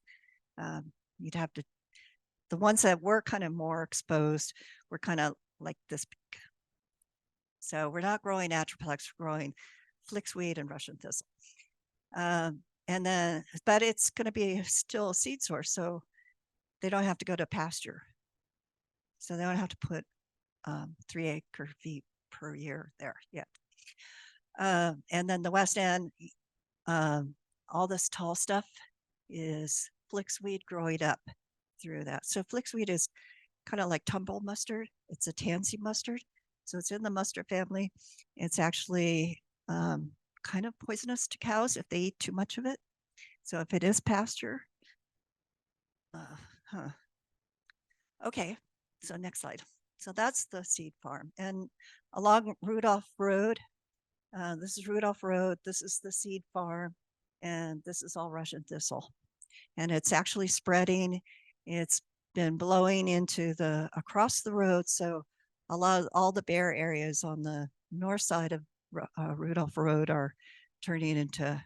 You'd have to, the ones that were kind of more exposed were kind of like this big. So we're not growing Atroplex, we're growing flicksweed and Russian thistle. And then, but it's going to be still a seed source, so they don't have to go to pasture. So they don't have to put 3 acre-feet per year there yet. And then the west end, all this tall stuff is flicksweed growing up through that. So flicksweed is kind of like tumble mustard. It's a tansy mustard. So it's in the mustard family. It's actually kind of poisonous to cows if they eat too much of it. So if it is pasture, okay, so next slide. So that's the seed farm. And along Rudolph Road, this is Rudolph Road, this is the seed farm, and this is all Russian thistle. And it's actually spreading. It's been blowing into across the road. So a lot of all the bare areas on the north side of Rudolph Road are turning into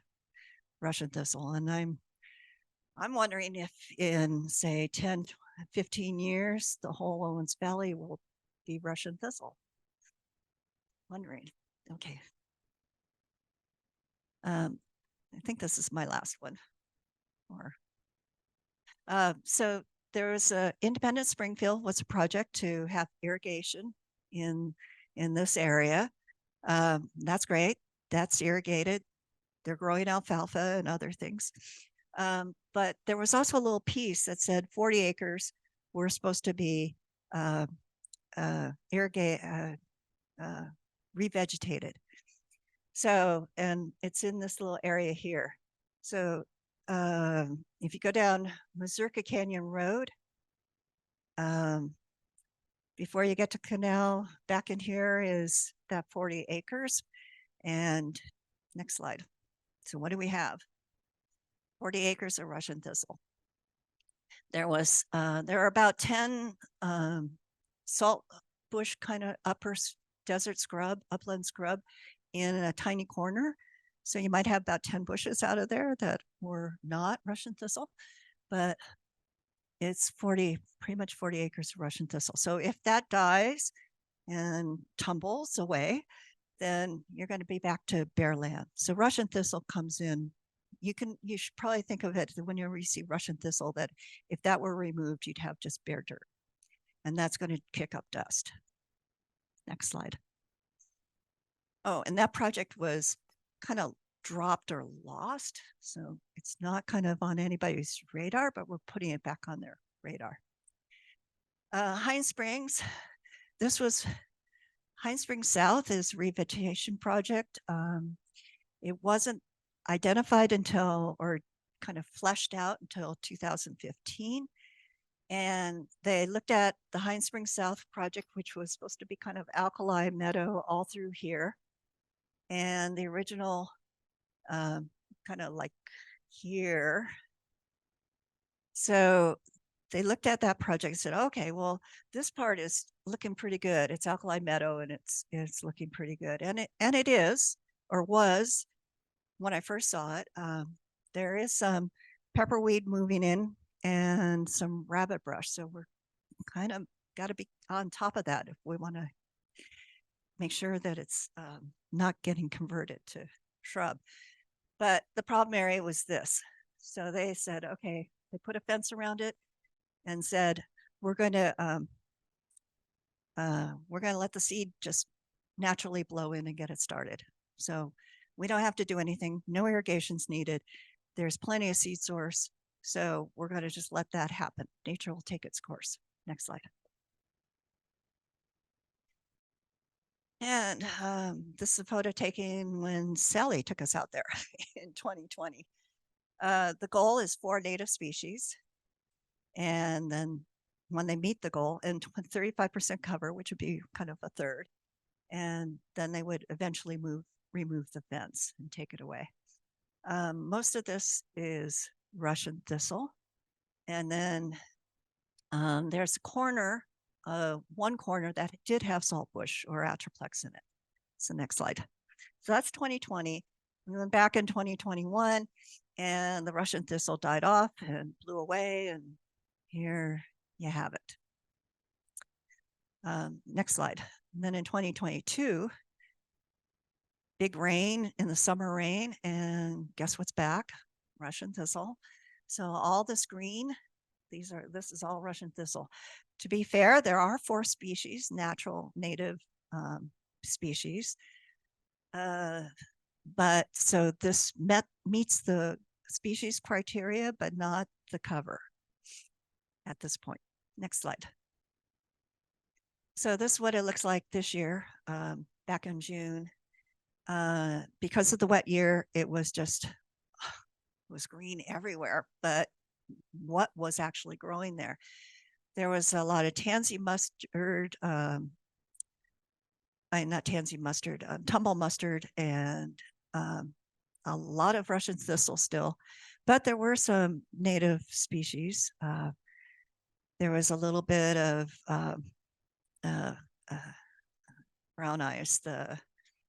Russian thistle. And I'm wondering if in say 10, 15 years, the whole Owens Valley will be Russian thistle. Wondering, okay. I think this is my last one. So there was Independent Springfield was a project to have irrigation in this area. That's great. That's irrigated. They're growing alfalfa and other things. But there was also a little piece that said 40 acres were supposed to be revegetated. So, and it's in this little area here. So if you go down Mazurka Canyon Road, before you get to Canal, back in here is that 40 acres. And next slide. So what do we have? 40 acres of Russian thistle. There are about 10 salt bush kind of upper desert scrub, upland scrub in a tiny corner. So you might have about 10 bushes out of there that were not Russian thistle, but it's pretty much 40 acres of Russian thistle. So if that dies and tumbles away, then you're going to be back to bare land. So Russian thistle comes in. You should probably think of it when you see Russian thistle, that if that were removed, you'd have just bare dirt. And that's going to kick up dust. Next slide. Oh, and that project was kind of dropped or lost. So it's not kind of on anybody's radar, but we're putting it back on their radar. Hind Springs, this was Hind Springs South is a revegetation project. It wasn't identified until, or kind of fleshed out until 2015. And they looked at the Hind Springs South project, which was supposed to be kind of alkali meadow all through here. And the original kind of like here. So they looked at that project and said, okay, well, this part is looking pretty good. It's alkali meadow and it's looking pretty good. And it is, or was, when I first saw it. There is some pepperweed moving in and some rabbit brush. So we're kind of got to be on top of that if we want to make sure that it's not getting converted to shrub. But the problem area was this. So they said, okay, they put a fence around it and said, we're going to let the seed just naturally blow in and get it started. So we don't have to do anything. No irrigation's needed. There's plenty of seed source. So we're going to just let that happen. Nature will take its course. Next slide. And this is a photo taken when Sally took us out there in 2020. The goal is 4 native species. And then when they meet the goal, and 35% cover, which would be kind of a third, and then they would eventually remove the fence and take it away. Most of this is Russian thistle. And then there's a corner, one corner that did have saltbush or Atroplex in it. So next slide. So that's 2020. We went back in 2021 and the Russian thistle died off and blew away. And here you have it. Next slide. And then in 2022, big rain in the summer rain, and guess what's back? Russian thistle. So all this green, this is all Russian thistle. To be fair, there are 4 species, natural native species. But so this meets the species criteria, but not the cover at this point. Next slide. So this is what it looks like this year, back in June. Because of the wet year, it was just, it was green everywhere, but what was actually growing there? There was a lot of tansy mustard, not tansy mustard, tumble mustard, and a lot of Russian thistle still, but there were some native species. There was a little bit of uh, brown eyes, the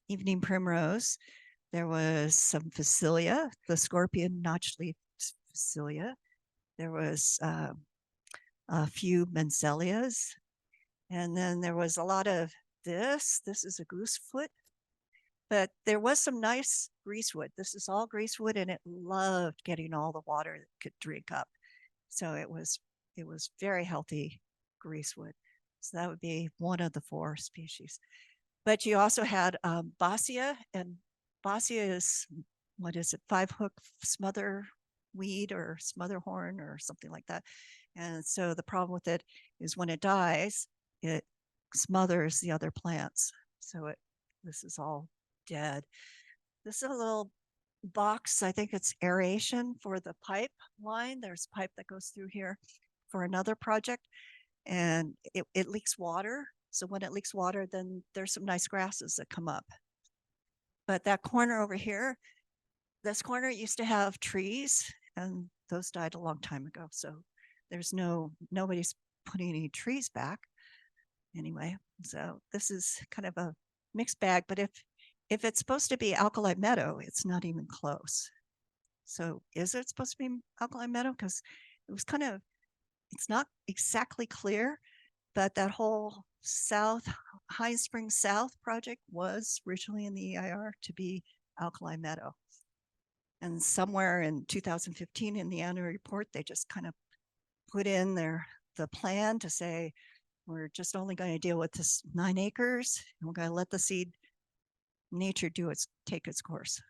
evening primrose. There was some Phacelia, the scorpion notchleaf Phacelia. There was a few Manselias. And then there was a lot of this. This is a goosefoot. But there was some nice greasewood. This is all greasewood, and it loved getting all the water it could drink up. So it was very healthy greasewood. So that would be one of the 4 species. But you also had Bossia, and Bossia is, what is it, 5-hook smother weed or smother horn or something like that. And so the problem with it is when it dies, it smothers the other plants. So this is all dead. This is a little box. I think it's aeration for the pipeline. There's a pipe that goes through here for another project, and it leaks water. So when it leaks water, then there's some nice grasses that come up. But that corner over here, this corner used to have trees, and those died a long time ago. So there's nobody's putting any trees back anyway. So this is kind of a mixed bag, but if it's supposed to be alkali meadow, it's not even close. So is it supposed to be alkali meadow? Because it was kind of, it's not exactly clear, but that whole High Springs South project was originally in the EIR to be alkali meadow. And somewhere in 2015 in the annual report, they just kind of put in the plan to say, we're just only going to deal with this 9 acres, and we're going to let the nature take its course.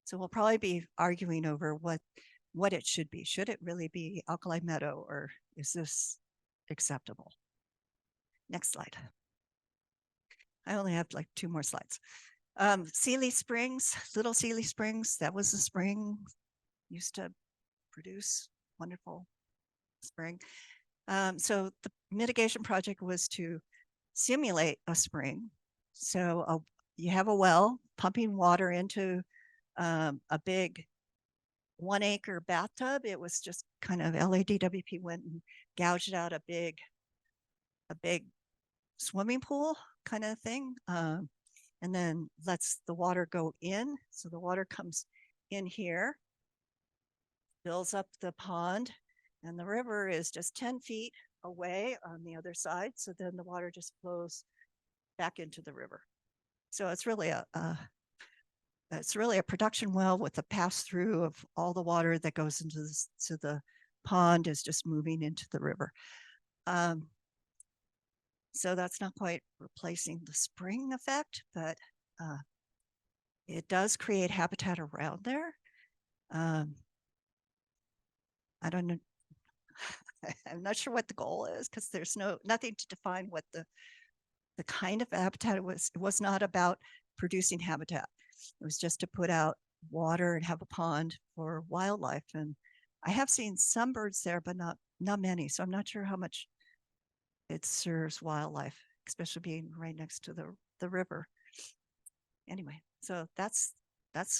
So we'll probably be arguing over what it should be. Should it really be alkali meadow, or is this acceptable? Next slide. I only have like 2 more slides. Sealy Springs, Little Sealy Springs, that was a spring, used to produce wonderful spring. So the mitigation project was to simulate a spring. So you have a well pumping water into a big 1-acre bathtub. It was just kind of LADWP went and gouged out a big swimming pool kind of thing, and then lets the water go in. So the water comes in here, fills up the pond, and the river is just 10 feet away on the other side. So then the water just flows back into the river. So it's really a production well with a pass through of all the water that goes into the pond is just moving into the river. So that's not quite replacing the spring effect, but it does create habitat around there. I don't know. I'm not sure what the goal is, because there's nothing to define what the kind of habitat it was. It was not about producing habitat. It was just to put out water and have a pond for wildlife. And I have seen some birds there, but not many. So I'm not sure how much it serves wildlife, especially being right next to the river. Anyway, so that's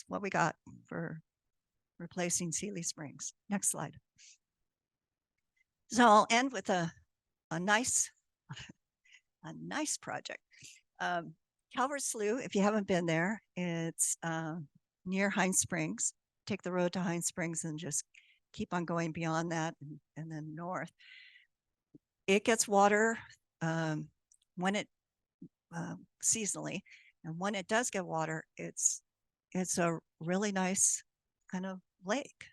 what we got for replacing Sealy Springs. Next slide. So I'll end with a nice project. Calvert Slough, if you haven't been there, it's near Hines Springs. Take the road to Hines Springs and just keep on going beyond that and then north. It gets water when it seasonally, and when it does get water, it's a really nice kind of lake,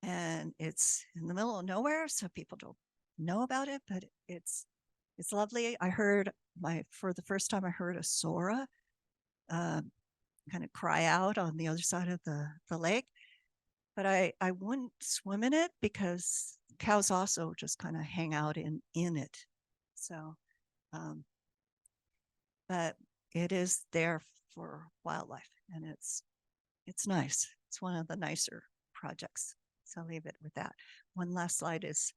and it's in the middle of nowhere, so people don't know about it, but it's lovely. I heard for the first time I heard a Sora kind of cry out on the other side of the lake, but I wouldn't swim in it because cows also just kind of hang out in it. So But it is there for wildlife, and it's nice. It's one of the nicer projects. So I'll leave it with that. One last slide is,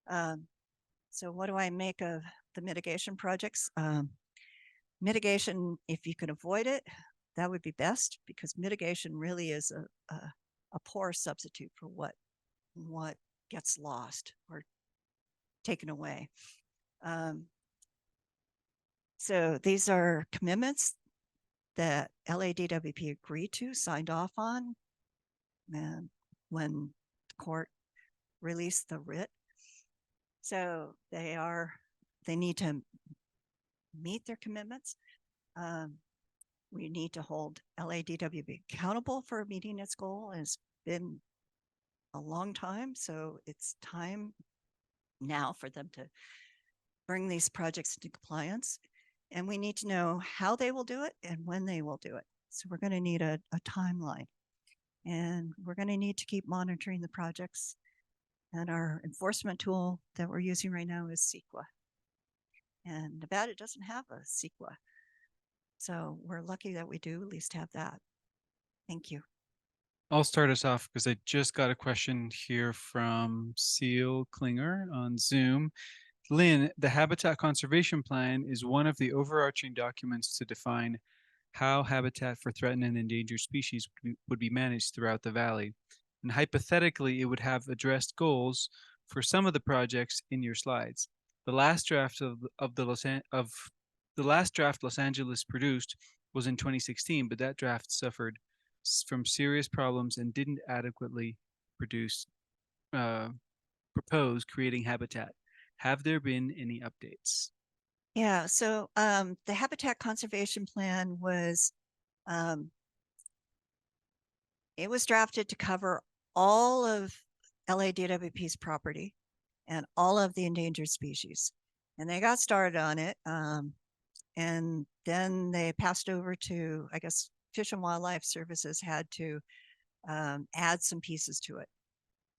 so what do I make of the mitigation projects? Mitigation, if you can avoid it, that would be best, because mitigation really is a poor substitute for what gets lost or taken away. So these are commitments that LADWP agreed to, signed off on, and when the court released the writ. So they need to meet their commitments. We need to hold LADWP accountable for meeting its goal. It's been a long time, so it's time now for them to bring these projects into compliance. And we need to know how they will do it and when they will do it. So we're going to need a timeline. And we're going to need to keep monitoring the projects. And our enforcement tool that we're using right now is CEQA. And Nevada doesn't have a CEQA. So we're lucky that we do at least have that. Thank you. I'll start us off because I just got a question here from Seal Klinger on Zoom. Lynn, the Habitat Conservation Plan is one of the overarching documents to define how habitat for threatened and endangered species would be managed throughout the valley. And hypothetically, it would have addressed goals for some of the projects in your slides. The last draft Los Angeles produced was in 2016, but that draft suffered from serious problems and didn't adequately propose creating habitat. Have there been any updates? Yeah, so the Habitat Conservation Plan was, it was drafted to cover all of LADWP's property and all of the endangered species. And they got started on it. And then they passed over to, I guess, Fish and Wildlife Services had to add some pieces to it.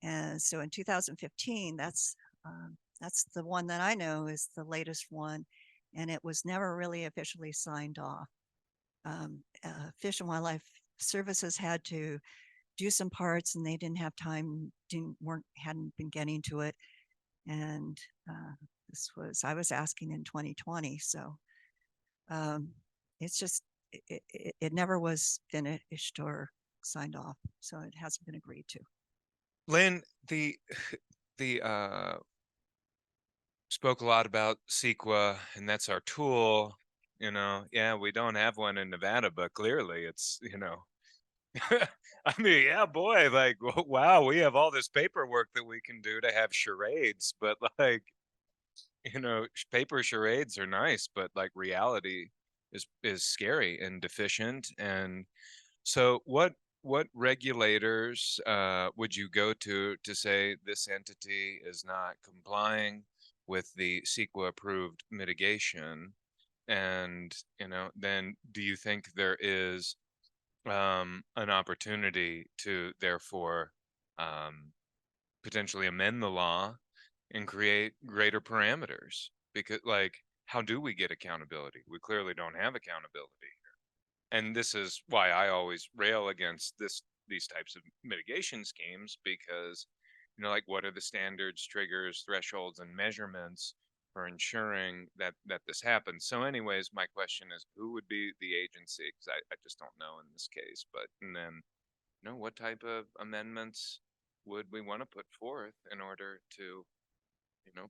And so in 2015, that's the one that I know is the latest one, and it was never really officially signed off. Fish and Wildlife Services had to do some parts, and they didn't have time, hadn't been getting to it. And I was asking in 2020, so it's just, it never was finished or signed off, so it hasn't been agreed to. Lynn, the spoke a lot about CEQA, and that's our tool. Yeah, we don't have one in Nevada, but clearly it's, I mean, yeah, boy, like, wow, we have all this paperwork that we can do to have charades, but like, paper charades are nice, but like reality is scary and deficient. And so what regulators would you go to say this entity is not complying with the CEQA approved mitigation? And then do you think there is an opportunity to therefore potentially amend the law and create greater parameters? Because like, how do we get accountability? We clearly don't have accountability here. And this is why I always rail against these types of mitigation schemes, because like, what are the standards, triggers, thresholds, and measurements for ensuring that this happens? So anyways, my question is, who would be the agency? Because I just don't know in this case. But and then what type of amendments would we want to put forth in order to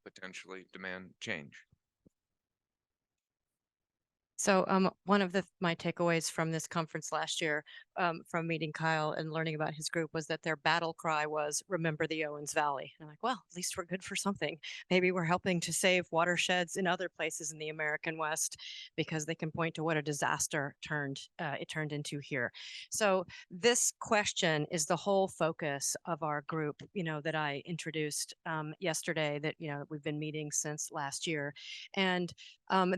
potentially demand change? So one of my takeaways from this conference last year, from meeting Kyle and learning about his group, was that their battle cry was "Remember the Owens Valley." And I'm like, well, at least we're good for something. Maybe we're helping to save watersheds in other places in the American West, because they can point to what a disaster it turned into here. So this question is the whole focus of our group, that I introduced yesterday, that we've been meeting since last year. And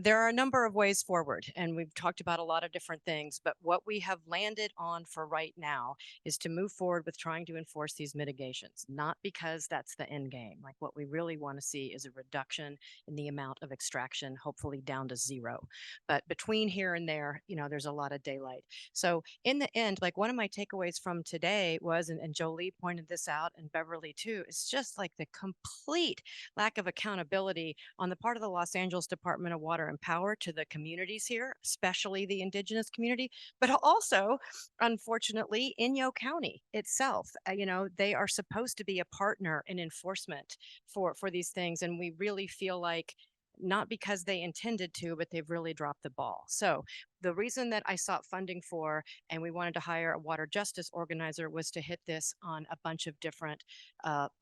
there are a number of ways forward. forward. And we've talked about a lot of different things, but what we have landed on for right now is to move forward with trying to enforce these mitigations, not because that's the end game. Like what we really want to see is a reduction in the amount of extraction, hopefully down to zero. But between here and there, you know, there's a lot of daylight. So in the end, like one of my takeaways from today was, and Jolie pointed this out and Beverly too, it's just like the complete lack of accountability on the part of the Los Angeles Department of Water and Power to the communities here, especially the indigenous community, but also, unfortunately, Inyo County itself. You know, they are supposed to be a partner in enforcement for these things, and we really feel like not because they intended to, but they've really dropped the ball. So the reason that I sought funding for, and we wanted to hire a water justice organizer, was to hit this on a bunch of different,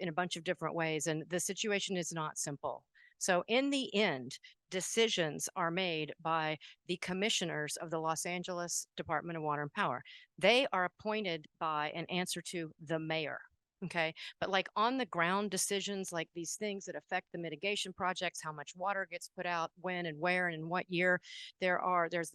in a bunch of different ways. And the situation is not simple. So in the end, decisions are made by the commissioners of the Los Angeles Department of Water and Power. They are appointed by and answer to the mayor. Okay. But like on the ground decisions, like these things that affect the mitigation projects, how much water gets put out, when and where and in what year, there's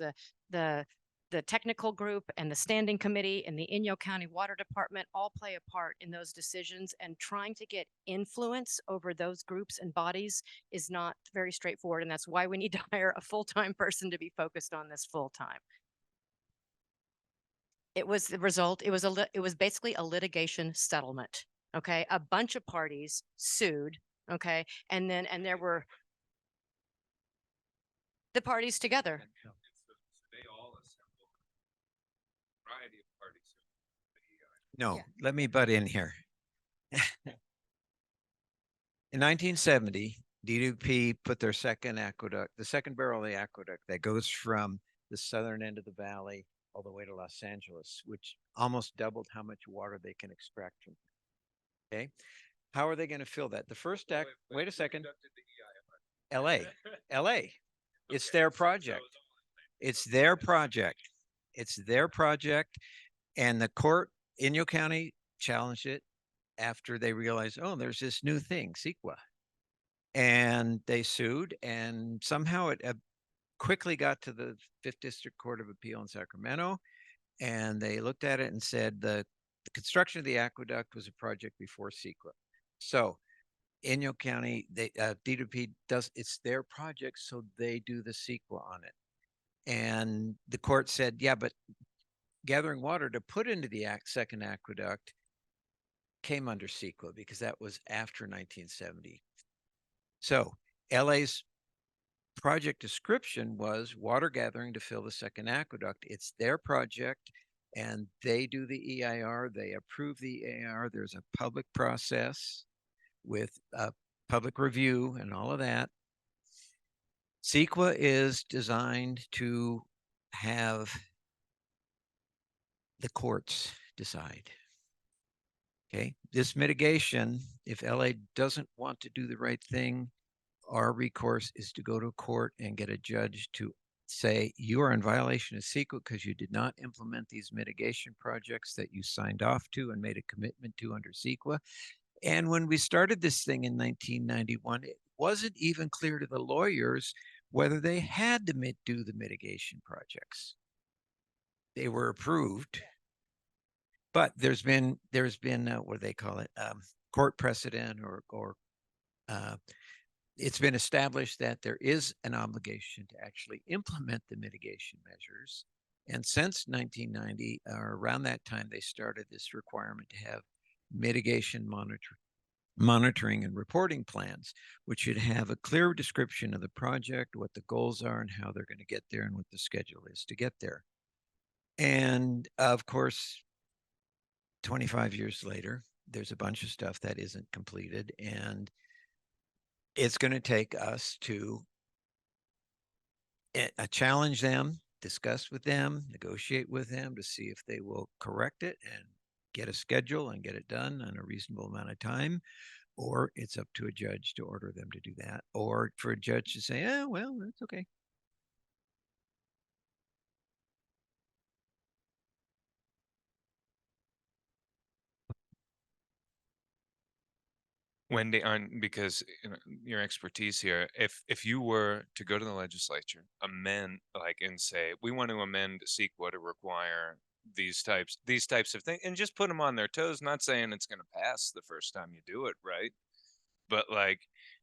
the technical group and the standing committee and the Inyo County Water Department all play a part in those decisions, and trying to get influence over those groups and bodies is not very straightforward. And that's why we need to hire a full-time person to be focused on this full-time. It was the result. It was basically a litigation settlement. Okay. A bunch of parties sued. Okay. And there were the parties together. No, let me butt in here. In 1970, DWP put their second aqueduct, the second barrel of the aqueduct that goes from the southern end of the valley all the way to Los Angeles, which almost doubled how much water they can extract from. Okay. How are they going to fill that? The first act, wait a second. LA. It's their project. It's their project. It's their project. And the court, Inyo County, challenged it after they realized, oh, there's this new thing, CEQA. And they sued, and somehow it quickly got to the 5th District Court of Appeal in Sacramento. And they looked at it and said the construction of the aqueduct was a project before CEQA. So Inyo County, DWP does, it's their project, so they do the CEQA on it. And the court said, yeah, but gathering water to put into the second aqueduct came under CEQA because that was after 1970. So LA's project description was water gathering to fill the second aqueduct. It's their project, and they do the EIR. They approve the EIR. There's a public process with a public review and all of that. CEQA is designed to have the courts decide. Okay, this mitigation, if LA doesn't want to do the right thing, our recourse is to go to court and get a judge to say you are in violation of CEQA because you did not implement these mitigation projects that you signed off to and made a commitment to under CEQA. And when we started this thing in 1991, it wasn't even clear to the lawyers whether they had to do the mitigation projects. They were approved, but there's been what do they call it, court precedent, or it's been established that there is an obligation to actually implement the mitigation measures. And since 1990, or around that time, they started this requirement to have mitigation monitoring and reporting plans, which should have a clear description of the project, what the goals are, and how they're going to get there, and what the schedule is to get there. And of course, 25 years later, there's a bunch of stuff that isn't completed, and it's going to take us to challenge them, discuss with them, negotiate with them to see if they will correct it and get a schedule and get it done in a reasonable amount of time, or it's up to a judge to order them to do that, or for a judge to say, oh, well, that's okay. Wendy, on because your expertise here, if you were to go to the legislature, amend and say we want to amend CEQA to require these types of things, and just put them on their toes. Not saying it's going to pass the first time you do it, right? But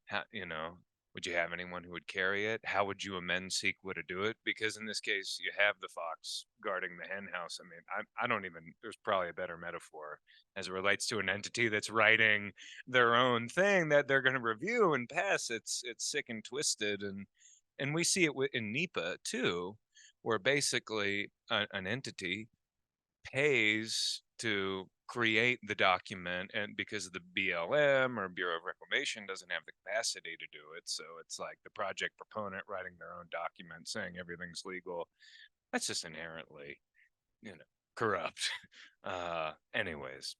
how, would you have anyone who would carry it? How would you amend CEQA to do it? Because in this case, you have the fox guarding the hen house. I mean, I don't even, there's probably a better metaphor as it relates to an entity that's writing their own thing that they're going to review and pass. It's sick and twisted. And we see it in NEPA too, where basically an entity pays to create the document, and because the BLM or Bureau of Reclamation doesn't have the capacity to do it, so it's like the project proponent writing their own document saying everything's legal. That's just inherently, corrupt. Anyways.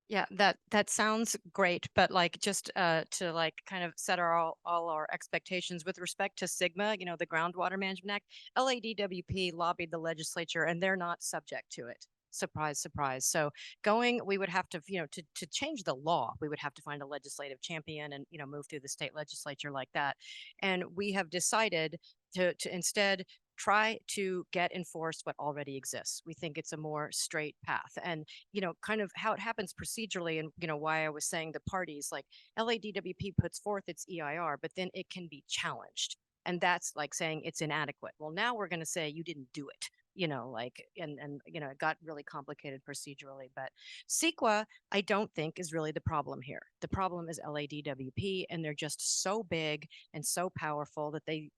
Yeah, that sounds great, but just to kind of set all our expectations with respect to SGMA, the Groundwater Management Act, LADWP lobbied the legislature and they're not subject to it. Surprise, surprise. So we would have to, to change the law, we would have to find a legislative champion and, move through the state legislature like that. And we have decided to instead try to get enforced what already exists. We think it's a more straight path. And, kind of how it happens procedurally and, why I was saying the parties like LADWP puts forth its EIR, but then it can be challenged. And that's like saying it's inadequate. Well, now we're going to say you didn't do it. And it got really complicated procedurally, but CEQA, I don't think is really the problem here. The problem is LADWP, and they're just so big and so powerful that they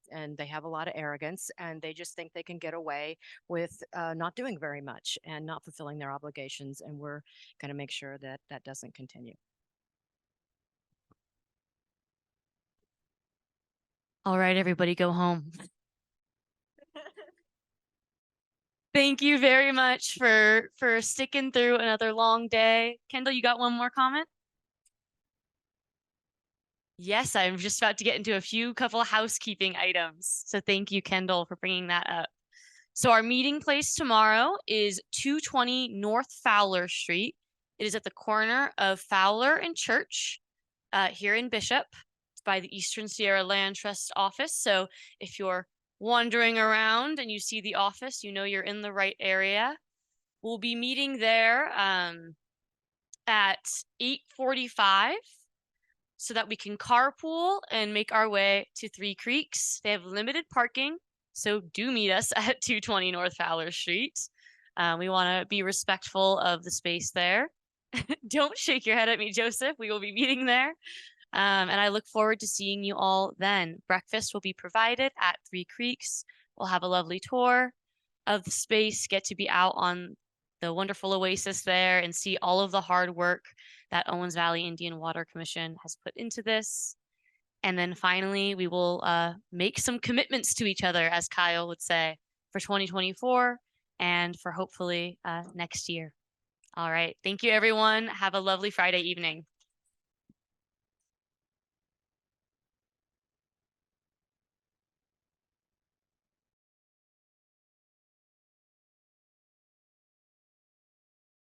have a lot of arrogance, and they just think they can get away with not doing very much and not fulfilling their obligations. And we're going to make sure that that doesn't continue. All right, everybody go home. Thank you very much for sticking through another long day. Kendall, you got one more comment? Yes, I'm just about to get into a couple housekeeping items. So thank you, Kendall, for bringing that up. So our meeting place tomorrow is 220 North Fowler Street. It is at the corner of Fowler and Church here in Bishop. It's by the Eastern Sierra Land Trust office. So if you're wandering around and you see the office, you're in the right area. We'll be meeting there at 8:45 so that we can carpool and make our way to Three Creeks. They have limited parking, so do meet us at 220 North Fowler Street. We want to be respectful of the space there. Don't shake your head at me, Joseph. We will be meeting there. And I look forward to seeing you all then. Breakfast will be provided at Three Creeks. We'll have a lovely tour of the space, get to be out on the wonderful oasis there and see all of the hard work that Owens Valley Indian Water Commission has put into this. And then finally, we will make some commitments to each other, as Kyle would say, for 2024 and for hopefully next year. All right. Thank you, everyone. Have a lovely Friday evening.